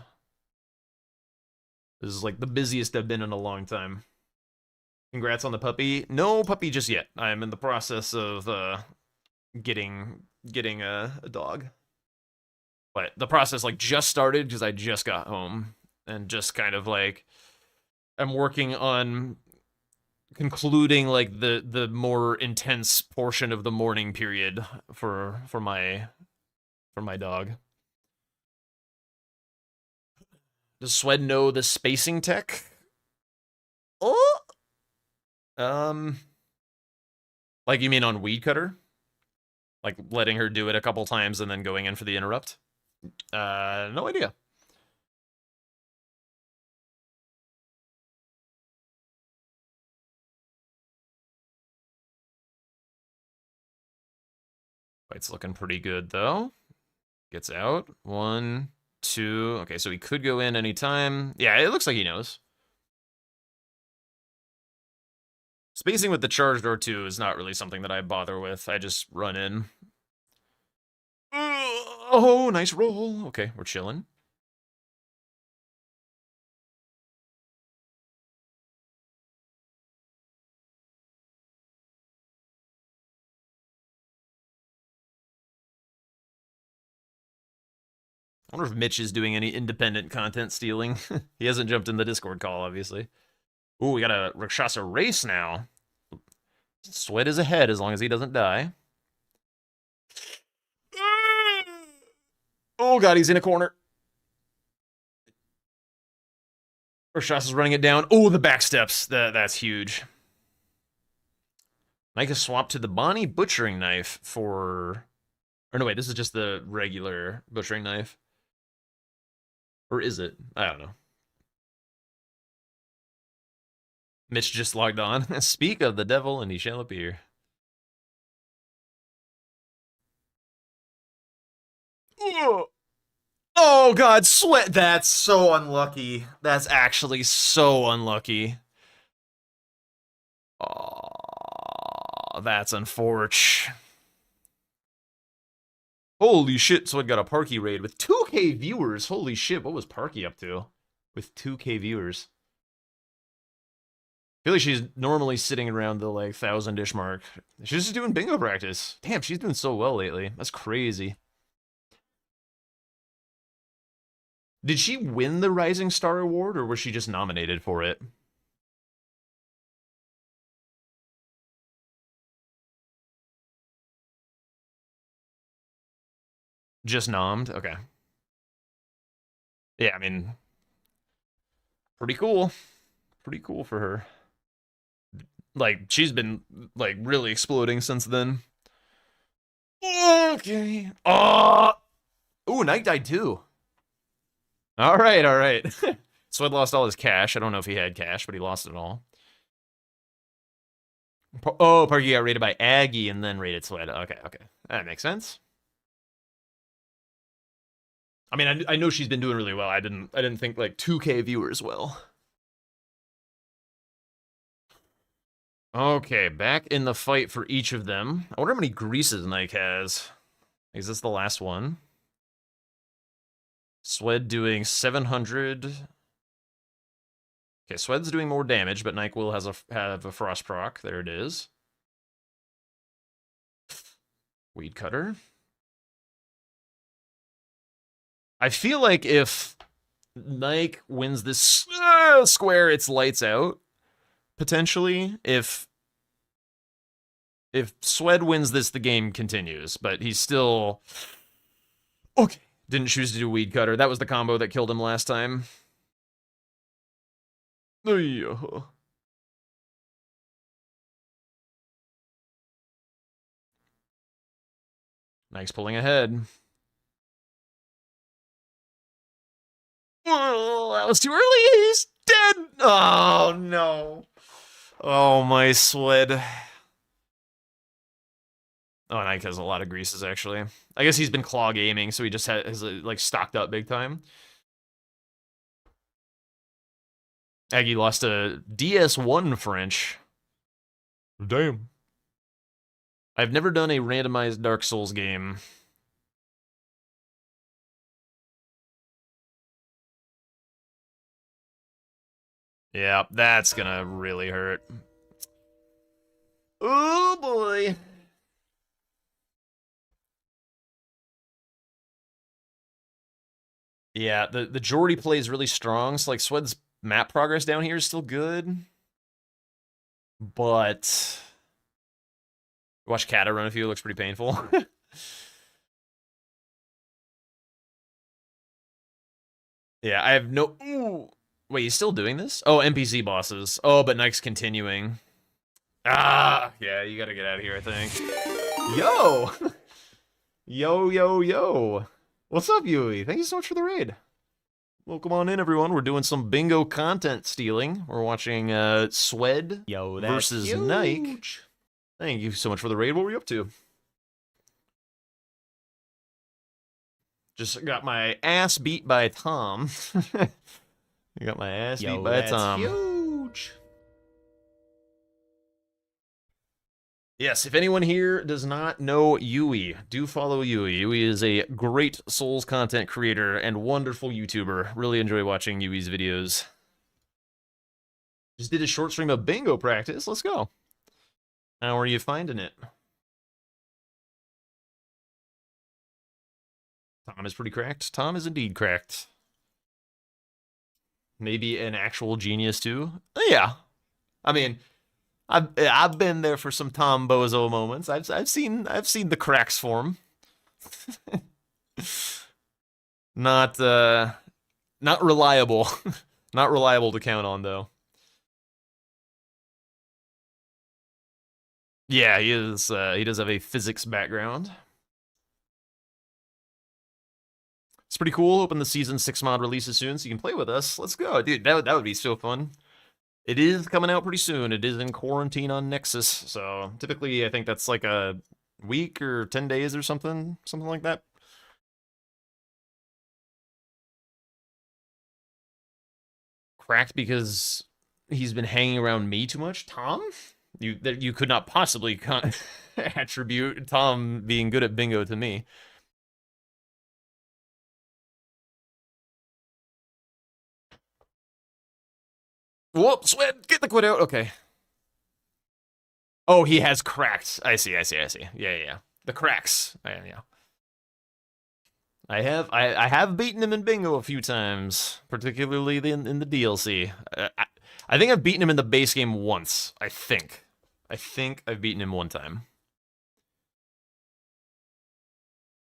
Speaker 1: This is, like, the busiest I've been in a long time. Congrats on the puppy. No puppy just yet. I'm in the process of getting a dog. But the process, like, just started because I just got home and just kind of, like, I'm working on concluding, like, the more intense portion of the morning period for my dog. Does Swed know the spacing tech? Oh! Like, you mean on Weed Cutter? Like, letting her do it a couple times and then going in for the interrupt? No idea. Fight's looking pretty good, though. Gets out. 1, 2. Okay, so he could go in anytime. Yeah, it looks like he knows. Spacing with the charge door, too, is not really something that I bother with. I just run in. Oh, nice roll. Okay, we're chilling. I wonder if Mitch is doing any independent content stealing. He hasn't jumped in the Discord call, obviously. Ooh, we got a Rakshasa race now. Sweat is ahead as long as he doesn't die. Oh god, he's in a corner. Rakshasa's running it down. Oh, the back steps. That's huge. Micah swapped to the Bonnie butchering knife for... Or no, wait, this is just the regular butchering knife. Or is it? I don't know. Mitch just logged on. Speak of the devil and he shall appear. Oh god, Sweat. That's so unlucky. That's actually so unlucky. Oh, that's unfortunate. Holy shit, so I got a Parky raid with 2K viewers. Holy shit, what was Parky up to with 2K viewers? I feel like she's normally sitting around the like 1,000-ish mark. She's just doing bingo practice. Damn, she's doing so well lately. That's crazy. Did she win the Rising Star Award, or was she just nominated for it? Just nommed? Okay. Yeah, I mean, pretty cool. Pretty cool for her. Like, she's been, like, really exploding since then. Okay. Oh! Ooh, Knight died too. Alright, alright. Swed lost all his cash. I don't know if he had cash, but he lost it all. Oh, Parky got raided by Aggie and then raided Swed. Okay, okay. That makes sense. I mean, I know she's been doing really well. I didn't think like 2K viewers well. Okay, back in the fight for each of them. I wonder how many greases Nike has. Is this the last one? Swed doing 700. Okay, Swed's doing more damage, but Nike will have a frost proc. There it is. Weed cutter. I feel like if Nike wins this square, it's lights out. Potentially, if Swed wins this, the game continues. But he's still okay. Didn't choose to do weed cutter. That was the combo that killed him last time. Nike's pulling ahead. Oh, that was too early. He's dead. Oh, no. Oh, my Swed. Oh, Nike has a lot of greases, actually. I guess he's been claw gaming, so he just has like, stocked up big time. Aggie lost a DS1 French. Damn. I've never done a randomized Dark Souls game. Yeah, that's gonna really hurt. Oh boy. Yeah, the Geordie play is really strong, so like Swed's map progress down here is still good. But watch Kata run a few, it looks pretty painful. Yeah, I have no... Ooh. Wait, he's still doing this? Oh, NPC bosses. Oh, but Nike's continuing. Ah, yeah, you gotta get out of here, I think. Yo! Yo, yo, yo. What's up, Yui? Thank you so much for the raid. Welcome on in, everyone. We're doing some bingo content stealing. We're watching Swed versus Nike. Thank you so much for the raid. What were you up to? Just got my ass beat by Tom. I got my ass beat by Tom. Huge. Yes, if anyone here does not know Yui, do follow Yui. Yui is a great Souls content creator and wonderful YouTuber. Really enjoy watching Yui's videos. Just did a short stream of bingo practice. Let's go. How are you finding it? Tom is pretty cracked. Tom is indeed cracked. Maybe an actual genius too. Yeah, I mean, I've been there for some Tom Bozo moments. I've seen the cracks form. Not reliable, not reliable to count on though. Yeah, he is. He does have a physics background. It's pretty cool. Hoping the Season 6 mod releases soon so you can play with us. Let's go. Dude, that would be so fun. It is coming out pretty soon. It is in quarantine on Nexus. So typically, I think that's like a week or 10 days or something. Something like that. Cracked because he's been hanging around me too much? Tom? You could not possibly attribute Tom being good at bingo to me. Whoop, Sweat, get the quit out. Okay. Oh, he has cracked. I see. Yeah. The cracks. Yeah. I have beaten him in bingo a few times, particularly in the DLC. I think I've beaten him in the base game once. I think I've beaten him one time.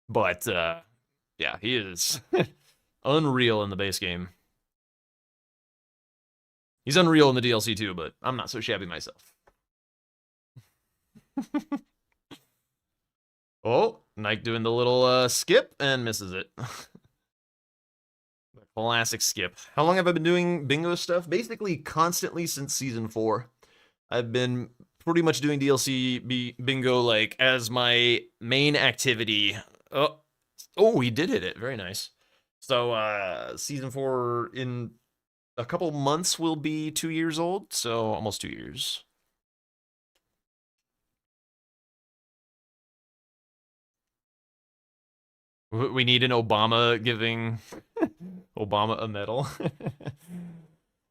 Speaker 1: But yeah, he is unreal in the base game. He's unreal in the DLC too, but I'm not so shabby myself. Oh, Nike doing the little skip and misses it. Classic skip. How long have I been doing bingo stuff? Basically constantly since season 4. I've been pretty much doing DLC bingo like as my main activity. Oh, he did hit it. Very nice. So season 4 in a couple months will be 2 years old, so almost 2 years. We need an Obama giving Obama a medal.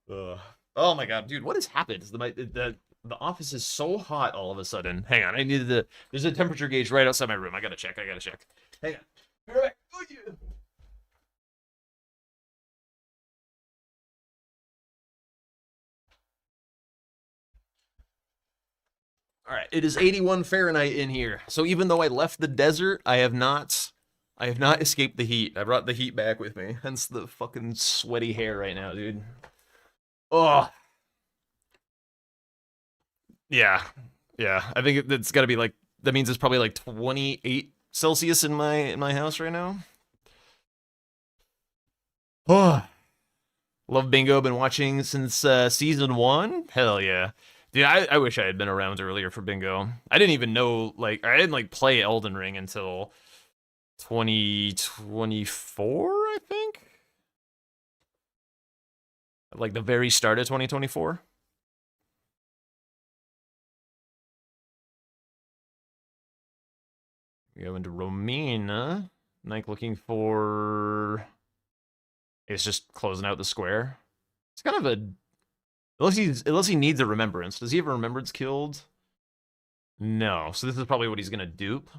Speaker 1: Oh my god, dude, what has happened? The office is so hot all of a sudden. Hang on, I needed the. There's a temperature gauge right outside my room. I gotta check. Hang on. Be right back. Oh, yeah. All right, it is 81 Fahrenheit in here. So even though I left the desert, I have not escaped the heat. I brought the heat back with me. Hence the fucking sweaty hair right now, dude. Oh. Yeah. I think it's got to be like, that means it's probably like 28 Celsius in my house right now. Oh. Love bingo. Been watching since season 1. Hell yeah. Dude, I wish I had been around earlier for bingo. I didn't even know, like, I didn't, like, play Elden Ring until 2024, I think? Like, the very start of 2024. We go into Romina. Nike looking for... It's just closing out the square. It's kind of a... Unless he needs a remembrance. Does he have a remembrance killed? No. So this is probably what he's going to dupe.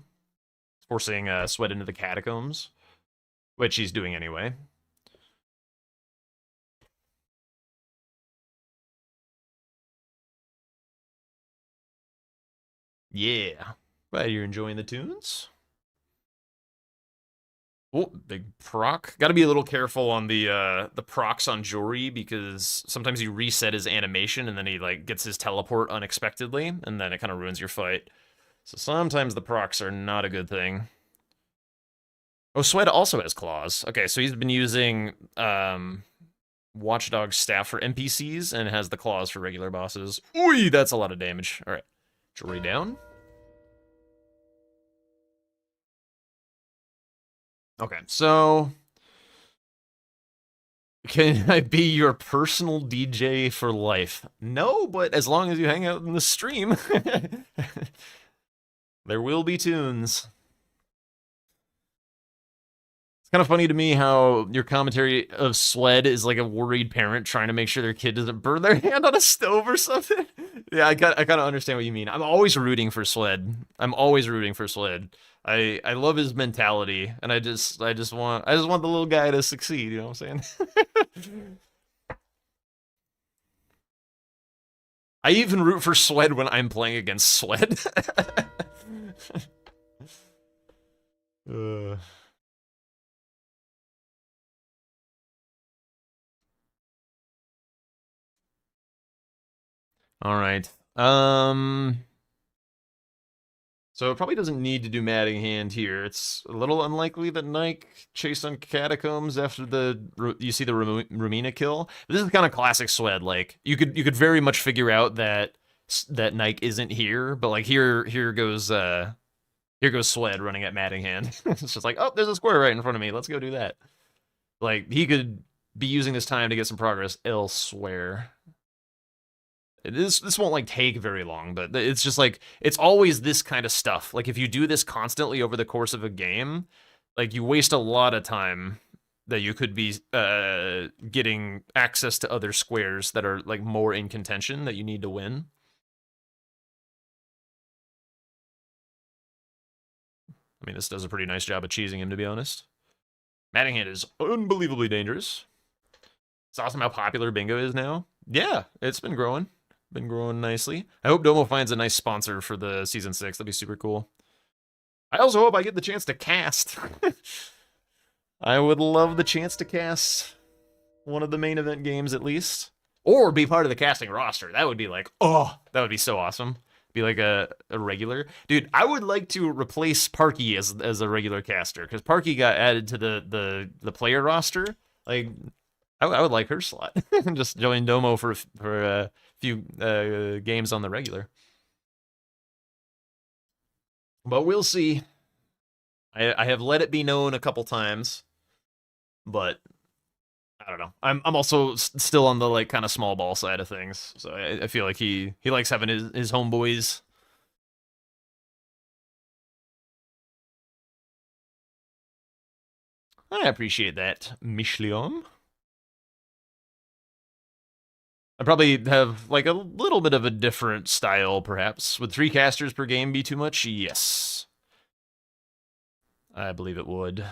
Speaker 1: Forcing Sweat into the catacombs. Which he's doing anyway. Yeah. Glad you're enjoying the tunes. Oh, big proc. Got to be a little careful on the procs on Jory, because sometimes you reset his animation and then he like gets his teleport unexpectedly, and then it kind of ruins your fight. So sometimes the procs are not a good thing. Oh, Sweat also has claws. Okay, so he's been using Watchdog staff for NPCs and has the claws for regular bosses. Ooh, that's a lot of damage. All right, Jory down. Okay, so can I be your personal DJ for life? No, but as long as you hang out in the stream, there will be tunes. It's kind of funny to me how your commentary of Swed is like a worried parent trying to make sure their kid doesn't burn their hand on a stove or something. Yeah, I kind of understand what you mean. I'm always rooting for Swed. I love his mentality, and I just want the little guy to succeed, you know what I'm saying? I even root for Swed when I'm playing against Swed. All right. So it probably doesn't need to do Matting Hand here. It's a little unlikely that Nike chased on Catacombs after you see the Rumina kill. This is kind of classic Swed. Like you could very much figure out that Nike isn't here, but like here goes Swed running at Matting Hand. It's just like, oh, there's a square right in front of me. Let's go do that. Like he could be using this time to get some progress elsewhere. This won't like take very long, but it's just like, it's always this kind of stuff. Like if you do this constantly over the course of a game, like you waste a lot of time that you could be getting access to other squares that are like more in contention that you need to win. I mean, this does a pretty nice job of cheesing him, to be honest. Mattingham is unbelievably dangerous. It's awesome how popular bingo is now. Yeah, it's been growing. Been growing nicely. I hope Domo finds a nice sponsor for the season 6. That'd be super cool. I also hope I get the chance to cast. I would love the chance to cast one of the main event games at least. Or be part of the casting roster. That would be like, oh, that would be so awesome. Be like a regular. Dude, I would like to replace Parky as a regular caster, because Parky got added to the player roster. Like, I would like her slot. Just join Domo for a few games on the regular. But we'll see. I have let it be known a couple times, but I don't know. I'm also still on the like kind of small ball side of things, so I feel like he likes having his homeboys. I appreciate that, Mishliom. I probably have like a little bit of a different style, perhaps. Would 3 casters per game be too much? Yes. I believe it would.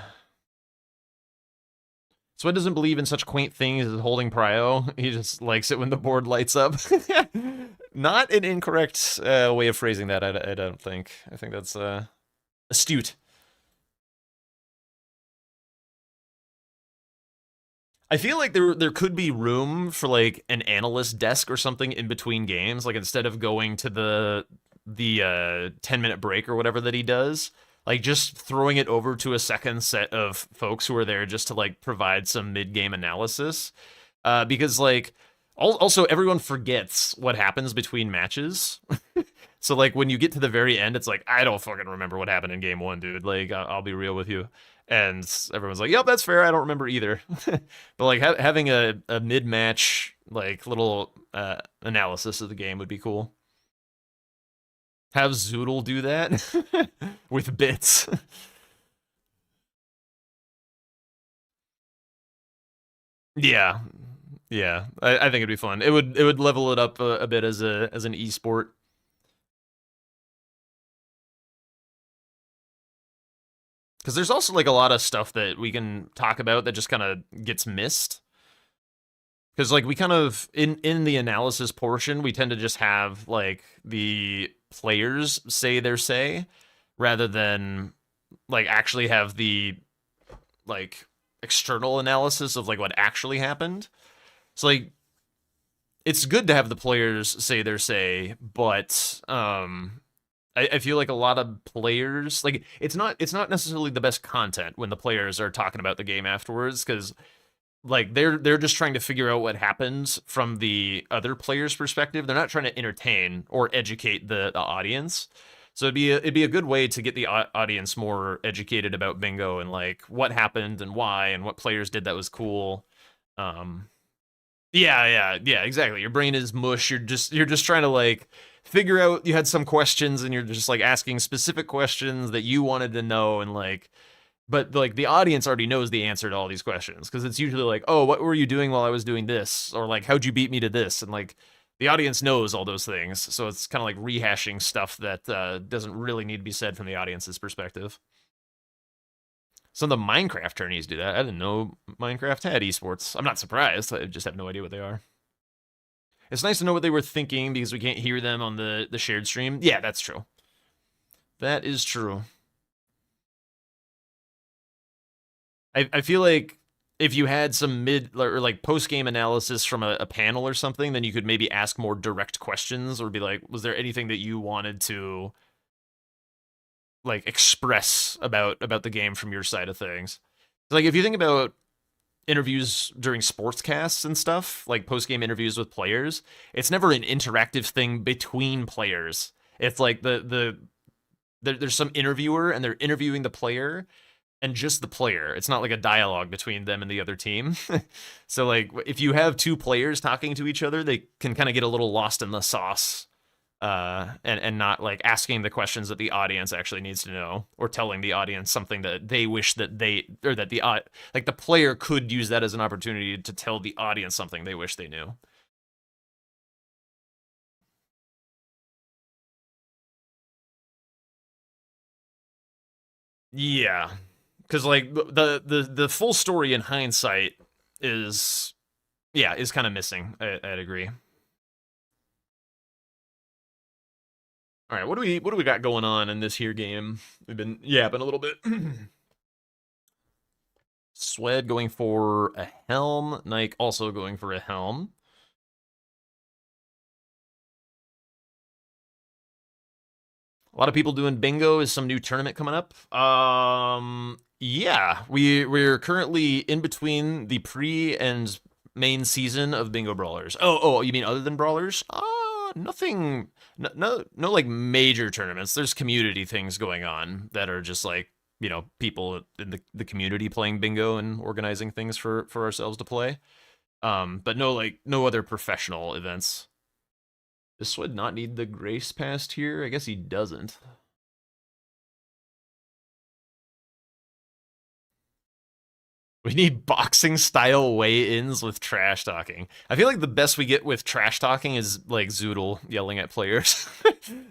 Speaker 1: Sweat doesn't believe in such quaint things as holding prio. He just likes it when the board lights up. Not an incorrect way of phrasing that, I don't think. I think that's astute. I feel like there could be room for like an analyst desk or something in between games, like instead of going to the 10-minute break or whatever that he does, like just throwing it over to a second set of folks who are there just to like provide some mid-game analysis, because like also everyone forgets what happens between matches. So like when you get to the very end, it's like, I don't fucking remember what happened in game 1, dude. Like I'll be real with you. And everyone's like, yep, that's fair. I don't remember either. But like having a mid-match like little analysis of the game would be cool. Have Zoodle do that with bits. Yeah, yeah. I think it'd be fun. It would level it up a bit as an esport. Because there's also like a lot of stuff that we can talk about that just kind of gets missed. Because like we kind of in the analysis portion, we tend to just have like the players say their say, rather than like actually have the like external analysis of like what actually happened. So like it's good to have the players say their say, but I feel like a lot of players, like it's not necessarily the best content when the players are talking about the game afterwards, because like they're just trying to figure out what happens from the other player's perspective. They're not trying to entertain or educate the audience. So it'd be a good way to get the audience more educated about bingo and like what happened and why and what players did that was cool. Yeah, exactly. Your brain is mush. You're just trying to like figure out, you had some questions and you're just like asking specific questions that you wanted to know, and like, but like the audience already knows the answer to all these questions, because it's usually like, oh, what were you doing while I was doing this? Or like, how'd you beat me to this? And like the audience knows all those things. So it's kind of like rehashing stuff that doesn't really need to be said from the audience's perspective. Some of the Minecraft tourneys do that. I didn't know Minecraft had esports. I'm not surprised. I just have no idea what they are. It's nice to know what they were thinking because we can't hear them on the shared stream. Yeah, that's true. That is true. I feel like if you had some mid or like post-game analysis from a panel or something, then you could maybe ask more direct questions or be like, was there anything that you wanted to like express about the game from your side of things? Like if you think about interviews during sportscasts and stuff, like post-game interviews with players, it's never an interactive thing between players. It's like there's some interviewer and they're interviewing the player and just the player. It's not like a dialogue between them and the other team. So like if you have two players talking to each other, they can kind of get a little lost in the sauce and not like asking the questions that the audience actually needs to know, or telling the audience something that they wish that they, or that the like the player could use that as an opportunity to tell the audience something they wish they knew. Yeah, because like the full story in hindsight is, yeah, is kind of missing. I'd agree. All right, what do we got going on in this here game? We've been yapping a little bit. Swed going for a helm. Nike also going for a helm. A lot of people doing bingo. Is some new tournament coming up? Yeah, we're currently in between the pre and main season of Bingo Brawlers. Oh, you mean other than Brawlers? Nothing. No, like major tournaments. There's community things going on that are just like, you know, people in the community playing bingo and organizing things for ourselves to play. But no other professional events. Does Swed not need the grace past here? I guess he doesn't. We need boxing style weigh-ins with trash talking. I feel like the best we get with trash talking is like Zoodle yelling at players.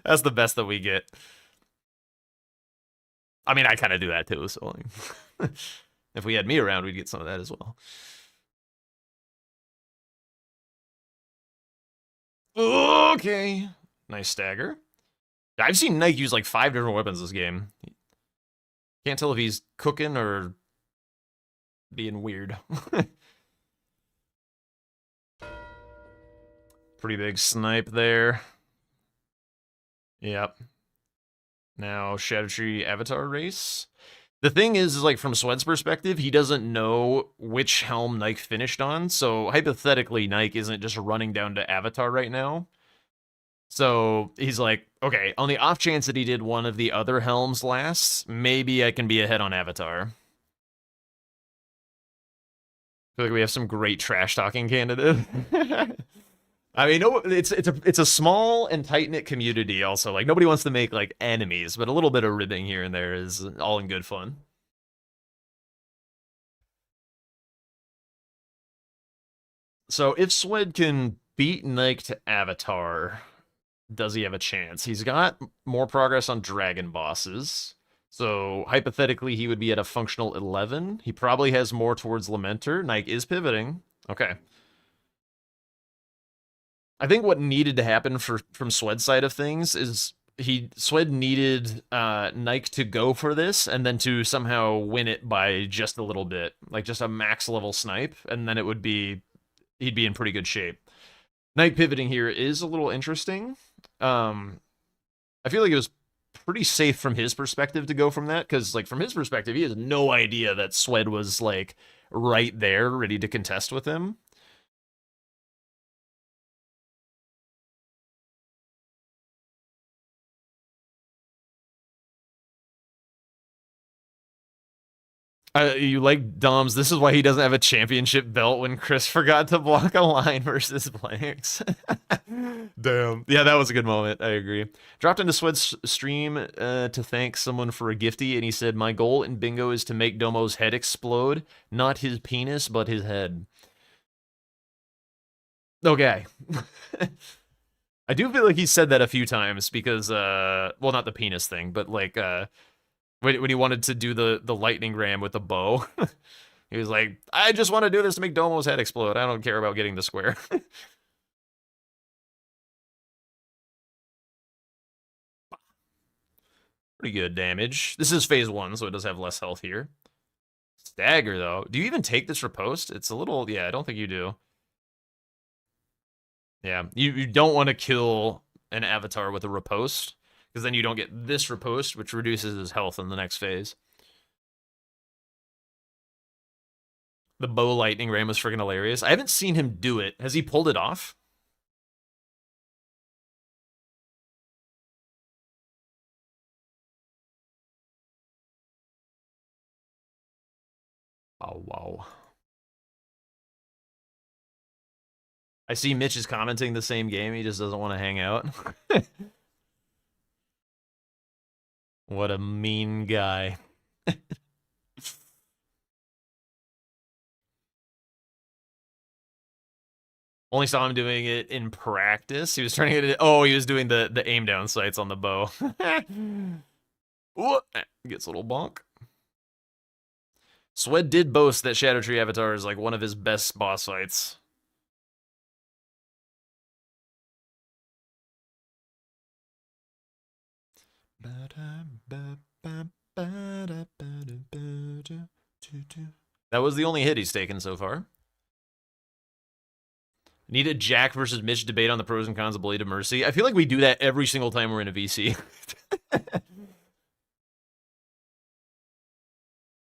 Speaker 1: That's the best that we get. I mean, I kind of do that too, so if we had me around, we'd get some of that as well. Okay. Nice stagger. I've seen Nike use like 5 different weapons this game. Can't tell if he's cooking or being weird. Pretty big snipe there. Yep. Now Shadow Tree Avatar race. The thing is like from Swed's perspective, he doesn't know which helm Nike finished on, so hypothetically Nike isn't just running down to Avatar right now. So he's like, okay, on the off chance that he did one of the other helms last, maybe I can be ahead on Avatar. I feel like we have some great trash talking candidates. I mean, no, it's a small and tight knit community. Also, like nobody wants to make like enemies, but a little bit of ribbing here and there is all in good fun. So if Swed can beat Nike to Avatar, does he have a chance? He's got more progress on dragon bosses. So hypothetically, he would be at a functional 11. He probably has more towards Lamenter. Nike is pivoting. Okay. I think what needed to happen from Swed's side of things is Swed needed Nike to go for this and then to somehow win it by just a little bit, like just a max level snipe, and then he'd be in pretty good shape. Nike pivoting here is a little interesting. I feel like it was pretty safe from his perspective to go from that, because like from his perspective, he has no idea that Swed was like right there ready to contest with him. You like Dom's. This is why he doesn't have a championship belt when Chris forgot to block a line versus Blanks. Damn. Yeah, that was a good moment. I agree. Dropped into Swed's stream to thank someone for a gifty, and he said, "My goal in bingo is to make Domo's head explode. Not his penis, but his head." Okay. I do feel like he said that a few times because, well, not the penis thing, but like, when he wanted to do the lightning ram with the bow, he was like, "I just want to do this to make Domo's head explode. I don't care about getting the square." Pretty good damage. This is phase 1, so it does have less health here. Stagger, though. Do you even take this riposte? It's a little... Yeah, I don't think you do. Yeah, you don't want to kill an avatar with a riposte, because then you don't get this riposte, which reduces his health in the next phase. The bow lightning ram was freaking hilarious. I haven't seen him do it. Has he pulled it off? Oh, wow. I see Mitch is commenting the same game. He just doesn't want to hang out. What a mean guy. Only saw him doing it in practice. He was turning it. Oh, he was doing the aim down sights on the bow. Ooh, gets a little bonk. Swed did boast that Shadow Tree Avatar is like one of his best boss fights. That was the only hit he's taken so far. Need a Jack versus Mitch debate on the pros and cons of Blade of Mercy. I feel like we do that every single time we're in a VC.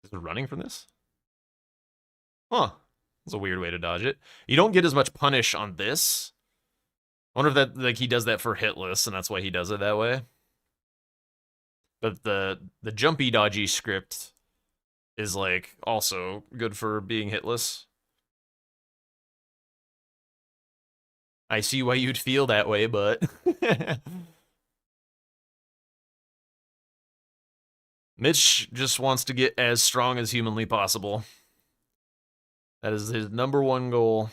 Speaker 1: Is it running from this? Huh. That's a weird way to dodge it. You don't get as much punish on this. I wonder if that like he does that for hitless, and that's why he does it that way. But the jumpy dodgy script is like also good for being hitless. I see why you'd feel that way, but Mitch just wants to get as strong as humanly possible. That is his #1 goal.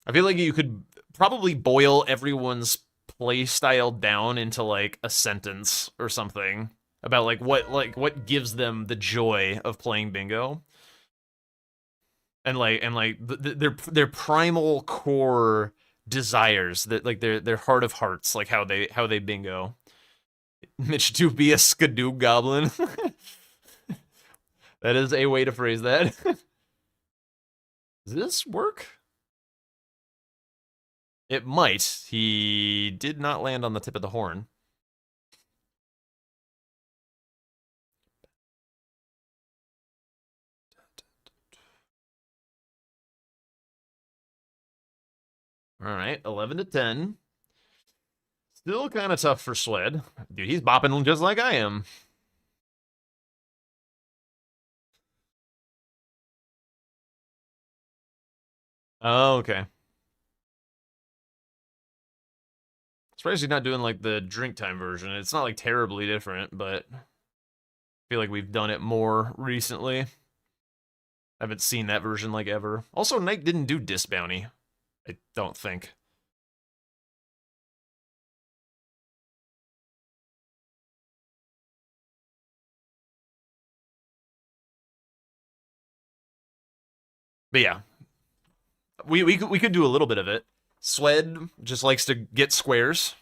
Speaker 1: I feel like you could probably boil everyone's playstyle down into like a sentence or something about like what gives them the joy of playing bingo. And their primal core desires, that like their heart of hearts, like how they bingo. Mitch to be a skidoo goblin. That is a way to phrase that. Does this work? It might. He did not land on the tip of the horn. All right, 11 to 10. Still kind of tough for Swed. Dude, he's bopping just like I am. Oh, okay. Surprised he's not doing like the drink time version. It's not like terribly different, but I feel like we've done it more recently. I haven't seen that version like ever. Also, Knight didn't do Dis Bounty. I don't think. But yeah, we could do a little bit of it. Swed just likes to get squares.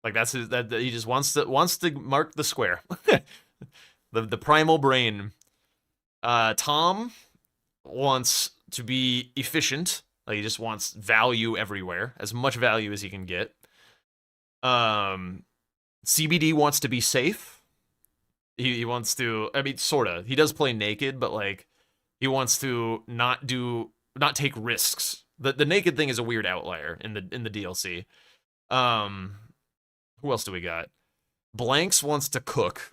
Speaker 1: Like that's his, that he just wants to mark the square. the primal brain. Tom wants to be efficient. Like he just wants value everywhere, as much value as he can get. CBD wants to be safe. He wants to, I mean, sorta. He does play naked, but like he wants to not take risks. The naked thing is a weird outlier in the DLC. Who else do we got? Blanks wants to cook.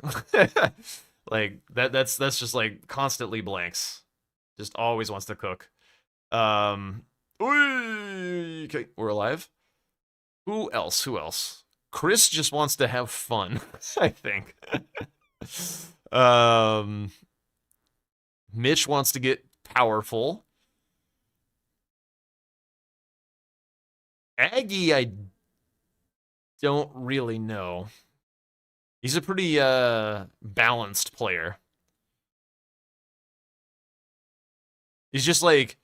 Speaker 1: Like that's just like constantly Blanks. Just always wants to cook. Okay, we're alive. Who else? Chris just wants to have fun, I think. Mitch wants to get powerful. Aggie, I don't really know. He's a pretty balanced player. He's just like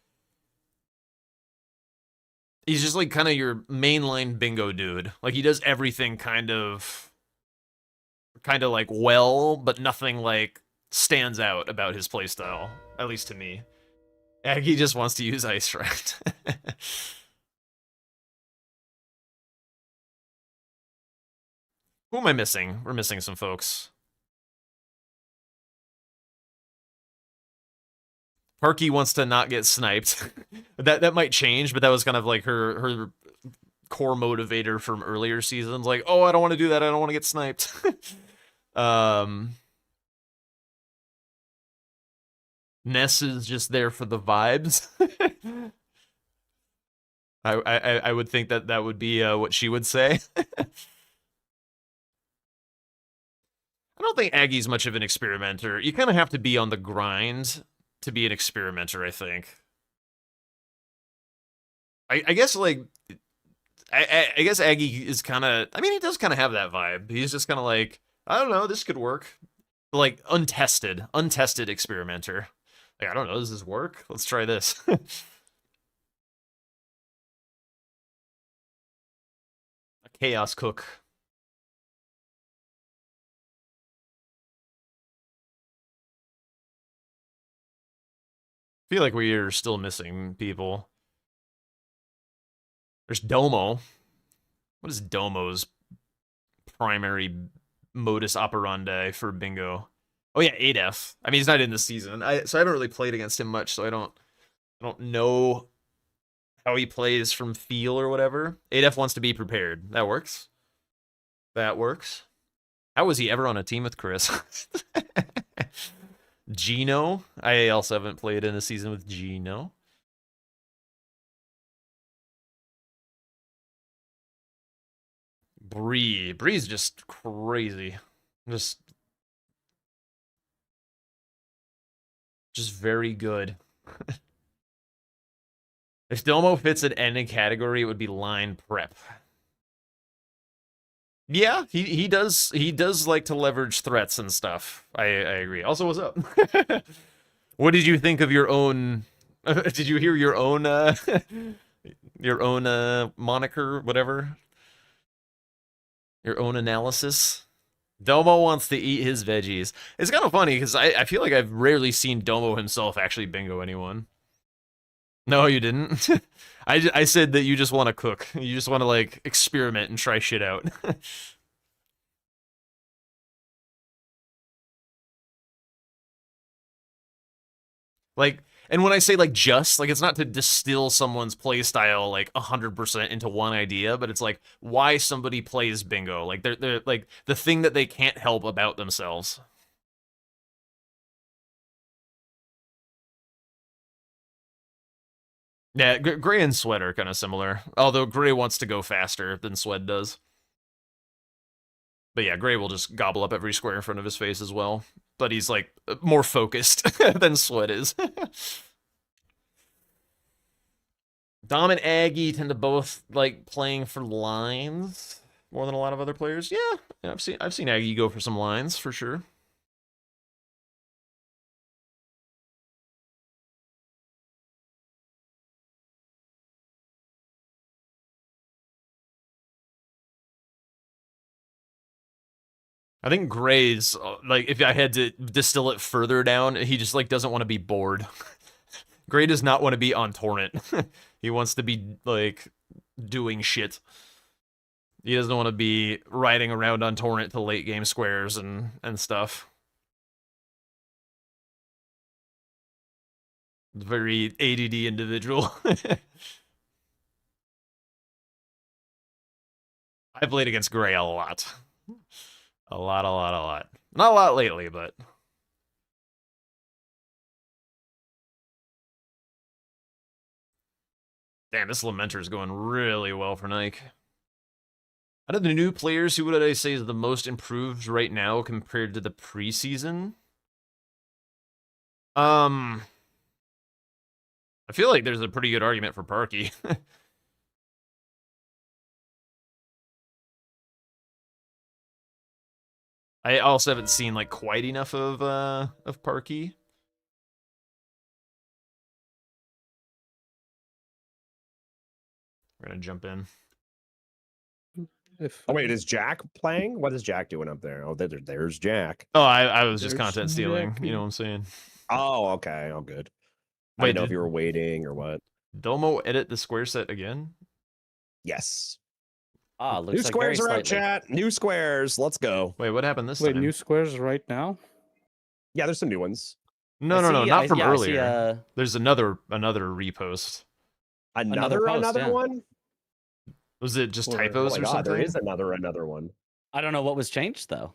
Speaker 1: kind of your mainline bingo dude. Like he does everything kind of like well, but nothing like stands out about his playstyle, at least to me. Aggie just wants to use Ice Right. Who am I missing? We're missing some folks. Parky wants to not get sniped. that might change, but that was kind of like her core motivator from earlier seasons. Like, oh, I don't want to do that. I don't want to get sniped. Ness is just there for the vibes. I would think that that would be what she would say. I don't think Aggie's much of an experimenter. You kind of have to be on the grind to be an experimenter, I think. I guess, like, I guess Aggie is kind of, I mean, he does kind of have that vibe. He's just kind of like, I don't know, this could work. Like, untested experimenter. Like, I don't know, does this work? Let's try this. A chaos cook. I feel like we are still missing people. There's Domo. What is Domo's primary modus operandi for bingo? Oh yeah, Adef. I mean, he's not in this season. So I haven't really played against him much, so I don't know how he plays from feel or whatever. Adef wants to be prepared. That works. That works. How was he ever on a team with Chris? Gino. I also haven't played in a season with Gino. Bree. Bree's just crazy. Just very good. If Domo fits in any category, it would be line prep. Yeah, he does like to leverage threats and stuff. I agree. Also, what's up? What did you think of your own? Did you hear your own moniker, whatever? Your own analysis? Domo wants to eat his veggies. It's kind of funny because I feel like I've rarely seen Domo himself actually bingo anyone. No, you didn't. I said that you just want to cook. You just want to, like, experiment and try shit out. Like, and when I say, like, just, like, it's not to distill someone's playstyle, like, 100% into one idea, but it's, like, why somebody plays bingo. Like, they're like, the thing that they can't help about themselves. Yeah, Gray and Sweat are kind of similar. Although Gray wants to go faster than Sweat does. But yeah, Gray will just gobble up every square in front of his face as well. But he's, like, more focused than Sweat is. Dom and Aggie tend to both like playing for lines more than a lot of other players. Yeah, I've seen Aggie go for some lines for sure. I think Gray's, like, if I had to distill it further down, he just, like, doesn't want to be bored. Gray does not want to be on Torrent. He wants to be, like, doing shit. He doesn't want to be riding around on Torrent to late game squares and stuff. Very ADD individual. I played against Gray a lot. A lot. Not a lot lately, but... Damn, this Lamenter is going really well for Nike. Out of the new players, who would I say is the most improved right now compared to the preseason? I feel like there's a pretty good argument for Parky. I also haven't seen, like, quite enough of Parky. We're gonna jump in.
Speaker 11: Oh wait, is Jack playing? What is Jack doing up there? Oh, there's Jack.
Speaker 1: Oh, I was just content stealing. You know what I'm saying?
Speaker 11: Oh, okay. Oh, good. I didn't know if you were waiting or what.
Speaker 1: Domo edit the square set again?
Speaker 11: Yes.
Speaker 12: Ah, looks
Speaker 11: new
Speaker 12: like
Speaker 11: squares
Speaker 12: very
Speaker 11: are up, chat. New squares. Let's go.
Speaker 1: Wait, what happened this time?
Speaker 13: Wait, new squares right now?
Speaker 11: Yeah, there's some new ones.
Speaker 1: No, not from earlier. There's another repost.
Speaker 11: Another one?
Speaker 1: Was it just typos or something?
Speaker 11: There is another one.
Speaker 12: I don't know what was changed though.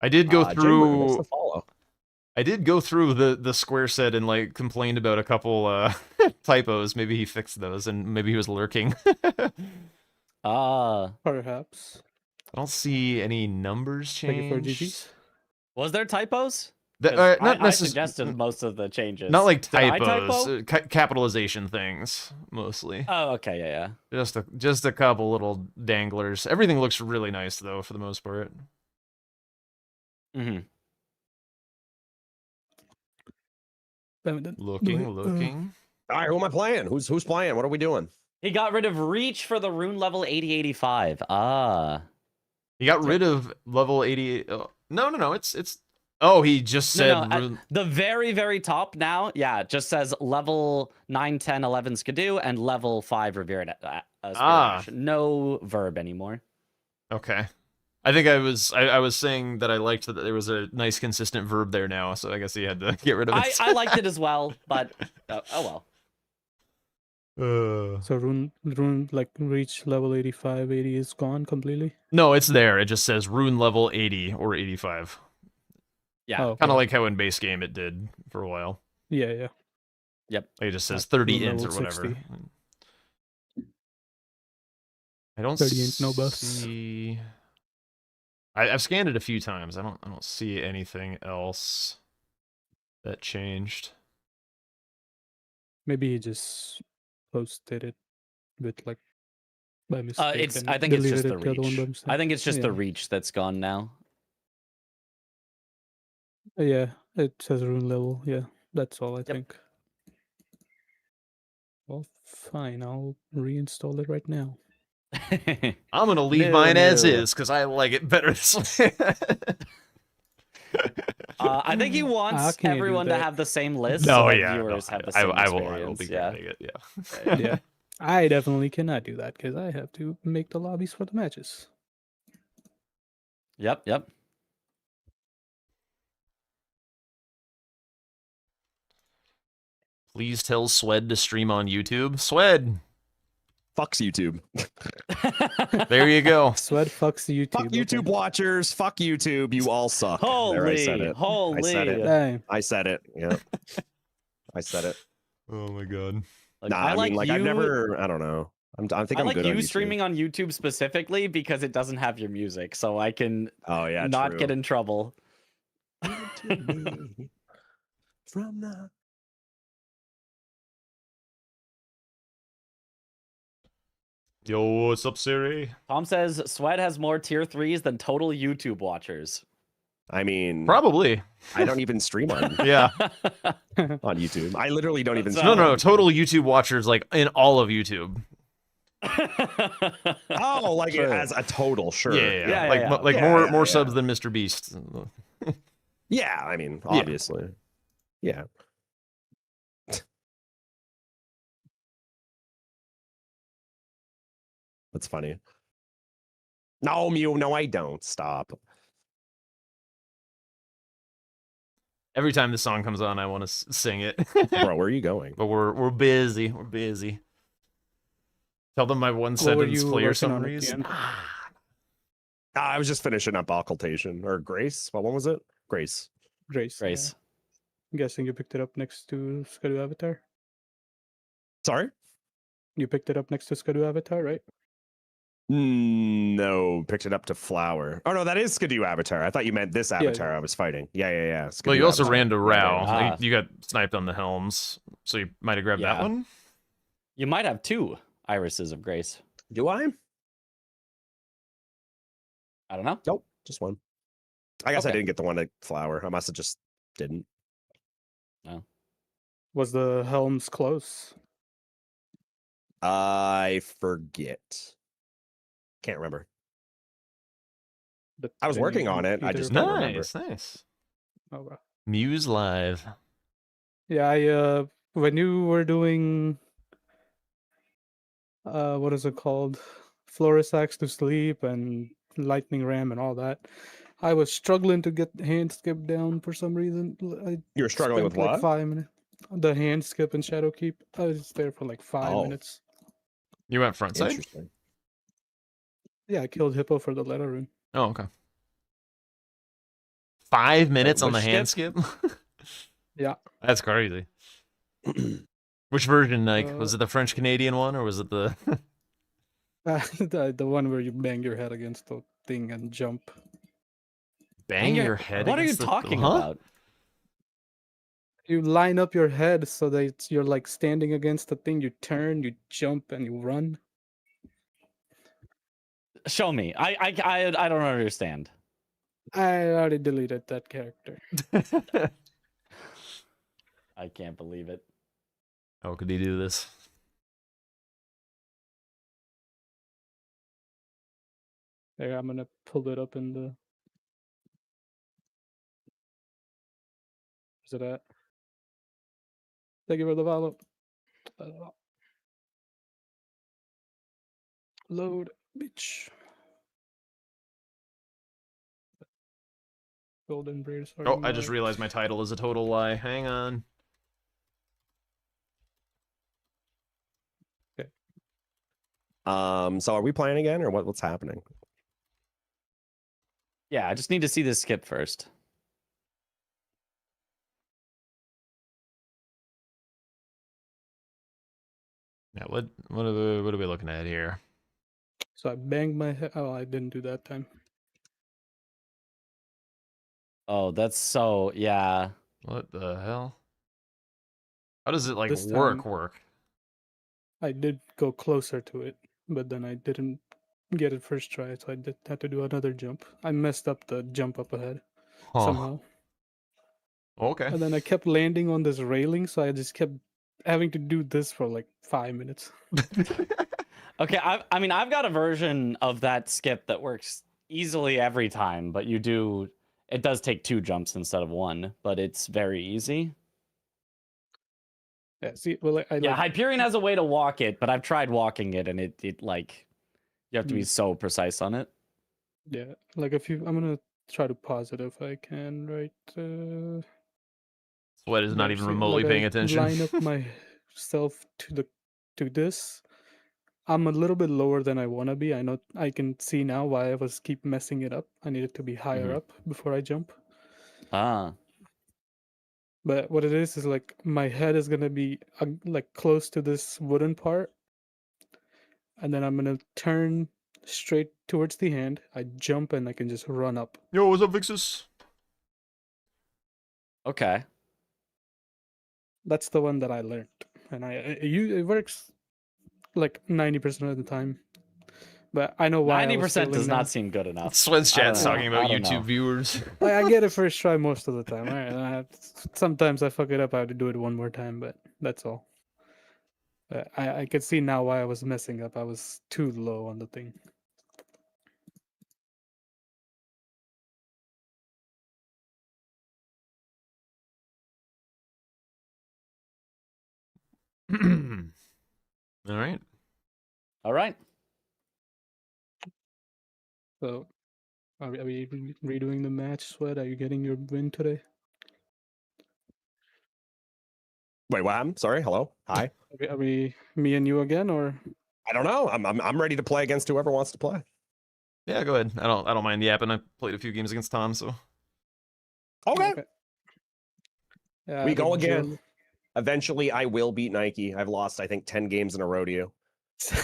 Speaker 1: I did go
Speaker 11: Jim, thanks
Speaker 1: through.
Speaker 11: to follow.
Speaker 1: I did go through the square set and like complained about a couple typos. Maybe he fixed those, and maybe he was lurking.
Speaker 12: Perhaps.
Speaker 1: I don't see any numbers
Speaker 12: Thank you for
Speaker 1: changed.
Speaker 12: GGs.
Speaker 13: Was there typos?
Speaker 1: Not
Speaker 13: I
Speaker 1: necessarily.
Speaker 13: suggested most of the changes.
Speaker 1: Not like
Speaker 13: Did I
Speaker 1: typos,
Speaker 13: typo?
Speaker 1: capitalization things mostly.
Speaker 13: Oh, okay, yeah.
Speaker 1: Just a couple little danglers. Everything looks really nice though, for the most part.
Speaker 13: Mm-hmm.
Speaker 1: Looking.
Speaker 11: All right, who am I playing? Who's playing? What are we doing?
Speaker 13: He got rid of reach for the rune level 8085.
Speaker 1: He got rid of level 88. No. It's. Oh, he just said.
Speaker 13: At the very, very top now, yeah, it just says level 9, 10, 11 Skidoo and level 5 Revered Spirit Ash. No verb anymore.
Speaker 1: Okay. I think I was saying that I liked that there was a nice consistent verb there now, so I guess he had to get rid of it.
Speaker 13: I liked it as well, but oh well.
Speaker 12: So rune like reach level 85, 80 is gone completely?
Speaker 1: No, it's there. It just says rune level 80 or 85.
Speaker 13: Yeah.
Speaker 12: Oh,
Speaker 1: Kind of like how in base game it did for a while.
Speaker 12: Yeah.
Speaker 13: Yep.
Speaker 1: Like it just says 30 int or
Speaker 12: level
Speaker 1: whatever.
Speaker 12: 60.
Speaker 1: I don't
Speaker 12: 30 int, no buffs.
Speaker 1: see. I've scanned it a few times. I don't see anything else that changed.
Speaker 12: Maybe he just posted it with like by mistake.
Speaker 13: I think it's just the
Speaker 12: other one by
Speaker 13: reach.
Speaker 12: mistake.
Speaker 13: I think it's just
Speaker 12: Yeah.
Speaker 13: the reach that's gone now.
Speaker 12: Yeah, it says rune level. Yeah, that's all I think. Well, fine. I'll reinstall it right now.
Speaker 1: I'm gonna leave mine as is because I like it better this way.
Speaker 13: I think he wants
Speaker 12: can you do
Speaker 13: everyone to
Speaker 12: that?
Speaker 13: have the same list.
Speaker 1: No,
Speaker 13: so that
Speaker 1: yeah,
Speaker 13: viewers
Speaker 1: no,
Speaker 13: have the same
Speaker 1: I will
Speaker 13: experience.
Speaker 1: be
Speaker 13: Yeah.
Speaker 1: getting it. Yeah.
Speaker 12: Yeah, I definitely cannot do that because I have to make the lobbies for the matches.
Speaker 13: Yep.
Speaker 1: Please tell Swed to stream on YouTube. Swed,
Speaker 11: Fucks YouTube.
Speaker 1: there you go.
Speaker 12: Swed fucks YouTube.
Speaker 11: Fuck YouTube watchers. Fuck YouTube. You all suck. There, I said it. I said it.
Speaker 12: Dang.
Speaker 11: I said it. Yeah. I said it.
Speaker 1: Oh my god.
Speaker 13: Like,
Speaker 11: Nah, I mean, like I've never. I don't know. I think
Speaker 13: I
Speaker 11: I'm
Speaker 13: like
Speaker 11: good
Speaker 13: you
Speaker 11: on YouTube.
Speaker 13: streaming on YouTube specifically because it doesn't have your music, so I can
Speaker 11: Oh yeah,
Speaker 13: not
Speaker 11: true.
Speaker 13: get in trouble.
Speaker 11: From the
Speaker 1: Yo, what's up, Siri?
Speaker 13: Tom says Sweat has more tier 3s than total YouTube watchers.
Speaker 11: I mean,
Speaker 1: Probably.
Speaker 11: I don't even stream on
Speaker 1: Yeah.
Speaker 11: on YouTube. I literally don't even.
Speaker 1: No. Total YouTube watchers, like in all of YouTube.
Speaker 11: Oh, like it as a total, sure.
Speaker 1: Yeah.
Speaker 13: Yeah,
Speaker 1: Like
Speaker 11: yeah.
Speaker 1: more subs than Mr. Beast.
Speaker 11: Yeah, I mean, obviously. Yeah. That's funny. No, Mew, no, I don't. Stop.
Speaker 1: Every time this song comes on, I want to sing it.
Speaker 11: Bro, where are you going?
Speaker 1: But we're busy. We're busy. Tell them my one
Speaker 12: What were
Speaker 1: sentence
Speaker 12: you
Speaker 1: player
Speaker 12: working on at the
Speaker 1: summaries.
Speaker 12: end?
Speaker 11: I was just finishing up Occultation or Grace. What one was it? Grace.
Speaker 12: Grace.
Speaker 13: Grace.
Speaker 12: I'm guessing you picked it up next to Skidoo Avatar.
Speaker 11: Sorry?
Speaker 12: You picked it up next to Skidoo Avatar, right?
Speaker 11: No, picked it up to Flower. Oh no, that is Skidoo Avatar. I thought you meant this Avatar I was fighting. Yeah.
Speaker 1: Well,
Speaker 11: Skidoo
Speaker 1: you also
Speaker 11: Avatar.
Speaker 1: ran to Rao.
Speaker 13: Ah.
Speaker 1: You got sniped on the helms, so you might have grabbed that
Speaker 13: Yeah.
Speaker 1: one.
Speaker 13: You might have 2 Irises of Grace.
Speaker 11: Do I?
Speaker 13: I don't know.
Speaker 11: Nope, just one. I guess I
Speaker 13: Okay.
Speaker 11: didn't get the one at Flower. I must have just didn't.
Speaker 12: Was the helms close?
Speaker 11: I forget. Can't remember.
Speaker 12: But
Speaker 11: I was
Speaker 12: then
Speaker 11: working
Speaker 12: you
Speaker 11: on it. I
Speaker 12: either-
Speaker 11: just don't remember.
Speaker 1: Nice.
Speaker 12: Oh, wow.
Speaker 1: Muse Live.
Speaker 12: Yeah, I when you were doing what is it called? Florist Axe to Sleep and Lightning Ram and all that. I was struggling to get hand skip down for some reason.
Speaker 11: You were struggling with
Speaker 12: spent like
Speaker 11: what?
Speaker 12: 5 minutes. The hand skip and shadow keep. I was there for like 5
Speaker 11: Oh.
Speaker 12: minutes.
Speaker 1: You went front side?
Speaker 11: Interesting.
Speaker 12: Yeah, I killed Hippo for the letter rune.
Speaker 1: Oh, okay. 5 minutes on the
Speaker 13: which
Speaker 1: hand skip?
Speaker 12: Yeah.
Speaker 1: That's crazy. Which version, Nike? Was it the French Canadian one, or was it the
Speaker 12: The one where you bang your head against the thing and jump.
Speaker 1: bang your head?
Speaker 13: What are you
Speaker 1: against the-
Speaker 13: talking
Speaker 1: huh?
Speaker 13: about?
Speaker 12: You line up your head so that you're like standing against the thing. You turn, you jump, and you run.
Speaker 13: Show me. I don't understand.
Speaker 12: I already deleted that character.
Speaker 13: I can't believe it.
Speaker 1: How could he do this?
Speaker 12: There, I'm gonna pull it up in the. Where's it at? Thank you for the follow. Load, bitch. Golden Braid.
Speaker 1: Oh, I just realized my title is a total lie. Hang on.
Speaker 11: So are we playing again, or what's happening?
Speaker 13: Yeah, I just need to see this skip first.
Speaker 1: Yeah, what are we looking at here?
Speaker 12: So I banged my head. Oh, I didn't do that time.
Speaker 13: Oh, that's so yeah.
Speaker 1: What the hell? How does it like
Speaker 12: This
Speaker 1: work?
Speaker 12: time-
Speaker 1: Work?
Speaker 12: I did go closer to it, but then I didn't get it first try, so I had to do another jump. I messed up the jump up ahead somehow.
Speaker 1: Okay.
Speaker 12: And then I kept landing on this railing, so I just kept having to do this for like 5 minutes.
Speaker 13: Okay, I mean, I've got a version of that skip that works easily every time, but it does take 2 jumps instead of 1, but it's very easy.
Speaker 12: Yeah, see, well,
Speaker 13: Yeah, Hyperion has a way to walk it, but I've tried walking it, and it like, you have to be so precise on it.
Speaker 12: Yeah, like I'm gonna try to pause it if I can, right?
Speaker 1: Sweat is not
Speaker 12: Yeah,
Speaker 1: even
Speaker 12: see,
Speaker 1: remotely
Speaker 12: like
Speaker 1: paying
Speaker 12: I
Speaker 1: attention.
Speaker 12: Line up myself to this. I'm a little bit lower than I want to be. I know I can see now why I was keep messing it up. I needed to be higher up before I jump.
Speaker 13: Ah.
Speaker 12: But what it is like my head is gonna be like close to this wooden part, and then I'm gonna turn straight towards the hand. I jump and I can just run up.
Speaker 1: Yo, what's up, Vixus?
Speaker 13: Okay.
Speaker 12: That's the one that I learned, and it works like 90% of the time. But I know why
Speaker 13: 90% does not seem good enough.
Speaker 1: Sweat's chat's
Speaker 13: I
Speaker 1: talking
Speaker 13: don't
Speaker 1: about
Speaker 13: know.
Speaker 1: YouTube viewers.
Speaker 12: I get it first try most of the time. All right, sometimes I fuck it up. I have to do it one more time, but that's all. I could see now why I was messing up. I was too low on the thing.
Speaker 1: All right.
Speaker 13: All right.
Speaker 12: So, are we redoing the match, Sweat? Are you getting your win today?
Speaker 11: Wait, what happened? Sorry. Hello. Hi.
Speaker 12: Are we me and you again, or?
Speaker 11: I don't know. I'm ready to play against whoever wants to play.
Speaker 1: Yeah, go ahead. I don't mind yapping. I played a few games against Tom, so.
Speaker 11: Okay.
Speaker 12: Yeah,
Speaker 11: We go
Speaker 12: but
Speaker 11: again.
Speaker 12: Jill-
Speaker 11: Eventually, I will beat Nike. I've lost, I think, 10 games in a row to you.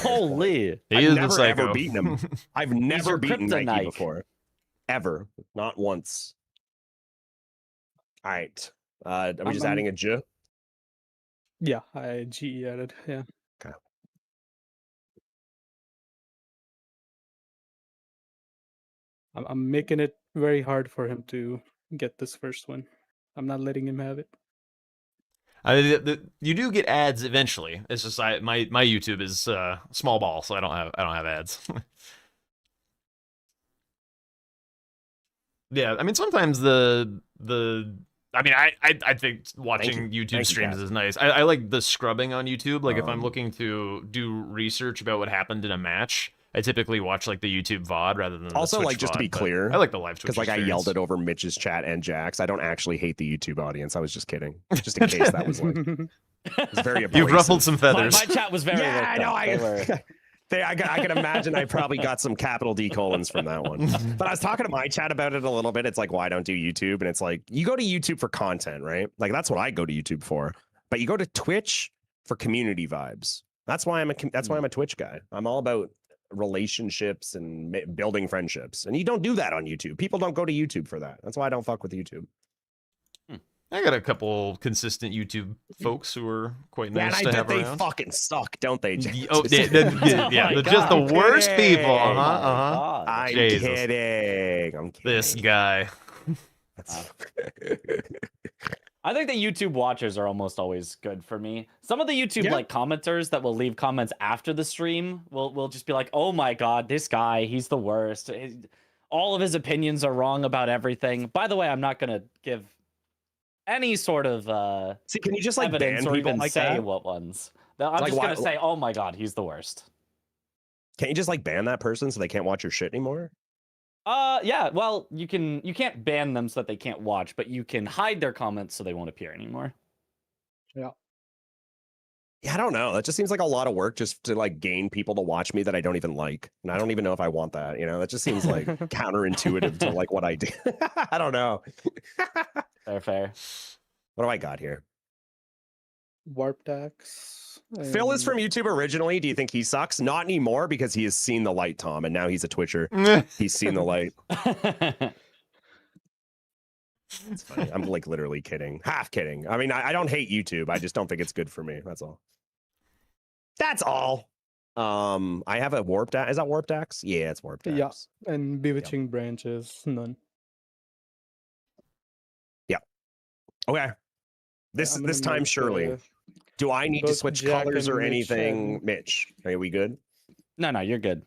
Speaker 13: Holy.
Speaker 1: He
Speaker 11: I've
Speaker 1: is a
Speaker 11: never
Speaker 1: psycho.
Speaker 11: ever beaten him. I've never
Speaker 13: your
Speaker 11: beaten Nike
Speaker 13: kryptonite.
Speaker 11: before. Ever. Not once. All right. Are we just
Speaker 12: I'm-
Speaker 11: adding a J?
Speaker 12: Yeah, I GE added. Yeah.
Speaker 11: Okay.
Speaker 12: I'm making it very hard for him to get this first one. I'm not letting him have it.
Speaker 1: You do get ads eventually. It's just my YouTube is small ball, so I don't have ads. Yeah, I mean sometimes I mean I think watching YouTube
Speaker 11: Thank you,
Speaker 1: streams
Speaker 11: Kat.
Speaker 1: is nice. I like the scrubbing on YouTube. Like if I'm looking to do research about what happened in a match, I typically watch like the YouTube VOD rather than the
Speaker 11: Also,
Speaker 1: Twitch
Speaker 11: like, just to be
Speaker 1: VOD, but
Speaker 11: clear,
Speaker 1: I like the live Twitch
Speaker 11: Because like I
Speaker 1: experience.
Speaker 11: yelled it over Mitch's chat and Jack's. I don't actually hate the YouTube audience. I was just kidding. Just in case that was like, it was very
Speaker 1: You've ruffled
Speaker 11: abrasive.
Speaker 1: some feathers.
Speaker 13: My chat was very
Speaker 11: Yeah, I
Speaker 13: worked
Speaker 11: know.
Speaker 13: up. They were-
Speaker 11: I can imagine I probably got some capital D colons from that one. But I was talking to my chat about it a little bit. It's like, why don't do YouTube? And it's like, you go to YouTube for content, right? Like, that's what I go to YouTube for. But you go to Twitch for community vibes. That's why I'm a Twitch guy. I'm all about relationships and building friendships. And you don't do that on YouTube. People don't go to YouTube for that. That's why I don't fuck with YouTube.
Speaker 1: I got a couple consistent YouTube folks who are quite nice
Speaker 11: Man,
Speaker 1: to
Speaker 11: I
Speaker 1: have
Speaker 11: bet they
Speaker 1: around.
Speaker 11: fucking suck, don't they?
Speaker 1: Oh, yeah, they're just the worst people.
Speaker 11: I'm
Speaker 1: Jesus.
Speaker 11: kidding. I'm kidding.
Speaker 1: This guy.
Speaker 13: I think the YouTube watchers are almost always good for me. Some of the YouTube like commenters that will leave comments after the stream will just be like, "Oh my god, this guy, he's the worst. All of his opinions are wrong about everything." By the way, I'm not gonna give any sort of
Speaker 11: see, can you just like
Speaker 13: evidence
Speaker 11: ban
Speaker 13: or
Speaker 11: people
Speaker 13: even
Speaker 11: like
Speaker 13: say
Speaker 11: that?
Speaker 13: what ones? I'm
Speaker 11: Like,
Speaker 13: just
Speaker 11: why-
Speaker 13: gonna say, "Oh my god, he's the worst."
Speaker 11: Can't you just like ban that person so they can't watch your shit anymore?
Speaker 13: Yeah, well, you can't ban them so that they can't watch, but you can hide their comments so they won't appear anymore.
Speaker 12: Yeah.
Speaker 11: Yeah, I don't know. That just seems like a lot of work just to like gain people to watch me that I don't even like. And I don't even know if I want that. You know, that just seems like counterintuitive to like what I do. I don't know.
Speaker 13: Fair.
Speaker 11: What do I got here?
Speaker 12: Warp Dax.
Speaker 11: Phil is from YouTube originally. Do you think he sucks? Not anymore because he has seen the light, Tom, and now he's a Twitcher. He's seen the light. It's funny. I'm like literally kidding. Half kidding. I mean, I don't hate YouTube. I just don't think it's good for me. That's all. That's all. I have a Warp Dax. Is that Warp Dax? Yeah, it's Warp Dax.
Speaker 12: Yeah, and Bewitching Branches, none.
Speaker 11: Yeah. Okay. This time surely. Do I need to
Speaker 12: both
Speaker 11: switch
Speaker 12: Jack
Speaker 11: colors
Speaker 12: and
Speaker 11: or
Speaker 12: Mitch
Speaker 11: anything?
Speaker 12: have-
Speaker 11: Mitch, are we good?
Speaker 13: No, you're good.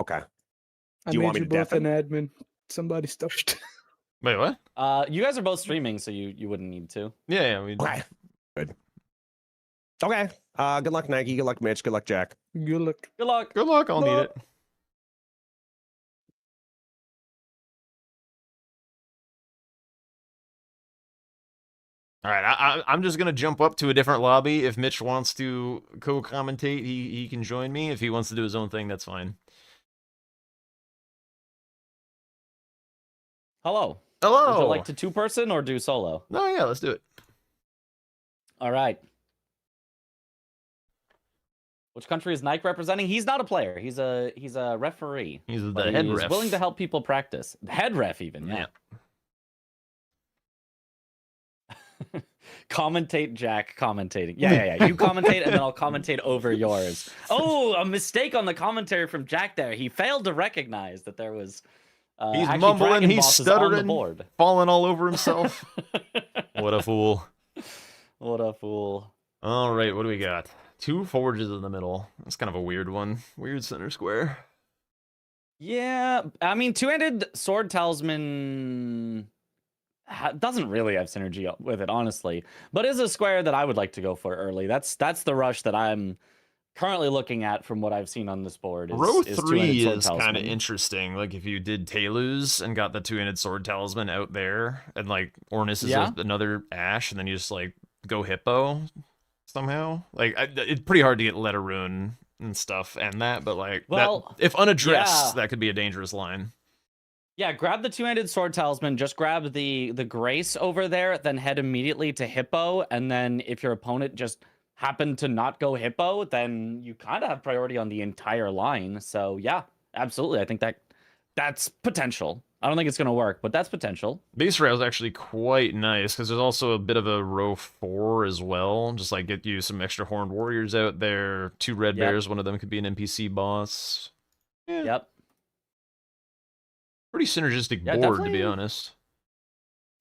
Speaker 11: Okay.
Speaker 12: I
Speaker 11: Do you
Speaker 12: made
Speaker 11: want me
Speaker 12: you
Speaker 11: to
Speaker 12: both
Speaker 11: deafen?
Speaker 12: an admin. Somebody stuffed.
Speaker 1: Wait, what?
Speaker 13: You guys are both streaming, so you wouldn't need to.
Speaker 1: Yeah,
Speaker 11: Okay. Good. Okay. Good luck, Nike. Good luck, Mitch. Good luck, Jack.
Speaker 12: Good luck.
Speaker 13: Good luck.
Speaker 1: Good luck. I'll need it. All right, I'm just gonna jump up to a different lobby. If Mitch wants to co-commentate, he can join me. If he wants to do his own thing, that's fine.
Speaker 13: Hello.
Speaker 1: Hello.
Speaker 13: Would you like to two-person or do solo?
Speaker 1: No, yeah, let's do it.
Speaker 13: All right. Which country is Nike representing? He's not a player. He's a referee.
Speaker 1: He's the
Speaker 13: but
Speaker 1: head
Speaker 13: he's
Speaker 1: ref.
Speaker 13: willing to help people practice. The head ref, even. Yeah. Commentate Jack commentating. Yeah. You commentate and then I'll commentate over yours. Oh, a mistake on the commentary from Jack there. He failed to recognize that there was
Speaker 1: He's
Speaker 13: actually
Speaker 1: mumbling,
Speaker 13: Dragon
Speaker 1: he's
Speaker 13: Bosses on the
Speaker 1: stuttering,
Speaker 13: board.
Speaker 1: falling all over himself. What a fool.
Speaker 13: What a fool.
Speaker 1: All right, what do we got? 2 forges in the middle. That's kind of a weird one. Weird center square.
Speaker 13: Yeah, I mean, two-handed sword talisman doesn't really have synergy with it, honestly, but is a square that I would like to go for early. That's the rush that I'm currently looking at from what I've seen on this board.
Speaker 1: Row
Speaker 13: is
Speaker 1: 3
Speaker 13: two-handed sword
Speaker 1: is kind of
Speaker 13: talisman.
Speaker 1: interesting. Like if you did Telus and got the 2-handed sword talisman out there, and like Ornis is
Speaker 13: Yeah.
Speaker 1: another Ash, and then you just like go Hippo somehow. Like it's pretty hard to get Letter Rune and stuff and that, but like
Speaker 13: Well,
Speaker 1: if unaddressed,
Speaker 13: yeah.
Speaker 1: that could be a dangerous line.
Speaker 13: Yeah, grab the two-handed sword talisman, just grab the Grace over there, then head immediately to Hippo, and then if your opponent just happened to not go Hippo, then you kind of have priority on the entire line. So yeah, absolutely. I think that's potential. I don't think it's going to work, but that's potential.
Speaker 1: Base rail is actually quite nice because there's also a bit of a row 4 as well. Just like get you some extra horned warriors out there, 2 red
Speaker 13: Yep.
Speaker 1: bears, one of them could be an NPC boss. Yeah.
Speaker 13: Yep.
Speaker 1: Pretty synergistic
Speaker 13: Yeah,
Speaker 1: board, to be
Speaker 13: definitely.
Speaker 1: honest.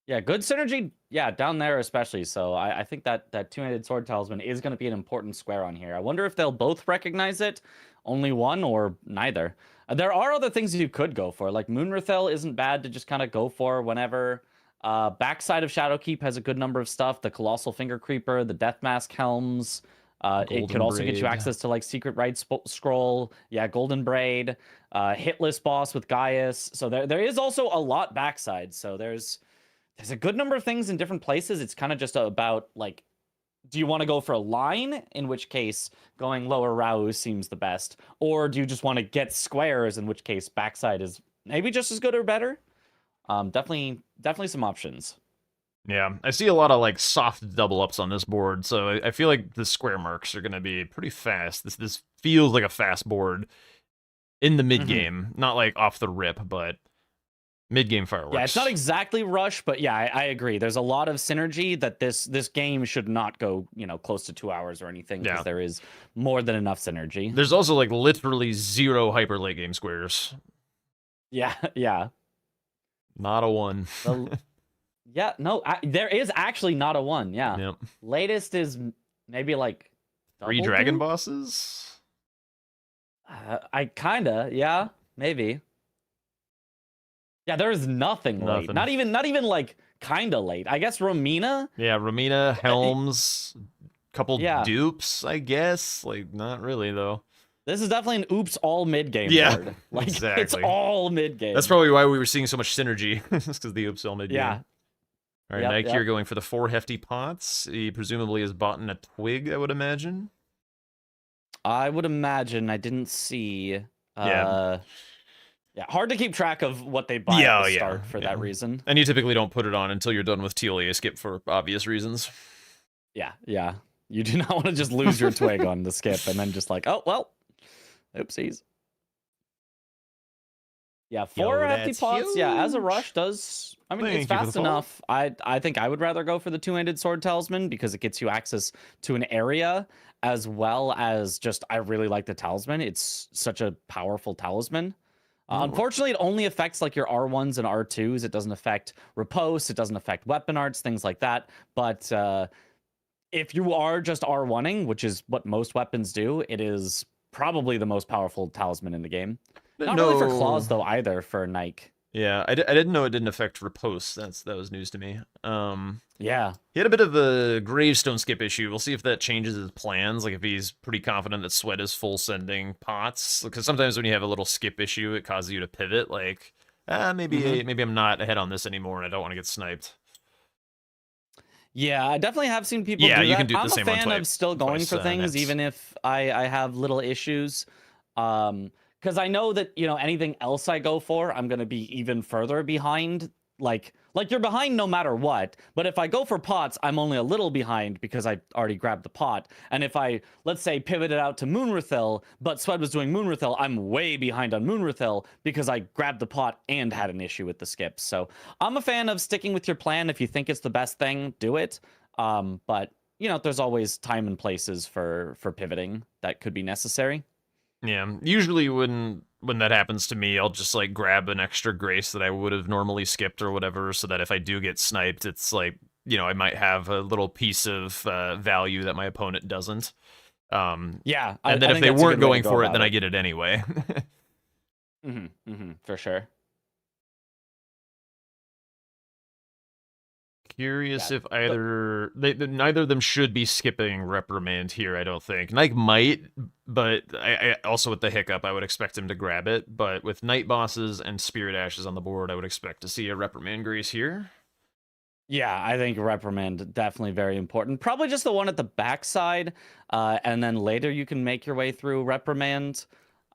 Speaker 13: Yeah, good synergy. Yeah, down there especially. So I think that two-handed sword talisman is going to be an important square on here. I wonder if they'll both recognize it, only one, or neither. There are other things you could go for, like Moonrathel isn't bad to just kind of go for whenever. Backside of Shadowkeep has a good number of stuff. The Colossal Finger Creeper, the Death Mask Helms. It
Speaker 1: Golden
Speaker 13: could also get you
Speaker 1: Braid.
Speaker 13: access to like Secret Rite Scroll. Yeah, Golden Braid. Hitless Boss with Gaius. So there is also a lot backside. So there's a good number of things in different places. It's kind of just about like do you want to go for a line, in which case going lower Rao seems the best, or do you just want to get squares, in which case backside is maybe just as good or better? Definitely some options.
Speaker 1: Yeah, I see a lot of like soft double ups on this board, so I feel like the square marks are going to be pretty fast. This feels like a fast board in the mid game, not like off the rip, but mid game fireworks.
Speaker 13: Yeah, it's not exactly rush, but yeah, I agree. There's a lot of synergy that this game should not go, close to 2 hours or anything, because there is more than enough synergy.
Speaker 1: There's also like literally 0 hyper late game squares.
Speaker 13: Yeah, yeah.
Speaker 1: Not a 1.
Speaker 13: Yeah, no, there is actually not a 1. Yeah.
Speaker 1: Yep.
Speaker 13: Latest is maybe like
Speaker 1: 3 dragon bosses?
Speaker 13: I kinda, yeah, maybe. Yeah, there is nothing late. Not even like kinda late. I guess Romina.
Speaker 1: Yeah, Romina, Helms, couple dupes, I guess. Like, not really though.
Speaker 13: This is definitely an oops all mid game board. Like
Speaker 1: exactly.
Speaker 13: It's all mid game.
Speaker 1: That's probably why we were seeing so much synergy. It's because the oops all mid game.
Speaker 13: Yeah.
Speaker 1: All right, Nike here going for the 4 hefty pots. He presumably has bought in a twig, I would imagine.
Speaker 13: I would imagine. I didn't see. Yeah, hard to keep track of what they buy at the start for that reason.
Speaker 1: And you typically don't put it on until you're done with TLA skip for obvious reasons.
Speaker 13: Yeah, yeah. You do not want to just lose your twig on the skip and then just like, oh, well, oopsies. Yeah, 4 hefty pots. Huge. Yeah, as a rush does. I mean, it's fast enough. I think I would rather go for the 2-handed sword talisman because it gets you access to an area, as well as just I really like the talisman. It's such a powerful talisman. Unfortunately, it only affects like your R1s and R2s. It doesn't affect riposte. It doesn't affect weapon arts, things like that. But if you are just R1ing, which is what most weapons do, it is probably the most powerful talisman in the game. Not really for claws though either for Nike.
Speaker 1: Yeah, I didn't know it didn't affect riposte. That was news to me.
Speaker 13: Yeah.
Speaker 1: He had a bit of a gravestone skip issue. We'll see if that changes his plans. Like if he's pretty confident that Sweat is full sending pots. Because sometimes when you have a little skip issue, it causes you to pivot. Like, maybe I'm not ahead on this anymore, and I don't want to get sniped.
Speaker 13: Yeah, I definitely have seen people do that.
Speaker 1: You can do the same one
Speaker 13: I'm a fan of still going for things, even if I have little issues. Because I know that, anything else I go for, I'm going to be even further behind. Like you're behind no matter what. But if I go for pots, I'm only a little behind because I already grabbed the pot. And if I, let's say, pivoted out to Moonrathil, but Sweat was doing Moonrathil, I'm way behind on Moonrathil because I grabbed the pot and had an issue with the skips. So I'm a fan of sticking with your plan. If you think it's the best thing, do it. But, there's always time and places for pivoting that could be necessary.
Speaker 1: Yeah, usually when that happens to me, I'll just like grab an extra grace that I would have normally skipped or whatever, so that if I do get sniped, it's like, I might have a little piece of value that my opponent doesn't.
Speaker 13: Yeah,
Speaker 1: and then if they weren't going for it, then I get it anyway.
Speaker 13: For sure.
Speaker 1: Curious if neither of them should be skipping Reprimand here, I don't think. Nike might, but I also with the hiccup, I would expect him to grab it. But with Night Bosses and Spirit Ashes on the board, I would expect to see a Reprimand Grace here.
Speaker 13: Yeah, I think Reprimand definitely very important. Probably just the one at the backside, and then later you can make your way through Reprimand.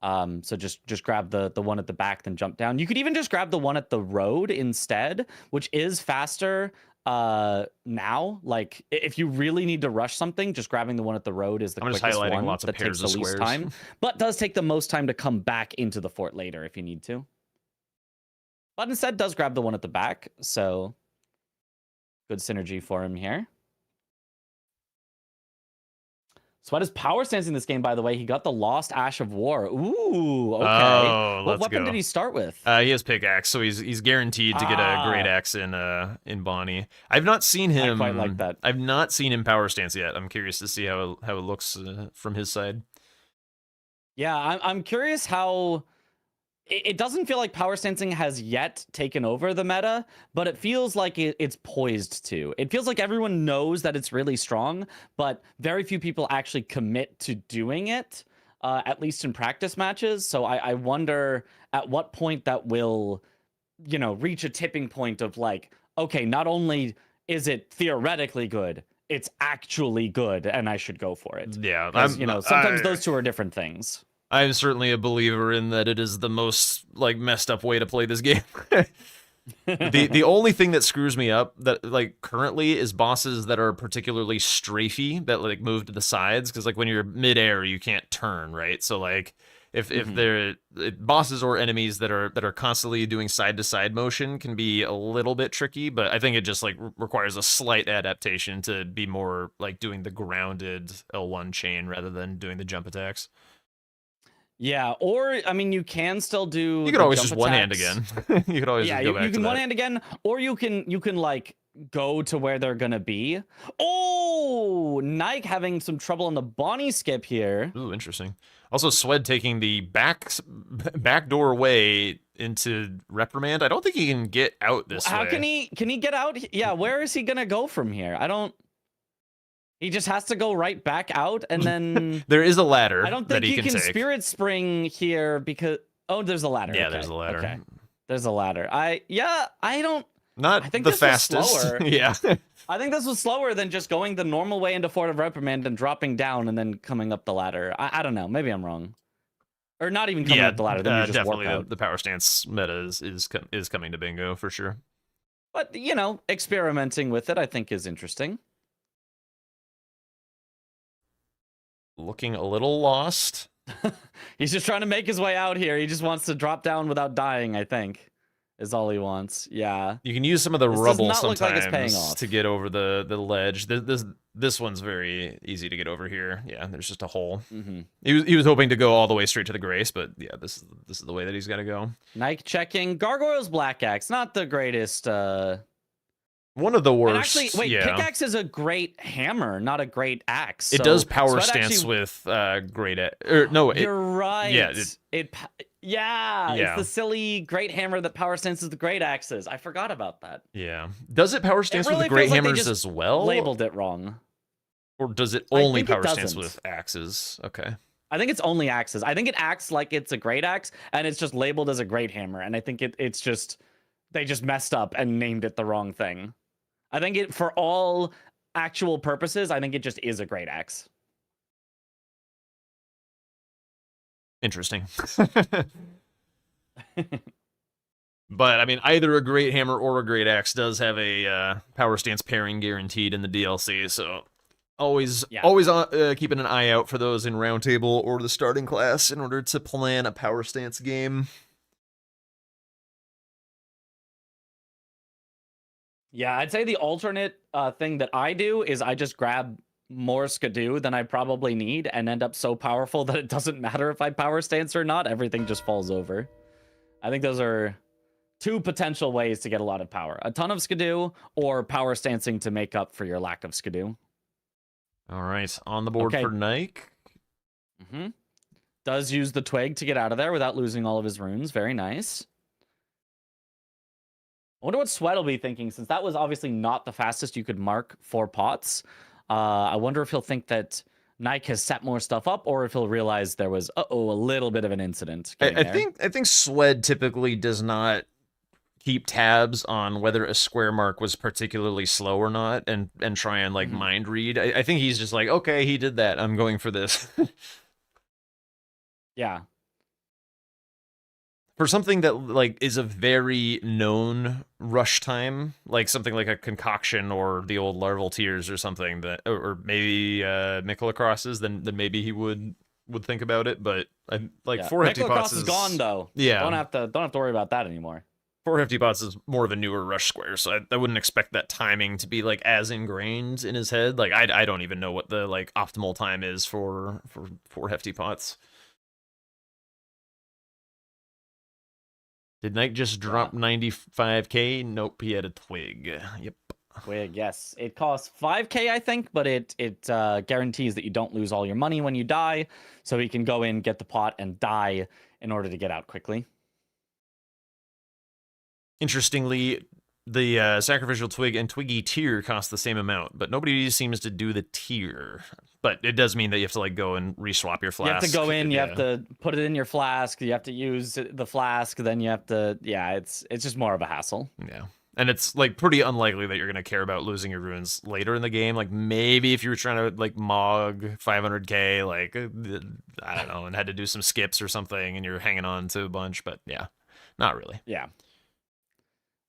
Speaker 13: So just grab the one at the back, then jump down. You could even just grab the one at the road instead, which is faster. Now, like if you really need to rush something, just grabbing the one at the road is the quickest one. I'm just highlighting lots of pairs of squares. Time, but does take the most time to come back into the fort later if you need to. But instead does grab the one at the back, so good synergy for him here. Sweat is power stancing this game, by the way. He got the Lost Ash of War. Ooh, okay.
Speaker 1: Oh,
Speaker 13: what weapon did he start with?
Speaker 1: He has pickaxe, so he's guaranteed to get a great axe in Bonnie. I've not seen him.
Speaker 13: I quite like that.
Speaker 1: I've not seen him power stance yet. I'm curious to see how it looks from his side.
Speaker 13: Yeah, I'm curious how. It doesn't feel like power stancing has yet taken over the meta, but it feels like it's poised to. It feels like everyone knows that it's really strong, but very few people actually commit to doing it, at least in practice matches. So I wonder at what point that will, reach a tipping point of like, okay, not only is it theoretically good, it's actually good and I should go for it.
Speaker 1: Yeah,
Speaker 13: 'Cause, sometimes those two are different things.
Speaker 1: I'm certainly a believer in that it is the most like messed up way to play this game. The only thing that screws me up that like currently is bosses that are particularly strafey that like move to the sides, because like when you're midair you can't turn, right? So like if they're bosses or enemies that are constantly doing side to side motion can be a little bit tricky, but I think it just like requires a slight adaptation to be more like doing the grounded L1 chain rather than doing the jump attacks.
Speaker 13: Yeah, or I mean, you can still do.
Speaker 1: You could always just one hand again. You could always just go back
Speaker 13: you can
Speaker 1: to
Speaker 13: one
Speaker 1: that.
Speaker 13: hand again, or you can like go to where they're gonna be. Oh, Nike having some trouble on the Bonnie skip here.
Speaker 1: Ooh, interesting. Also, Swed taking the back door way into reprimand. I don't think he can get out this way.
Speaker 13: How can he get out? Yeah, where is he gonna go from here? I don't. He just has to go right back out, and then
Speaker 1: there is a ladder.
Speaker 13: I don't think
Speaker 1: that he can take.
Speaker 13: Spirit Spring here because there's a ladder.
Speaker 1: Yeah,
Speaker 13: okay.
Speaker 1: there's a ladder.
Speaker 13: Okay. There's a ladder. I don't.
Speaker 1: Not
Speaker 13: I think
Speaker 1: the
Speaker 13: this was
Speaker 1: fastest.
Speaker 13: slower.
Speaker 1: Yeah.
Speaker 13: I think this was slower than just going the normal way into Fort of Reprimand and dropping down and then coming up the ladder. I don't know. Maybe I'm wrong. Or not even coming up the ladder. Then you just
Speaker 1: definitely
Speaker 13: warp out.
Speaker 1: the power stance meta is coming to bingo for sure.
Speaker 13: But experimenting with it, I think, is interesting.
Speaker 1: Looking a little lost.
Speaker 13: He's just trying to make his way out here. He just wants to drop down without dying, I think, is all he wants. Yeah.
Speaker 1: You can use some of the
Speaker 13: This
Speaker 1: rubble
Speaker 13: does not look like it's paying
Speaker 1: sometimes
Speaker 13: off.
Speaker 1: to get over the ledge. This one's very easy to get over here. Yeah, there's just a hole.
Speaker 13: Mm-hmm.
Speaker 1: He was hoping to go all the way straight to the Grace, but yeah, this is the way that he's got to go.
Speaker 13: Nike checking. Gargoyle's Black Axe, not the greatest.
Speaker 1: One of the worst.
Speaker 13: And actually, wait,
Speaker 1: yeah.
Speaker 13: pickaxe is a great hammer, not a great axe.
Speaker 1: It does power stance with great.
Speaker 13: You're right.
Speaker 1: Yeah.
Speaker 13: Yeah,
Speaker 1: Yeah.
Speaker 13: it's the silly great hammer that power stances the great axes. I forgot about that.
Speaker 1: Yeah. Does it power stance
Speaker 13: really
Speaker 1: with the great
Speaker 13: feels like they
Speaker 1: hammers
Speaker 13: just
Speaker 1: as well?
Speaker 13: Labeled it wrong.
Speaker 1: Or does it
Speaker 13: I
Speaker 1: only
Speaker 13: think it
Speaker 1: power stance
Speaker 13: doesn't.
Speaker 1: with axes? Okay.
Speaker 13: I think it's only axes. I think it acts like it's a great axe, and it's just labeled as a great hammer. And I think it's just they just messed up and named it the wrong thing. I think it, for all actual purposes, I think it just is a great axe.
Speaker 1: Interesting. But I mean, either a great hammer or a great axe does have a power stance pairing guaranteed in the DLC, so always keeping an eye out for those in Roundtable or the starting class in order to plan a power stance game.
Speaker 13: Yeah, I'd say the alternate thing that I do is I just grab more Skidoo than I probably need and end up so powerful that it doesn't matter if I power stance or not. Everything just falls over. I think those are two potential ways to get a lot of power. A ton of Skidoo or power stancing to make up for your lack of Skidoo.
Speaker 1: All right, on the board for Nike.
Speaker 13: Mm-hmm. Does use the twig to get out of there without losing all of his runes. Very nice. I wonder what Sweat will be thinking, since that was obviously not the fastest you could mark for pots. I wonder if he'll think that Nike has set more stuff up, or if he'll realize there was a little bit of an incident.
Speaker 1: I think Swed typically does not keep tabs on whether a square mark was particularly slow or not, and try and like mind read. I think he's just like, okay, he did that, I'm going for this.
Speaker 13: Yeah.
Speaker 1: For something that like is a very known rush time, like something like a concoction or the old larval tears or something, that or maybe Mikulacrosses, then maybe he would think about it. But like 4 hefty pots
Speaker 13: is gone though.
Speaker 1: Yeah,
Speaker 13: don't have to worry about that anymore.
Speaker 1: 4 hefty pots is more of a newer rush square, so I wouldn't expect that timing to be like as ingrained in his head. Like I don't even know what the like optimal time is for 4 hefty pots. Did Nike just drop 95k? Nope, he had a twig. Yep.
Speaker 13: Twig, yes. It costs 5k, I think, but it guarantees that you don't lose all your money when you die, so he can go in, get the pot, and die in order to get out quickly.
Speaker 1: Interestingly, the sacrificial twig and twiggy tear cost the same amount, but nobody seems to do the tear. But it does mean that you have to like go and reswap your flask.
Speaker 13: You have to go in, you have to put it in your flask, you have to use the flask, then you have to, it's just more of a hassle.
Speaker 1: Yeah. And it's like pretty unlikely that you're gonna care about losing your runes later in the game. Like maybe if you were trying to like mog 500k, like I don't know, and had to do some skips or something, and you're hanging on to a bunch. But yeah, not really.
Speaker 13: Yeah.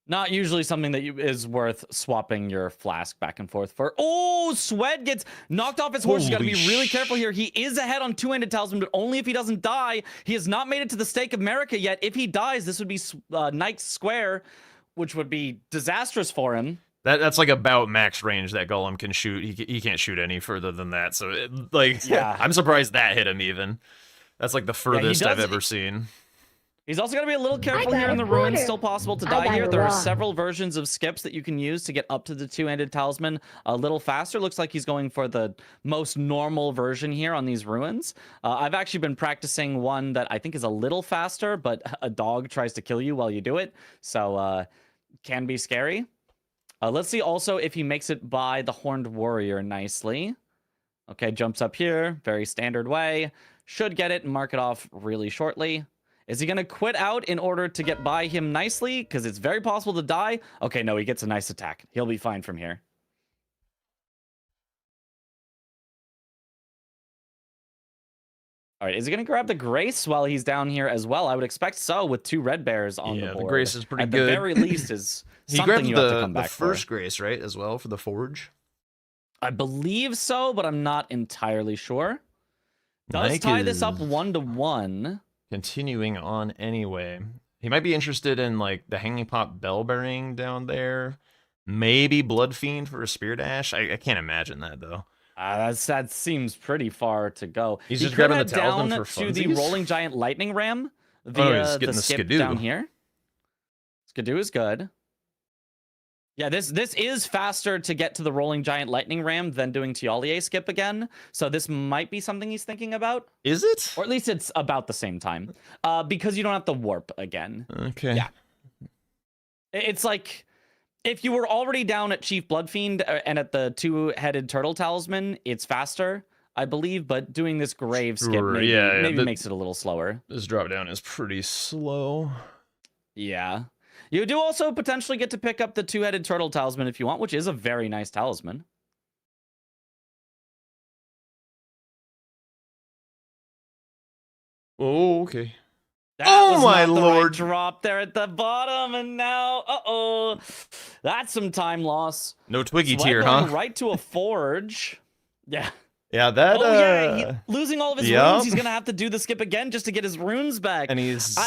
Speaker 13: Not usually something that is worth swapping your flask back and forth for. Oh, Swed gets knocked off his horse. You got to be really careful here. He is ahead on two-handed talisman, but only if he doesn't die. He has not made it to the Stake of America yet. If he dies, this would be Knight's Square, which would be disastrous for him.
Speaker 1: That's like about max range that Golem can shoot. He can't shoot any further than that. So
Speaker 13: yeah,
Speaker 1: I'm surprised that hit him even. That's like the furthest I've ever seen.
Speaker 13: He's also got to be a little careful here in the ruins. Still possible to die here. There are several versions of skips that you can use to get up to the two-handed talisman a little faster. Looks like he's going for the most normal version here on these ruins. I've actually been practicing one that I think is a little faster, but a dog tries to kill you while you do it. So can be scary. Let's see also if he makes it by the Horned Warrior nicely. Okay, jumps up here. Very standard way. Should get it and mark it off really shortly. Is he going to quit out in order to get by him nicely? Because it's very possible to die. Okay, no, he gets a nice attack. He'll be fine from here. All right, is he going to grab the Grace while he's down here as well? I would expect so with two red bears on the board.
Speaker 1: Yeah, the Grace is pretty
Speaker 13: At
Speaker 1: good.
Speaker 13: At the very least is something you have to come back for.
Speaker 1: He grabbed the first Grace, right, as well, for the Forge?
Speaker 13: I believe so, but I'm not entirely sure. Does
Speaker 1: Mike
Speaker 13: tie this up 1-1.
Speaker 1: Continuing on anyway. He might be interested in like the Hanging Pot Bell Bearing down there. Maybe Blood Fiend for a Spear Dash. I can't imagine that though.
Speaker 13: That seems pretty far to go.
Speaker 1: He's just grabbing the talisman
Speaker 13: down
Speaker 1: for funsies?
Speaker 13: to the Rolling Giant Lightning Ram via the skip down here. Skidoo is good. Yeah, this is faster to get to the Rolling Giant Lightning Ram than doing Tialier skip again. So this might be something he's thinking about.
Speaker 1: Is it?
Speaker 13: Or at least it's about the same time. Because you don't have to warp again.
Speaker 1: Okay.
Speaker 13: Yeah. It's like if you were already down at Chief Bloodfiend and at the two-headed turtle talisman, it's faster, I believe, but doing this grave skip maybe makes it a little slower.
Speaker 1: This drop down is pretty slow.
Speaker 13: Yeah. You do also potentially get to pick up the two-headed turtle talisman if you want, which is a very nice talisman.
Speaker 1: Oh, okay.
Speaker 13: That
Speaker 1: oh my lord!
Speaker 13: Right drop there at the bottom, and now, that's some time loss.
Speaker 1: No Twiggy
Speaker 13: Sweat
Speaker 1: tier, huh?
Speaker 13: Right to a forge. Yeah.
Speaker 1: Yeah, that.
Speaker 13: Losing all of his runes, he's gonna have to do the skip again just to get his runes back.
Speaker 1: And he's.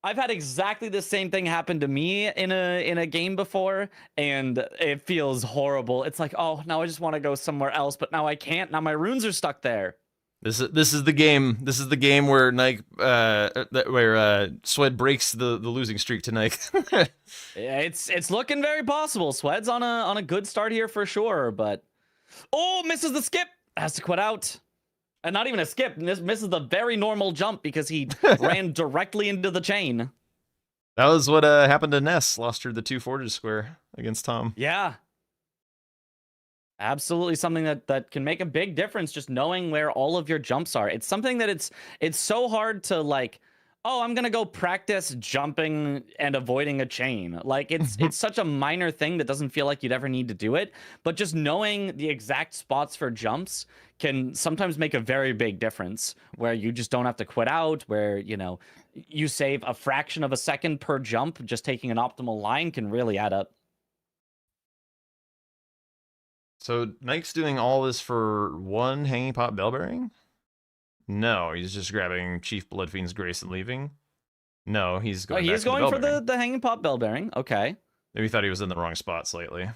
Speaker 13: I've had exactly the same thing happen to me in a game before, and it feels horrible. It's like, oh, now I just want to go somewhere else, but now I can't. Now my runes are stuck there.
Speaker 1: This is the game. This is the game where Swed breaks the losing streak to Nike.
Speaker 13: Yeah, it's looking very possible. Swed's on a good start here for sure, but misses the skip. Has to quit out. And not even a skip. Misses the very normal jump because he ran directly into the chain.
Speaker 1: That was what happened to Ness. Lost her the 2 Forges square against Tom.
Speaker 13: Yeah. Absolutely something that can make a big difference, just knowing where all of your jumps are. It's something that it's so hard to like, I'm going to go practice jumping and avoiding a chain. Like it's such a minor thing that doesn't feel like you'd ever need to do it. But just knowing the exact spots for jumps can sometimes make a very big difference where you just don't have to quit out, where, you save a fraction of a second per jump. Just taking an optimal line can really add up.
Speaker 1: So Nike's doing all this for one Hanging Pot Bell Bearing? No, he's just grabbing Chief Bloodfiend's Grace and leaving. No, he's going.
Speaker 13: He's going for the Hanging Pot Bell Bearing. Okay.
Speaker 1: Maybe thought he was in the wrong spot slightly.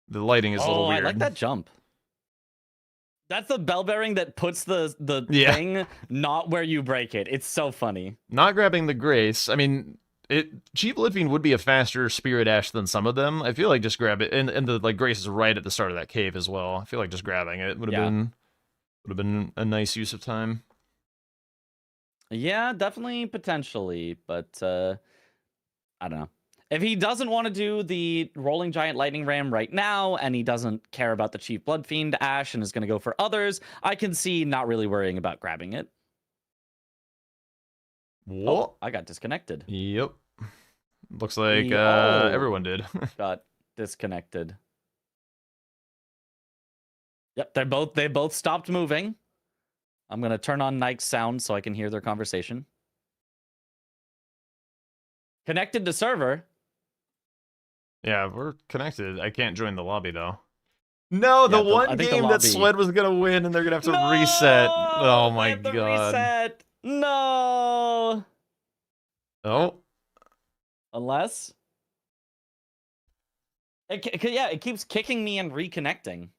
Speaker 1: The lighting is a little weird.
Speaker 13: I like that jump. That's the bell bearing that puts the thing not where you break it. It's so funny.
Speaker 1: Not grabbing the Grace. I mean, Chief Bloodfiend would be a faster Spirit Dash than some of them. I feel like just grab it, and the Grace is right at the start of that cave as well. I feel like just grabbing it would have been a nice use of time.
Speaker 13: Yeah, definitely, potentially, but I don't know. If he doesn't want to do the Rolling Giant Lightning Ram right now, and he doesn't care about the Chief Bloodfiend Ash and is going to go for others, I can see not really worrying about grabbing it.
Speaker 1: What?
Speaker 13: I got disconnected.
Speaker 1: Yep. Looks like
Speaker 13: We all
Speaker 1: everyone did.
Speaker 13: got disconnected. Yep, they both stopped moving. I'm gonna turn on Nike's sound so I can hear their conversation. Connected to server.
Speaker 1: Yeah, we're connected. I can't join the lobby though. No,
Speaker 13: Yeah,
Speaker 1: the one
Speaker 13: I think
Speaker 1: game that Swed was gonna win, and they're gonna have to reset. Oh
Speaker 13: they
Speaker 1: my
Speaker 13: have to
Speaker 1: god.
Speaker 13: Reset. No.
Speaker 1: Oh.
Speaker 13: Unless. Yeah, it keeps kicking me and reconnecting.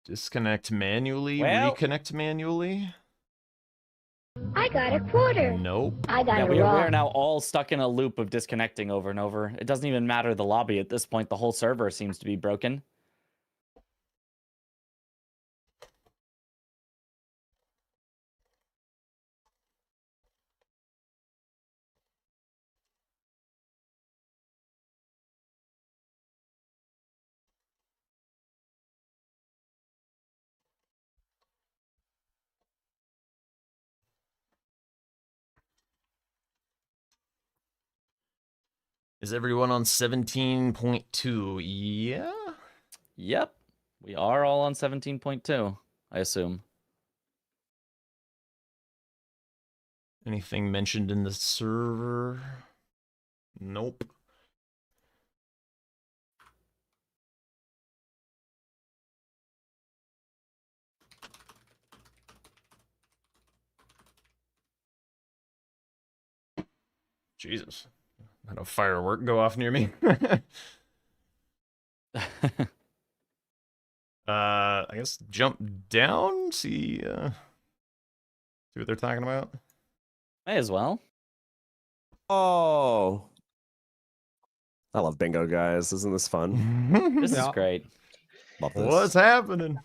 Speaker 1: Disconnect manually,
Speaker 13: Well-
Speaker 1: reconnect manually.
Speaker 7: I got a quarter.
Speaker 1: Nope.
Speaker 7: I got
Speaker 13: Yeah,
Speaker 7: a
Speaker 13: we are
Speaker 7: rock.
Speaker 13: now all stuck in a loop of disconnecting over and over. It doesn't even matter the lobby at this point. The whole server seems to be broken.
Speaker 1: Is everyone on 17.2? Yeah.
Speaker 13: Yep. We are all on 17.2, I assume.
Speaker 1: Anything mentioned in the server? Nope. Jesus. Had a firework go off near me. I guess jump down, see what they're talking about.
Speaker 13: May as well.
Speaker 11: Oh. I love bingo, guys. Isn't this fun?
Speaker 13: This is great.
Speaker 11: Love this.
Speaker 1: What's happening?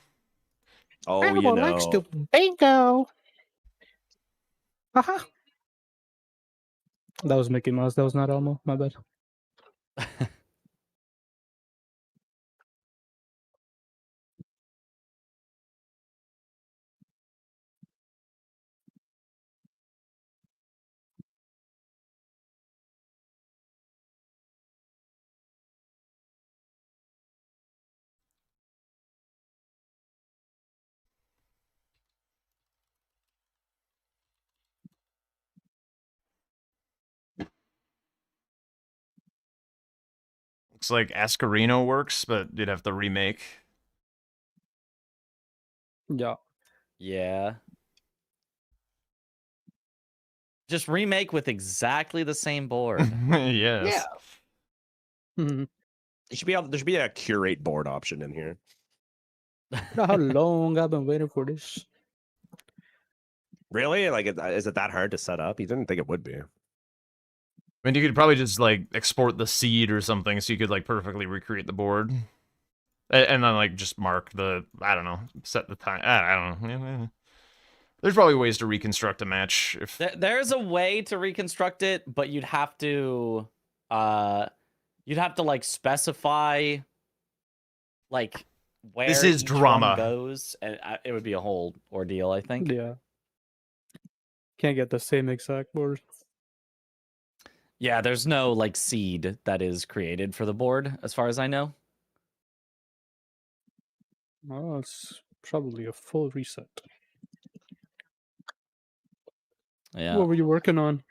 Speaker 11: Oh,
Speaker 12: Everyone likes to bingo. Haha. That was Mickey Mouse. That was not Elmo. My bad.
Speaker 1: Looks like Ascarino works, but you'd have to remake.
Speaker 12: Yeah.
Speaker 13: Yeah. Just remake with exactly the same board.
Speaker 1: Yes.
Speaker 12: Mhm.
Speaker 11: There should be a curate board option in here.
Speaker 12: You know how long I've been waiting for this?
Speaker 11: Really? Like, is it that hard to set up? You didn't think it would be.
Speaker 1: I mean, you could probably just like export the seed or something, so you could like perfectly recreate the board, and then like just mark the set the time. I don't know. There's probably ways to reconstruct a match if
Speaker 13: There's a way to reconstruct it, but you'd have to like specify like where
Speaker 1: This is
Speaker 13: each one
Speaker 1: drama.
Speaker 13: goes, and it would be a whole ordeal, I think.
Speaker 12: Yeah. Can't get the same exact board.
Speaker 13: Yeah, there's no like seed that is created for the board, as far as I know.
Speaker 12: Oh, it's probably a full reset.
Speaker 13: Yeah.
Speaker 12: What were you working on?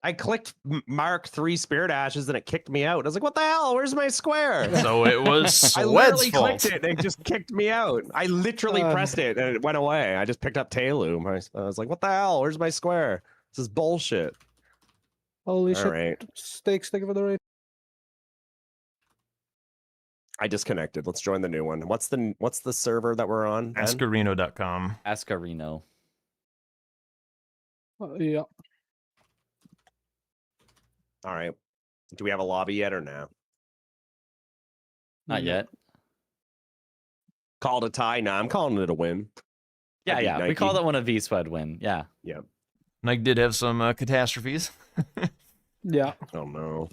Speaker 11: I clicked Mark 3 Spirit Ashes and it kicked me out. I was like, what the hell? Where's my square?
Speaker 1: So it was
Speaker 11: I
Speaker 1: Swed's
Speaker 11: literally
Speaker 1: fault.
Speaker 11: clicked it and it just kicked me out. I literally pressed it and it went away. I just picked up Taylum. I was like, what the hell? Where's my square? This is bullshit.
Speaker 12: Holy
Speaker 11: All
Speaker 12: shit.
Speaker 11: right.
Speaker 12: Steaks, thank you for the raid.
Speaker 11: I disconnected. Let's join the new one. What's the server that we're on? Ben?
Speaker 1: Ascarino.com.
Speaker 13: Ascarino.
Speaker 12: Yeah.
Speaker 11: All right. Do we have a lobby yet or no?
Speaker 13: Not yet.
Speaker 11: Called a tie? Nah, I'm calling it a win.
Speaker 13: Yeah,
Speaker 11: I beat
Speaker 13: yeah. We
Speaker 11: Nike.
Speaker 13: call that one a V-Swed win. Yeah.
Speaker 11: Yeah.
Speaker 1: Nike did have some catastrophes.
Speaker 12: Yeah.
Speaker 11: Oh no.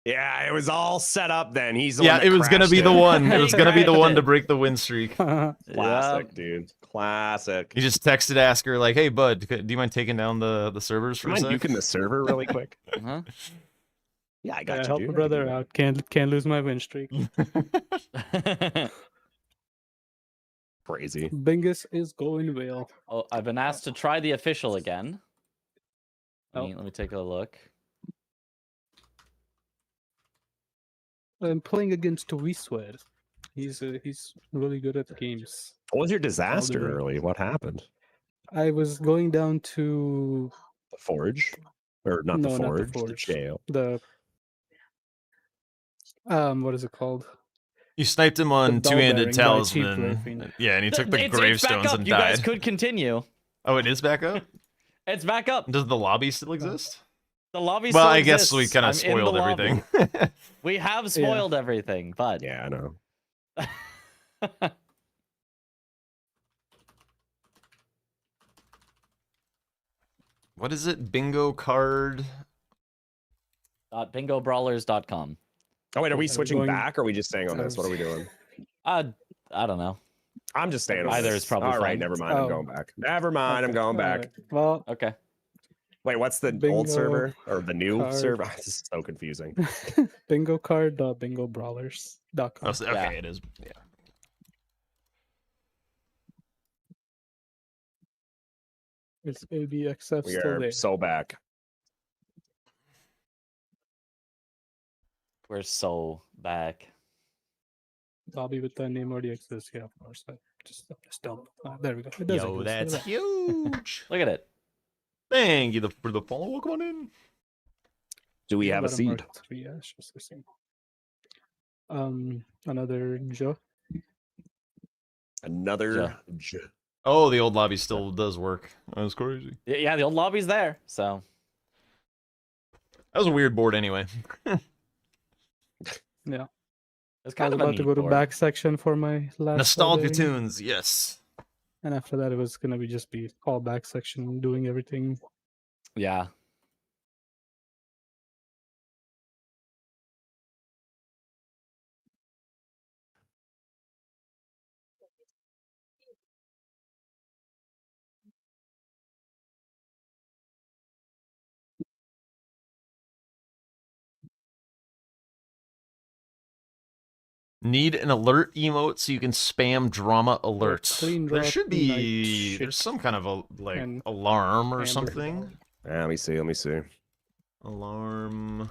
Speaker 11: Yeah, it was all set up then. He's the
Speaker 1: Yeah,
Speaker 11: one that
Speaker 1: it was gonna
Speaker 11: crashed
Speaker 1: be the one. It was gonna be the
Speaker 13: crashed
Speaker 1: one to
Speaker 13: it.
Speaker 1: break the win streak.
Speaker 11: Classic, dude. Classic.
Speaker 1: He just texted ask her like, "Hey, bud, do you mind taking down the servers for
Speaker 11: Do
Speaker 1: a
Speaker 11: you
Speaker 1: sec?"
Speaker 11: mind nuking the server really quick?
Speaker 13: Huh?
Speaker 11: Yeah, I got
Speaker 12: Yeah,
Speaker 11: you,
Speaker 12: help
Speaker 11: dude.
Speaker 12: a brother out. Can't lose my win streak.
Speaker 11: Crazy.
Speaker 12: Bingus is going well.
Speaker 13: Oh, I've been asked to try the official again.
Speaker 12: Oh.
Speaker 13: Let me take a look.
Speaker 12: I'm playing against Wiswed. He's really good at games.
Speaker 11: What was your disaster
Speaker 12: way.
Speaker 11: early? What happened?
Speaker 12: I was going down to
Speaker 11: The forge? Or not
Speaker 12: no,
Speaker 11: the forge,
Speaker 12: not the forge.
Speaker 11: jail.
Speaker 12: The what is it called?
Speaker 1: You sniped him on
Speaker 12: bell
Speaker 1: two-handed
Speaker 12: bearing by Cheap
Speaker 1: talisman.
Speaker 12: Rafing.
Speaker 1: Yeah, and he took the
Speaker 13: It's back
Speaker 1: gravestones
Speaker 13: up.
Speaker 1: and
Speaker 13: You guys
Speaker 1: died.
Speaker 13: could continue.
Speaker 1: Oh, it is back up?
Speaker 13: It's back up.
Speaker 1: Does the lobby still exist?
Speaker 13: The lobby
Speaker 1: Well,
Speaker 13: still
Speaker 1: I guess we
Speaker 13: exists.
Speaker 1: kind
Speaker 13: I'm
Speaker 1: of
Speaker 13: in the
Speaker 1: spoiled
Speaker 13: lobby.
Speaker 1: everything.
Speaker 13: We have spoiled everything, but
Speaker 11: Yeah, I know.
Speaker 1: What is it? Bingo card?
Speaker 13: .bingobrawlers.com.
Speaker 11: Oh wait, are we
Speaker 12: Are we
Speaker 11: switching
Speaker 12: going-
Speaker 11: back or are we just staying on this? What are we doing?
Speaker 13: I don't know.
Speaker 11: I'm just staying on
Speaker 13: Either
Speaker 11: this.
Speaker 13: is probably
Speaker 11: All right,
Speaker 13: fine.
Speaker 11: never mind. I'm
Speaker 12: Oh.
Speaker 11: going back. Never mind, I'm going back.
Speaker 12: Alright, well,
Speaker 13: Okay.
Speaker 11: Wait, what's the
Speaker 12: Bingo
Speaker 11: old server or the new
Speaker 12: card.
Speaker 11: server? This is so confusing.
Speaker 12: bingocard.bingobrawlers.com.
Speaker 1: Oh, okay,
Speaker 13: Yeah.
Speaker 1: it is. Yeah.
Speaker 12: It's ABXF
Speaker 11: We
Speaker 12: still
Speaker 11: are
Speaker 12: there.
Speaker 11: so back.
Speaker 13: We're so back.
Speaker 12: Lobby with that name already exists. Yeah, of course. I just don't. There we go. It does
Speaker 1: Yo,
Speaker 12: exist.
Speaker 1: that's
Speaker 12: Look at
Speaker 1: huge.
Speaker 13: Look at it.
Speaker 1: Thank you for the follow. Come on in.
Speaker 11: Do we
Speaker 12: that.
Speaker 11: have a
Speaker 12: Let 'em
Speaker 11: seed?
Speaker 12: mark 3 ashes, I think. Another Joe.
Speaker 11: Another.
Speaker 1: Oh, the old lobby still does work. That was crazy.
Speaker 13: Yeah, the old lobby's there. So
Speaker 1: That was a weird board anyway.
Speaker 12: Yeah.
Speaker 13: it's
Speaker 12: I
Speaker 13: kind
Speaker 12: was
Speaker 13: of a
Speaker 12: about to
Speaker 13: neat
Speaker 12: go to
Speaker 13: board.
Speaker 12: back section for my last
Speaker 1: Nostalgia
Speaker 12: Elden Ring,
Speaker 1: tunes, yes.
Speaker 12: and after that it was gonna be just be all back section doing everything.
Speaker 13: Yeah.
Speaker 1: Need an alert emote so you can spam drama alert.
Speaker 12: clean
Speaker 1: There
Speaker 12: drop,
Speaker 1: should
Speaker 12: night
Speaker 1: be
Speaker 12: shit,
Speaker 1: there's some kind of a like
Speaker 12: and
Speaker 1: alarm or
Speaker 12: amber.
Speaker 1: something.
Speaker 11: Yeah, let me see. Let me see.
Speaker 1: Alarm.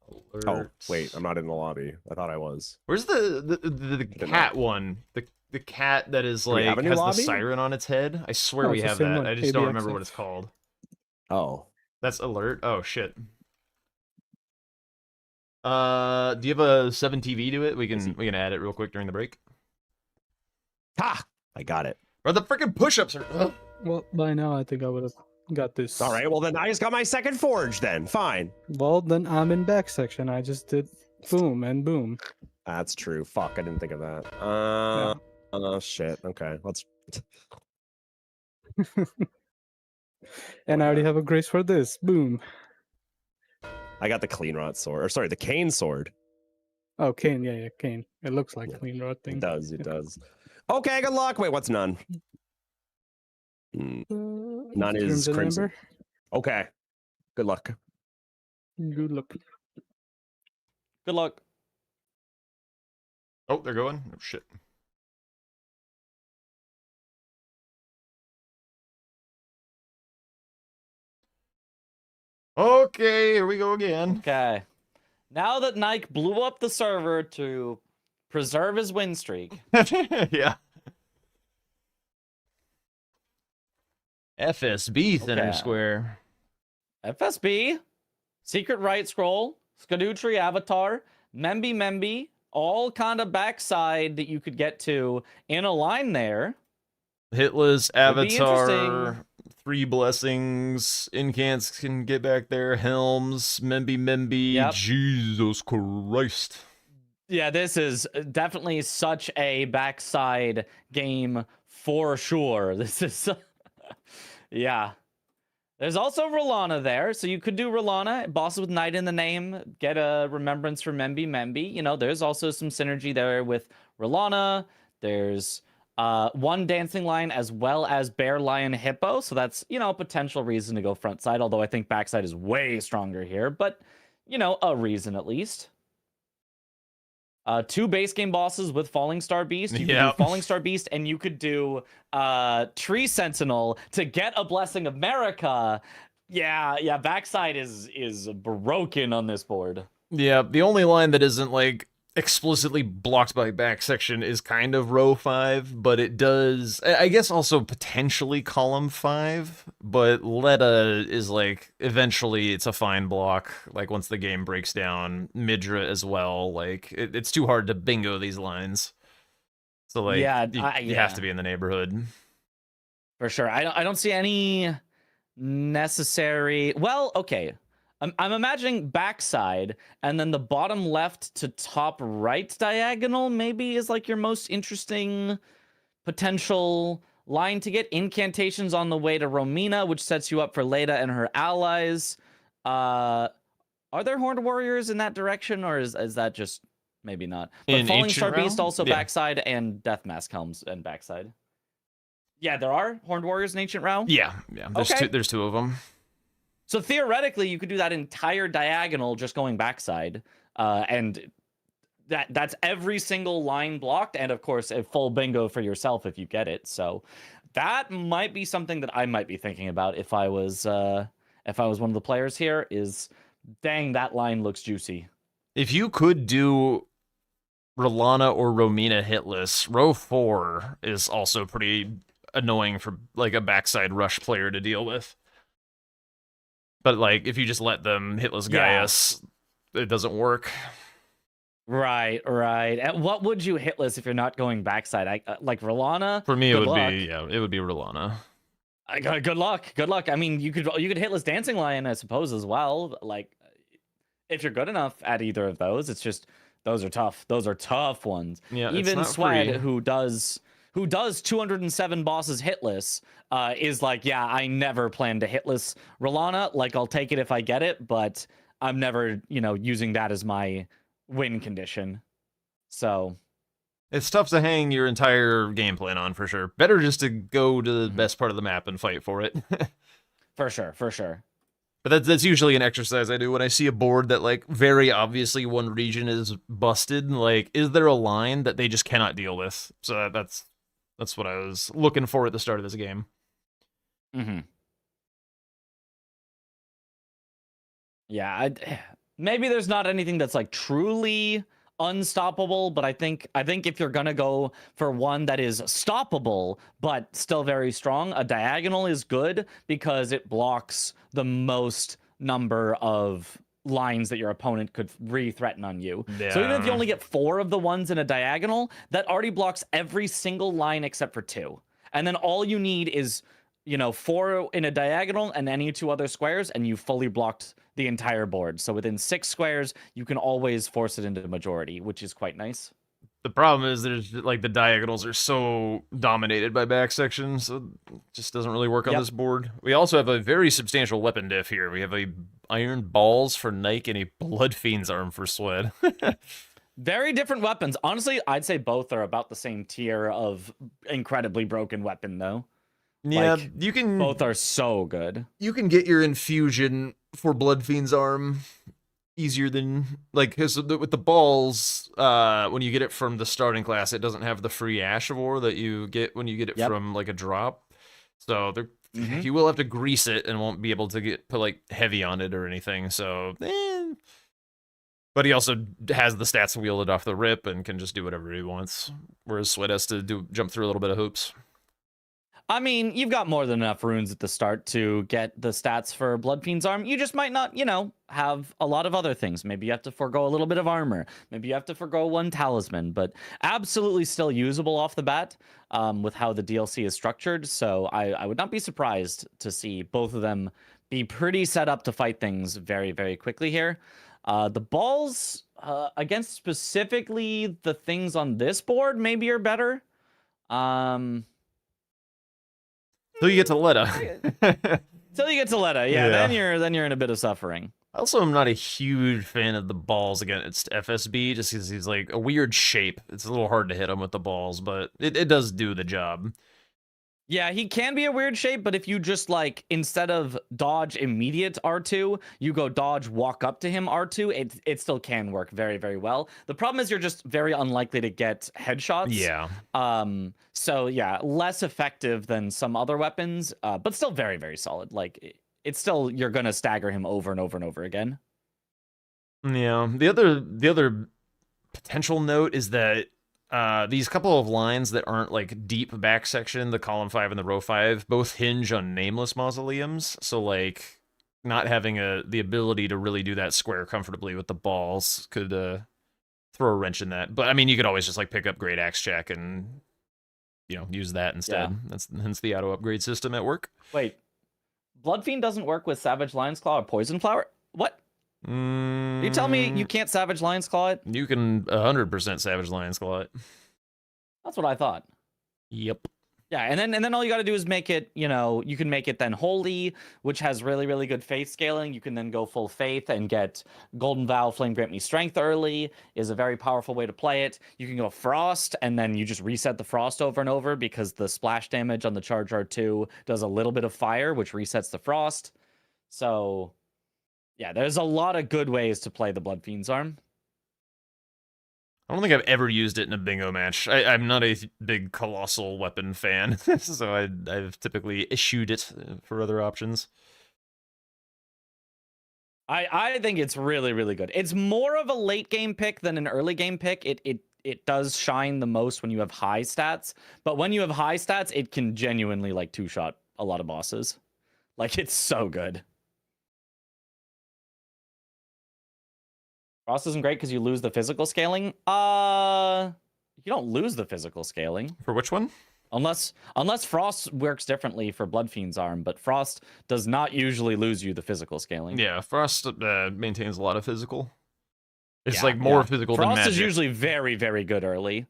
Speaker 1: Alert.
Speaker 11: Oh, wait, I'm not in the lobby. I thought I was.
Speaker 1: Where's the cat one? The cat that is
Speaker 11: Do we
Speaker 1: like
Speaker 11: have a new
Speaker 1: has
Speaker 11: lobby?
Speaker 1: the siren on its head. I swear
Speaker 12: Oh,
Speaker 1: we
Speaker 12: it's the
Speaker 1: have
Speaker 12: same
Speaker 1: that.
Speaker 12: one,
Speaker 1: I just don't remember
Speaker 12: ABXF.
Speaker 1: what it's called.
Speaker 11: Oh.
Speaker 1: That's alert. Oh shit. Do you have a 7TV to it? We can add it real quick during the break.
Speaker 11: Ha! I got it.
Speaker 1: Or the freaking push-ups are. Ugh.
Speaker 12: Well, by now I think I would have got this.
Speaker 11: All right, well then I just got my second forge then. Fine.
Speaker 12: Well, then I'm in back section. I just did boom and boom.
Speaker 11: That's true. Fuck, I didn't think of that. Oh shit. Okay, let's.
Speaker 12: And I already have a grace for this. Boom.
Speaker 11: I got the clean rot sword, or sorry, the cane sword.
Speaker 12: Oh, Kane. Yeah, Kane. It looks like clean rod thing.
Speaker 11: It does. It does. Okay, good luck. Wait, what's none? None is crimson.
Speaker 12: Amber.
Speaker 11: Okay. Good luck.
Speaker 12: Good luck.
Speaker 13: Good luck.
Speaker 1: Oh, they're going. Oh shit. Okay, here we go again.
Speaker 13: Okay. Now that Nike blew up the server to preserve his win streak.
Speaker 1: Yeah. FSB Thinner
Speaker 13: Okay.
Speaker 1: Square.
Speaker 13: FSB, Secret Right Scroll, Skadutri Avatar, Memby, all kind of backside that you could get to in a line there.
Speaker 1: Hitless
Speaker 13: Would be
Speaker 1: Avatar.
Speaker 13: interesting.
Speaker 1: 3 blessings. Incants can get back there. Helms. Memby.
Speaker 13: Yep.
Speaker 1: Jesus Christ.
Speaker 13: Yeah, this is definitely such a backside game for sure. This is, yeah. There's also Rolana there, so you could do Rolana, bosses with Knight in the name, get a Remembrance for Memby. You know, there's also some synergy there with Rolana. There's one dancing line as well as Bear, Lion, Hippo, so that's, you know, a potential reason to go front side, although I think backside is way stronger here, but, you know, a reason at least. 2 base game bosses with Falling Star Beast. You could do Falling Star Beast, and you could do Tree Sentinel to get a Blessing of America. Yeah, backside is broken on this board.
Speaker 1: Yeah, the only line that isn't like explicitly blocked by back section is kind of row 5, but it does, I guess, also potentially column 5, but Letta is like, eventually it's a fine block, like once the game breaks down. Midra as well, like it's too hard to bingo these lines, so like you have to be in the neighborhood
Speaker 13: for sure. I don't see any necessary, well, okay, I'm imagining backside, and then the bottom left to top right diagonal maybe is like your most interesting potential line to get. Incantations on the way to Romina, which sets you up for Leda and her allies. Are there Horned Warriors in that direction, or is that just maybe not? But
Speaker 1: in
Speaker 13: Falling
Speaker 1: Ancient
Speaker 13: Star Beast
Speaker 1: Realm?
Speaker 13: also
Speaker 1: Yeah.
Speaker 13: backside, and Death Mask Helms and backside. Yeah, there are Horned Warriors in Ancient Realm?
Speaker 1: Yeah.
Speaker 13: Okay.
Speaker 1: There's two of them.
Speaker 13: So theoretically, you could do that entire diagonal just going backside, and that's every single line blocked, and of course a full bingo for yourself if you get it. So that might be something that I might be thinking about if I was one of the players here. Is, dang, that line looks juicy.
Speaker 1: If you could do Rolana or Romina hitless, row 4 is also pretty annoying for like a backside rush player to deal with. But like, if you just let them hitless Gaius, it doesn't work.
Speaker 13: Right. And what would you hitless if you're not going backside? Like Rolana?
Speaker 1: For me, it would be Rolana.
Speaker 13: Good luck. I mean, you could hitless Dancing Lion, I suppose, as well. Like, if you're good enough at either of those, it's just those are tough. Those are tough ones.
Speaker 1: Yeah,
Speaker 13: even
Speaker 1: it's not
Speaker 13: Swed,
Speaker 1: free.
Speaker 13: who does 207 bosses hitless, is like, yeah, I never plan to hitless Rolana. Like, I'll take it if I get it, but I'm never, using that as my win condition. So
Speaker 1: It's tough to hang your entire game plan on, for sure. Better just to go to the best part of the map and fight for it.
Speaker 13: For sure.
Speaker 1: But that's usually an exercise I do when I see a board that, like, very obviously one region is busted. Like, is there a line that they just cannot deal with? So that's what I was looking for at the start of this game.
Speaker 13: Mm-hmm. Yeah, maybe there's not anything that's like truly unstoppable, but I think if you're gonna go for one that is stoppable but still very strong, a diagonal is good because it blocks the most number of lines that your opponent could re-threaten on you. So even if you only get 4 of the ones in a diagonal, that already blocks every single line except for 2. And then all you need is 4 in a diagonal and any 2 other squares, and you fully blocked the entire board. So within 6 squares, you can always force it into the majority, which is quite nice.
Speaker 1: The problem is there's like the diagonals are so dominated by back sections, so it just doesn't really work on this board. We also have a very substantial weapon diff here. We have a Iron Balls for Nike and a Blood Fiend's Arm for Swed.
Speaker 13: Very different weapons. Honestly, I'd say both are about the same tier of incredibly broken weapon, though.
Speaker 1: Yeah,
Speaker 13: Like,
Speaker 1: you can...
Speaker 13: Both are so good.
Speaker 1: You can get your infusion for Blood Fiend's Arm easier than, like, because with the balls, when you get it from the starting class, it doesn't have the free Ash of War that you get when you get it from, like, a drop. So you will have to grease it and won't be able to put, like, heavy on it or anything, so... But he also has the stats wielded off the rip and can just do whatever he wants, whereas Sweat has to jump through a little bit of hoops.
Speaker 13: I mean, you've got more than enough runes at the start to get the stats for Blood Fiend's Arm. You just might not, have a lot of other things. Maybe you have to forego a little bit of armor. Maybe you have to forego 1 talisman, but absolutely still usable off the bat with how the DLC is structured. So I would not be surprised to see both of them be pretty set up to fight things very, very quickly here. The balls, against specifically the things on this board, maybe are better.
Speaker 1: So you get to Letta.
Speaker 13: Till you get to Letta, yeah,
Speaker 1: Yeah.
Speaker 13: then you're in a bit of suffering.
Speaker 1: I also am not a huge fan of the balls against FSB, just because he's like a weird shape. It's a little hard to hit him with the balls, but it does do the job.
Speaker 13: Yeah, he can be a weird shape, but if you just like instead of dodge immediate R2, you go dodge walk up to him R2, it still can work very, very well. The problem is you're just very unlikely to get headshots.
Speaker 1: Yeah.
Speaker 13: So yeah, less effective than some other weapons, but still very, very solid. Like it's still you're gonna stagger him over and over and over again.
Speaker 1: Yeah. The other potential note is that these couple of lines that aren't like deep back section, the column 5 and the row 5, both hinge on nameless mausoleums. So like not having the ability to really do that square comfortably with the balls could throw a wrench in that. But I mean, you could always just like pick up Great Axe Check and use that instead.
Speaker 13: Yeah.
Speaker 1: That's hence the auto upgrade system at work.
Speaker 13: Wait, Bloodfiend doesn't work with Savage Lion's Claw or Poison Flower? What? You tell me you can't Savage Lion's Claw it?
Speaker 1: You can 100% Savage Lion's Claw it.
Speaker 13: That's what I thought.
Speaker 1: Yep.
Speaker 13: Yeah, and then all you got to do is make it, you can make it then Holy, which has really, really good faith scaling. You can then go full faith and get Golden Vow, Flame Grant Me Strength early, is a very powerful way to play it. You can go Frost, and then you just reset the Frost over and over because the splash damage on the Charge R2 does a little bit of fire, which resets the Frost. So, yeah, there's a lot of good ways to play the Blood Fiend's Arm.
Speaker 1: I don't think I've ever used it in a bingo match. I'm not a big colossal weapon fan, so I've typically eschewed it for other options.
Speaker 13: I think it's really, really good. It's more of a late game pick than an early game pick. It does shine the most when you have high stats, but when you have high stats, it can genuinely like two-shot a lot of bosses. Like, it's so good. Frost isn't great because you lose the physical scaling. You don't lose the physical scaling.
Speaker 1: For which one?
Speaker 13: Unless Frost works differently for Bloodfiend's Arm, but Frost does not usually lose you the physical scaling.
Speaker 1: Yeah, Frost maintains a lot of physical. It's like more physical than magic.
Speaker 13: Frost is usually very, very good early.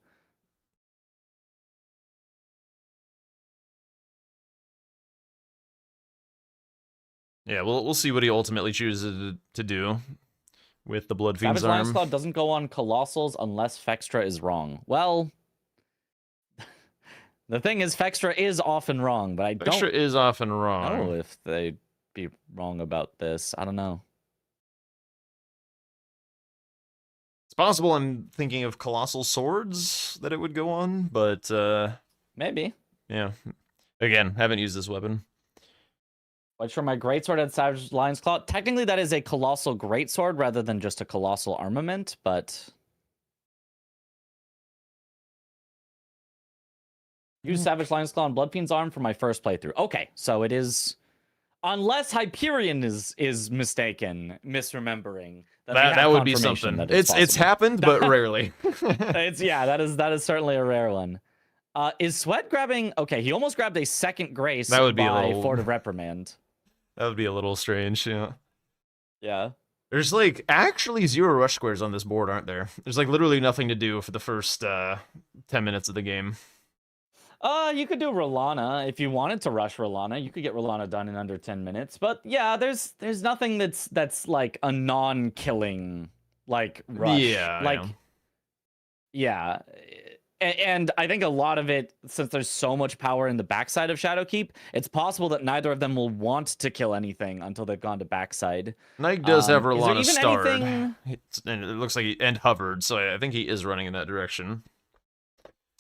Speaker 1: Yeah, we'll see what he ultimately chooses to do with the Blood Fiend's
Speaker 13: Savage Lion's
Speaker 1: Arm.
Speaker 13: Claw doesn't go on Colossals unless Fextra is wrong. Well, the thing is, Fextra is often wrong, but I don't
Speaker 1: Fextra is often wrong.
Speaker 13: know if they'd be wrong about this. I don't know.
Speaker 1: It's possible I'm thinking of Colossal Swords that it would go on, but
Speaker 13: Maybe.
Speaker 1: yeah. Again, haven't used this weapon.
Speaker 13: Which for my greatsword at Savage Lion's Claw, technically that is a colossal greatsword rather than just a colossal armament, but use Savage Lion's Claw and Bloodfiend's Arm for my first playthrough. Okay, so it is, unless Hyperion is mistaken, misremembering.
Speaker 1: That would be something. It's happened, but rarely.
Speaker 13: That is certainly a rare one. Is Sweat grabbing? Okay, he almost grabbed a second grace.
Speaker 1: That would be
Speaker 13: by
Speaker 1: a little
Speaker 13: Fort of Reprimand.
Speaker 1: That would be a little strange, yeah.
Speaker 13: Yeah.
Speaker 1: There's like actually 0 rush squares on this board, aren't there? There's like literally nothing to do for the first 10 minutes of the game.
Speaker 13: You could do Rolana if you wanted to rush Rolana. You could get Rolana done in under 10 minutes. But yeah, there's nothing that's like a non-killing like rush.
Speaker 1: Yeah.
Speaker 13: Like yeah. And I think a lot of it, since there's so much power in the backside of Shadowkeep, it's possible that neither of them will want to kill anything until they've gone to backside.
Speaker 1: Nike does have Rolana starred.
Speaker 13: Anything...
Speaker 1: And it looks like and hovered, so I think he is running in that direction.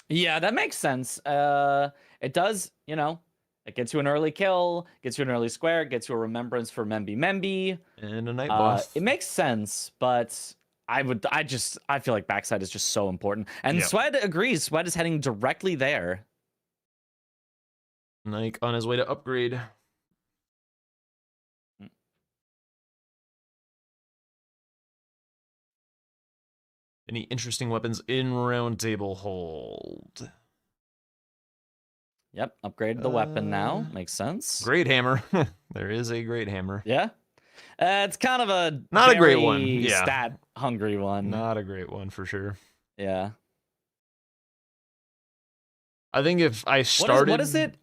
Speaker 13: Yeah, that makes sense. It does, it gets you an early kill, gets you an early square, gets you a remembrance for Membi.
Speaker 1: And a night buff.
Speaker 13: It makes sense, but I feel like backside is just so important. And Sweat agrees. Sweat is heading directly there.
Speaker 1: Nike on his way to upgrade. Any interesting weapons in round table hold?
Speaker 13: Yep, upgrade the weapon now. Makes sense.
Speaker 1: Great hammer. There is a great hammer.
Speaker 13: Yeah. It's kind of a
Speaker 1: not a great one. Yeah.
Speaker 13: Stat hungry one.
Speaker 1: Not a great one for sure.
Speaker 13: Yeah.
Speaker 1: I think if I started
Speaker 13: what is it?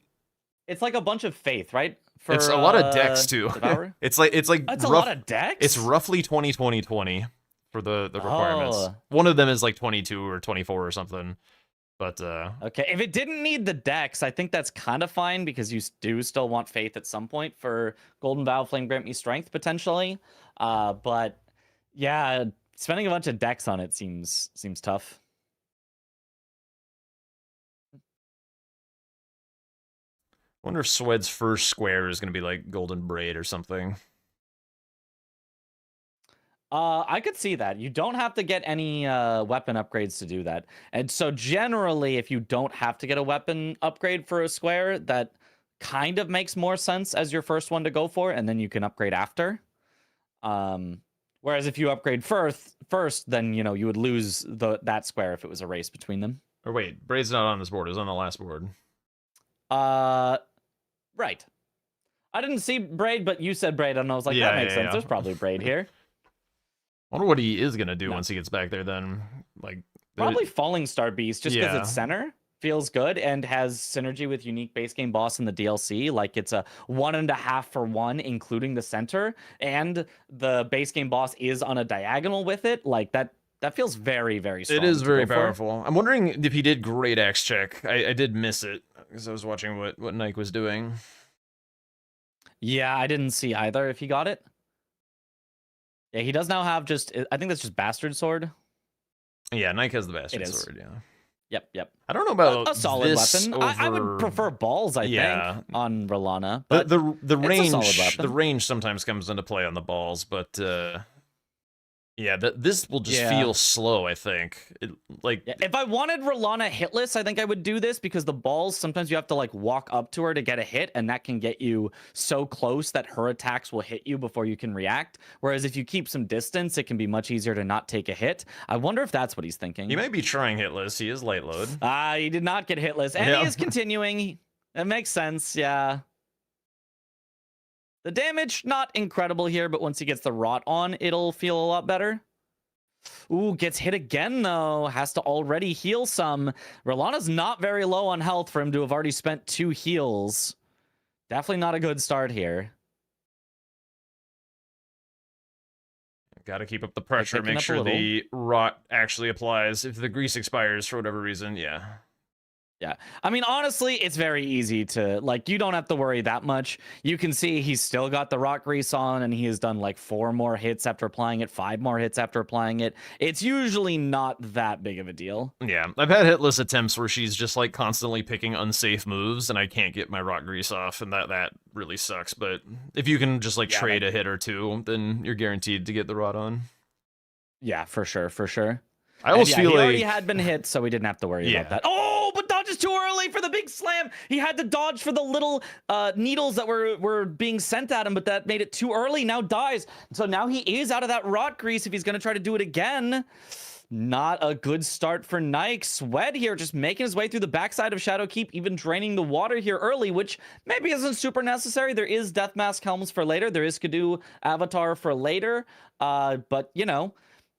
Speaker 13: It's like a bunch of faith, right? For,
Speaker 1: It's a lot of decks too.
Speaker 13: Devourer?
Speaker 1: it's like
Speaker 13: That's a lot of decks.
Speaker 1: It's roughly 20 for the requirements.
Speaker 13: Oh.
Speaker 1: One of them is like 22 or 24 or something. But
Speaker 13: Okay, if it didn't need the decks, I think that's kind of fine because you do still want Faith at some point for Golden Vow, Flame Grant Me Strength potentially. But yeah, spending a bunch of decks on it seems tough.
Speaker 1: I wonder if Swed's first square is going to be like Golden Braid or something.
Speaker 13: I could see that. You don't have to get any weapon upgrades to do that. And so generally, if you don't have to get a weapon upgrade for a square, that kind of makes more sense as your first one to go for, and then you can upgrade after. Whereas if you upgrade first, then you would lose that square if it was a race between them.
Speaker 1: Or wait, Braid's not on this board. It's on the last board.
Speaker 13: Right. I didn't see Braid, but you said Braid, and I was like, that makes sense. There's probably Braid here.
Speaker 1: I wonder what he is going to do once he gets back there then. Like
Speaker 13: Probably Falling Star Beast, just because it's center. Feels good and has synergy with unique base game boss in the DLC. Like it's a 1.5 for 1, including the center, and the base game boss is on a diagonal with it. Like that feels very, very strong.
Speaker 1: It is very powerful. I'm wondering if he did Great Axe check. I did miss it because I was watching what Nike was doing.
Speaker 13: Yeah, I didn't see either if he got it. Yeah, he does now have I think that's just Bastard Sword.
Speaker 1: Yeah, Nike has the Bastard Sword, yeah.
Speaker 13: Yep.
Speaker 1: I don't know about
Speaker 13: a solid
Speaker 1: this
Speaker 13: weapon. I would prefer balls, I think, on Rolana. But
Speaker 1: the
Speaker 13: it's a solid weapon.
Speaker 1: the range sometimes comes into play on the balls, but yeah, this will just feel slow, I think.
Speaker 13: If I wanted Rolana hitless, I think I would do this because the balls, sometimes you have to like walk up to her to get a hit, and that can get you so close that her attacks will hit you before you can react. Whereas if you keep some distance, it can be much easier to not take a hit. I wonder if that's what he's thinking.
Speaker 1: He might be trying hitless. He is light load.
Speaker 13: He did not get hitless, and he is continuing. It makes sense, yeah. The damage, not incredible here, but once he gets the rot on, it'll feel a lot better. Ooh, gets hit again, though. Has to already heal some. Rolana's not very low on health for him to have already spent 2 heals. Definitely not a good start here.
Speaker 1: Got to keep up the pressure, make sure the rot actually applies. If the grease expires for whatever reason, yeah.
Speaker 13: Yeah, I mean, honestly, it's very easy to, like, you don't have to worry that much. You can see he's still got the rock grease on, and he has done, like, 4 more hits after applying it, 5 more hits after applying it. It's usually not that big of a deal.
Speaker 1: Yeah, I've had hitless attempts where she's just, like, constantly picking unsafe moves, and I can't get my rock grease off, and that really sucks. But if you can just, like, trade a hit or 2, then you're guaranteed to get the rot on.
Speaker 13: Yeah, for sure.
Speaker 1: I almost feel
Speaker 13: he
Speaker 1: like...
Speaker 13: already had been hit, so we didn't have to worry about that. Oh, but dodges too early for the big slam. He had to dodge for the little needles that were being sent at him, but that made it too early. Now dies. So now he is out of that rot grease if he's going to try to do it again. Not a good start for Nike. Swed here just making his way through the backside of Shadowkeep, even draining the water here early, which maybe isn't super necessary. There is Death Mask Helms for later. There is Skidoo Avatar for later. But,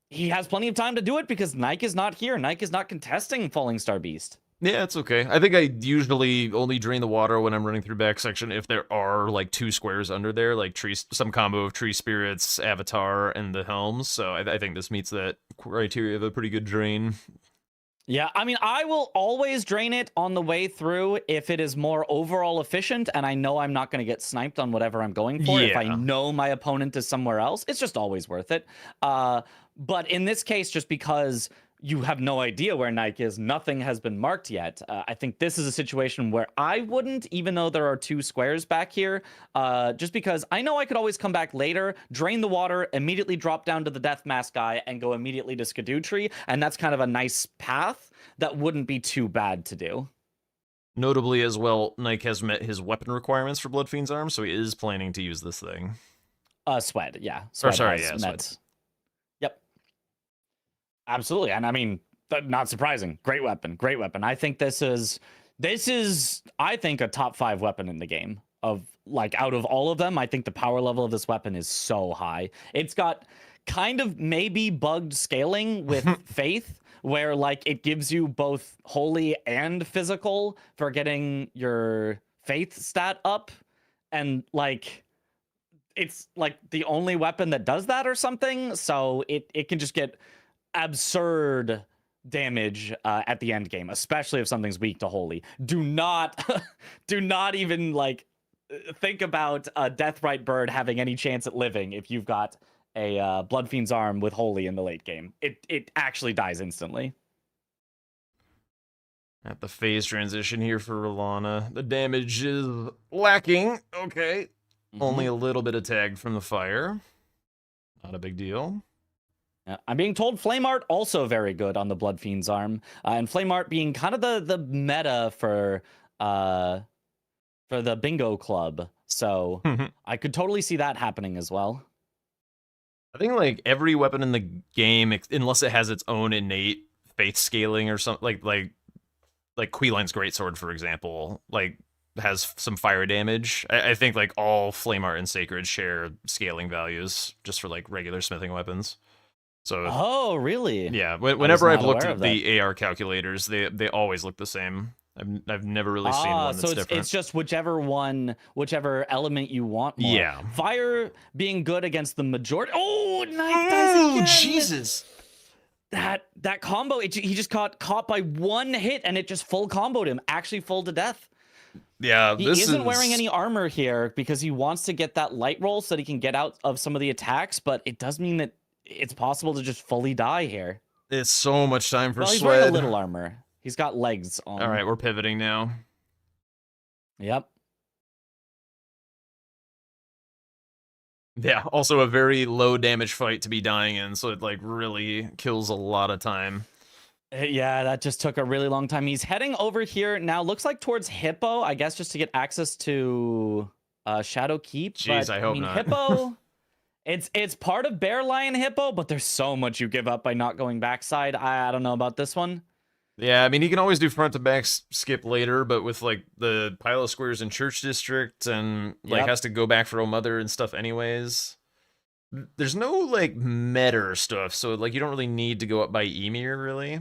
Speaker 13: he has plenty of time to do it because Nike is not here. Nike is not contesting Falling Star Beast.
Speaker 1: Yeah, it's okay. I think I usually only drain the water when I'm running through back section if there are like 2 squares under there, like some combo of Tree Spirits, Avatar, and the Helms. So I think this meets that criteria of a pretty good drain.
Speaker 13: Yeah, I mean, I will always drain it on the way through if it is more overall efficient, and I know I'm not going to get sniped on whatever I'm going for. If I know my opponent is somewhere else, it's just always worth it. But in this case, just because you have no idea where Nike is, nothing has been marked yet. I think this is a situation where I wouldn't, even though there are 2 squares back here, just because I know I could always come back later, drain the water, immediately drop down to the Death Mask guy, and go immediately to Skidoo Tree, and that's kind of a nice path that wouldn't be too bad to do.
Speaker 1: Notably as well, Nike has met his weapon requirements for Blood Fiend's Arm, so he is planning to use this thing.
Speaker 13: Swed, yeah. Swed Swed. Yep. Absolutely, and I mean, not surprising. Great weapon. I think this is I think a top 5 weapon in the game. Of like out of all of them, I think the power level of this weapon is so high. It's got kind of maybe bugged scaling with Faith, where like it gives you both holy and physical for getting your Faith stat up. and like it's like the only weapon that does that or something. So it can just get absurd damage at the end game, especially if something's weak to holy. Do not even like think about a Deathrite bird having any chance at living if you've got a Blood Fiend's arm with holy in the late game. It actually dies instantly.
Speaker 1: At the phase transition here for Rolana. The damage is lacking. Okay. Only a little bit of tagged from the fire. Not a big deal.
Speaker 13: I'm being told Flame Art also very good on the Blood Fiend's arm. And Flame Art being kind of the meta for the bingo club. So I could totally see that happening as well.
Speaker 1: I think like every weapon in the game, unless it has its own innate faith scaling or something, like Queline's Greatsword, for example, like has some fire damage. I think like all Flame Art and Sacred share scaling values just for like regular smithing weapons. So
Speaker 13: oh really?
Speaker 1: Yeah. Whenever I've looked at the AR calculators, they always look the same. I've never really seen one that's different.
Speaker 13: It's just whichever element you want more.
Speaker 1: Yeah.
Speaker 13: Fire being good against the majority. Oh, knife dies again.
Speaker 1: Jesus.
Speaker 13: That combo, he just got caught by one hit and it just full comboed him, actually full to death.
Speaker 1: Yeah,
Speaker 13: he isn't wearing any armor here because he wants to get that light roll so that he can get out of some of the attacks, but it does mean that it's possible to just fully die here.
Speaker 1: It's so much time for
Speaker 13: he's
Speaker 1: sweat.
Speaker 13: wearing a little armor. He's got legs on.
Speaker 1: All right, we're pivoting now.
Speaker 13: Yep.
Speaker 1: Yeah, also a very low damage fight to be dying in, so it like really kills a lot of time.
Speaker 13: Yeah, that just took a really long time. He's heading over here now, looks like towards Hippo, I guess, just to get access to Shadow Keep.
Speaker 1: Jeez,
Speaker 13: but,
Speaker 1: I hope not.
Speaker 13: Hippo, it's part of Bear Lion Hippo, but there's so much you give up by not going backside. I don't know about this one.
Speaker 1: Yeah, I mean, he can always do front to back skip later, but with like the pile of squares in Church District and like has to go back for O Mother and stuff anyways. There's no like meta stuff, so like you don't really need to go up by Emir really.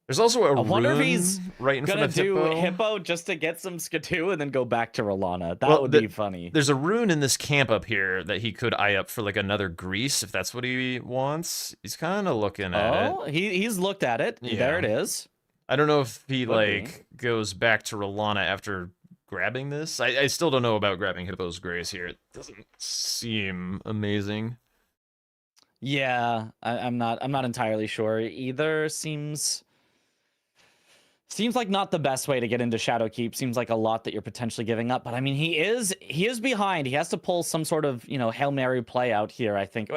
Speaker 1: There's also a
Speaker 13: wonder
Speaker 1: rune
Speaker 13: if he's
Speaker 1: right in front
Speaker 13: gonna
Speaker 1: of
Speaker 13: do
Speaker 1: Hippo.
Speaker 13: Hippo just to get some Skidoo and then go back to Rolana. That would be funny.
Speaker 1: There's a rune in this camp up here that he could eye up for like another grease if that's what he wants. He's kind of looking at it.
Speaker 13: He's looked at it.
Speaker 1: Yeah.
Speaker 13: There it is.
Speaker 1: I don't know if he goes back to Rolana after grabbing this. I still don't know about grabbing Hippo's Grace here. It doesn't seem amazing.
Speaker 13: Yeah, I'm not entirely sure either. Seems like not the best way to get into Shadow Keep. Seems like a lot that you're potentially giving up. But I mean, he is behind. He has to pull some sort of, Hail Mary play out here, I think.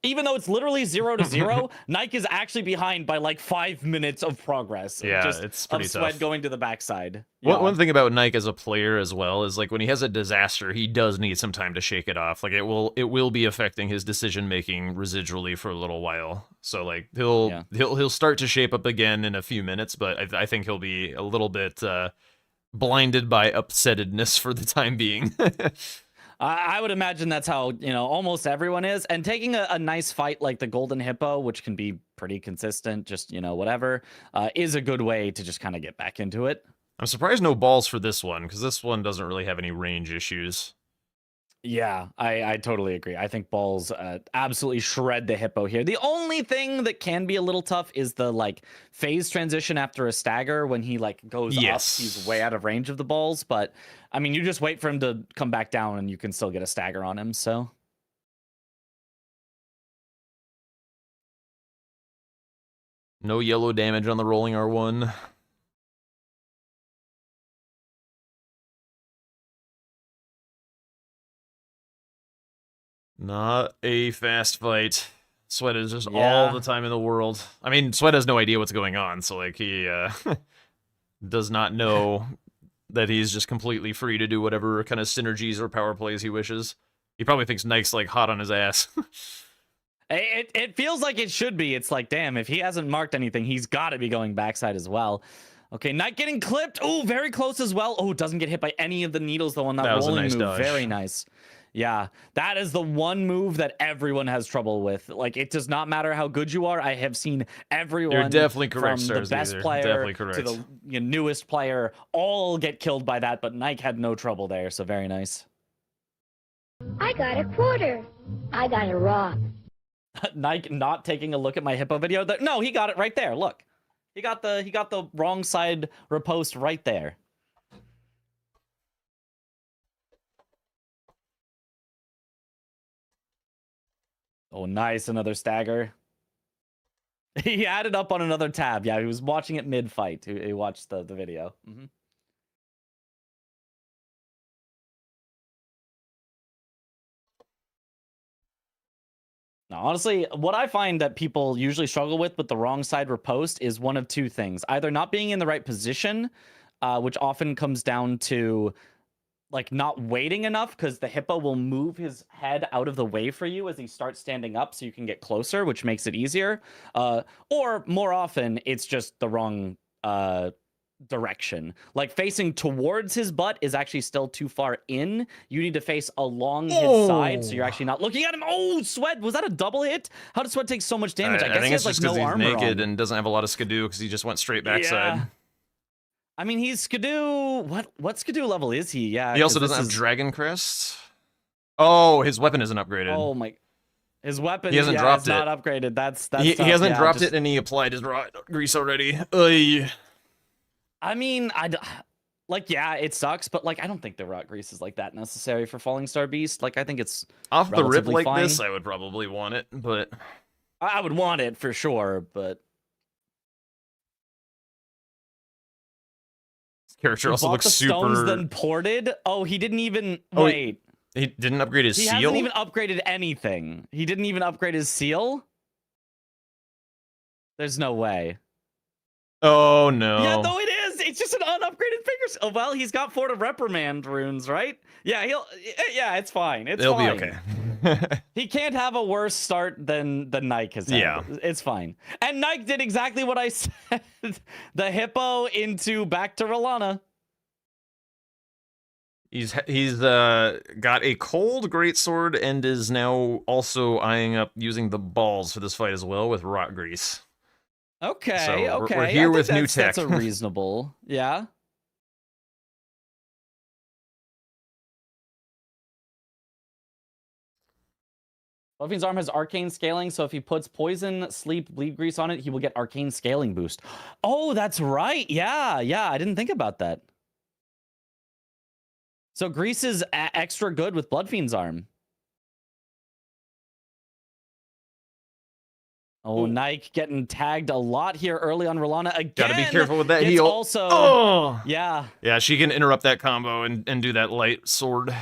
Speaker 13: Even though it's literally 0-0, Nike is actually behind by like 5 minutes of progress.
Speaker 1: Yeah,
Speaker 13: just
Speaker 1: it's pretty
Speaker 13: of sweat
Speaker 1: tough.
Speaker 13: going to the backside.
Speaker 1: One thing about Nike as a player as well is like when he has a disaster, he does need some time to shake it off. Like it will be affecting his decision making residually for a little while. So like he'll start to shape up again in a few minutes, but I think he'll be a little bit blinded by upsettedness for the time being.
Speaker 13: I would imagine that's how, almost everyone is. And taking a nice fight like the Golden Hippo, which can be pretty consistent, just, whatever, is a good way to just kind of get back into it.
Speaker 1: I'm surprised no balls for this one, because this one doesn't really have any range issues.
Speaker 13: Yeah, I totally agree. I think balls absolutely shred the Hippo here. The only thing that can be a little tough is the phase transition after a stagger when he goes up. He's way out of range of the balls, but I mean, you just wait for him to come back down and you can still get a stagger on him. So
Speaker 1: no yellow damage on the rolling R1. Not a fast fight. Sweat is just all the time in the world. I mean, Sweat has no idea what's going on, so he does not know that he's just completely free to do whatever kind of synergies or power plays he wishes. He probably thinks Nike's hot on his ass.
Speaker 13: It feels like it should be. It's like, damn, if he hasn't marked anything, he's got to be going backside as well. Okay, Knight getting clipped. Oh, very close as well. Oh, doesn't get hit by any of the needles though on that
Speaker 1: was a
Speaker 13: rolling
Speaker 1: nice
Speaker 13: move.
Speaker 1: dodge.
Speaker 13: Very nice. Yeah, that is the one move that everyone has trouble with. Like, it does not matter how good you are. I have seen everyone
Speaker 1: You're definitely correct,
Speaker 13: from the best
Speaker 1: Starsgazer.
Speaker 13: player
Speaker 1: Definitely
Speaker 13: to
Speaker 1: correct.
Speaker 13: the newest player all get killed by that, but Nike had no trouble there, so very nice.
Speaker 7: I got a quarter. I got a rock.
Speaker 13: Nike not taking a look at my hippo video. No, he got it right there. Look, he got the wrong side riposte right there. Oh, nice, another stagger. He had it up on another tab. Yeah, he was watching it mid-fight. He watched the video. Now, honestly, what I find that people usually struggle with the wrong side riposte is one of two things. Either not being in the right position, which often comes down to like not waiting enough because the hippo will move his head out of the way for you as he starts standing up so you can get closer, which makes it easier. Or more often, it's just the wrong direction. Like facing towards his butt is actually still too far in. You need to face along his side so you're actually not looking at him. Oh, Sweat, was that a double hit? How did Sweat take so much damage? I guess
Speaker 1: think
Speaker 13: he
Speaker 1: it's
Speaker 13: has
Speaker 1: just
Speaker 13: like
Speaker 1: because
Speaker 13: no
Speaker 1: he's
Speaker 13: armor
Speaker 1: naked
Speaker 13: on.
Speaker 1: and doesn't have a lot of skidoo because he just went straight backside.
Speaker 13: Yeah. I mean, he's Skidoo. What Skidoo level is he? Yeah.
Speaker 1: He also doesn't have Dragon Crest. Oh, his weapon isn't upgraded.
Speaker 13: Oh my. His weapon.
Speaker 1: He hasn't dropped
Speaker 13: is
Speaker 1: it.
Speaker 13: not upgraded. That's
Speaker 1: he
Speaker 13: tough.
Speaker 1: hasn't
Speaker 13: Yeah,
Speaker 1: dropped it, and he applied his rock grease already.
Speaker 13: I mean, yeah, it sucks, but like I don't think the rock grease is like that necessary for Falling Star Beast. Like I think it's
Speaker 1: off the rip
Speaker 13: relatively
Speaker 1: like
Speaker 13: fine.
Speaker 1: this. I would probably want it, but
Speaker 13: I would want it for sure. But
Speaker 1: character
Speaker 13: he
Speaker 1: also
Speaker 13: bought
Speaker 1: looks
Speaker 13: the
Speaker 1: super.
Speaker 13: stones, then ported. Oh, he didn't even
Speaker 1: Oh,
Speaker 13: wait.
Speaker 1: He didn't upgrade his
Speaker 13: He
Speaker 1: seal.
Speaker 13: hasn't even upgraded anything. He didn't even upgrade his seal. There's no way.
Speaker 1: Oh no.
Speaker 13: Yeah, no, it is. It's just an unupgraded figure. Oh well, he's got Fort of Reprimand runes, right? Yeah, yeah, it's fine.
Speaker 1: It'll be okay.
Speaker 13: He can't have a worse start than Nike has had.
Speaker 1: Yeah.
Speaker 13: It's fine. And Nike did exactly what I said. The hippo into back to Rolana.
Speaker 1: He's got a cold greatsword and is now also eyeing up using the balls for this fight as well with rock grease.
Speaker 13: Okay,
Speaker 1: So
Speaker 13: okay.
Speaker 1: we're
Speaker 13: I
Speaker 1: here
Speaker 13: think
Speaker 1: with new tech.
Speaker 13: That's a reasonable. Yeah. Luffy's arm has arcane scaling, so if he puts poison, sleep, bleed grease on it, he will get arcane scaling boost. Oh, that's right. Yeah, I didn't think about that. So grease is extra good with Bloodfiend's arm. Oh, Nike getting tagged a lot here early on Rolana again.
Speaker 1: Gotta be careful with that
Speaker 13: Gets
Speaker 1: heal.
Speaker 13: Also, yeah.
Speaker 1: Yeah, she can interrupt that combo and do that light sword.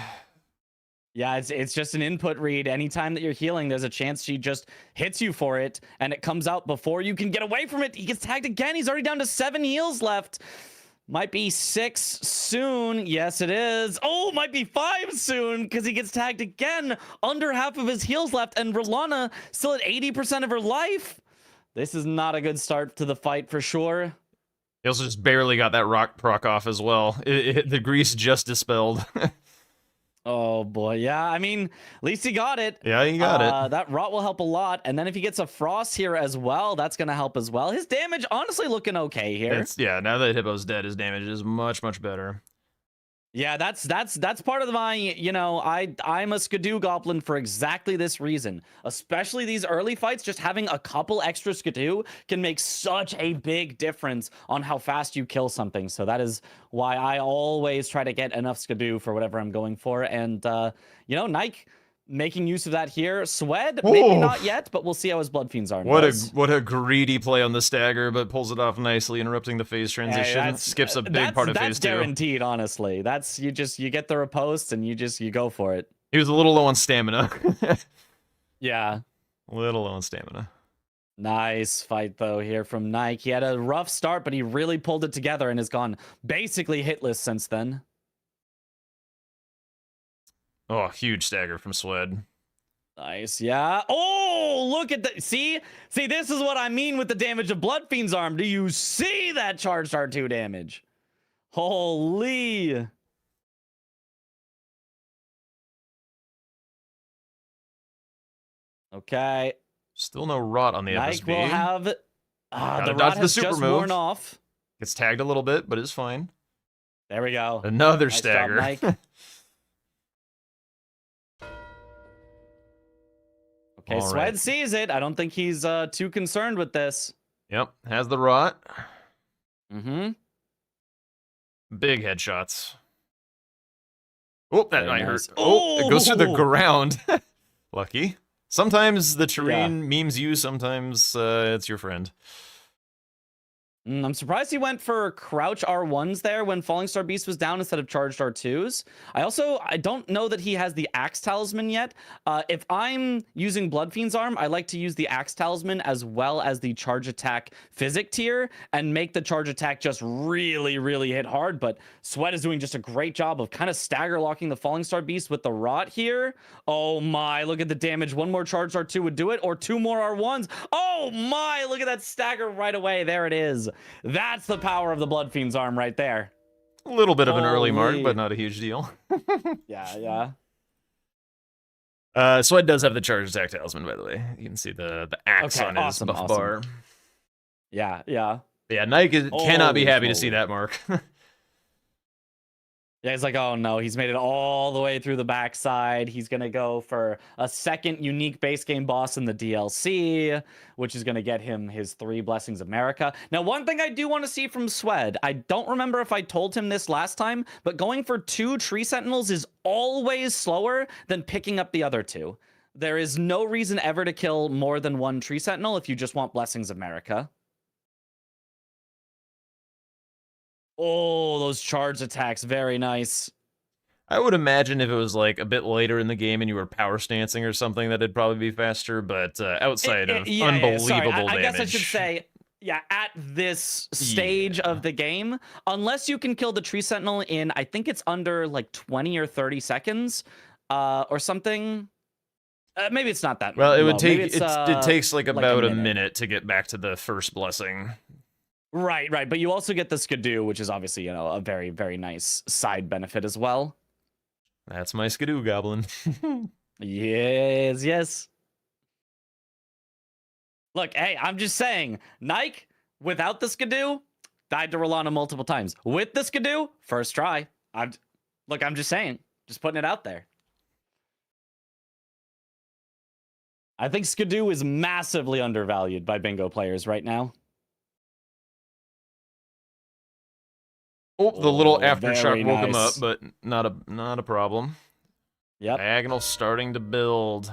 Speaker 13: Yeah, it's just an input read. Anytime that you're healing, there's a chance she just hits you for it, and it comes out before you can get away from it. He gets tagged again. He's already down to 7 heals left. Might be 6 soon. Yes, it is. Oh, might be 5 soon because he gets tagged again. Under half of his heals left, and Rolana still at 80% of her life. This is not a good start to the fight for sure.
Speaker 1: He also just barely got that rock proc off as well. The grease just dispelled.
Speaker 13: Oh boy, yeah. I mean, at least he got it.
Speaker 1: Yeah, he got it.
Speaker 13: That rot will help a lot, and then if he gets a frost here as well, that's gonna help as well. His damage, honestly, looking okay here.
Speaker 1: Yeah, now that Hippo's dead, his damage is much better.
Speaker 13: Yeah, that's part of my, I'm a Skidoo Goblin for exactly this reason. Especially these early fights, just having a couple extra Skidoo can make such a big difference on how fast you kill something. So that is why I always try to get enough Skidoo for whatever I'm going for. And, Nike making use of that here. Swed, maybe not yet, but we'll see how his Bloodfiend's arm does.
Speaker 1: What a greedy play on the stagger, but pulls it off nicely, interrupting the phase transition. Skips a big part of phase 2.
Speaker 13: That's guaranteed, honestly. That's you get the riposte and you go for it.
Speaker 1: He was a little low on stamina.
Speaker 13: Yeah.
Speaker 1: A little low on stamina.
Speaker 13: Nice fight though here from Nike. He had a rough start, but he really pulled it together and has gone basically hitless since then.
Speaker 1: Oh, huge stagger from Swed.
Speaker 13: Nice, yeah. Oh, look at that. See, this is what I mean with the damage of Bloodfiend's arm. Do you see that charged R2 damage? Holy. Okay.
Speaker 1: Still no rot on the
Speaker 13: Nike
Speaker 1: FSB.
Speaker 13: will have.
Speaker 1: Gotta
Speaker 13: The
Speaker 1: dodge
Speaker 13: rot
Speaker 1: the
Speaker 13: has
Speaker 1: super
Speaker 13: just
Speaker 1: move.
Speaker 13: worn off.
Speaker 1: Gets tagged a little bit, but it's fine.
Speaker 13: There we go.
Speaker 1: Another
Speaker 13: Nice job,
Speaker 1: stagger.
Speaker 13: Nike. Okay,
Speaker 1: All
Speaker 13: Swed
Speaker 1: right.
Speaker 13: sees it. I don't think he's too concerned with this.
Speaker 1: Yep, has the rot.
Speaker 13: Mm-hmm.
Speaker 1: Big headshots. Oh, that
Speaker 13: Very
Speaker 1: might
Speaker 13: nice.
Speaker 1: hurt. Oh, it goes through the
Speaker 13: Oh!
Speaker 1: ground. Lucky. Sometimes the terrain memes you, sometimes it's your friend.
Speaker 13: I'm surprised he went for crouch R1s there when Falling Star Beast was down instead of charged R2s. I don't know that he has the Axe Talisman yet. If I'm using Bloodfiend's Arm, I like to use the Axe Talisman as well as the Charge Attack Physic tier and make the Charge Attack just really, really hit hard. But Sweat is doing just a great job of kind of stagger locking the Falling Star Beast with the Rot here. Oh my, look at the damage. One more charged R2 would do it, or 2 more R1s. Oh my, look at that stagger right away. There it is. That's the power of the Blood Fiend's Arm right there.
Speaker 1: A little bit of an early mark,
Speaker 13: Holy.
Speaker 1: but not a huge deal.
Speaker 13: Yeah.
Speaker 1: Sweat does have the charge attack talisman, by the way. You can see the axe
Speaker 13: Okay,
Speaker 1: on his
Speaker 13: awesome,
Speaker 1: buff
Speaker 13: awesome.
Speaker 1: bar.
Speaker 13: Yeah.
Speaker 1: Yeah, Nike cannot be
Speaker 13: Holy
Speaker 1: happy to see
Speaker 13: moly.
Speaker 1: that mark.
Speaker 13: Yeah, he's like, oh no, he's made it all the way through the backside. He's going to go for a second unique base game boss in the DLC, which is going to get him his 3 Blessings of America. Now, one thing I do want to see from Swed, I don't remember if I told him this last time, but going for 2 Tree Sentinels is always slower than picking up the other 2. There is no reason ever to kill more than 1 Tree Sentinel if you just want Blessings of America. Oh, those charge attacks. Very nice.
Speaker 1: I would imagine if it was like a bit later in the game and you were power stancing or something, that'd probably be faster, but outside of unbelievable
Speaker 13: sorry. I
Speaker 1: damage.
Speaker 13: guess I should say, yeah, at this stage of the game, unless you can kill the Tree Sentinel in, I think it's under like 20 or 30 seconds or something. Maybe it's not that
Speaker 1: Well, it
Speaker 13: low.
Speaker 1: would take,
Speaker 13: Maybe it's,
Speaker 1: it takes like about a
Speaker 13: minute.
Speaker 1: minute to get back to the first blessing.
Speaker 13: Right. But you also get the Skidoo, which is obviously, a very, very nice side benefit as well.
Speaker 1: That's my Skidoo Goblin.
Speaker 13: Yes. Look, hey, I'm just saying, Nike, without the Skidoo, died to Rolana multiple times. With the Skidoo, first try. I'm just saying, just putting it out there. I think Skidoo is massively undervalued by bingo players right now.
Speaker 1: Oh, the little
Speaker 13: very
Speaker 1: aftershock woke him up,
Speaker 13: nice.
Speaker 1: but not a problem.
Speaker 13: Yep.
Speaker 1: Diagonal starting to build.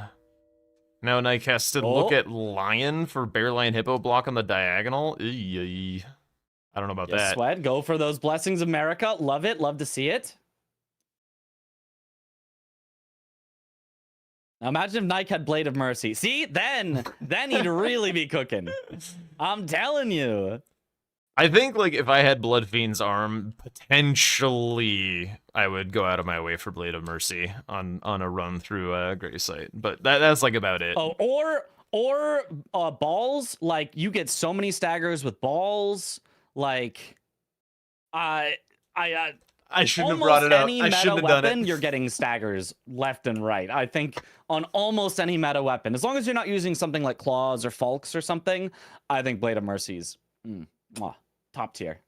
Speaker 1: Now Nike has to look at Lion for Bear Lion Hippo block on the diagonal. Eey. I don't know about that.
Speaker 13: Sweat, go for those Blessings, America. Love it. Love to see it. Now imagine if Nike had Blade of Mercy. See, then he'd really be cooking. I'm telling you.
Speaker 1: I think like if I had Blood Fiend's Arm, potentially I would go out of my way for Blade of Mercy on a run through Grey Sight. But that's like about it.
Speaker 13: Oh, or balls. Like you get so many staggers with balls. Like I
Speaker 1: shouldn't have brought it up. I shouldn't have done it.
Speaker 13: You're getting staggers left and right. I think on almost any meta weapon, as long as you're not using something like claws or falks or something, I think Blade of Mercy's top tier.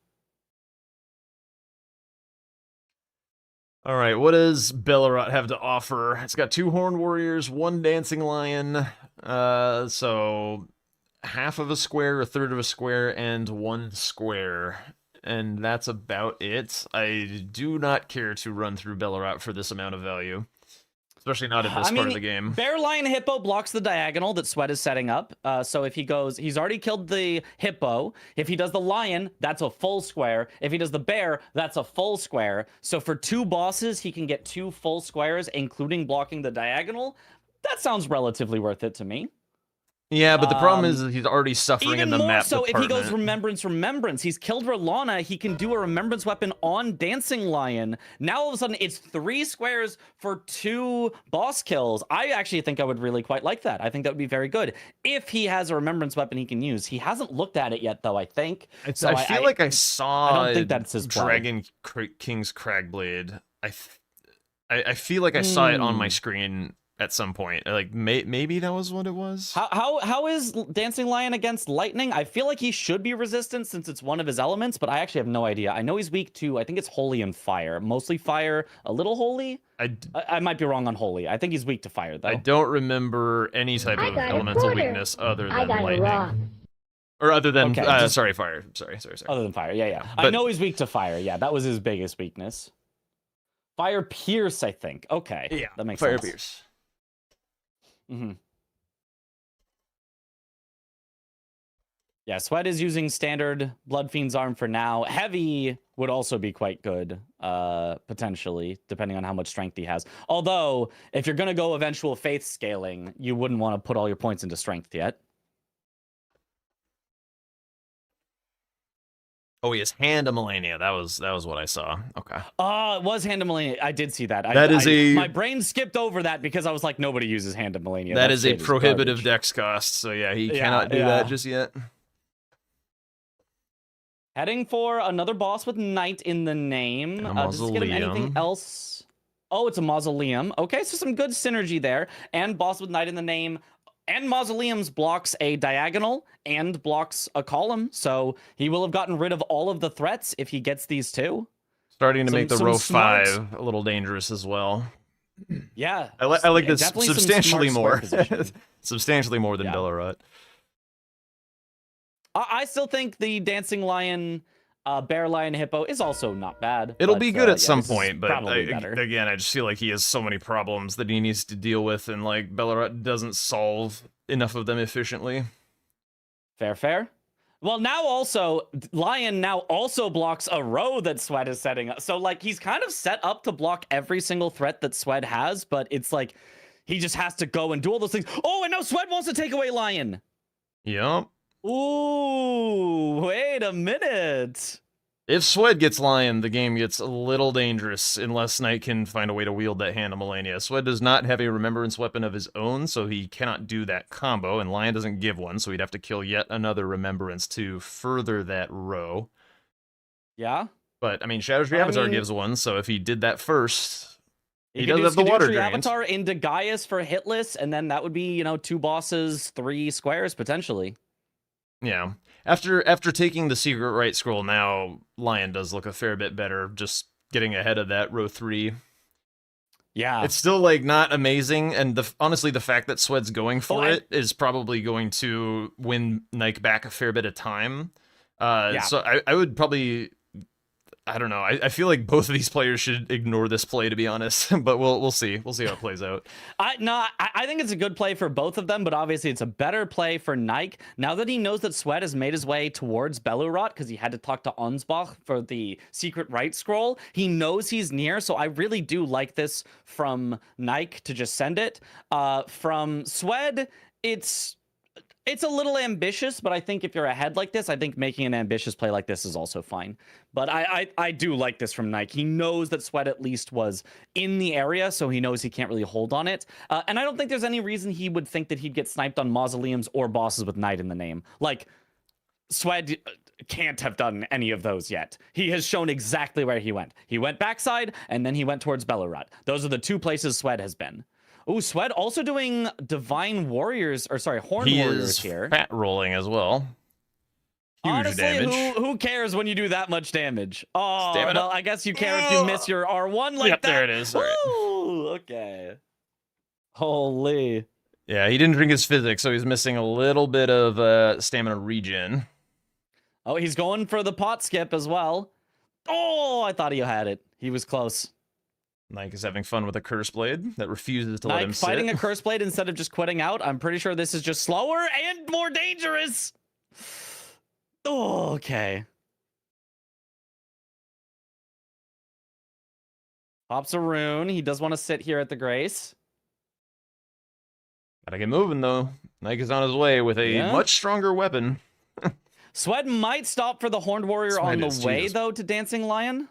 Speaker 1: All right, what does Bellerot have to offer? It's got 2 Horned Warriors, 1 Dancing Lion, so half of a square, a third of a square, and 1 square. And that's about it. I do not care to run through Bellerot for this amount of value. Especially not in this part of the game.
Speaker 13: Bear Lion Hippo blocks the diagonal that Sweat is setting up. So if he goes, he's already killed the Hippo. If he does the Lion, that's a full square. If he does the Bear, that's a full square. So for 2 bosses, he can get 2 full squares, including blocking the diagonal. That sounds relatively worth it to me.
Speaker 1: Yeah, but the problem is he's already suffering in the map
Speaker 13: so
Speaker 1: department.
Speaker 13: if he goes Remembrance, he's killed Rolana, he can do a Remembrance weapon on Dancing Lion. Now all of a sudden it's 3 squares for 2 boss kills. I actually think I would really quite like that. I think that would be very good. If he has a Remembrance weapon he can use. He hasn't looked at it yet though, I think.
Speaker 1: So I feel like I saw
Speaker 13: I don't think that's his play.
Speaker 1: Dragon King's Cragblade. I feel like I saw it on my screen at some point. Like maybe that was what it was.
Speaker 13: How is Dancing Lion against lightning? I feel like he should be resistant since it's one of his elements, but I actually have no idea. I know he's weak to, I think it's holy and fire. Mostly fire, a little holy. I might be wrong on holy. I think he's weak to fire though.
Speaker 1: I don't remember any type of elemental weakness other than lightning. Or other than sorry, fire. Sorry.
Speaker 13: Other than fire, yeah.
Speaker 1: But,
Speaker 13: I know he's weak to fire. Yeah, that was his biggest weakness. Fire pierce, I think. Okay.
Speaker 1: Yeah,
Speaker 13: that makes
Speaker 1: fire
Speaker 13: sense.
Speaker 1: pierce.
Speaker 13: Mm-hmm. Yeah, Sweat is using standard Blood Fiend's arm for now. Heavy would also be quite good, potentially, depending on how much strength he has. Although, if you're going to go eventual faith scaling, you wouldn't want to put all your points into strength yet.
Speaker 1: Oh, he has Hand of Melania. That was what I saw. Okay.
Speaker 13: Oh, it was Hand of Melania. I did see that. My brain skipped over that because I was like, nobody uses Hand of Melania.
Speaker 1: That is a prohibitive dex cost. So yeah, he cannot do that just yet.
Speaker 13: Heading for another boss with Knight in the name. Does this get him anything else? Oh, it's a mausoleum. Okay, so some good synergy there. And boss with Knight in the name. And Mausoleums blocks a diagonal and blocks a column. So he will have gotten rid of all of the threats if he gets these two.
Speaker 1: Starting to make the row 5 a little dangerous as well.
Speaker 13: Yeah.
Speaker 1: I like this substantially more. Substantially more than Bellerot.
Speaker 13: I still think the Dancing Lion, Bear Lion Hippo is also not bad.
Speaker 1: It'll be good at some point, but again, I just feel like he has so many problems that he needs to deal with, and like Bellerot doesn't solve enough of them efficiently.
Speaker 13: Fair. Well, now also, Lion now also blocks a row that Sweat is setting up. So like he's kind of set up to block every single threat that Sweat has, but it's like he just has to go and do all those things. Oh, and now Sweat wants to take away Lion.
Speaker 1: Yep.
Speaker 13: Ooh, wait a minute.
Speaker 1: If Swed gets Lion, the game gets a little dangerous unless Knight can find a way to wield that Hand of Melania. Swed does not have a remembrance weapon of his own, so he cannot do that combo, and Lion doesn't give one, so he'd have to kill yet another remembrance to further that row.
Speaker 13: Yeah?
Speaker 1: But, I mean, Shadow Tree Avatar gives one, so if he did that first, he does have the
Speaker 13: Skidoo
Speaker 1: water
Speaker 13: Tree
Speaker 1: drained.
Speaker 13: Avatar into Gaius for hitless, and then that would be, 2 bosses, 3 squares, potentially.
Speaker 1: Yeah. After taking the secret right scroll, now Lion does look a fair bit better, just getting ahead of that row 3.
Speaker 13: Yeah.
Speaker 1: It's still, like, not amazing, and honestly, the fact that Swed's going for it is probably going to win Nike back a fair bit of time. So I would probably... I don't know. I feel like both of these players should ignore this play, to be honest. But we'll see. We'll see how it plays out.
Speaker 13: I think it's a good play for both of them, but obviously it's a better play for Nike. Now that he knows that Sweat has made his way towards Bellerot because he had to talk to Ansbach for the secret right scroll, he knows he's near, so I really do like this from Nike to just send it. From Swed, it's a little ambitious, but I think if you're ahead like this, I think making an ambitious play like this is also fine. But I do like this from Nike. He knows that Sweat at least was in the area, so he knows he can't really hold on it. And I don't think there's any reason he would think that he'd get sniped on Mausoleums or bosses with Knight in the name. Like, Sweat can't have done any of those yet. He has shown exactly where he went. He went backside, and then he went towards Bellerot. Those are the 2 places Sweat has been. Oh, Swed also doing Divine Warriors, or sorry, Horn Warriors here.
Speaker 1: He is fat rolling as well. Huge
Speaker 13: Honestly,
Speaker 1: damage.
Speaker 13: who cares when you do that much damage? Oh, well, I guess you care if you miss your R1 like that.
Speaker 1: There it is.
Speaker 13: Ooh, okay. Holy.
Speaker 1: Yeah, he didn't drink his physics, so he's missing a little bit of stamina regen.
Speaker 13: Oh, he's going for the pot skip as well. Oh, I thought he had it. He was close.
Speaker 1: Nike is having fun with a curse blade that refuses to let him sit.
Speaker 13: Fighting a curse blade instead of just quitting out. I'm pretty sure this is just slower and more dangerous. Oh, okay. Pops a rune. He does want to sit here at the Grace.
Speaker 1: Gotta get moving, though. Nike is on his way with a much stronger weapon.
Speaker 13: Swed might stop for the Horned Warrior on the way, though, to Dancing Lion.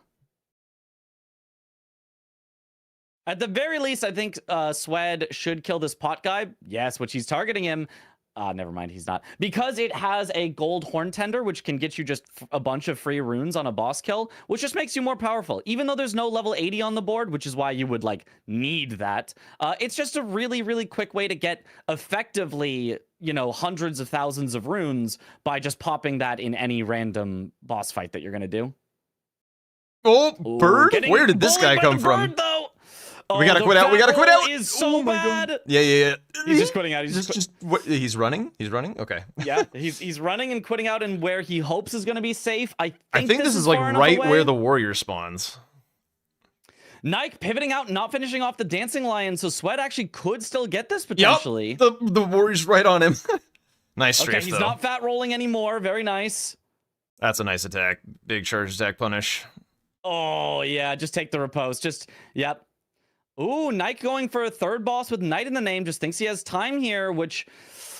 Speaker 13: At the very least, I think Swed should kill this pot guy. Yes, which he's targeting him. Never mind, he's not. Because it has a gold horn tender, which can get you just a bunch of free runes on a boss kill, which just makes you more powerful. Even though there's no level 80 on the board, which is why you would like need that. It's just a really, really quick way to get effectively, you know, hundreds of thousands of runes by just popping that in any random boss fight that you're gonna do.
Speaker 1: Oh, bird? Where did this guy come from?
Speaker 13: Bird, though.
Speaker 1: We gotta quit out. We gotta quit out.
Speaker 13: Is so bad.
Speaker 1: Yeah.
Speaker 13: He's just quitting out.
Speaker 1: He's running. He's running. Okay.
Speaker 13: Yeah, he's running and quitting out in where he hopes is gonna be safe. I
Speaker 1: think this is like right where the warrior spawns.
Speaker 13: Nike pivoting out, not finishing off the dancing lion, so Sweat actually could still get this potentially.
Speaker 1: Yep, the warrior's right on him. Nice strafe,
Speaker 13: okay, he's
Speaker 1: though.
Speaker 13: not fat rolling anymore. Very nice.
Speaker 1: That's a nice attack. Big charge attack punish.
Speaker 13: Oh yeah, just take the riposte. Just yep. Ooh, Nike going for a third boss with Knight in the name. Just thinks he has time here, which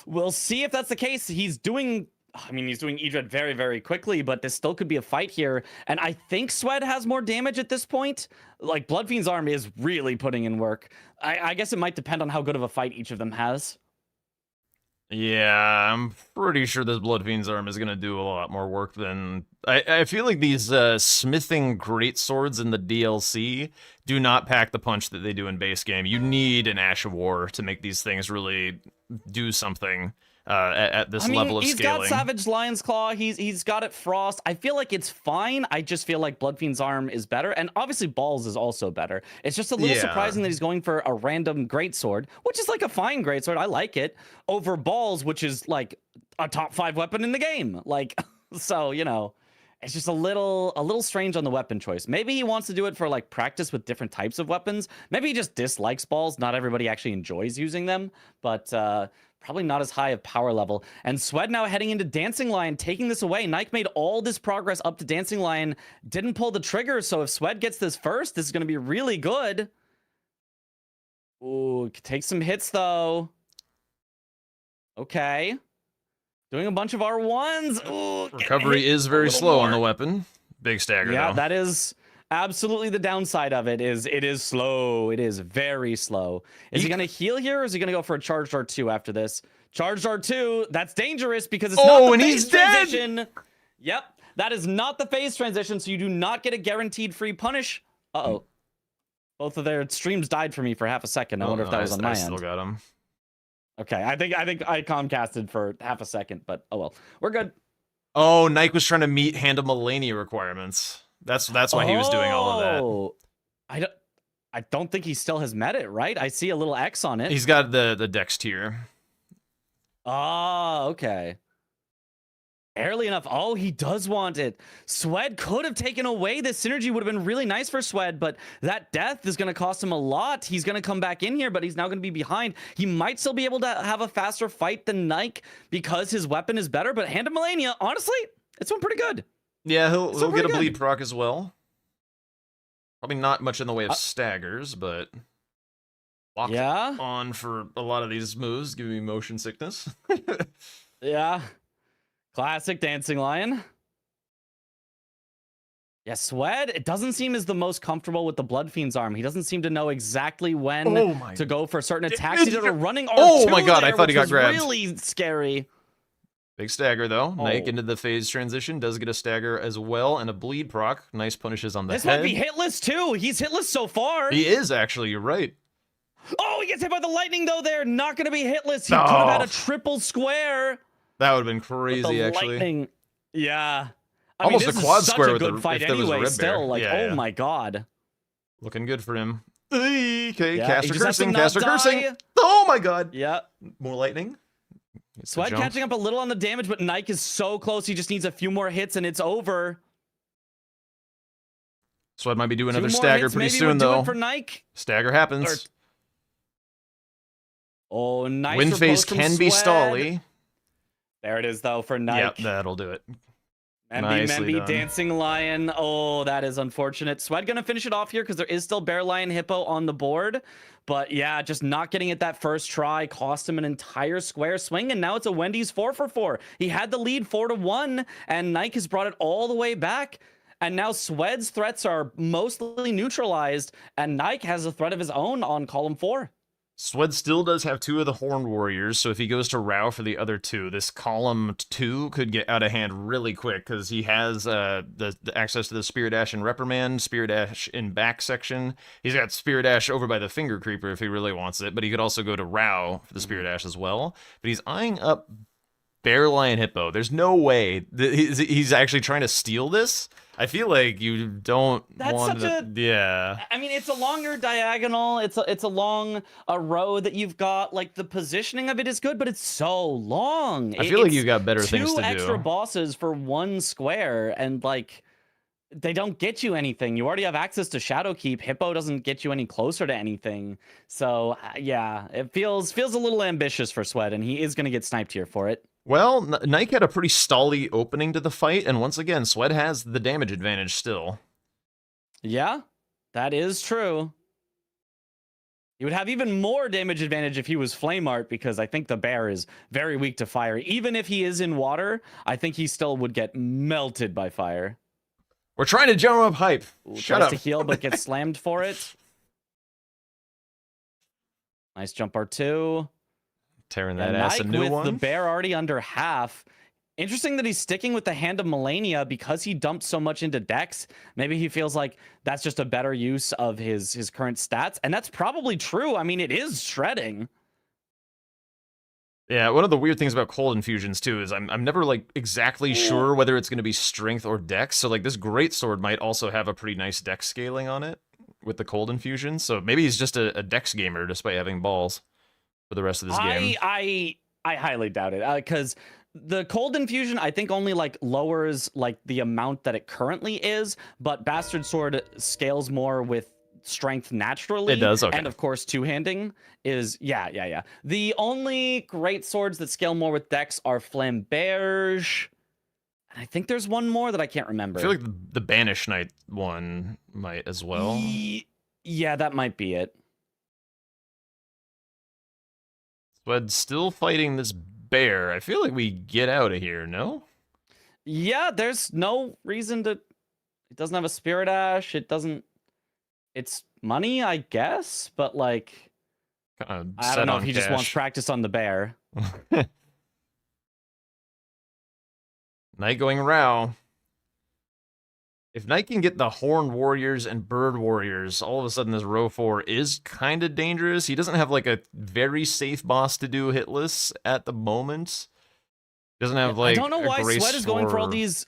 Speaker 13: we'll see if that's the case. He's doing Edred very, very quickly, but this still could be a fight here. And I think Sweat has more damage at this point. Like, Bloodfiend's arm is really putting in work. I guess it might depend on how good of a fight each of them has.
Speaker 1: Yeah, I'm pretty sure this Bloodfiend's arm is going to do a lot more work than... I feel like these smithing greatswords in the DLC do not pack the punch that they do in base game. You need an Ash of War to make these things really do something at this level of scaling.
Speaker 13: He's got Savage Lion's Claw, he's got it Frost. I feel like it's fine. I just feel like Bloodfiend's arm is better, and obviously Balls is also better. It's just a little surprising that he's going for a random greatsword, which is like a fine greatsword. I like it, over Balls, which is like a top 5 weapon in the game. Like, so, you know, it's just a little strange on the weapon choice. Maybe he wants to do it for like practice with different types of weapons. Maybe he just dislikes Balls. Not everybody actually enjoys using them, but probably not as high of power level. And Sweat now heading into Dancing Lion, taking this away. Nike made all this progress up to Dancing Lion, didn't pull the trigger, so if Sweat gets this first, this is going to be really good. Ooh, take some hits, though. Okay. Doing a bunch of R1s. Ooh,
Speaker 1: recovery is very slow on the weapon. Big stagger,
Speaker 13: yeah,
Speaker 1: though.
Speaker 13: That is absolutely the downside of it. It is slow. It is very slow. Is he going to heal here, or is he going to go for a charged R2 after this? Charged R2, that's dangerous because it's not the phase transition. Yep, that is not the phase transition, so you do not get a guaranteed free punish. Uh-oh. Both of their streams died for me for half a second. I wonder if that was on my end.
Speaker 1: I still got him.
Speaker 13: Okay, I think I Comcasted for half a second, but oh well. We're good.
Speaker 1: Oh, Nike was trying to meet Hand of Melania requirements. That's why he was doing all of
Speaker 13: that. I don't think he still has met it, right? I see a little X on it.
Speaker 1: He's got the Dex tier.
Speaker 13: Oh, okay. Barely enough. Oh, he does want it. Swed could have taken away this synergy. Would have been really nice for Swed, but that death is going to cost him a lot. He's going to come back in here, but he's now going to be behind. He might still be able to have a faster fight than Nike because his weapon is better, but Hand of Melania, honestly, it's been pretty good.
Speaker 1: Yeah, he'll get a bleed proc as well. Probably not much in the way of staggers, but locked on for a lot of these moves, giving me motion sickness.
Speaker 13: Yeah. Classic Dancing Lion. Yeah, Swed, it doesn't seem as the most comfortable with the Bloodfiend's arm. He doesn't seem to know exactly when to go for certain attacks. He did a running R2
Speaker 1: oh my god,
Speaker 13: there,
Speaker 1: I thought he got grabbed.
Speaker 13: Really scary.
Speaker 1: Big stagger, though. Nike into the phase transition. Does get a stagger as well, and a bleed proc. Nice punishes on the head.
Speaker 13: This might be hitless, too. He's hitless so far.
Speaker 1: He is, actually. You're right.
Speaker 13: Oh, he gets hit by the lightning, though, there. Not going to be hitless. He could have had a triple square.
Speaker 1: That would have been crazy, actually.
Speaker 13: Lightning. Yeah.
Speaker 1: Almost a quad square with
Speaker 13: a fight anyway, still. Like, oh my god.
Speaker 1: Looking good for him. Okay,
Speaker 13: yeah,
Speaker 1: caster cursing, caster cursing. Oh my god.
Speaker 13: Yeah.
Speaker 1: More lightning.
Speaker 13: Swed catching up a little on the damage, but Nike is so close. He just needs a few more hits and it's over.
Speaker 1: Swed might be doing another stagger pretty soon, though.
Speaker 13: For Nike.
Speaker 1: Stagger happens.
Speaker 13: Oh, nice.
Speaker 1: Wind phase can be stally.
Speaker 13: There it is, though, for Nike.
Speaker 1: Yep, that'll do it.
Speaker 13: Memby, Dancing Lion. Oh, that is unfortunate. Swed gonna finish it off here because there is still Bear Lion Hippo on the board. But yeah, just not getting it that first try cost him an entire square swing, and now it's a Wendy's 4 for 4. He had the lead 4-1, and Nike has brought it all the way back. And now Swed's threats are mostly neutralized, and Nike has a threat of his own on column 4.
Speaker 1: Swed still does have 2 of the Horned Warriors, so if he goes to Rao for the other 2, this column 2 could get out of hand really quick, because he has the access to the Spear Dash and Reprimand, Spear Dash in back section. He's got Spear Dash over by the Finger Creeper if he really wants it, but he could also go to Rao for the Spear Dash as well. But he's eyeing up Bear, Lion, Hippo. There's no way that he's actually trying to steal this. I feel like you don't want to... Yeah.
Speaker 13: I mean, it's a longer diagonal. It's along a row that you've got. Like, the positioning of it is good, but it's so long.
Speaker 1: I feel like you've got better things to do.
Speaker 13: 2 extra bosses for 1 square, and, like, they don't get you anything. You already have access to Shadowkeep. Hippo doesn't get you any closer to anything. So, yeah, it feels a little ambitious for Swed, and he is going to get sniped here for it.
Speaker 1: Well, Nike had a pretty stally opening to the fight, and once again, Swed has the damage advantage still.
Speaker 13: Yeah, that is true. He would have even more damage advantage if he was Flame Art, because I think the bear is very weak to fire. Even if he is in water, I think he still would get melted by fire.
Speaker 1: We're trying to jump up hype. Shut up.
Speaker 13: Tries to heal, but gets slammed for it. Nice jump R2.
Speaker 1: Tearing that ass a new
Speaker 13: with
Speaker 1: one.
Speaker 13: The bear already under half. Interesting that he's sticking with the Hand of Melania because he dumped so much into Dex. Maybe he feels like that's just a better use of his current stats. And that's probably true. I mean, it is shredding.
Speaker 1: Yeah, one of the weird things about cold infusions too is I'm never like exactly sure whether it's going to be strength or dex. So like this greatsword might also have a pretty nice dex scaling on it with the cold infusion. So maybe he's just a dex gamer despite having balls for the rest of this game.
Speaker 13: I highly doubt it, because the cold infusion I think only like lowers like the amount that it currently is, but Bastard Sword scales more with strength naturally.
Speaker 1: It does, okay.
Speaker 13: And of course two-handing is yeah. The only great swords that scale more with dex are Flamberge. And I think there's one more that I can't remember.
Speaker 1: I feel like the Banish Knight one might as well.
Speaker 13: Yeah, that might be it.
Speaker 1: But still fighting this bear. I feel like we get out of here, no?
Speaker 13: Yeah, there's no reason to... It doesn't have a Spirit Ash. It doesn't... It's money, I guess, but like... I don't know if he just wants practice on the bear.
Speaker 1: Knight going Rao. If Knight can get the Horned Warriors and Bird Warriors, all of a sudden this row 4 is kind of dangerous. He doesn't have like a very safe boss to do hitless at the moment. Doesn't have like...
Speaker 13: I don't know why Sweat is going for all these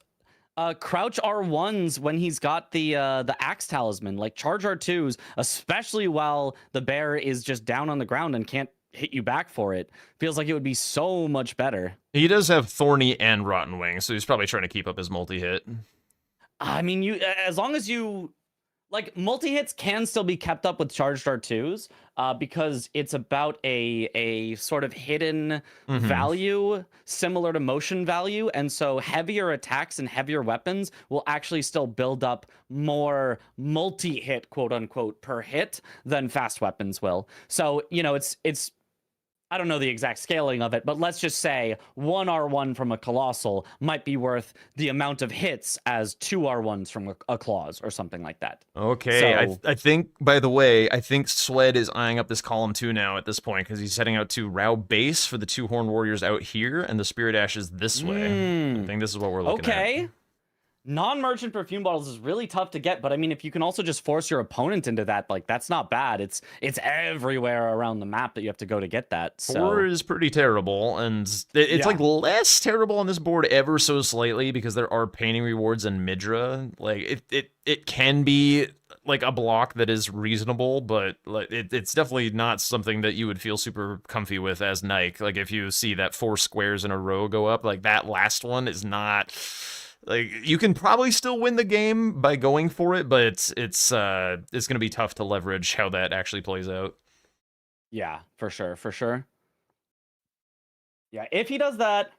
Speaker 13: crouch R1s when he's got the Axe Talisman. Like charge R2s, especially while the bear is just down on the ground and can't hit you back for it. Feels like it would be so much better.
Speaker 1: He does have Thorny and Rotten Wing, so he's probably trying to keep up his multi-hit.
Speaker 13: I mean, as long as you... Like, multi-hits can still be kept up with charged R2s because it's about a sort of hidden value similar to motion value. And so heavier attacks and heavier weapons will actually still build up more multi-hit, quote unquote, per hit than fast weapons will. So, you know, it's I don't know the exact scaling of it, but let's just say 1 R1 from a Colossal might be worth the amount of hits as 2 R1s from a Claws or something like that.
Speaker 1: Okay,
Speaker 13: So,
Speaker 1: I think, by the way, I think Swed is eyeing up this column 2 now at this point, because he's heading out to Rao base for the 2 Horned Warriors out here, and the Spirit Ash is this way. I think this is what we're looking at.
Speaker 13: Okay. Non-merchant perfume bottles is really tough to get, but I mean, if you can also just force your opponent into that, like, that's not bad. It's everywhere around the map that you have to go to get that. So
Speaker 1: 4 is pretty terrible, and it's like less terrible on this board ever so slightly because there are painting rewards and Midra. Like it can be like a block that is reasonable, but like it's definitely not something that you would feel super comfy with as Nike. Like if you see that 4 squares in a row go up, like that last one is not. Like you can probably still win the game by going for it, but it's going to be tough to leverage how that actually plays out.
Speaker 13: Yeah, for sure. Yeah, if he does that,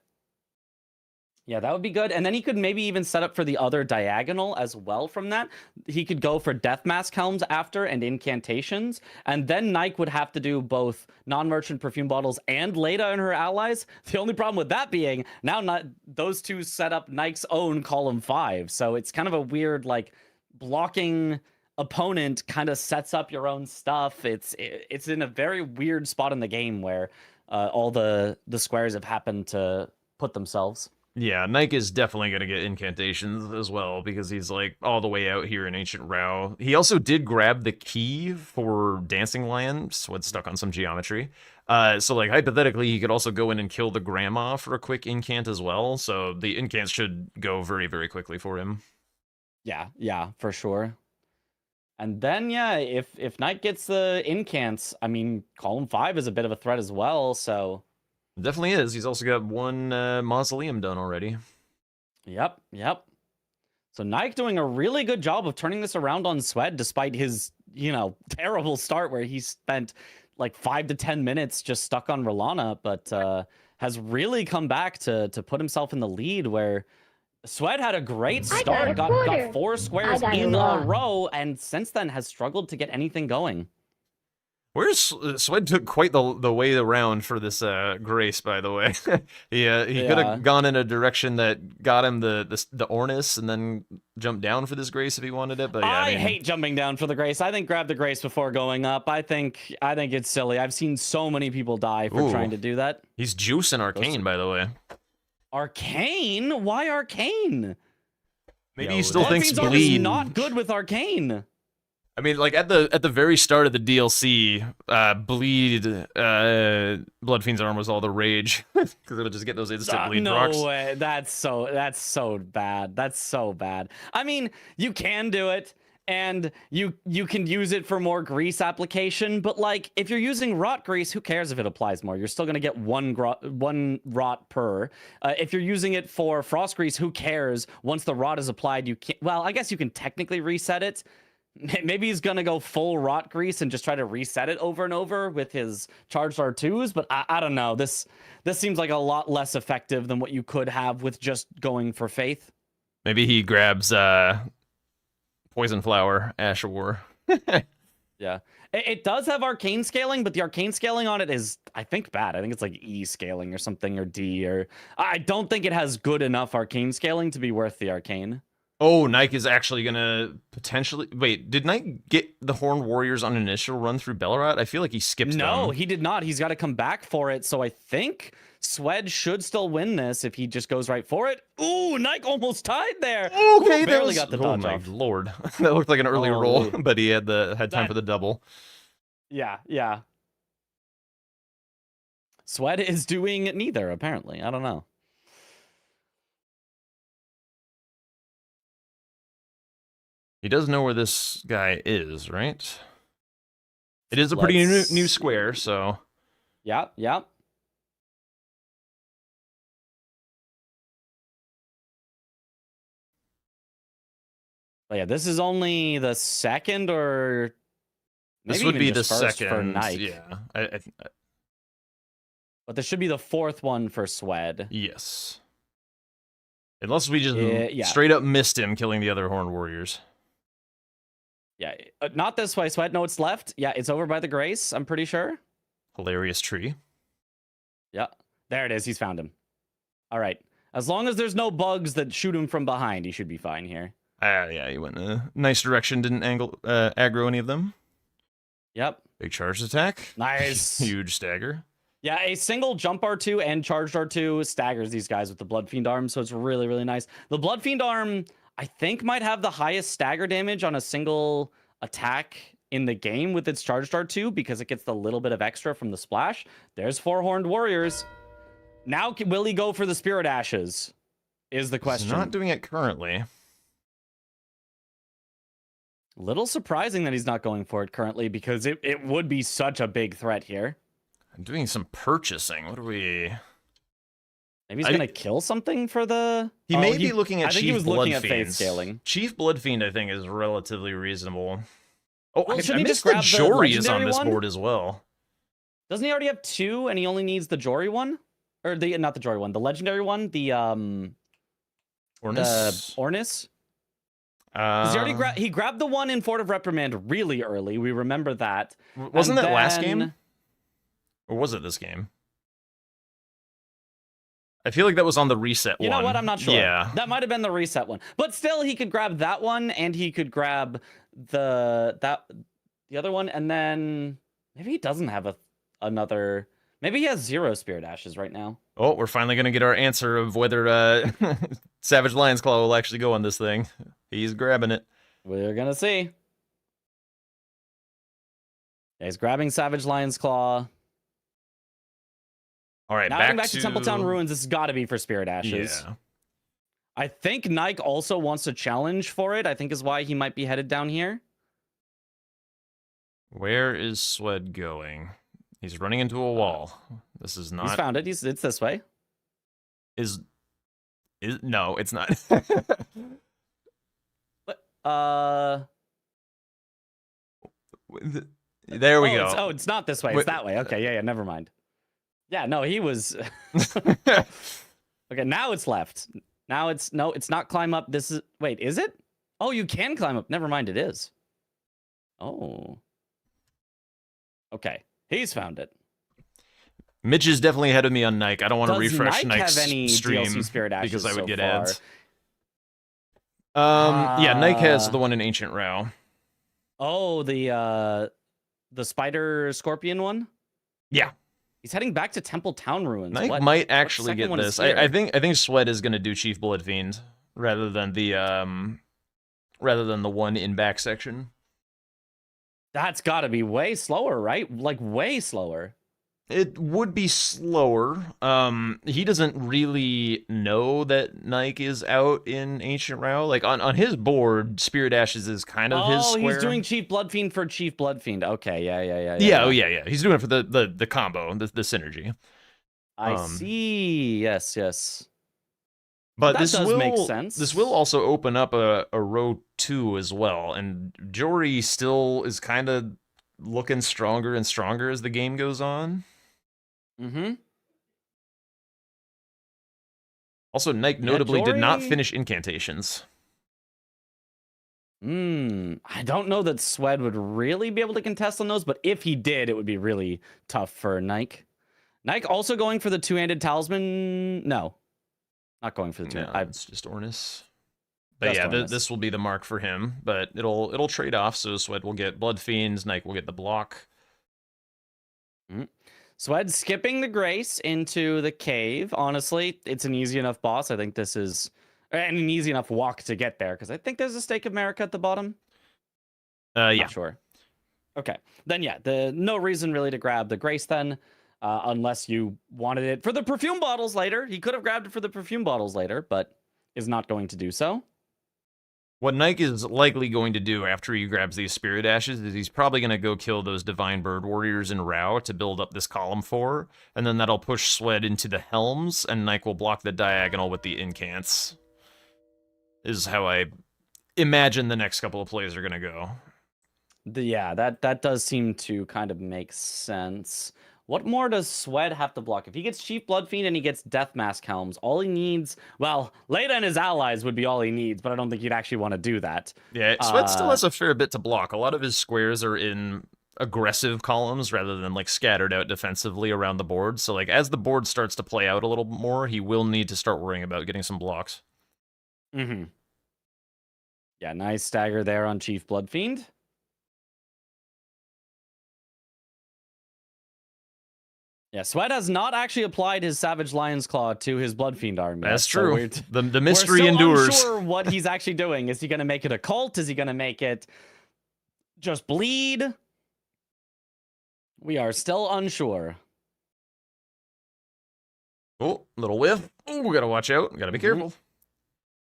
Speaker 13: yeah, that would be good. And then he could maybe even set up for the other diagonal as well from that. He could go for Death Mask Helms after and incantations. And then Nike would have to do both non-merchant perfume bottles and Leda and her allies. The only problem with that being now those two set up Nike's own column 5. So it's kind of a weird like blocking opponent kind of sets up your own stuff. It's in a very weird spot in the game where all the squares have happened to put themselves.
Speaker 1: Yeah, Nike is definitely going to get incantations as well because he's like all the way out here in Ancient Rao. He also did grab the key for Dancing Lion, so it's stuck on some geometry. So like hypothetically, he could also go in and kill the grandma for a quick incant as well. So the incants should go very, very quickly for him.
Speaker 13: Yeah, for sure. And then yeah, if Knight gets the incants, I mean, column 5 is a bit of a threat as well. So.
Speaker 1: Definitely is. He's also got one mausoleum done already.
Speaker 13: Yep. So Nike doing a really good job of turning this around on Swed, despite his, terrible start where he spent like 5 to 10 minutes just stuck on Rolana, but has really come back to put himself in the lead where Swed had a great start, got 4 squares in a row, and since then has struggled to get anything going.
Speaker 1: Where's Swed took quite the way around for this Grace, by the way. he could have gone in a direction that got him the Ornis and then jumped down for this Grace if he wanted it. But yeah,
Speaker 13: I hate jumping down for the Grace. I think grab the Grace before going up. I think it's silly. I've seen so many people die for trying to do that.
Speaker 1: He's juicing Arcane, by the way.
Speaker 13: Arcane? Why Arcane?
Speaker 1: Maybe he still thinks Bleed
Speaker 13: is not good with Arcane.
Speaker 1: I mean, like at the very start of the DLC, Bleed, Bloodfiend's arm was all the rage because it'll just get those instant bleed rocks.
Speaker 13: No way, that's so bad. That's so bad. I mean, you can do it, and you can use it for more grease application. But like, if you're using rot grease, who cares if it applies more? You're still gonna get one rot per. If you're using it for frost grease, who cares? Once the rot is applied, you can't. Well, I guess you can technically reset it. Maybe he's gonna go full rot grease and just try to reset it over and over with his charged R2s, but I don't know. This seems like a lot less effective than what you could have with just going for faith.
Speaker 1: Maybe he grabs Poison Flower, Ash of War.
Speaker 13: Yeah. It does have arcane scaling, but the arcane scaling on it is, I think, bad. I think it's like E scaling or something, or D, or I don't think it has good enough arcane scaling to be worth the arcane.
Speaker 1: Oh, Nike is actually gonna potentially... Wait, did Nike get the Horned Warriors on an initial run through Bellerat? I feel like he skipped them.
Speaker 13: No, he did not. He's got to come back for it, so I think Swed should still win this if he just goes right for it. Ooh, Nike almost tied there.
Speaker 1: Okay,
Speaker 13: barely got the dodge off.
Speaker 1: Lord. That looked like an early roll, but he had time for the double.
Speaker 13: Yeah. Swed is doing neither, apparently. I don't know.
Speaker 1: He does know where this guy is, right? It is a pretty new square, so...
Speaker 13: Yeah. But yeah, this is only the second, or...
Speaker 1: This would be the second
Speaker 13: for Nike.
Speaker 1: Yeah.
Speaker 13: But this should be the 4th one for Swed.
Speaker 1: Yes. Unless we just straight up missed him killing the other Horned Warriors.
Speaker 13: Yeah, not this way, Swed. No, it's left. Yeah, it's over by the Grace, I'm pretty sure.
Speaker 1: Hilarious tree.
Speaker 13: Yeah, there it is. He's found him. All right. As long as there's no bugs that shoot him from behind, he should be fine here.
Speaker 1: Yeah, he went in a nice direction, didn't aggro any of them.
Speaker 13: Yep.
Speaker 1: Big charged attack.
Speaker 13: Nice.
Speaker 1: Huge stagger.
Speaker 13: Yeah, a single jump R2 and charged R2 staggers these guys with the Bloodfiend arm, so it's really, really nice. The Bloodfiend arm, I think, might have the highest stagger damage on a single attack in the game with its charged R2 because it gets the little bit of extra from the splash. There's 4 Horned Warriors. Now, will he go for the Spirit Ashes? Is the question.
Speaker 1: He's not doing it currently.
Speaker 13: Little surprising that he's not going for it currently because it would be such a big threat here.
Speaker 1: I'm doing some purchasing. What are we...
Speaker 13: Maybe he's going to kill something for the...
Speaker 1: He may be looking at Chief Bloodfiend.
Speaker 13: I think he was looking at Faith scaling.
Speaker 1: Chief Bloodfiend, I think, is relatively reasonable. Oh,
Speaker 13: well,
Speaker 1: I missed the Jory is on this board as well.
Speaker 13: Doesn't he already have 2 and he only needs the Jory one? Or not the Jory one, the legendary one? The
Speaker 1: Ornis?
Speaker 13: The Ornis? He grabbed the one in Fort of Reprimand really early. We remember that.
Speaker 1: Wasn't that last game? Or was it this game? I feel like that was on the reset one.
Speaker 13: You know what? I'm not sure.
Speaker 1: Yeah.
Speaker 13: That might have been the reset one. But still, he could grab that one, and he could grab the other one, and then maybe he doesn't have another. Maybe he has 0 Spirit Ashes right now.
Speaker 1: Oh, we're finally gonna get our answer of whether Savage Lion's Claw will actually go on this thing. He's grabbing it.
Speaker 13: We're gonna see. Yeah, he's grabbing Savage Lion's Claw.
Speaker 1: All right,
Speaker 13: Now back to Templetown Ruins. This has got to be for Spirit Ashes.
Speaker 1: Yeah.
Speaker 13: I think Nike also wants to challenge for it. I think is why he might be headed down here.
Speaker 1: Where is Swed going? He's running into a wall. This is not.
Speaker 13: He's found it. It's this way.
Speaker 1: No, it's not. There we go.
Speaker 13: It's not this way. It's that way. Okay, yeah, never mind. Yeah, no, he was. Okay, now it's left. Now it's not climb up. This is is it? Oh, you can climb up. Never mind, it is. Oh. Okay, he's found it.
Speaker 1: Mitch is definitely ahead of me on Nike. I don't want to refresh Nike's
Speaker 13: have any
Speaker 1: stream
Speaker 13: DLC Spirit Ashes
Speaker 1: because I would
Speaker 13: so
Speaker 1: get
Speaker 13: far?
Speaker 1: ads. Yeah, Nike has the one in Ancient Row.
Speaker 13: Oh, the spider scorpion one?
Speaker 1: Yeah.
Speaker 13: He's heading back to Temple Town Ruins.
Speaker 1: Nike
Speaker 13: What?
Speaker 1: might actually
Speaker 13: What
Speaker 1: get
Speaker 13: second one is
Speaker 1: this.
Speaker 13: here?
Speaker 1: I think Sweat is gonna do Chief Bloodfiend rather than the one in back section.
Speaker 13: That's got to be way slower, right? Like way slower.
Speaker 1: It would be slower. He doesn't really know that Nike is out in Ancient Row. Like on his board, Spirit Ashes is kind of his square.
Speaker 13: Oh, he's doing Chief Bloodfiend for Chief Bloodfiend. Okay, yeah.
Speaker 1: Yeah. He's doing it for the combo, the synergy.
Speaker 13: I see. Yes.
Speaker 1: But
Speaker 13: That
Speaker 1: this
Speaker 13: does
Speaker 1: will
Speaker 13: make sense.
Speaker 1: This will also open up a row 2 as well, and Jory still is kind of looking stronger and stronger as the game goes on.
Speaker 13: Mm-hmm.
Speaker 1: Also, Nike notably did not
Speaker 13: Jory-
Speaker 1: finish incantations.
Speaker 13: I don't know that Swed would really be able to contest on those, but if he did, it would be really tough for Nike. Nike also going for the two-handed talisman. No, not going for the two.
Speaker 1: No, it's just Ornis. But
Speaker 13: Just
Speaker 1: yeah,
Speaker 13: Ornis.
Speaker 1: this will be the mark for him. But it'll trade off. So Swed will get Blood Fiends, Nike will get the block.
Speaker 13: Swed skipping the Grace into the cave. Honestly, it's an easy enough boss. I think this is and an easy enough walk to get there because I think there's a Stake of Marika at the bottom.
Speaker 1: Yeah.
Speaker 13: Not sure. Okay, then yeah, no reason really to grab the Grace then, unless you wanted it for the perfume bottles later. He could have grabbed it for the perfume bottles later, but is not going to do so.
Speaker 1: What Nike is likely going to do after he grabs these Spirit Ashes is he's probably going to go kill those Divine Bird Warriors in Rao to build up this column 4, and then that'll push Swed into the Helms, and Nike will block the diagonal with the Incants. Is how I imagine the next couple of plays are going to go.
Speaker 13: Yeah, that does seem to kind of make sense. What more does Swed have to block? If he gets Chief Bloodfiend and he gets Death Mask Helms, all he needs, well, Leda and his allies would be all he needs, but I don't think he'd actually want to do that.
Speaker 1: Yeah, Swed still has a fair bit to block. A lot of his squares are in aggressive columns rather than like scattered out defensively around the board. So like as the board starts to play out a little more, he will need to start worrying about getting some blocks.
Speaker 13: Mm-hmm. Yeah, nice stagger there on Chief Bloodfiend. Yeah, Swed has not actually applied his Savage Lion's Claw to his Bloodfiend arm yet.
Speaker 1: That's
Speaker 13: so
Speaker 1: true.
Speaker 13: we're
Speaker 1: The mystery
Speaker 13: we're still
Speaker 1: endures.
Speaker 13: unsure what he's actually doing. Is he going to make it a cult? Is he going to make it just bleed? We are still unsure.
Speaker 1: Oh, little whiff. Oh, we gotta watch out. Gotta be careful.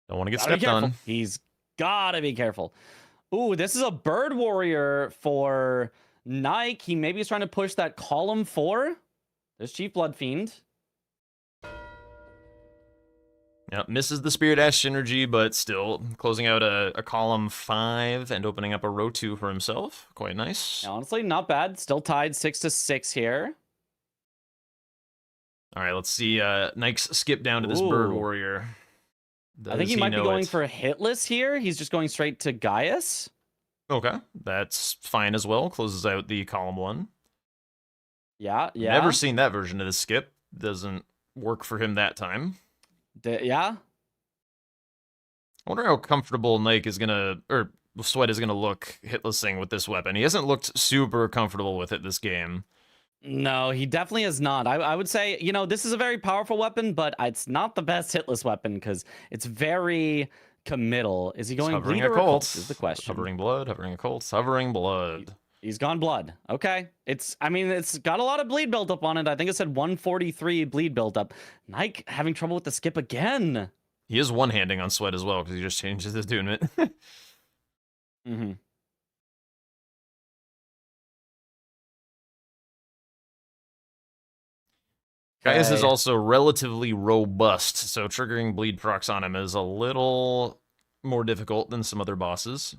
Speaker 1: Don't want to get
Speaker 13: Gotta be
Speaker 1: stepped on.
Speaker 13: careful. He's gotta be careful. Ooh, this is a Bird Warrior for Nike. He maybe is trying to push that column 4. There's Chief Bloodfiend.
Speaker 1: Yeah, misses the Spirit Ash synergy, but still closing out a column 5 and opening up a row 2 for himself. Quite nice.
Speaker 13: Yeah, honestly, not bad. Still tied 6-6 here.
Speaker 1: All right, let's see. Nike's skip down to this Bird
Speaker 13: Ooh.
Speaker 1: Warrior.
Speaker 13: I think he might be going for a hitless here. He's just going straight to Gaius.
Speaker 1: Okay, that's fine as well. Closes out the column 1.
Speaker 13: Yeah.
Speaker 1: Never seen that version of the skip. Doesn't work for him that time.
Speaker 13: Yeah.
Speaker 1: I wonder how comfortable Nike is gonna, or Sweat is gonna look hitlessing with this weapon. He hasn't looked super comfortable with it this game.
Speaker 13: No, he definitely is not. I would say, you know, this is a very powerful weapon, but it's not the best hitless weapon because it's very committal. Is he going
Speaker 1: Hovering
Speaker 13: bleed or
Speaker 1: occult
Speaker 13: occult is the question.
Speaker 1: Hovering blood, hovering occult, hovering blood.
Speaker 13: He's gone blood. Okay. I mean, it's got a lot of bleed built up on it. I think it said 143 bleed built up. Nike having trouble with the skip again.
Speaker 1: He is one-handing on Sweat as well because he just changes his attunement.
Speaker 13: Mm-hmm.
Speaker 1: Gaius is also relatively robust, so triggering bleed procs on him is a little more difficult than some other bosses.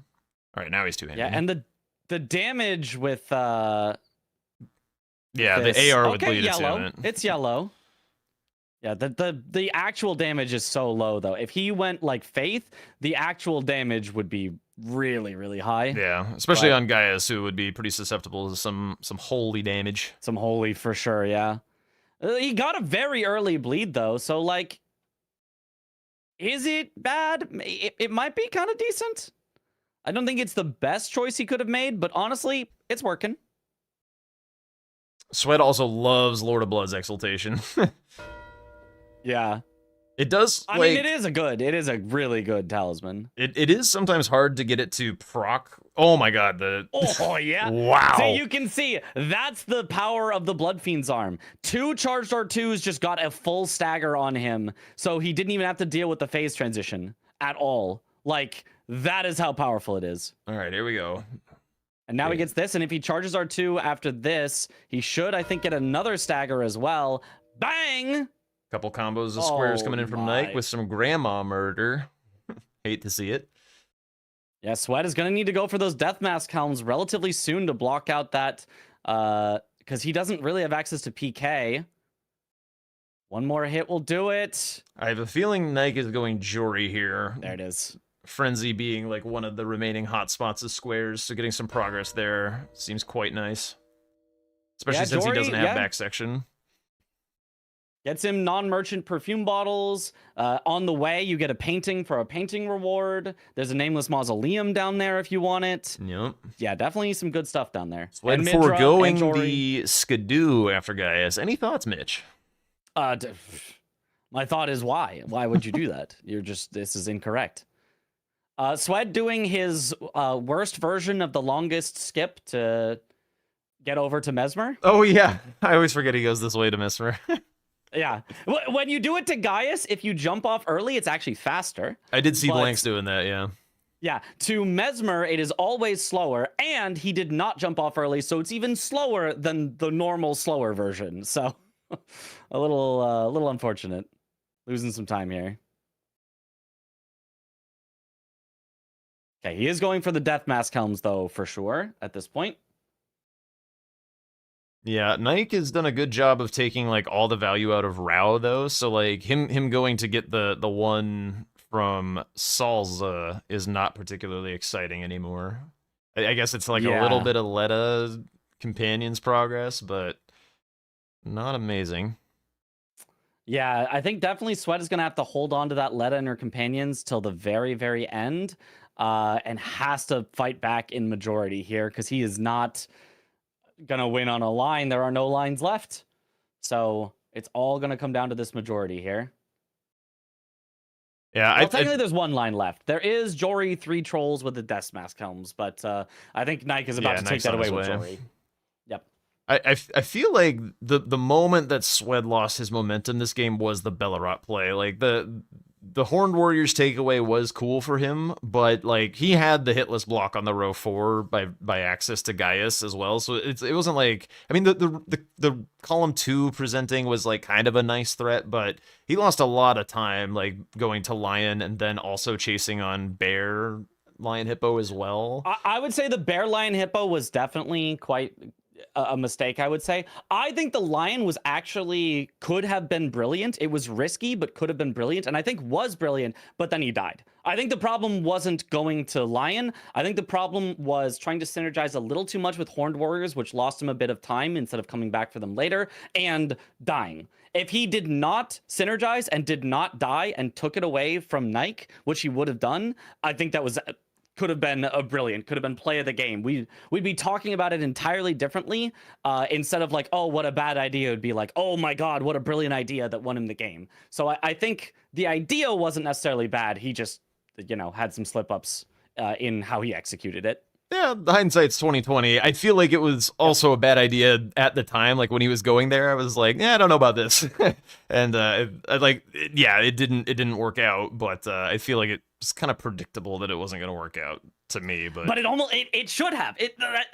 Speaker 1: All right, now he's two-handed.
Speaker 13: Yeah, and the damage with
Speaker 1: yeah, the AR with bleed
Speaker 13: yellow.
Speaker 1: attunement.
Speaker 13: It's yellow. Yeah, the actual damage is so low though. If he went like Faith, the actual damage would be really, really high.
Speaker 1: Yeah, especially on Gaius, who would be pretty susceptible to some holy damage.
Speaker 13: Some holy for sure, yeah. He got a very early bleed though, so like, is it bad? It might be kind of decent. I don't think it's the best choice he could have made, but honestly, it's working.
Speaker 1: Sweat also loves Lord of Blood's exaltation.
Speaker 13: Yeah.
Speaker 1: It does.
Speaker 13: I mean, it is a really good talisman.
Speaker 1: It is sometimes hard to get it to proc. Oh my god,
Speaker 13: Oh yeah.
Speaker 1: Wow.
Speaker 13: So you can see that's the power of the Blood Fiend's arm. 2 charged R2s just got a full stagger on him, so he didn't even have to deal with the phase transition at all. Like, that is how powerful it is.
Speaker 1: All right, here we go.
Speaker 13: And now he gets this, and if he charges R2 after this, he should, I think, get another stagger as well. Bang!
Speaker 1: Couple combos of squares coming in from Nike
Speaker 13: my.
Speaker 1: with some grandma murder. Hate to see it.
Speaker 13: Yeah, Sweat is going to need to go for those Death Mask helms relatively soon to block out that, because he doesn't really have access to PK. One more hit will do it.
Speaker 1: I have a feeling Nike is going Jory here.
Speaker 13: There it is.
Speaker 1: Frenzy being like one of the remaining hotspots of squares, so getting some progress there seems quite nice. Especially since
Speaker 13: Jory,
Speaker 1: he doesn't have back section.
Speaker 13: Gets him non-merchant perfume bottles. On the way, you get a painting for a painting reward. There's a nameless mausoleum down there if you want it.
Speaker 1: Yep.
Speaker 13: Yeah, definitely some good stuff down there.
Speaker 1: When foregoing the skidoo after Gaius. Any thoughts, Mitch?
Speaker 13: My thought is why? Why would you do that? This is incorrect. Sweat doing his worst version of the longest skip to get over to Mesmer.
Speaker 1: Oh yeah, I always forget he goes this way to Mesmer.
Speaker 13: Yeah, when you do it to Gaius, if you jump off early, it's actually faster.
Speaker 1: I did see Blanks doing that, yeah.
Speaker 13: Yeah, to Mesmer, it is always slower, and he did not jump off early, so it's even slower than the normal slower version. So, a little unfortunate, losing some time here. Okay, he is going for the Death Mask helms though, for sure at this point.
Speaker 1: Yeah, Nike has done a good job of taking like all the value out of Rao though. So like him going to get the one from Salza is not particularly exciting anymore. I guess it's like a little bit of Letta Companion's progress, but not amazing.
Speaker 13: Yeah, I think definitely Sweat is going to have to hold on to that Letta and her companions till the very, very end, and has to fight back in majority here because he is not going to win on a line. There are no lines left. So it's all going to come down to this majority here.
Speaker 1: Yeah,
Speaker 13: well, technically there's one line left. There is Jory 3 trolls with the Death Mask helms, but I think Nike is about to take that away with Jory. Yep.
Speaker 1: I feel like the moment that Swed lost his momentum this game was the Bellarot play. Like the Horned Warriors takeaway was cool for him, but like he had the hitless block on the row 4 by access to Gaius as well. So it wasn't like, I mean the column 2 presenting was like kind of a nice threat, but he lost a lot of time like going to Lion and then also chasing on Bear Lion Hippo as well.
Speaker 13: I would say the Bear Lion Hippo was definitely quite a mistake, I would say. I think the lion was actually could have been brilliant. It was risky, but could have been brilliant, and I think was brilliant, but then he died. I think the problem wasn't going to lion. I think the problem was trying to synergize a little too much with horned warriors, which lost him a bit of time instead of coming back for them later, and dying. If he did not synergize and did not die and took it away from Nike, which he would have done, I think that was could have been a brilliant, could have been play of the game. We'd be talking about it entirely differently, instead of like, oh, what a bad idea. It would be like, oh my God, what a brilliant idea that won him the game. So I think the idea wasn't necessarily bad. He just, had some slip ups in how he executed it.
Speaker 1: Yeah, hindsight's 2020. I feel like it was also a bad idea at the time. Like when he was going there, I was like, I don't know about this, and it didn't work out. But I feel like it's kind of predictable that it wasn't going to work out to me. But
Speaker 13: it should have.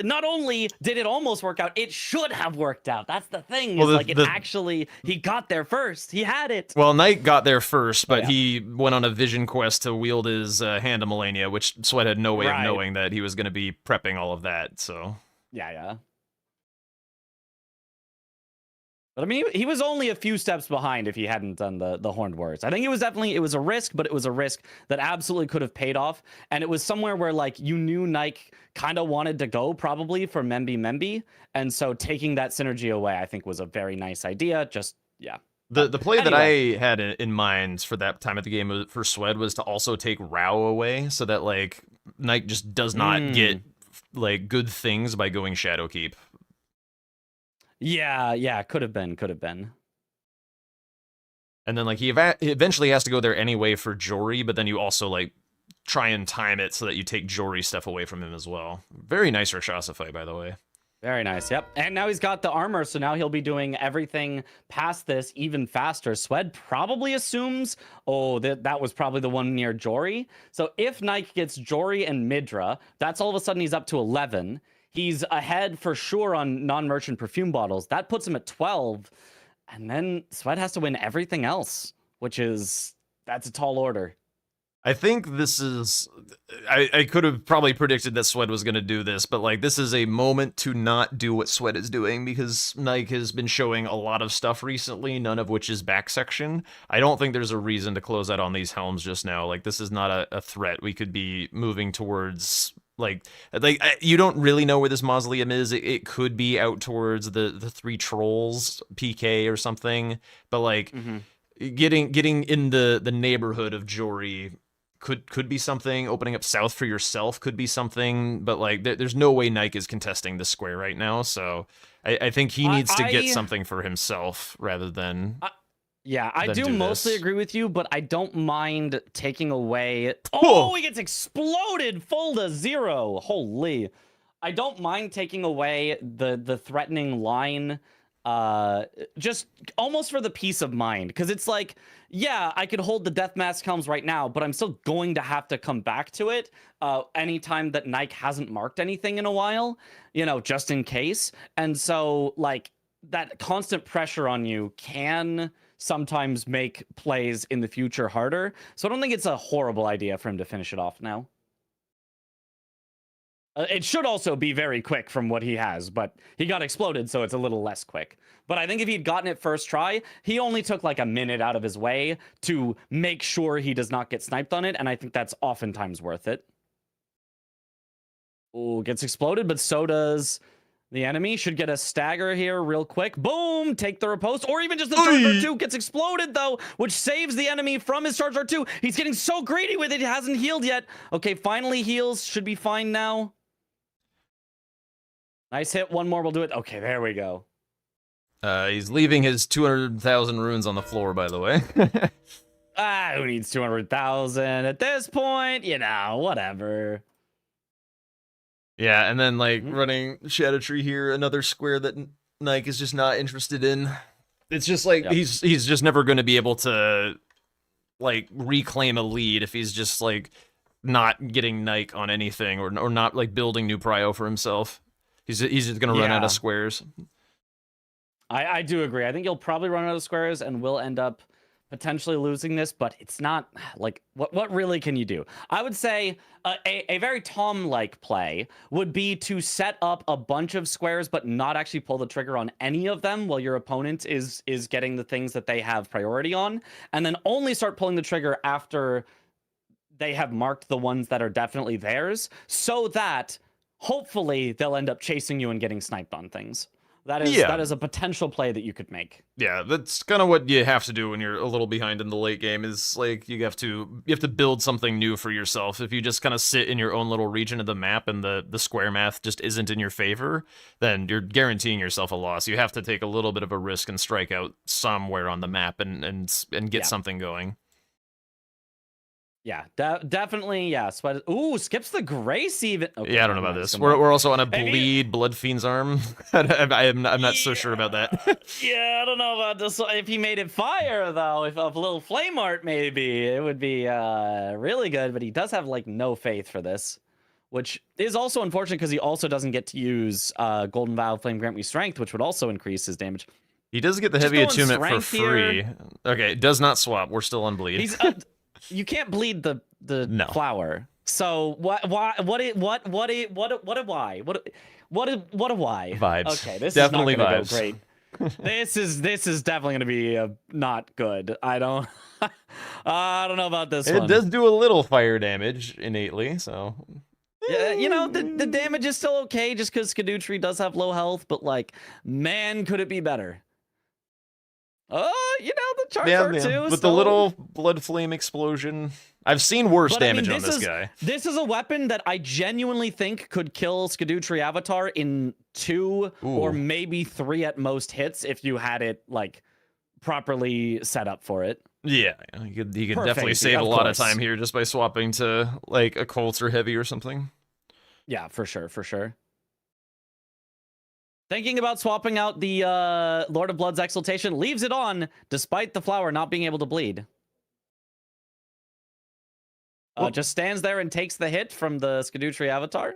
Speaker 13: Not only did it almost work out, it should have worked out. That's the thing.
Speaker 1: Well,
Speaker 13: He got there first. He had it.
Speaker 1: Well, Knight got there first, but he went on a vision quest to wield his Hand of Melania, which Sweat had no way of knowing that he was going to be prepping all of that. So
Speaker 13: yeah. But I mean, he was only a few steps behind if he hadn't done the horned warriors. I think it was a risk, but it was a risk that absolutely could have paid off. And it was somewhere where like you knew Nike kind of wanted to go probably for Memby. And so taking that synergy away, I think was a very nice idea.
Speaker 1: The play that I had in mind for that time of the game for Swed was to also take Rao away so that like Nike just does not get like good things by going Shadowkeep.
Speaker 13: Yeah, could have been.
Speaker 1: And then like he eventually has to go there anyway for Jory, but then you also like try and time it so that you take Jory stuff away from him as well. Very nice Rakshasa fight, by the way.
Speaker 13: Very nice, yep. And now he's got the armor, so now he'll be doing everything past this even faster. Swed probably assumes, that was probably the one near Jory. So if Nike gets Jory and Midra, that's all of a sudden he's up to 11. He's ahead for sure on non-merchant perfume bottles. That puts him at 12. And then Swed has to win everything else, that's a tall order.
Speaker 1: I think this is... I could have probably predicted that Swed was going to do this, but like this is a moment to not do what Swed is doing because Nike has been showing a lot of stuff recently, none of which is back section. I don't think there's a reason to close out on these helms just now. Like this is not a threat. We could be moving towards... Like you don't really know where this mausoleum is. It could be out towards the three trolls PK or something, but like getting in the neighborhood of Jory could be something. Opening up south for yourself could be something, but like there's no way Nike is contesting the square right now. So I think he needs to get something for himself rather than.
Speaker 13: I do mostly agree with you, but I don't mind taking away... he gets exploded full to 0. Holy. I don't mind taking away the threatening line, just almost for the peace of mind. Because it's like, I could hold the Death Mask helms right now, but I'm still going to have to come back to it anytime that Nike hasn't marked anything in a while, just in case. And so, like, that constant pressure on you can... sometimes make plays in the future harder. So I don't think it's a horrible idea for him to finish it off now. It should also be very quick from what he has, but he got exploded, so it's a little less quick. But I think if he'd gotten it first try, he only took like a minute out of his way to make sure he does not get sniped on it, and I think that's oftentimes worth it. Gets exploded, but so does... the enemy. Should get a stagger here real quick. Boom! Take the riposte. Or even just the Charger 2 gets exploded, though, which saves the enemy from his Charger 2. He's getting so greedy with it. He hasn't healed yet. Okay, finally heals. Should be fine now. Nice hit. One more will do it. Okay, there we go.
Speaker 1: He's leaving his 200,000 runes on the floor, by the way.
Speaker 13: Who needs 200,000 at this point? Whatever.
Speaker 1: Yeah, and then like running Shadow Tree here, another square that Nike is just not interested in. It's just like he's just never going to be able to like reclaim a lead if he's just like not getting Nike on anything or not like building new prio for himself. He's just going to run out of squares.
Speaker 13: I do agree. I think he'll probably run out of squares and will end up potentially losing this, but it's not like what really can you do? I would say a very Tom-like play would be to set up a bunch of squares but not actually pull the trigger on any of them while your opponent is getting the things that they have priority on, and then only start pulling the trigger after they have marked the ones that are definitely theirs, so that hopefully they'll end up chasing you and getting sniped on things. That is a potential play that you could make.
Speaker 1: Yeah, that's kind of what you have to do when you're a little behind in the late game. Is like you have to build something new for yourself. If you just kind of sit in your own little region of the map and the square math just isn't in your favor, then you're guaranteeing yourself a loss. You have to take a little bit of a risk and strike out somewhere on the map and get something going.
Speaker 13: Yeah, definitely. Yeah, Sweat. Ooh, skips the grace even. Okay,
Speaker 1: Yeah, I don't know about this. We're also on a Blood Fiend's arm. I'm not so sure about that.
Speaker 13: Yeah, I don't know about this. If he made it fire though, if a little flame art maybe, it would be really good. But he does have like no faith for this, which is also unfortunate because he also doesn't get to use Golden Vial Flame Grant Me Strength, which would also increase his damage.
Speaker 1: He does get the heavy attunement for free. Okay, it does not swap. We're still on bleed.
Speaker 13: He's you can't bleed the flower. So why?
Speaker 1: Vibes.
Speaker 13: Okay, this
Speaker 1: definitely
Speaker 13: is not gonna
Speaker 1: vibes.
Speaker 13: go great. this is definitely gonna be not good. I don't know about this one.
Speaker 1: It does do a little fire damage innately, so.
Speaker 13: Yeah, you know, the damage is still okay just because Skadootree does have low health, but like, man, could it be better? You know, the charts are too.
Speaker 1: With the little blood flame explosion. I've seen worse damage on this guy.
Speaker 13: This is a weapon that I genuinely think could kill Skadootree Avatar in 2 or maybe 3 at most hits if you had it like properly set up for it.
Speaker 1: Yeah, you could definitely save a lot of time here just by swapping to like a Colts or Heavy or something.
Speaker 13: Yeah, for sure, for sure. Thinking about swapping out the Lord of Blood's Exaltation, leaves it on despite the flower not being able to bleed. Just stands there and takes the hit from the Skadootree Avatar.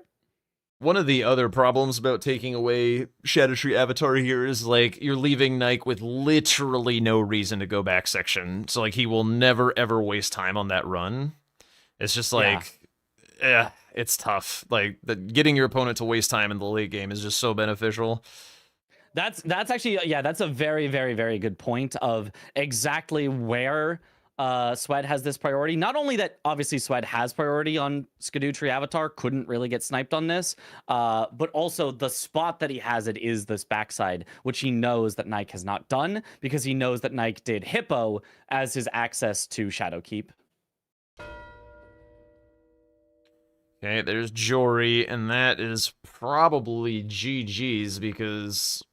Speaker 1: One of the other problems about taking away Shadowtree Avatar here is like you're leaving Nike with literally no reason to go back section. So like he will never ever waste time on that run. It's just like it's tough. Like getting your opponent to waste time in the late game is just so beneficial.
Speaker 13: That's actually that's a very, very, very good point of exactly where Sweat has this priority. Not only that obviously Sweat has priority on Skadootree Avatar, couldn't really get sniped on this, but also the spot that he has it is this backside, which he knows that Nike has not done because he knows that Nike did Hippo as his access to Shadowkeep.
Speaker 1: Okay, there's Jory, and that is probably GG's because,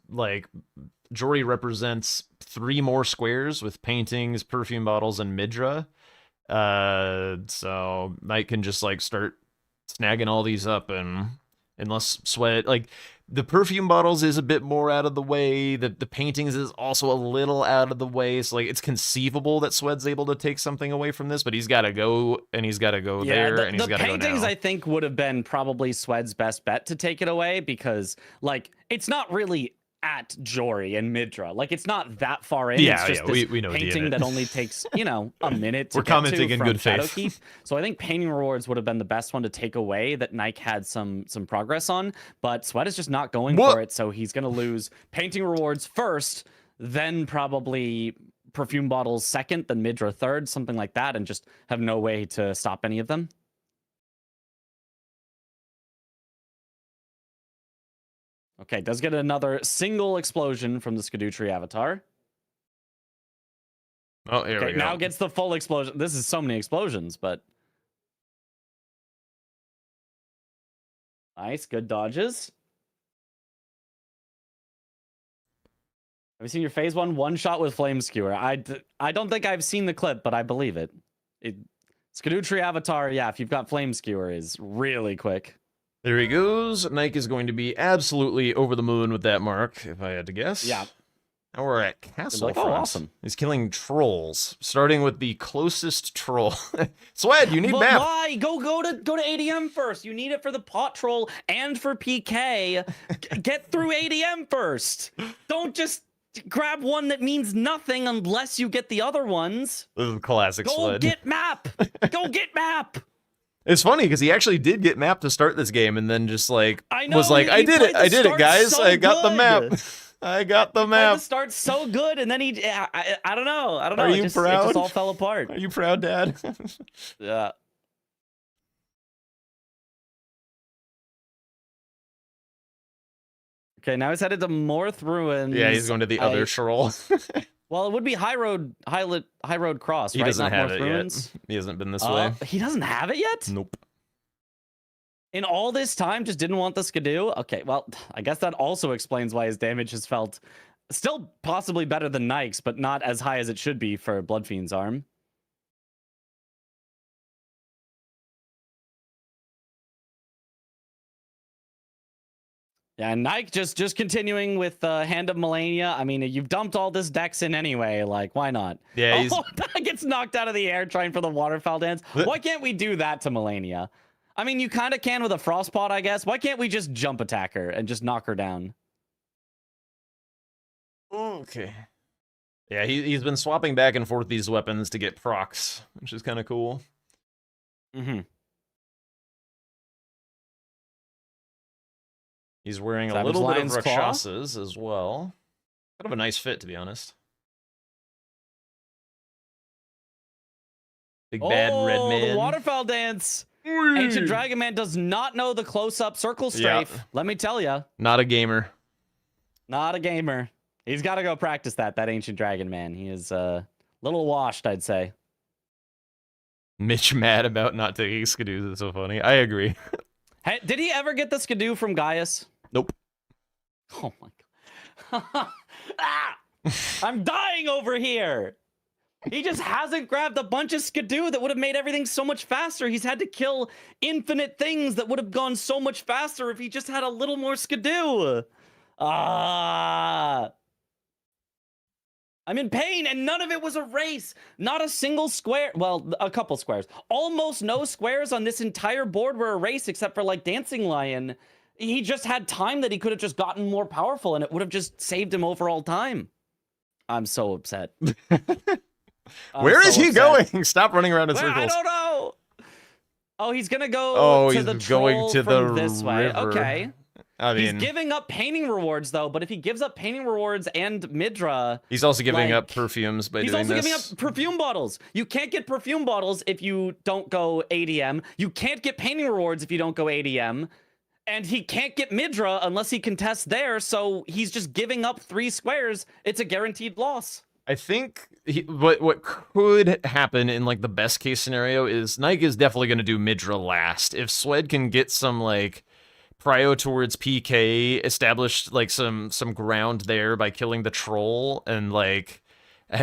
Speaker 1: like, Jory represents 3 more squares with paintings, perfume bottles, and Midra. So Knight can just, like, start snagging all these up, and unless Sweat, like, the perfume bottles is a bit more out of the way. The paintings is also a little out of the way. So, like, it's conceivable that Sweat's able to take something away from this, but he's got to go, and he's got to go there, and he's got to go now.
Speaker 13: The paintings, I think, would have been probably Sweat's best bet to take it away because, like, it's not really at Jory and Midra. Like, it's not that far in.
Speaker 1: Yeah,
Speaker 13: it's just this
Speaker 1: we know
Speaker 13: painting that only takes, you know, a minute to
Speaker 1: We're
Speaker 13: get
Speaker 1: commenting
Speaker 13: to
Speaker 1: in
Speaker 13: from
Speaker 1: good faith.
Speaker 13: Shadowkeep. So I think painting rewards would have been the best one to take away that Nike had some progress on, but Sweat is just not going for it, so he's going to lose painting rewards first, then probably perfume bottles second, then Midra third, something like that, and just have no way to stop any of them. Okay, does get another single explosion from the Skadootree Avatar.
Speaker 1: Oh, here we go.
Speaker 13: Now gets the full explosion. This is so many explosions, but... Nice, good dodges. Have you seen your phase 1 shot with Flame Skewer? I don't think I've seen the clip, but I believe it. Skadootree Avatar, yeah, if you've got Flame Skewer, is really quick.
Speaker 1: There he goes. Nike is going to be absolutely over the moon with that mark, if I had to guess.
Speaker 13: Yeah.
Speaker 1: Now we're at Castle
Speaker 13: Like, oh, awesome.
Speaker 1: He's killing trolls, starting with the closest troll. Sweat, you need
Speaker 13: But
Speaker 1: map.
Speaker 13: why? Go to ADM first. You need it for the pot troll and for PK. Get through ADM first. Don't just grab one that means nothing unless you get the other ones.
Speaker 1: This is classic
Speaker 13: Go
Speaker 1: Sled.
Speaker 13: get map. Go get map.
Speaker 1: It's funny because he actually did get map to start this game, and then just like
Speaker 13: I know,
Speaker 1: was like,
Speaker 13: he
Speaker 1: I did
Speaker 13: played
Speaker 1: it,
Speaker 13: the start
Speaker 1: guys,
Speaker 13: so
Speaker 1: I got the
Speaker 13: good.
Speaker 1: map, I got the
Speaker 13: Played
Speaker 1: map.
Speaker 13: the start so good, and then I don't know.
Speaker 1: Are you
Speaker 13: It just
Speaker 1: proud?
Speaker 13: all fell apart.
Speaker 1: Are you proud, Dad?
Speaker 13: Yeah. Okay, now he's headed to Morth Ruins.
Speaker 1: Yeah, he's going to the other Sherol.
Speaker 13: Well, it would be High Road Cross,
Speaker 1: He
Speaker 13: right?
Speaker 1: doesn't
Speaker 13: Not
Speaker 1: have
Speaker 13: Morth
Speaker 1: it
Speaker 13: Ruins?
Speaker 1: yet. He hasn't been this way.
Speaker 13: He doesn't have it yet?
Speaker 1: Nope.
Speaker 13: In all this time, just didn't want the Skidoo? Okay, well, I guess that also explains why his damage has felt still possibly better than Nike's, but not as high as it should be for Bloodfiend's arm. Yeah, and Nike just continuing with Hand of Melania. I mean, you've dumped all this Dex in anyway. Like, why not?
Speaker 1: Yeah, he's...
Speaker 13: Oh, that gets knocked out of the air trying for the waterfowl dance. Why can't we do that to Melania? I mean, you kind of can with a Frostpot, I guess. Why can't we just jump attack her and just knock her down?
Speaker 1: Okay. Yeah, he's been swapping back and forth these weapons to get procs, which is kind of cool.
Speaker 13: Mm-hmm.
Speaker 1: He's wearing a
Speaker 13: Savage
Speaker 1: little bit of
Speaker 13: Lion's Claw?
Speaker 1: Rakshasas as well. Kind of a nice fit, to be honest. Big bad red man.
Speaker 13: The waterfowl dance. Ancient Dragon Man does not know the close-up circle strafe.
Speaker 1: Yeah.
Speaker 13: Let me tell you.
Speaker 1: Not a gamer.
Speaker 13: Not a gamer. He's got to go practice that Ancient Dragon Man. He is a little washed, I'd say.
Speaker 1: Mitch mad about not taking Skidoos. That's so funny. I agree.
Speaker 13: Hey, did he ever get the Skidoo from Gaius?
Speaker 1: Nope.
Speaker 13: Oh my god. Ah! I'm dying over here. He just hasn't grabbed a bunch of Skidoo that would have made everything so much faster. He's had to kill infinite things that would have gone so much faster if he just had a little more Skidoo. Ah. I'm in pain, and none of it was a race. Not a single square. Well, a couple squares. Almost no squares on this entire board were a race except for, like, Dancing Lion. He just had time that he could have just gotten more powerful, and it would have just saved him overall time. I'm so upset.
Speaker 1: Where is he going? Stop running around in
Speaker 13: I
Speaker 1: circles.
Speaker 13: don't know. Oh, he's going to go to
Speaker 1: he's
Speaker 13: the
Speaker 1: going
Speaker 13: troll
Speaker 1: to
Speaker 13: from
Speaker 1: the
Speaker 13: this way.
Speaker 1: river.
Speaker 13: Okay.
Speaker 1: I mean,
Speaker 13: he's giving up painting rewards, though, but if he gives up painting rewards and Midra...
Speaker 1: he's also giving
Speaker 13: like,
Speaker 1: up perfumes by
Speaker 13: he's
Speaker 1: doing
Speaker 13: also
Speaker 1: this.
Speaker 13: giving up perfume bottles. You can't get perfume bottles if you don't go ADM. You can't get painting rewards if you don't go ADM. And he can't get Midra unless he contests there, so he's just giving up 3 squares. It's a guaranteed loss.
Speaker 1: I think what could happen in like the best case scenario is Nike is definitely going to do Midra last. If Swed can get some like prio towards PK, established like some ground there by killing the troll, and like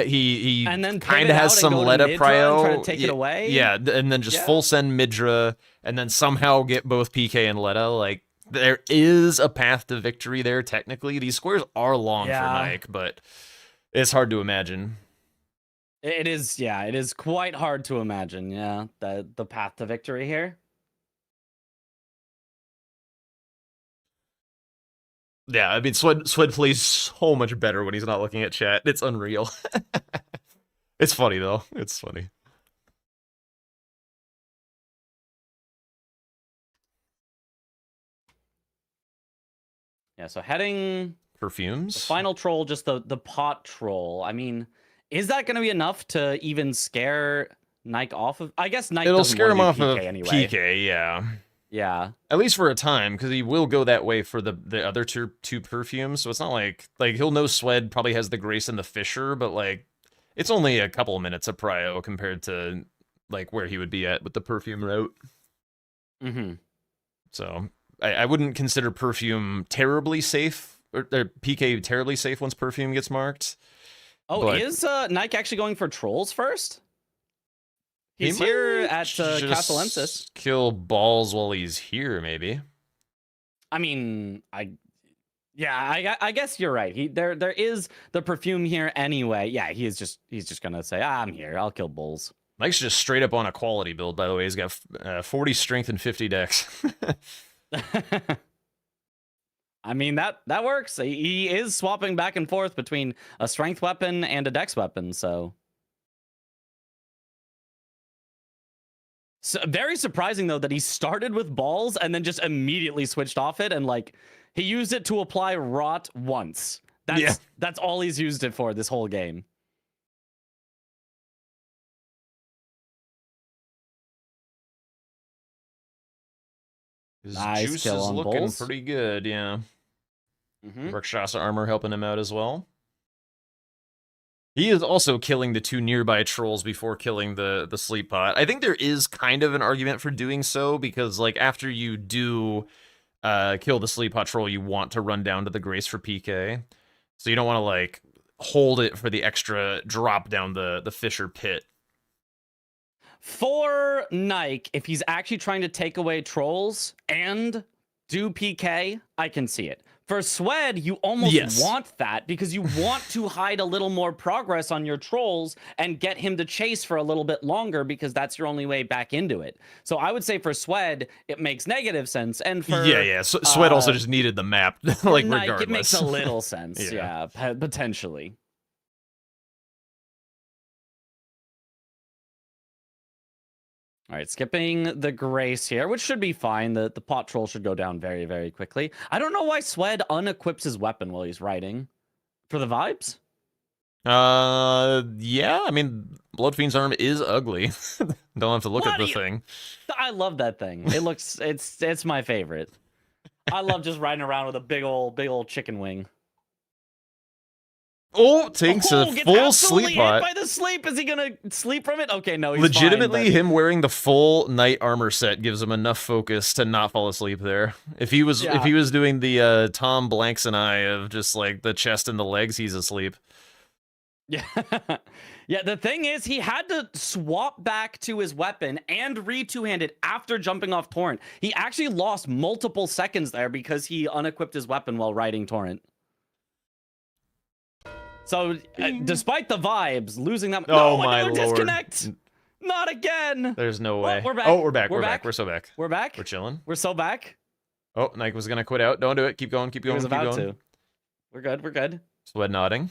Speaker 1: he
Speaker 13: and then
Speaker 1: kind of has some Leta prio,
Speaker 13: try to take it away.
Speaker 1: Yeah, and then just full send Midra, and then somehow get both PK and Leta. Like there is a path to victory there. Technically, these squares are long for Nike, but it's hard to imagine.
Speaker 13: It is, yeah, it is quite hard to imagine, yeah, the path to victory here.
Speaker 1: Yeah, I mean, Swed plays so much better when he's not looking at chat. It's unreal. It's funny, though. It's funny.
Speaker 13: Yeah, so heading...
Speaker 1: Perfumes?
Speaker 13: The final troll, just the pot troll. I mean, is that going to be enough to even scare Nike off of... I guess Nike
Speaker 1: It'll
Speaker 13: doesn't
Speaker 1: scare him
Speaker 13: wanna
Speaker 1: off
Speaker 13: do
Speaker 1: of
Speaker 13: PK anyway.
Speaker 1: PK, yeah.
Speaker 13: Yeah.
Speaker 1: At least for a time, because he will go that way for the other two perfumes, so it's not like he'll know Swed probably has the Grace and the Fisher, but like it's only a couple of minutes of prio compared to like where he would be at with the perfume route.
Speaker 13: Mm-hmm.
Speaker 1: So I wouldn't consider perfume terribly safe, or PK terribly safe once perfume gets marked.
Speaker 13: Oh,
Speaker 1: but
Speaker 13: is Nike actually going for trolls first?
Speaker 1: he
Speaker 13: He's here
Speaker 1: might
Speaker 13: at
Speaker 1: just
Speaker 13: Castellensis.
Speaker 1: kill balls while he's here, maybe.
Speaker 13: I mean, I guess you're right. There is the perfume here anyway. Yeah, he's just gonna say, I'm here. I'll kill bulls.
Speaker 1: Mike's just straight up on a quality build, by the way. He's got 40 strength and 50 dex.
Speaker 13: I mean, that works. He is swapping back and forth between a strength weapon and a dex weapon, so very surprising though that he started with balls and then just immediately switched off it, and like he used it to apply rot once. That's all he's used it for this whole game.
Speaker 1: His
Speaker 13: Nice
Speaker 1: juice
Speaker 13: kill
Speaker 1: is
Speaker 13: on
Speaker 1: looking
Speaker 13: Bulls.
Speaker 1: pretty good, yeah.
Speaker 13: Mhm.
Speaker 1: Rakshasa armor helping him out as well. He is also killing the 2 nearby trolls before killing the sleep pot. I think there is kind of an argument for doing so, because like after you do kill the sleep pot troll, you want to run down to the Grace for PK. So you don't want to like hold it for the extra drop down the Fisher pit.
Speaker 13: For Nike, if he's actually trying to take away trolls and do PK, I can see it. For Swed, you almost want that because you want to hide a little more progress on your trolls and get him to chase for a little bit longer, because that's your only way back into it. So I would say for Swed, it makes negative sense. And for
Speaker 1: So, Swed also just needed the map, like
Speaker 13: Nike,
Speaker 1: regardless.
Speaker 13: it makes a little sense, yeah, potentially. All right, skipping the Grace here, which should be fine. The pot troll should go down very, very quickly. I don't know why Swed unequips his weapon while he's riding. For the vibes?
Speaker 1: Yeah, I mean, Bloodfiend's arm is ugly. Don't have to look at the thing.
Speaker 13: I love that thing. It looks, it's my favorite. I love just riding around with a big old chicken wing.
Speaker 1: Oh, takes a full sleep pot.
Speaker 13: Hit by the sleep. Is he gonna sleep from it? Okay, no, he's
Speaker 1: Legitimately,
Speaker 13: fine,
Speaker 1: him wearing the full knight armor set gives him enough focus to not fall asleep there. If he was doing the Tom Blanks and I of just like the chest and the legs, he's asleep.
Speaker 13: Yeah. Yeah, the thing is, he had to swap back to his weapon and re-two-handed after jumping off Torrent. He actually lost multiple seconds there because he unequipped his weapon while riding Torrent. So, despite the vibes, losing that...
Speaker 1: Oh,
Speaker 13: no,
Speaker 1: my
Speaker 13: another
Speaker 1: lord.
Speaker 13: disconnect! Not again!
Speaker 1: There's no way.
Speaker 13: We're back.
Speaker 1: Oh, we're back.
Speaker 13: We're
Speaker 1: We're
Speaker 13: back.
Speaker 1: back. We're so back.
Speaker 13: We're back?
Speaker 1: We're chilling.
Speaker 13: We're so back?
Speaker 1: Oh, Nike was going to quit out. Don't do it. Keep going. Keep
Speaker 13: He
Speaker 1: going.
Speaker 13: was
Speaker 1: Keep
Speaker 13: about
Speaker 1: going.
Speaker 13: to. We're good. We're good.
Speaker 1: Swed nodding.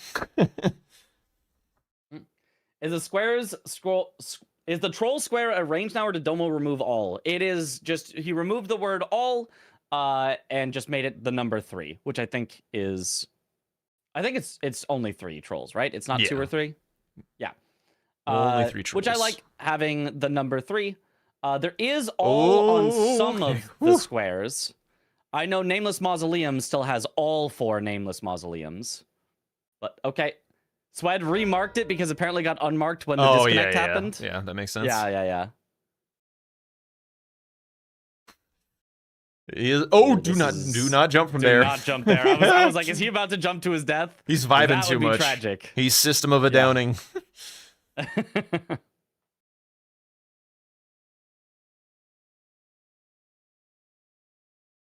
Speaker 13: Is the troll square a range now, or did Domo remove all? It is just, he removed the word all and just made it the number 3, which I think is... I think it's only 3 trolls, right? It's not 2 or 3? Yeah.
Speaker 1: Only 3 trolls.
Speaker 13: Which I like having the number 3. There is all on some of the squares. I know Nameless Mausoleum still has all 4 Nameless Mausoleums. But, okay. Swed remarked it because apparently got unmarked when the disconnect happened.
Speaker 1: Yeah, that makes sense.
Speaker 13: Yeah.
Speaker 1: He is, do not jump from there.
Speaker 13: Do not jump there. I was like, is he about to jump to his death?
Speaker 1: He's vibing
Speaker 13: That
Speaker 1: too
Speaker 13: would be
Speaker 1: much.
Speaker 13: Tragic.
Speaker 1: He's System of a Downing.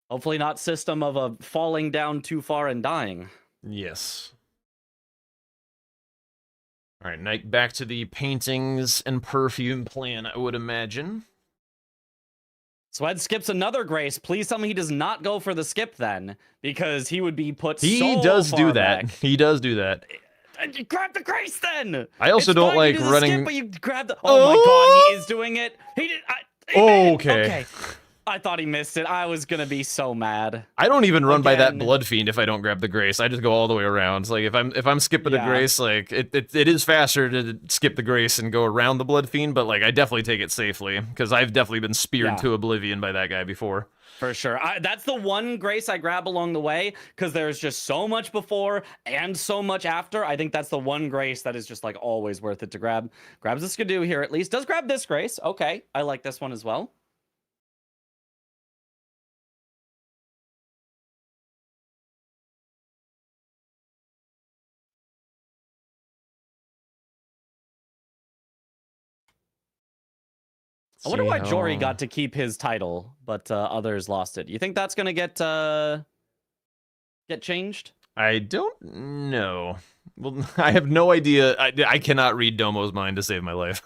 Speaker 13: Hopefully not System of a falling down too far and dying.
Speaker 1: Yes. All right, Nike, back to the paintings and perfume plan, I would imagine.
Speaker 13: Swed skips another Grace. Please tell me he does not go for the skip then, because he would be put
Speaker 1: He
Speaker 13: so
Speaker 1: does
Speaker 13: far
Speaker 1: do that.
Speaker 13: back.
Speaker 1: He does do that.
Speaker 13: Grab the Grace then.
Speaker 1: I also
Speaker 13: It's
Speaker 1: don't
Speaker 13: fine,
Speaker 1: like
Speaker 13: you do the
Speaker 1: running.
Speaker 13: Skip, but you grab the. Oh my god, he is doing it. He did. He made it.
Speaker 1: Okay.
Speaker 13: I thought he missed it. I was gonna be so mad.
Speaker 1: I don't even run by that
Speaker 13: Again.
Speaker 1: Blood Fiend if I don't grab the Grace. I just go all the way around. It's like if I'm skipping the
Speaker 13: Yeah.
Speaker 1: Grace, like it is faster to skip the Grace and go around the Blood Fiend, but like I definitely take it safely because I've definitely been speared
Speaker 13: Yeah.
Speaker 1: to oblivion by that guy before.
Speaker 13: For sure. That's the one Grace I grab along the way, because there's just so much before and so much after. I think that's the one Grace that is just like always worth it to grab. Grabs the Skidoo here at least. Does grab this Grace. Okay. I like this one as well. I wonder why Jory got to keep his title, but others lost it. You think that's gonna get changed?
Speaker 1: I don't know. Well, I have no idea. I cannot read Domo's mind to save my life.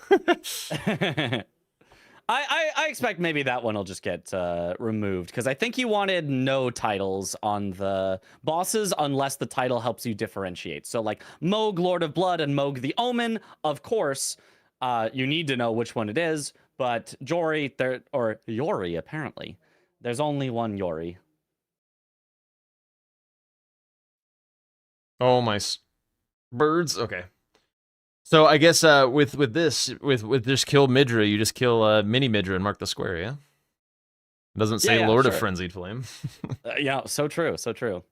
Speaker 13: I expect maybe that one will just get removed because I think he wanted no titles on the bosses unless the title helps you differentiate. So like Moog, Lord of Blood, and Moog the Omen, of course, you need to know which one it is. But Jory, or Yori, apparently, there's only one Yori.
Speaker 1: Oh my birds. Okay. So I guess with just kill Midra, you just kill mini Midra and mark the square, yeah? It doesn't say
Speaker 13: Yeah,
Speaker 1: Lord of
Speaker 13: sure.
Speaker 1: Frenzied Flame.
Speaker 13: Yeah, so true, so true.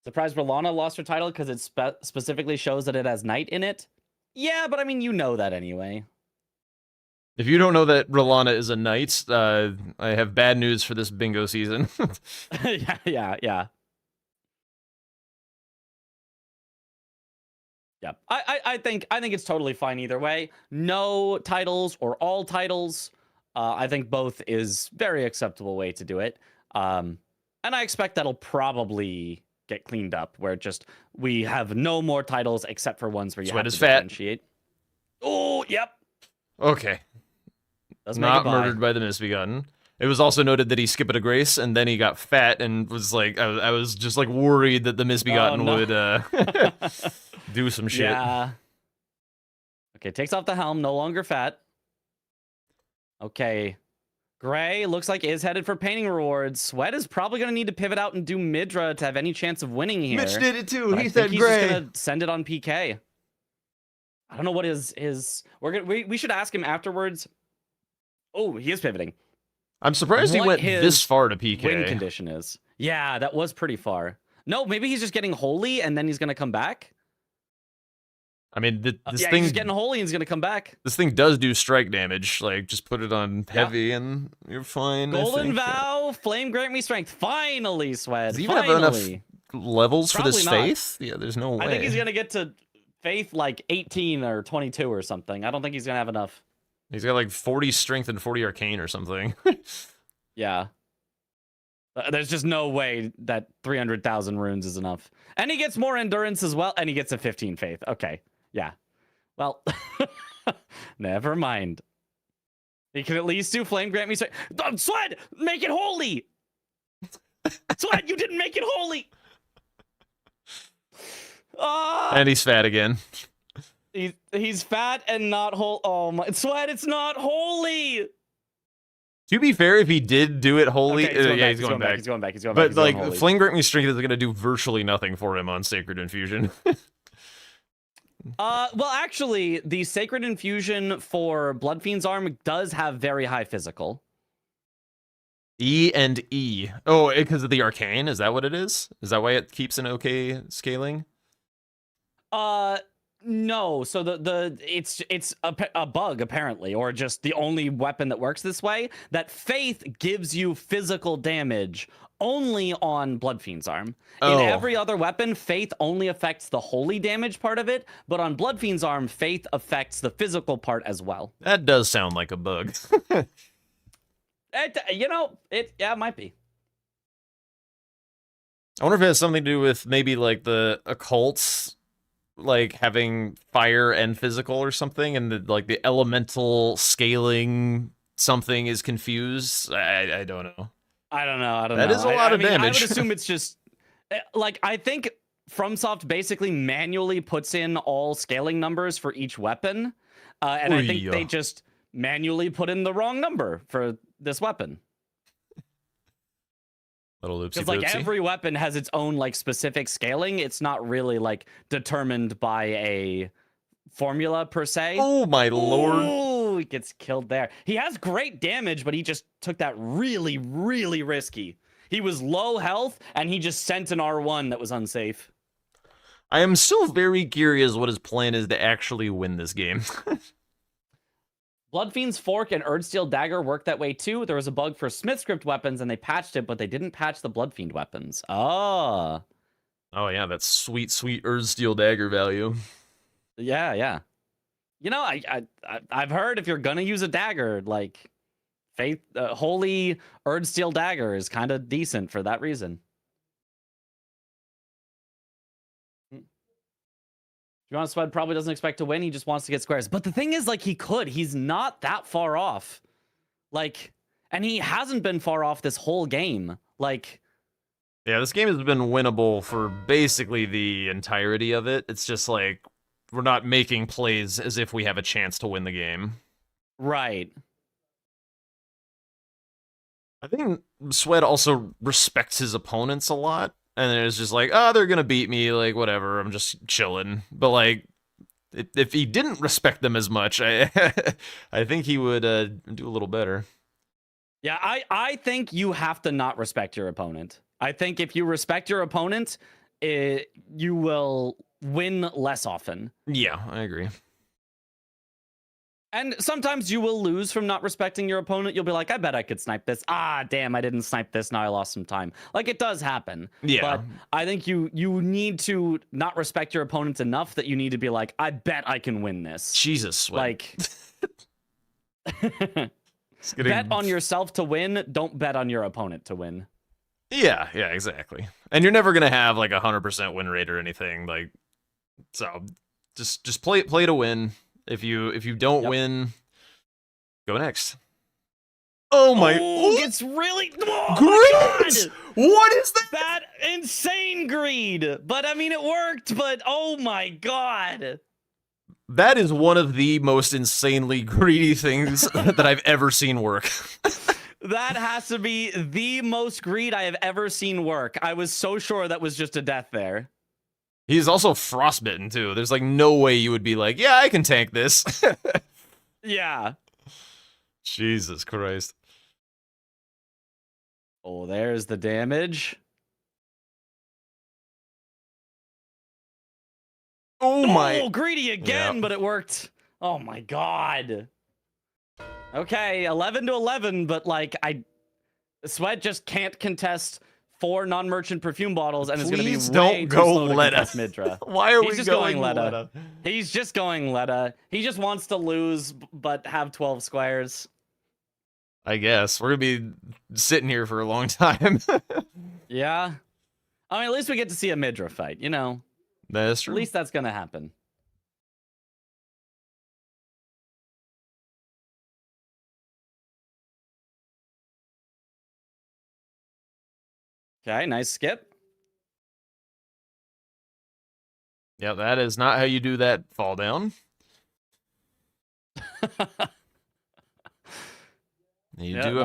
Speaker 13: Surprised Rolana lost her title because it specifically shows that it has Knight in it. Yeah, but I mean, you know that anyway.
Speaker 1: If you don't know that Rolana is a knight, I have bad news for this bingo season.
Speaker 13: Yeah. Yeah, I think it's totally fine either way. No titles or all titles. I think both is very acceptable way to do it. And I expect that'll probably get cleaned up, where just we have no more titles except for ones where you
Speaker 1: Sweat
Speaker 13: have
Speaker 1: is
Speaker 13: to
Speaker 1: fat.
Speaker 13: differentiate. Oh, yep.
Speaker 1: Okay.
Speaker 13: Does make
Speaker 1: Not
Speaker 13: it by.
Speaker 1: murdered by the Misbegotten. It was also noted that he skipped a grace, and then he got fat, and was like, I was just like worried that the Misbegotten would do some shit.
Speaker 13: Yeah. Okay, takes off the helm, no longer fat. Okay. Gray looks like is headed for painting rewards. Sweat is probably going to need to pivot out and do Midra to have any chance of winning here.
Speaker 1: Mitch did it too.
Speaker 13: But
Speaker 1: He
Speaker 13: I
Speaker 1: said
Speaker 13: think he's
Speaker 1: Gray.
Speaker 13: just going to send it on PK. I don't know what we should ask him afterwards. Oh, he is pivoting.
Speaker 1: I'm surprised he
Speaker 13: What
Speaker 1: went
Speaker 13: his
Speaker 1: this far to PK.
Speaker 13: Win condition is. Yeah, that was pretty far. No, maybe he's just getting holy and then he's going to come back.
Speaker 1: I mean, this
Speaker 13: yeah,
Speaker 1: thing
Speaker 13: he's getting holy and he's going to come back.
Speaker 1: This thing does do strike damage. Like, just put it on heavy and you're fine.
Speaker 13: Golden Vow, Flame Grant Me Strength. Finally, Sweat.
Speaker 1: Does he even have enough levels for this faith? Yeah, there's no way.
Speaker 13: I think he's going to get to faith like 18 or 22 or something. I don't think he's going to have enough.
Speaker 1: He's got like 40 strength and 40 arcane or something.
Speaker 13: Yeah. There's just no way that 300,000 runes is enough. And he gets more endurance as well, and he gets a 15 faith. Okay. Yeah. Well, never mind. He can at least do Flame Grant Me Strength. Sweat! Make it holy! Sweat, you didn't make it holy!
Speaker 1: And he's fat again.
Speaker 13: He's fat and not whole. Oh my Sweat! It's not holy.
Speaker 1: To be fair, if he did do it holy,
Speaker 13: Okay,
Speaker 1: he's going back.
Speaker 13: He's going back.
Speaker 1: But like, Flame Grant Me Strength is gonna do virtually nothing for him on Sacred Infusion.
Speaker 13: Well, actually, the Sacred Infusion for Blood Fiend's Arm does have very high physical.
Speaker 1: E and E. Oh, because of the arcane? Is that what it is? Is that why it keeps an okay scaling?
Speaker 13: No. So it's a bug apparently, or just the only weapon that works this way. That Faith gives you physical damage only on Blood Fiend's Arm. In every other weapon, Faith only affects the holy damage part of it, but on Blood Fiend's Arm, Faith affects the physical part as well.
Speaker 1: That does sound like a bug.
Speaker 13: It might be.
Speaker 1: I wonder if it has something to do with maybe like the occults, like having fire and physical or something, and the elemental scaling something is confused. I don't know.
Speaker 13: I don't know.
Speaker 1: That is a lot of damage.
Speaker 13: I would assume it's just like, I think FromSoft basically manually puts in all scaling numbers for each weapon, and I think they just manually put in the wrong number for this weapon.
Speaker 1: Little oopsie
Speaker 13: Because like every weapon has its own like specific scaling. It's not really like determined by a formula per se.
Speaker 1: Oh my lord.
Speaker 13: Ooh, he gets killed there. He has great damage, but he just took that really, really risky. He was low health, and he just sent an R1 that was unsafe.
Speaker 1: I am still very curious what his plan is to actually win this game.
Speaker 13: Bloodfiend's Fork and Erdsteel Dagger work that way too. There was a bug for Smithscript weapons, and they patched it, but they didn't patch the Bloodfiend weapons. Oh
Speaker 1: yeah, that's sweet, sweet Erdsteel Dagger value.
Speaker 13: Yeah. You know, I've heard if you're gonna use a dagger, like Faith, Holy Erdsteel Dagger is kind of decent for that reason. To be honest, Swed probably doesn't expect to win. He just wants to get squares. But the thing is, like, he could. He's not that far off. Like, and he hasn't been far off this whole game. Like,
Speaker 1: yeah, this game has been winnable for basically the entirety of it. It's just like we're not making plays as if we have a chance to win the game.
Speaker 13: right.
Speaker 1: I think Swed also respects his opponents a lot, and then it's just like, oh, they're gonna beat me, like whatever. I'm just chilling. But like, if he didn't respect them as much, I I think he would do a little better.
Speaker 13: Yeah, I think you have to not respect your opponent. I think if you respect your opponent, you will win less often.
Speaker 1: Yeah, I agree.
Speaker 13: And sometimes you will lose from not respecting your opponent. You'll be like, I bet I could snipe this. Ah, damn, I didn't snipe this. Now I lost some time. Like, it does happen.
Speaker 1: Yeah.
Speaker 13: But I think you need to not respect your opponents enough that you need to be like, I bet I can win this.
Speaker 1: Jesus, Swed.
Speaker 13: Like, bet on yourself to win. Don't bet on your opponent to win.
Speaker 1: Yeah, exactly. And you're never gonna have like 100% win rate or anything. Like, so just play to win. If you don't win, go next. Oh my!
Speaker 13: Oh, it's really greed.
Speaker 1: What is that?
Speaker 13: That insane greed. But I mean, it worked. But oh my god.
Speaker 1: That is one of the most insanely greedy things that I've ever seen work.
Speaker 13: That has to be the most greed I have ever seen work. I was so sure that was just a death there.
Speaker 1: He's also frostbitten too. There's like no way you would be like, yeah, I can tank this.
Speaker 13: Yeah.
Speaker 1: Jesus Christ.
Speaker 13: Oh, there's the damage.
Speaker 1: Oh my.
Speaker 13: Oh, greedy again,
Speaker 1: Yep.
Speaker 13: but it worked. Oh my god. Okay, 11 to 11, but like Sweat just can't contest 4 non-merchant perfume bottles, and it's going to be
Speaker 1: Please
Speaker 13: way
Speaker 1: don't
Speaker 13: too
Speaker 1: go
Speaker 13: slow to
Speaker 1: Letta.
Speaker 13: contest Midra.
Speaker 1: Why are
Speaker 13: He's
Speaker 1: we
Speaker 13: just
Speaker 1: going
Speaker 13: Letta?
Speaker 1: Letta?
Speaker 13: He's just going Letta. He just wants to lose, but have 12 squares.
Speaker 1: I guess we're gonna be sitting here for a long time.
Speaker 13: Yeah. I mean, at least we get to see a Midra fight, you know?
Speaker 1: That's true.
Speaker 13: At least that's going to happen. Okay, nice skip.
Speaker 1: Yeah, that is not how you do that fall down. You
Speaker 13: Yeah,
Speaker 1: do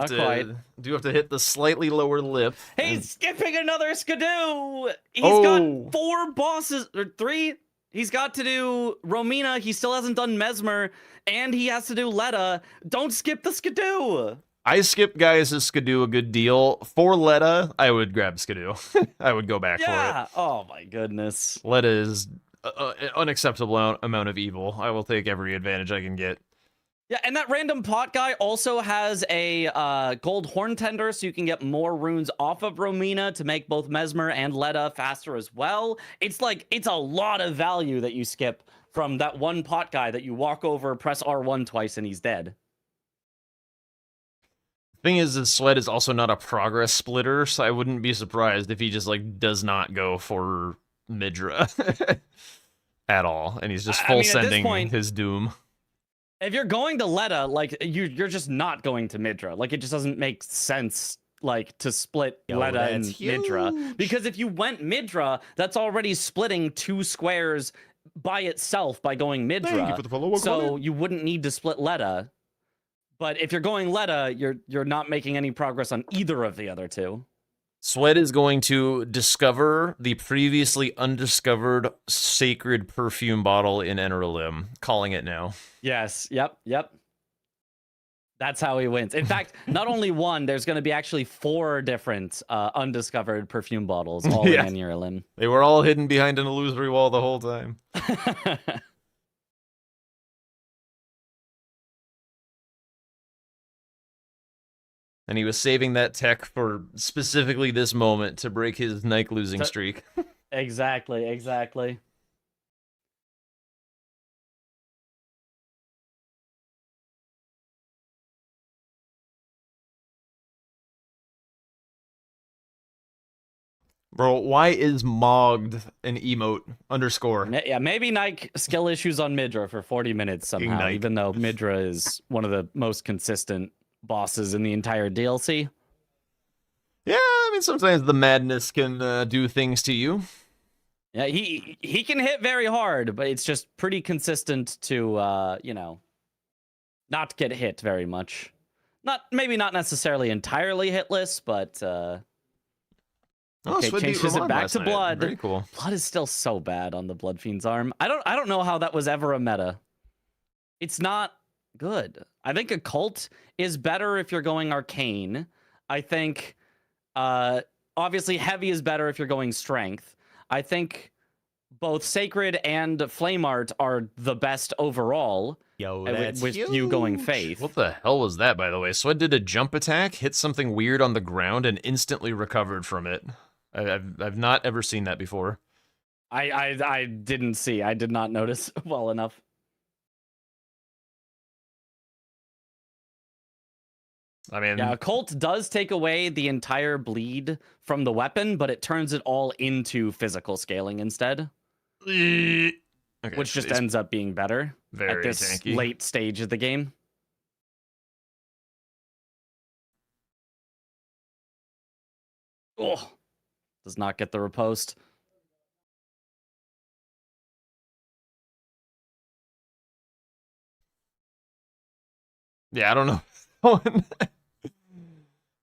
Speaker 1: have to hit the slightly lower lip.
Speaker 13: He's skipping another Skidoo. He's
Speaker 1: Oh.
Speaker 13: got 4 bosses or 3. He's got to do Romina. He still hasn't done Mesmer, and he has to do Letta. Don't skip the Skidoo.
Speaker 1: I skip guys as Skidoo a good deal. For Letta, I would grab Skidoo. I would go back for
Speaker 13: Yeah. Oh my goodness.
Speaker 1: it. Letta is an unacceptable amount of evil. I will take every advantage I can get.
Speaker 13: Yeah, and that random pot guy also has a gold horn tender, so you can get more runes off of Romina to make both Mesmer and Letta faster as well. It's like, it's a lot of value that you skip from that one pot guy that you walk over, press R1 twice, and he's dead.
Speaker 1: Thing is, Sweat is also not a progress splitter, so I wouldn't be surprised if he just like does not go for Midra at all, and he's just
Speaker 13: I
Speaker 1: full
Speaker 13: mean, at this
Speaker 1: sending
Speaker 13: point-
Speaker 1: his doom.
Speaker 13: If you're going to Letta, like you're just not going to Midra. Like it just doesn't make sense, like to split
Speaker 1: Yo,
Speaker 13: Letta and
Speaker 1: that's
Speaker 13: Midra.
Speaker 1: huge.
Speaker 13: Because if you went Midra, that's already splitting 2 squares by itself by going Midra.
Speaker 1: Thank you for the follow,
Speaker 13: so
Speaker 1: Colin.
Speaker 13: you wouldn't need to split Letta. But if you're going Letta, you're not making any progress on either of the other 2.
Speaker 1: Sweat is going to discover the previously undiscovered sacred perfume bottle in Eneralim. Calling it now.
Speaker 13: Yes. Yep. That's how he wins. In fact, not only one, there's going to be actually 4 different undiscovered perfume bottles all
Speaker 1: Yeah.
Speaker 13: in Eneralim.
Speaker 1: They were all hidden behind an illusory wall the whole time. And he was saving that tech for specifically this moment to break his Nike losing streak.
Speaker 13: Exactly.
Speaker 1: Bro, why is mogged an emote underscore?
Speaker 13: Yeah, maybe Nike skill issues on Midra for 40 minutes somehow,
Speaker 1: Nike.
Speaker 13: even though Midra is one of the most consistent bosses in the entire DLC.
Speaker 1: Yeah, I mean, sometimes the madness can do things to you.
Speaker 13: Yeah, he can hit very hard, but it's just pretty consistent to, you know, not get hit very much. Maybe not necessarily entirely hitless, but okay,
Speaker 1: Sweat beat
Speaker 13: changes it
Speaker 1: Ramon
Speaker 13: back
Speaker 1: last
Speaker 13: to
Speaker 1: night.
Speaker 13: blood.
Speaker 1: Very cool.
Speaker 13: Blood is still so bad on the Blood Fiend's arm. I don't know how that was ever a meta. It's not good. I think Occult is better if you're going arcane. I think obviously heavy is better if you're going strength. I think both Sacred and Flame Art are the best overall.
Speaker 1: Yo,
Speaker 13: with you going Faith.
Speaker 1: What the hell was that, by the way? Sweat did a jump attack, hit something weird on the ground, and instantly recovered from it. I've not ever seen that before.
Speaker 13: I didn't see. I did not notice well enough.
Speaker 1: I mean,
Speaker 13: yeah, Occult does take away the entire bleed from the weapon, but it turns it all into physical scaling instead.
Speaker 1: Okay,
Speaker 13: which just ends up being better at this
Speaker 1: tanky.
Speaker 13: late stage of the game. Oh, does not get the riposte.
Speaker 1: Yeah, I don't know.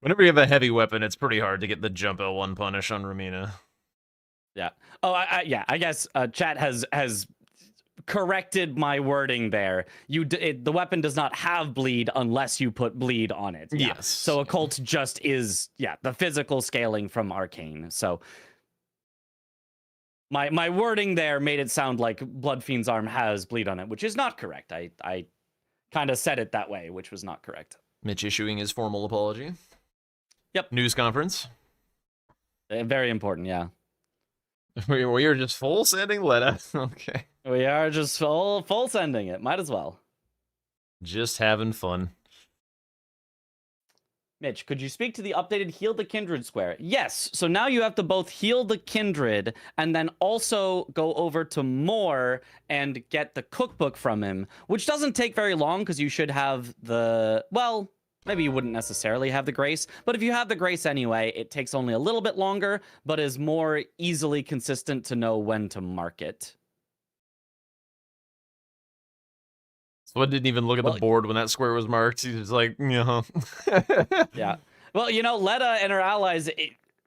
Speaker 1: Whenever you have a heavy weapon, it's pretty hard to get the jump L1 punish on Ramina.
Speaker 13: Yeah. Oh, yeah. I guess chat has corrected my wording there. The weapon does not have bleed unless you put bleed on it. Yeah.
Speaker 1: Yes.
Speaker 13: So Occult just is the physical scaling from Arcane. So my wording there made it sound like Blood Fiend's arm has bleed on it, which is not correct. I kind of said it that way, which was not correct.
Speaker 1: Mitch issuing his formal apology.
Speaker 13: Yep.
Speaker 1: News conference.
Speaker 13: Very important, yeah.
Speaker 1: We are just full sending Letta. Okay.
Speaker 13: We are just full sending it. Might as well.
Speaker 1: Just having fun.
Speaker 13: Mitch, could you speak to the updated Heal the Kindred square? Yes. So now you have to both heal the Kindred and then also go over to Moore and get the cookbook from him, which doesn't take very long because you should have the... Well, maybe you wouldn't necessarily have the grace, but if you have the grace anyway, it takes only a little bit longer, but is more easily consistent to know when to mark it.
Speaker 1: Sweat didn't even look at the board when that square was marked. He was like, yeah.
Speaker 13: Yeah. Well, you know, Letta and her allies,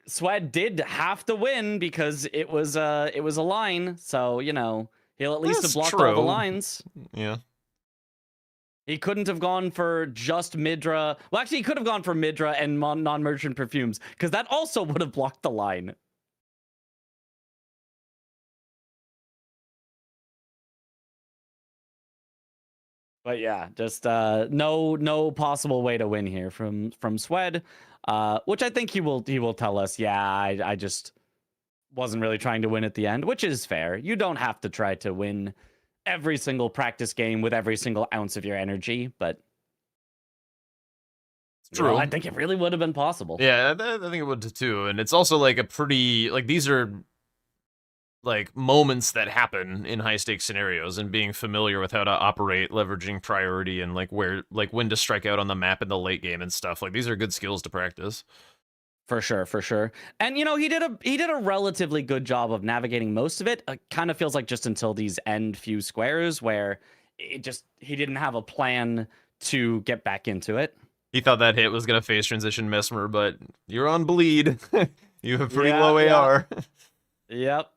Speaker 13: Swed did have to win because it was a line. So, you know, he'll at least have blocked all the lines.
Speaker 1: Yeah.
Speaker 13: He couldn't have gone for just Midra. Well, actually, he could have gone for Midra and non-merchant perfumes because that also would have blocked the line. But yeah, just no possible way to win here from Swed, which I think he will tell us. Yeah, I just wasn't really trying to win at the end, which is fair. You don't have to try to win every single practice game with every single ounce of your energy, but
Speaker 1: True.
Speaker 13: I think it really would have been possible.
Speaker 1: Yeah, I think it would too. And it's also like a pretty, like, these are like moments that happen in high stakes scenarios, and being familiar with how to operate, leveraging priority, and like when to strike out on the map in the late game and stuff. Like, these are good skills to practice.
Speaker 13: For sure. And you know, he did a relatively good job of navigating most of it. It kind of feels like just until these end few squares where he didn't have a plan to get back into it.
Speaker 1: He thought that hit was gonna phase transition Mesmer, but you're on bleed. You have pretty low AR.
Speaker 13: Yep.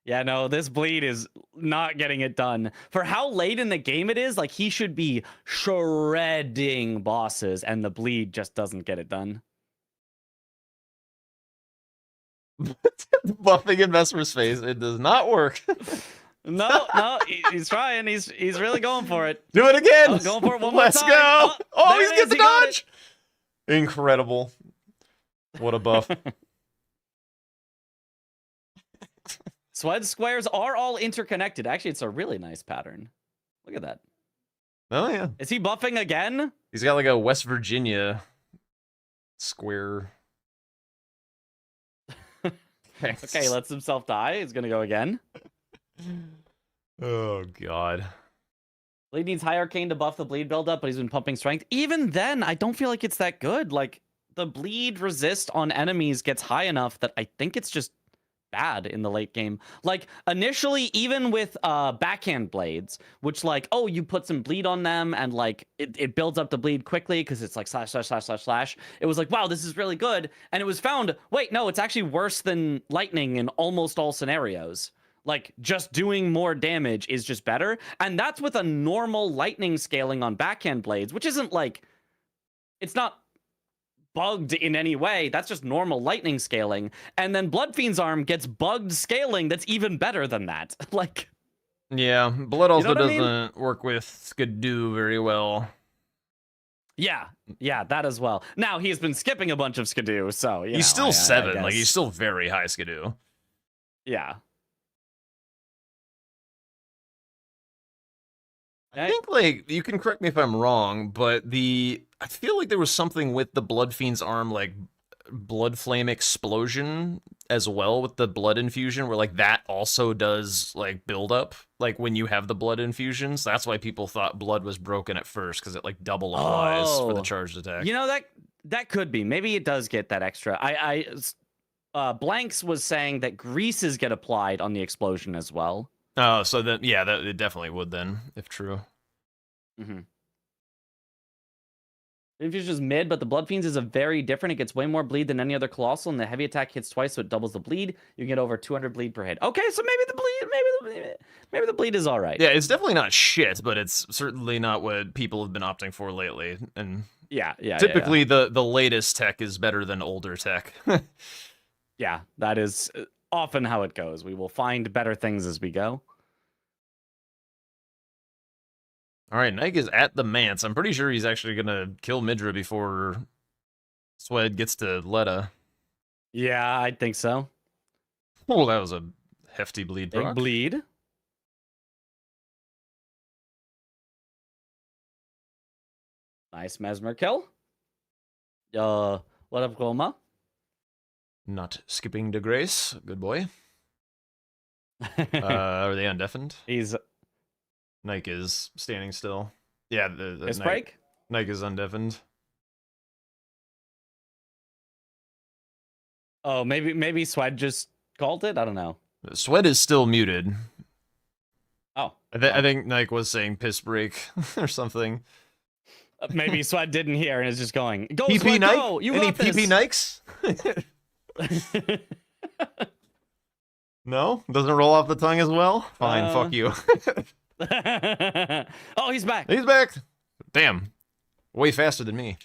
Speaker 13: Yeah, no, this bleed is not getting it done. For how late in the game it is, like, he should be shredding bosses, and the bleed just doesn't get it done.
Speaker 1: Buffing in Mesmer's face, it does not work.
Speaker 13: No, he's trying. He's really going for it.
Speaker 1: Do it again.
Speaker 13: Oh, going for it one
Speaker 1: Let's
Speaker 13: more time.
Speaker 1: go. Oh, he's
Speaker 13: there it
Speaker 1: get
Speaker 13: is,
Speaker 1: the
Speaker 13: he got
Speaker 1: dodge. Incredible. What a buff.
Speaker 13: Swed squares are all interconnected. Actually, it's a really nice pattern. Look at that.
Speaker 1: Oh, yeah.
Speaker 13: Is he buffing again?
Speaker 1: He's got like a West Virginia square.
Speaker 13: Okay, lets himself die. He's gonna go again.
Speaker 1: Oh god.
Speaker 13: Bleed needs high arcane to buff the bleed buildup, but he's been pumping strength. Even then, I don't feel like it's that good. Like, the bleed resist on enemies gets high enough that I think it's just bad in the late game. Like, initially, even with backhand blades, which, like, oh, you put some bleed on them and, like, it builds up the bleed quickly because it's like slash, slash, slash, slash, slash. It was like, wow, this is really good. And it was found, wait, no, it's actually worse than lightning in almost all scenarios. Like, just doing more damage is just better. And that's with a normal lightning scaling on backhand blades, which isn't, like, it's not bugged in any way. That's just normal lightning scaling. And then Bloodfiend's arm gets bugged scaling that's even better than that. Like,
Speaker 1: yeah, Blood also
Speaker 13: know what I mean?
Speaker 1: doesn't work with Skidoo very well.
Speaker 13: yeah, that as well. Now, he's been skipping a bunch of Skidoo, so, you
Speaker 1: He's
Speaker 13: know,
Speaker 1: still
Speaker 13: I
Speaker 1: 7, like
Speaker 13: guess.
Speaker 1: he's still very high Skidoo.
Speaker 13: Yeah.
Speaker 1: I think, like, you can correct me if I'm wrong, but I feel like there was something with the Bloodfiend's arm, like, blood flame explosion as well with the blood infusion, where, like, that also does, like, build up, like, when you have the blood infusions. That's why people thought blood was broken at first, because it, like, double applies for the charged attack.
Speaker 13: You know, that could be. Maybe it does get that extra. Blanks was saying that greases get applied on the explosion as well.
Speaker 1: Oh, so then, yeah, that it definitely would then, if true.
Speaker 13: Mm-hmm. Infusion is mid, but the Blood Fiends is a very different. It gets way more bleed than any other Colossal, and the heavy attack hits twice, so it doubles the bleed. You can get over 200 bleed per hit. Okay, so maybe the bleed is all right.
Speaker 1: Yeah, it's definitely not shit, but it's certainly not what people have been opting for lately. And
Speaker 13: yeah.
Speaker 1: typically the latest tech is better than older tech.
Speaker 13: Yeah, that is often how it goes. We will find better things as we go.
Speaker 1: All right, Nike is at the manse. I'm pretty sure he's actually gonna kill Midra before Swed gets to Letta.
Speaker 13: Yeah, I think so.
Speaker 1: Oh, that was a hefty bleed
Speaker 13: Big
Speaker 1: proc.
Speaker 13: bleed. Nice Mesmer kill. What up, Goma?
Speaker 1: Not skipping to Grace. Good boy. Are they undeafened?
Speaker 13: He's...
Speaker 1: Nike is standing still. Yeah, the
Speaker 13: His break?
Speaker 1: Nike is undeafened.
Speaker 13: Oh, maybe Swed just called it? I don't know.
Speaker 1: Swed is still muted.
Speaker 13: Oh.
Speaker 1: I think Nike was saying piss break or something.
Speaker 13: Maybe Swed didn't hear and is just going, go,
Speaker 1: PP
Speaker 13: Swed,
Speaker 1: Nike?
Speaker 13: go! You
Speaker 1: Any
Speaker 13: got this!
Speaker 1: PP Nikes? No? Doesn't roll off the tongue as well? Fine, fuck you.
Speaker 13: Oh, he's back.
Speaker 1: He's back. Damn. Way faster than me.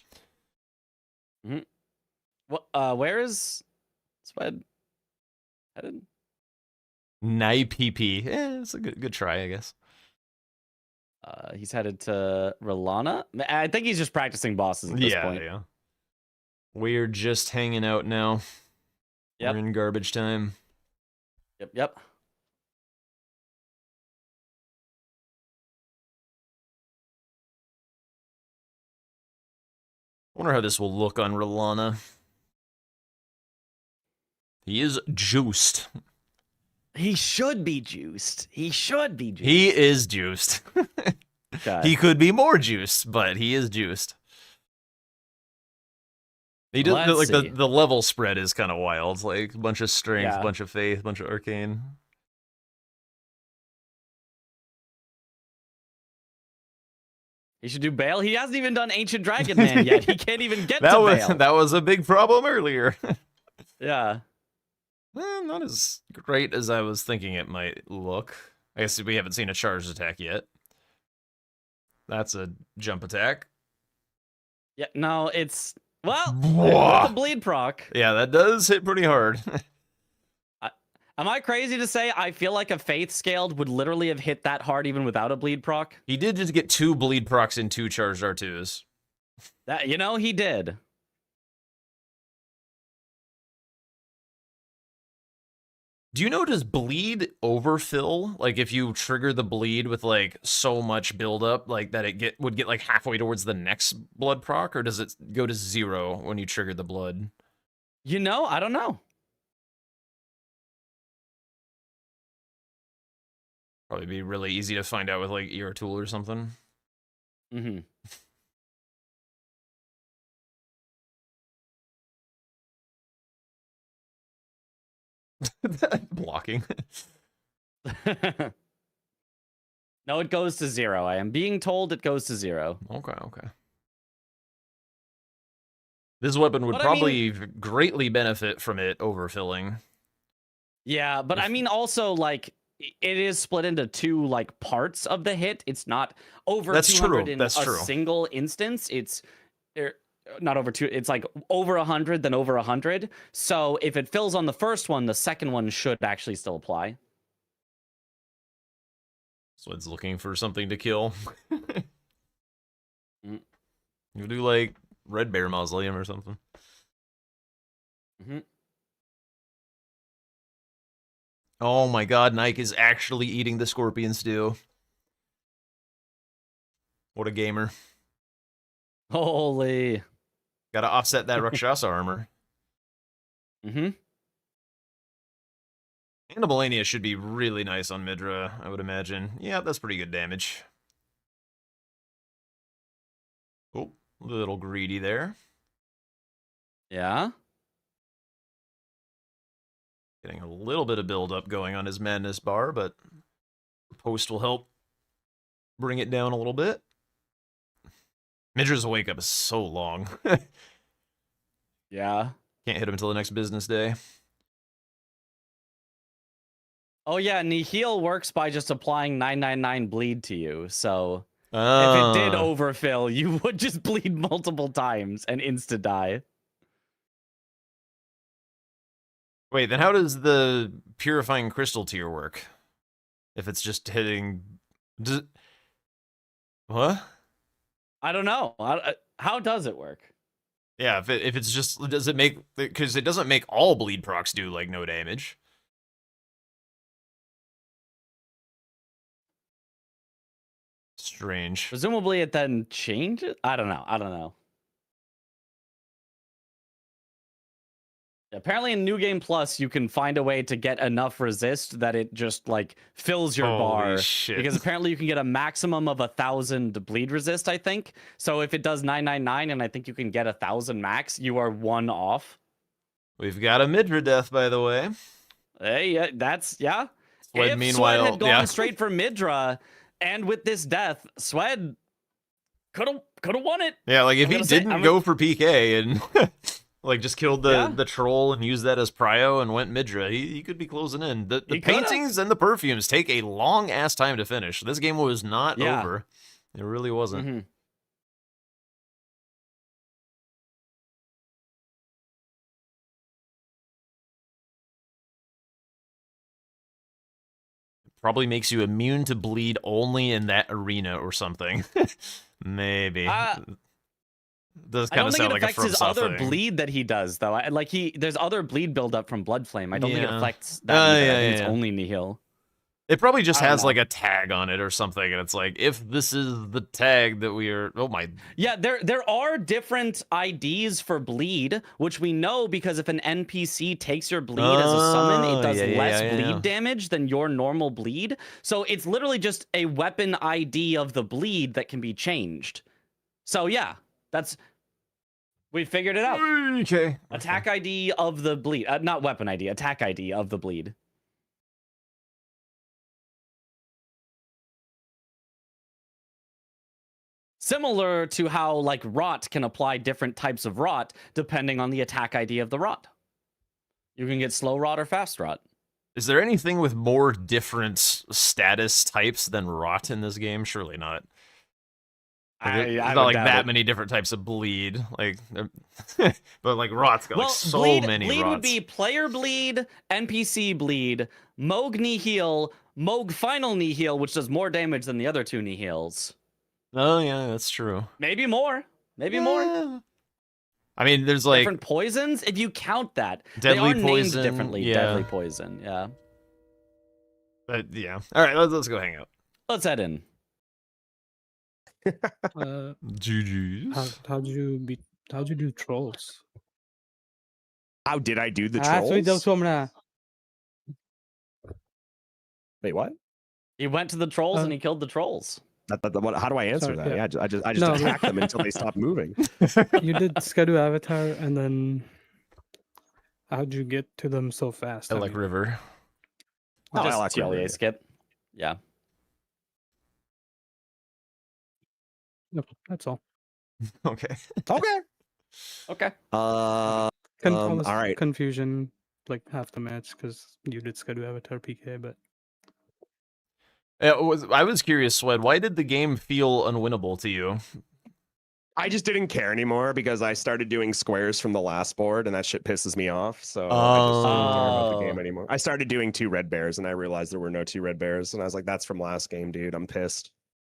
Speaker 13: Mm-hmm. Where is Swed headed?
Speaker 1: Nai PP. It's a good try, I guess.
Speaker 13: He's headed to Rolana. I think he's just practicing bosses at this point.
Speaker 1: Yeah. We're just hanging out now.
Speaker 13: Yep.
Speaker 1: We're in garbage time.
Speaker 13: Yep.
Speaker 1: I wonder how this will look on Rolana. He is juiced.
Speaker 13: He should be juiced. He
Speaker 1: is juiced.
Speaker 13: God.
Speaker 1: He could be more juiced, but he is juiced. He does
Speaker 13: Let's
Speaker 1: like
Speaker 13: see.
Speaker 1: the level spread is kind of wild. It's like a bunch of strength,
Speaker 13: Yeah.
Speaker 1: bunch of faith, bunch of arcane.
Speaker 13: He should do Bale. He hasn't even done Ancient Dragon Man yet. He can't even get to Bale.
Speaker 1: That was a big problem earlier.
Speaker 13: Yeah.
Speaker 1: Not as great as I was thinking it might look. I guess we haven't seen a charged attack yet. That's a jump attack.
Speaker 13: Yeah. No, it's well
Speaker 1: Whoa.
Speaker 13: with the bleed proc.
Speaker 1: Yeah, that does hit pretty hard.
Speaker 13: Am I crazy to say I feel like a Faith scaled would literally have hit that hard even without a bleed proc?
Speaker 1: He did just get 2 bleed procs and 2 charged R2s.
Speaker 13: That he did.
Speaker 1: Do you know, does bleed overfill? Like, if you trigger the bleed with, like, so much buildup, like, that it would get, like, halfway towards the next blood proc? Or does it go to 0 when you trigger the blood?
Speaker 13: I don't know.
Speaker 1: Probably be really easy to find out with like ear tool or something.
Speaker 13: Mm-hmm.
Speaker 1: Blocking.
Speaker 13: No, it goes to 0. I am being told it goes to 0.
Speaker 1: Okay, okay. This weapon would
Speaker 13: But I
Speaker 1: probably greatly benefit from it overfilling.
Speaker 13: Yeah, but I mean also like it is split into 2 like parts of the hit. It's not over
Speaker 1: That's
Speaker 13: 200
Speaker 1: true.
Speaker 13: in
Speaker 1: That's
Speaker 13: a
Speaker 1: true.
Speaker 13: single instance. It's not over 2. It's like over 100 then over 100. So if it fills on the first one, the second one should actually still apply.
Speaker 1: Swed's looking for something to kill.
Speaker 13: Mm.
Speaker 1: You do like Red Bear Mausoleum or something.
Speaker 13: Mm-hmm.
Speaker 1: Oh my god, Nike is actually eating the scorpion stew. What a gamer.
Speaker 13: Holy.
Speaker 1: Gotta offset that Rakshasa armor.
Speaker 13: Mm-hmm.
Speaker 1: Animalania should be really nice on Midra, I would imagine. Yeah, that's pretty good damage. Oh, a little greedy there.
Speaker 13: Yeah.
Speaker 1: Getting a little bit of build-up going on his madness bar, but post will help bring it down a little bit. Midra's wake-up is so long.
Speaker 13: Yeah.
Speaker 1: Can't hit him until the next business day.
Speaker 13: Oh yeah, Nihil works by just applying 999 bleed to you. So if it
Speaker 1: Ah.
Speaker 13: did overfill, you would just bleed multiple times and insta die.
Speaker 1: Wait, then how does the purifying crystal tier work? If it's just hitting... What?
Speaker 13: I don't know. How does it work?
Speaker 1: Yeah, if it's just... Does it make... Because it doesn't make all bleed procs do, like, no damage. Strange.
Speaker 13: Presumably it then changes? I don't know. Apparently in New Game Plus, you can find a way to get enough resist that it just like fills your
Speaker 1: Holy
Speaker 13: bar.
Speaker 1: shit.
Speaker 13: Because apparently you can get a maximum of 1,000 bleed resist, I think. So if it does 999 and I think you can get 1,000 max, you are 1 off.
Speaker 1: We've got a Midra death, by the way.
Speaker 13: Hey, that's yeah.
Speaker 1: Swed,
Speaker 13: If
Speaker 1: meanwhile,
Speaker 13: Swed had gone
Speaker 1: yeah.
Speaker 13: straight for Midra, and with this death, Swed could have won it.
Speaker 1: Yeah, like if
Speaker 13: I'm
Speaker 1: he
Speaker 13: gonna say-
Speaker 1: didn't
Speaker 13: I'm
Speaker 1: go for PK and like just killed
Speaker 13: Yeah.
Speaker 1: the troll and used that as prio and went Midra, he could be closing in. The
Speaker 13: He coulda.
Speaker 1: paintings and the perfumes take a long ass time to finish. This game was not
Speaker 13: Yeah.
Speaker 1: over. It really wasn't.
Speaker 13: Mhm.
Speaker 1: Probably makes you immune to bleed only in that arena or something. Maybe. Does
Speaker 13: I don't
Speaker 1: kind of
Speaker 13: think
Speaker 1: sound
Speaker 13: it
Speaker 1: like a
Speaker 13: affects
Speaker 1: from
Speaker 13: his other
Speaker 1: something.
Speaker 13: bleed that he does, though. There's other bleed buildup from Blood Flame. I don't think it
Speaker 1: Yeah.
Speaker 13: affects that. Either. I
Speaker 1: yeah,
Speaker 13: think it's
Speaker 1: yeah.
Speaker 13: only Nihil.
Speaker 1: It probably just
Speaker 13: I don't
Speaker 1: has
Speaker 13: know.
Speaker 1: like a tag on it or something, and it's like, if this is the tag that we are... Oh my...
Speaker 13: Yeah, there are different IDs for bleed, which we know because if an NPC takes your bleed as a summon, it does less bleed damage than your normal bleed. So it's literally just a weapon ID of the bleed that can be changed. So yeah, we figured it out.
Speaker 1: Okay.
Speaker 13: Attack ID of the bleed, not weapon ID, attack ID of the bleed. Similar to how like rot can apply different types of rot depending on the attack ID of the rot. You can get slow rot or fast rot.
Speaker 1: Is there anything with more different status types than rot in this game? Surely not. Like, there's
Speaker 13: I
Speaker 1: not
Speaker 13: would
Speaker 1: like
Speaker 13: doubt
Speaker 1: that
Speaker 13: it.
Speaker 1: many different types of bleed. Like, but like rot's got like so
Speaker 13: bleed,
Speaker 1: many
Speaker 13: bleed
Speaker 1: rots.
Speaker 13: would be player bleed, NPC bleed, Moog Nihil, Moog Final Nihil, which does more damage than the other 2 Nihils.
Speaker 1: Oh yeah, that's true.
Speaker 13: Maybe more. Maybe more.
Speaker 1: I mean, there's like
Speaker 13: Different poisons, if you count that.
Speaker 1: Deadly
Speaker 13: they are
Speaker 1: poison,
Speaker 13: named differently.
Speaker 1: yeah.
Speaker 13: Deadly poison, yeah.
Speaker 1: But yeah. All right, let's go hang out.
Speaker 13: Let's head in.
Speaker 1: GG's.
Speaker 12: How'd you do trolls?
Speaker 11: How did I do the
Speaker 12: Ah,
Speaker 11: trolls?
Speaker 12: so daw na.
Speaker 11: Wait, what?
Speaker 13: He went to the trolls and he killed the trolls.
Speaker 11: How do I answer
Speaker 12: Sorry,
Speaker 11: that?
Speaker 12: yeah.
Speaker 11: I just
Speaker 12: No,
Speaker 11: attack them until they stop moving.
Speaker 12: You did Skadu Avatar, and then how'd you get to them so fast?
Speaker 1: Elec River.
Speaker 11: Oh,
Speaker 13: Just
Speaker 11: Elec River,
Speaker 13: TLEA
Speaker 11: yeah.
Speaker 13: skip. Yeah.
Speaker 12: Yep, that's all.
Speaker 1: Okay.
Speaker 11: Okay.
Speaker 13: Okay.
Speaker 11: All right.
Speaker 12: Confusion, like half the match, because you did Skadu Avatar PK, but
Speaker 1: I was curious, Swed, why did the game feel unwinnable to you?
Speaker 11: I just didn't care anymore because I started doing squares from the last board, and that shit pisses me off. So I just didn't care about the game anymore. I started doing 2 red bears, and I realized there were no 2 red bears, and I was like, "That's from last game, dude. I'm pissed."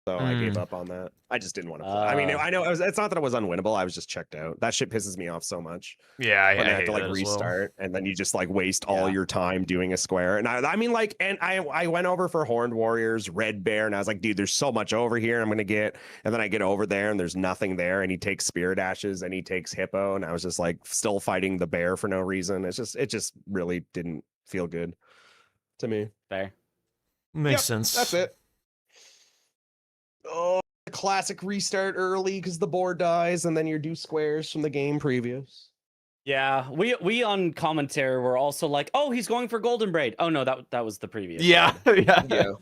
Speaker 11: So I gave up on that. I just didn't want to play. I mean, I know it's not that it was unwinnable. I was just checked out. That shit pisses me off so much.
Speaker 1: Yeah,
Speaker 11: when I
Speaker 1: hate
Speaker 11: have to like
Speaker 1: that as well.
Speaker 11: restart, and then you just like waste all your time doing a square. And I mean, like, and I went over for Horned Warriors, Red Bear, and I was like, dude, there's so much over here. I'm gonna get, and then I get over there, and there's nothing there. And he takes Spirit Ashes, and he takes Hippo, and I was just like, still fighting the bear for no reason. It just really didn't feel good to me.
Speaker 13: Fair.
Speaker 1: Makes sense.
Speaker 11: That's it. Oh, classic restart early because the board dies, and then you do squares from the game previous.
Speaker 13: Yeah, we on commentary were also like, oh, he's going for Golden Braid. Oh no, that was the previous.
Speaker 1: Yeah,
Speaker 11: yeah.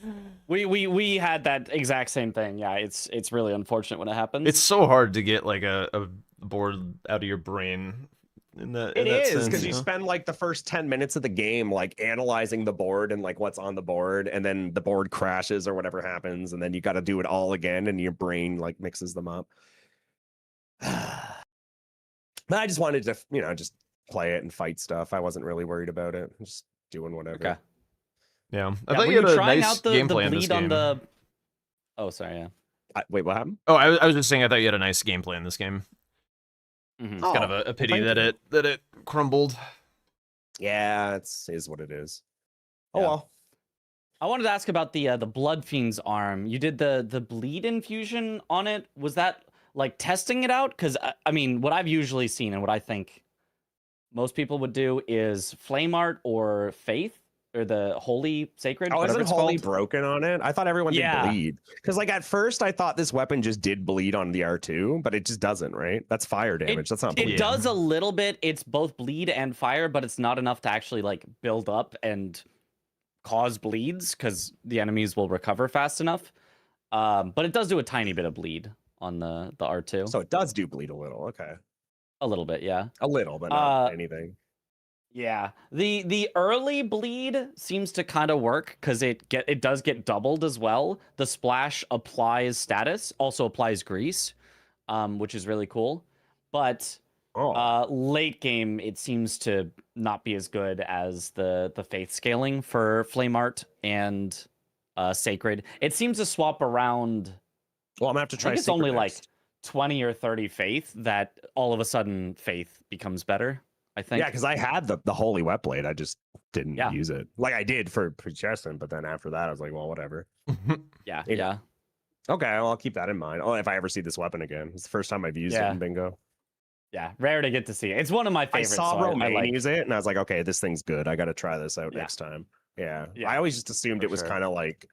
Speaker 13: We had that exact same thing. Yeah, it's really unfortunate when it happens.
Speaker 1: It's so hard to get like a board out of your brain.
Speaker 11: It is because you spend like the first 10 minutes of the game like analyzing the board and like what's on the board, and then the board crashes or whatever happens, and then you got to do it all again, and your brain like mixes them up. But I just wanted to, just play it and fight stuff. I wasn't really worried about it. Just doing whatever.
Speaker 13: Okay.
Speaker 1: Yeah, I
Speaker 13: Yeah,
Speaker 1: thought
Speaker 13: were
Speaker 1: you had a
Speaker 13: trying
Speaker 1: nice
Speaker 13: out the
Speaker 1: gameplay in this
Speaker 13: bleed on
Speaker 1: game.
Speaker 13: the? Oh, sorry. Yeah.
Speaker 11: Wait, what happened?
Speaker 1: Oh, I was just saying I thought you had a nice gameplay in this game.
Speaker 13: Mhm.
Speaker 1: It's kind of a pity
Speaker 11: thank
Speaker 1: that it crumbled.
Speaker 11: Yeah, is what it is. Oh
Speaker 13: Yeah.
Speaker 11: well.
Speaker 13: I wanted to ask about the Blood Fiend's arm. You did the bleed infusion on it. Was that like testing it out? Because I mean, what I've usually seen and what I think most people would do is Flame Art or Faith or the Holy Sacred.
Speaker 11: Oh,
Speaker 13: whatever
Speaker 11: isn't
Speaker 13: it's
Speaker 11: Holy
Speaker 13: called.
Speaker 11: broken on it? I thought everyone did
Speaker 13: Yeah.
Speaker 11: bleed. Because like at first I thought this weapon just did bleed on the R2, but it just doesn't, right? That's fire damage. That's not bleed.
Speaker 13: It does a little bit. It's both bleed and fire, but it's not enough to actually like build up and cause bleeds because the enemies will recover fast enough. But it does do a tiny bit of bleed on the R2.
Speaker 11: So it does do bleed a little. Okay.
Speaker 13: A little bit, yeah.
Speaker 11: A little, but not anything.
Speaker 13: Yeah. The early bleed seems to kind of work because it does get doubled as well. The splash applies status, also applies grease, which is really cool. But late game, it seems to not be as good as the faith scaling for Flame Art and Sacred. It seems to swap around.
Speaker 11: Well, I'm gonna have to try.
Speaker 13: I think it's only like 20 or 30 faith that all of a sudden faith becomes better. I think.
Speaker 11: Yeah, because I had the Holy Wet Blade. I just didn't use it. Like I did for Cheston, but then after that, I was like, well, whatever.
Speaker 13: Yeah.
Speaker 11: Okay, well, I'll keep that in mind. Oh, if I ever see this weapon again, it's the first time I've used it in bingo.
Speaker 13: Yeah, rare to get to see it. It's one of my favorites.
Speaker 11: I saw
Speaker 13: so
Speaker 11: Romaine
Speaker 13: I like...
Speaker 11: use it, and I was like, okay, this thing's good. I got to try this out next time. Yeah. I always just assumed it was kind of like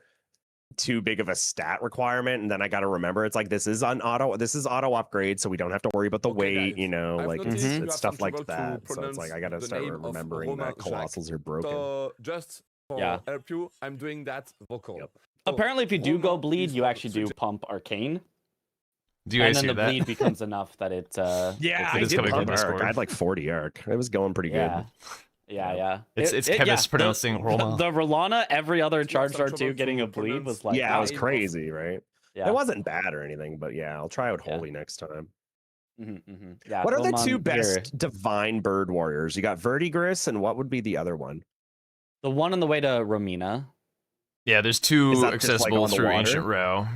Speaker 11: too big of a stat requirement, and then I got to remember it's like this is auto upgrade, so we don't have to worry about the weight, like it's stuff like that. So it's like I got to start remembering that colossals are broken.
Speaker 14: So just for help you, I'm doing that vocal.
Speaker 11: Yep.
Speaker 13: Apparently, if you do go bleed, you actually do pump arcane.
Speaker 1: Do you guys
Speaker 13: and
Speaker 1: hear
Speaker 13: then the
Speaker 1: that?
Speaker 13: bleed becomes enough that it.
Speaker 11: I did pump arc. I had like 40 arc. It was going pretty good.
Speaker 13: Yeah.
Speaker 1: It's chemists pronouncing Roma.
Speaker 13: The Rolana, every other charged R2 getting a bleed was like.
Speaker 11: Yeah, it was crazy, right?
Speaker 13: Yeah.
Speaker 11: It wasn't bad or anything, but yeah, I'll try out Holy next time.
Speaker 13: Yeah.
Speaker 11: What are the
Speaker 13: Roman
Speaker 11: two
Speaker 13: here.
Speaker 11: best divine bird warriors? You got Verdigris, and what would be the other one?
Speaker 13: The one on the way to Romina.
Speaker 1: Yeah, there's
Speaker 11: Is
Speaker 1: two
Speaker 11: that just, like,
Speaker 1: accessible
Speaker 11: on the
Speaker 1: through
Speaker 11: water?
Speaker 1: Ancient Row.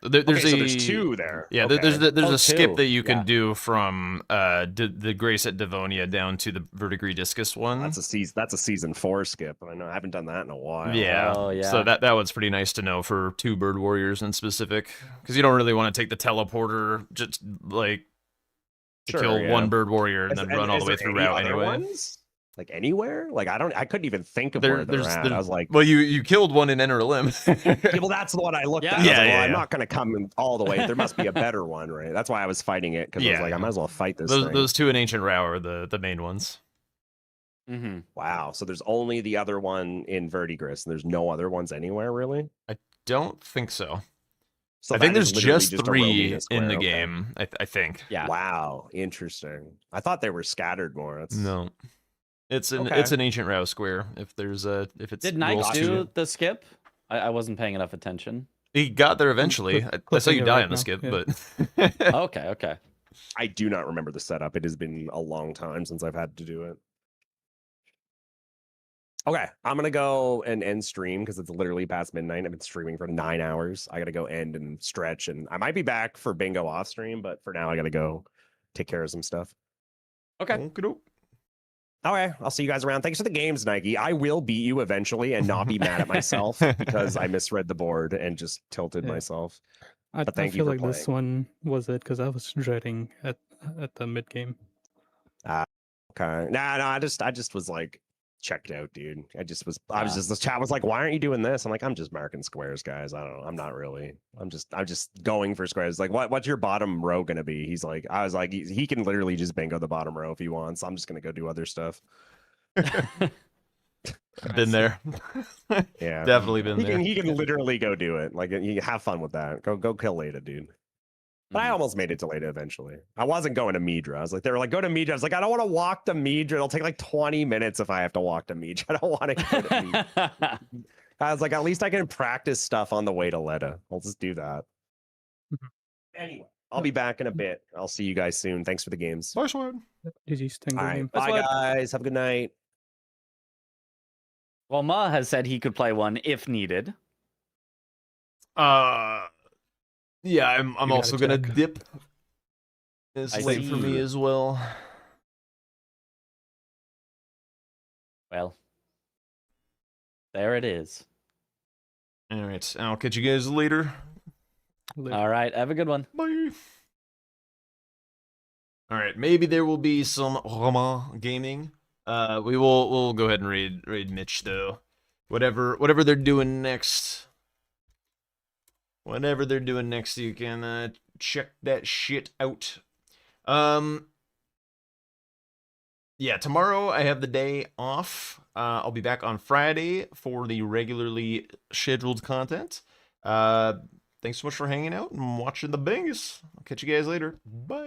Speaker 11: So there's two there.
Speaker 1: Yeah,
Speaker 11: Okay.
Speaker 1: there's a skip
Speaker 13: two.
Speaker 1: that you can do from the Grace at Devonia down to the Verdigris Discus one.
Speaker 11: That's a season 4 skip. I know I haven't done that in a while.
Speaker 1: Yeah.
Speaker 13: Oh, yeah.
Speaker 1: So that one's pretty nice to know for two bird warriors in specific, because you don't really want to take the teleporter just like to
Speaker 11: Sure,
Speaker 1: kill
Speaker 11: yeah.
Speaker 1: one bird warrior and then run all the way
Speaker 11: Is there
Speaker 1: through
Speaker 11: any
Speaker 1: route
Speaker 11: other
Speaker 1: anyway.
Speaker 11: ones? Like anywhere? Like I couldn't even think of where they're at. I was like,
Speaker 1: well, you killed one in Enter a Limb.
Speaker 11: yeah, well, that's what I looked at. I was
Speaker 1: Yeah,
Speaker 11: like,
Speaker 1: yeah,
Speaker 11: I'm
Speaker 1: yeah.
Speaker 11: not going to come all the way. There must be a better one, right? That's why I was fighting it because I was like, I might as well fight this thing.
Speaker 1: Those two in Ancient Rao are the main ones.
Speaker 13: Mm-hmm.
Speaker 11: Wow. So there's only the other one in Verdigris, and there's no other ones anywhere, really?
Speaker 1: I don't think so.
Speaker 11: So
Speaker 1: I think
Speaker 11: that is
Speaker 1: there's
Speaker 11: literally
Speaker 1: just
Speaker 11: a
Speaker 1: three
Speaker 11: Romina square,
Speaker 1: in the
Speaker 11: okay.
Speaker 1: game. I think.
Speaker 13: Yeah.
Speaker 11: Wow. Interesting. I thought they were scattered more. That's...
Speaker 1: No. It's an
Speaker 11: Okay.
Speaker 1: it's an Ancient Rao square. If it's
Speaker 13: Did Knight
Speaker 1: rolls
Speaker 13: do
Speaker 1: to-
Speaker 13: the skip? I wasn't paying enough attention.
Speaker 1: He got there eventually. I saw you die on the skip, but
Speaker 13: Okay.
Speaker 11: I do not remember the setup. It has been a long time since I've had to do it. Okay, I'm gonna go and end stream because it's literally past midnight. I've been streaming for 9 hours. I gotta go end and stretch, and I might be back for bingo off stream, but for now I gotta go take care of some stuff.
Speaker 13: Okay.
Speaker 11: Okay, I'll see you guys around. Thanks for the games, Nike. I will beat you eventually and not be mad at myself because I misread the board and just tilted myself.
Speaker 12: I
Speaker 11: But thank you
Speaker 12: feel
Speaker 11: for
Speaker 12: like
Speaker 11: playing.
Speaker 12: this one was it because I was dreading at the mid game.
Speaker 11: Okay. Nah, I just was like checked out, dude. The chat was like, why aren't you doing this? I'm like, I'm just marking squares, guys. I don't know. I'm not really. I'm just going for squares. Like, what's your bottom row gonna be? He's like, I was like, he can literally just bingo the bottom row if he wants. I'm just gonna go do other stuff.
Speaker 1: been there.
Speaker 11: Yeah,
Speaker 1: Definitely been there.
Speaker 11: He can literally go do it. Like, you have fun with that. Go kill Leda, dude. But I almost made it to Leda eventually. I wasn't going to Midra. I was like, they were like, go to Midra. I was like, I don't want to walk to Midra. It'll take like 20 minutes if I have to walk to Midra. I don't want to go to Midra. I was like, at least I can practice stuff on the way to Leda. I'll just do that. Anyway, I'll be back in a bit. I'll see you guys soon. Thanks for the games.
Speaker 1: Bye, Sword.
Speaker 12: GG's.
Speaker 11: All right. Bye, guys. Have a good night.
Speaker 13: Well, Ma has said he could play one if needed.
Speaker 1: Yeah, I'm
Speaker 12: gotta
Speaker 1: also gonna
Speaker 12: check.
Speaker 1: dip. It's
Speaker 13: I
Speaker 1: late for me
Speaker 13: see.
Speaker 1: as well.
Speaker 13: Well, there it is.
Speaker 1: All right, I'll catch you guys later.
Speaker 13: All right. Have a good one.
Speaker 1: Bye. All right, maybe there will be some Roma gaming. We'll go ahead and raid Mitch though. Whatever they're doing next. Whatever they're doing next, you can check that shit out. Yeah, tomorrow I have the day off. I'll be back on Friday for the regularly scheduled content. Thanks so much for hanging out and watching the bangs. I'll catch you guys later. Bye.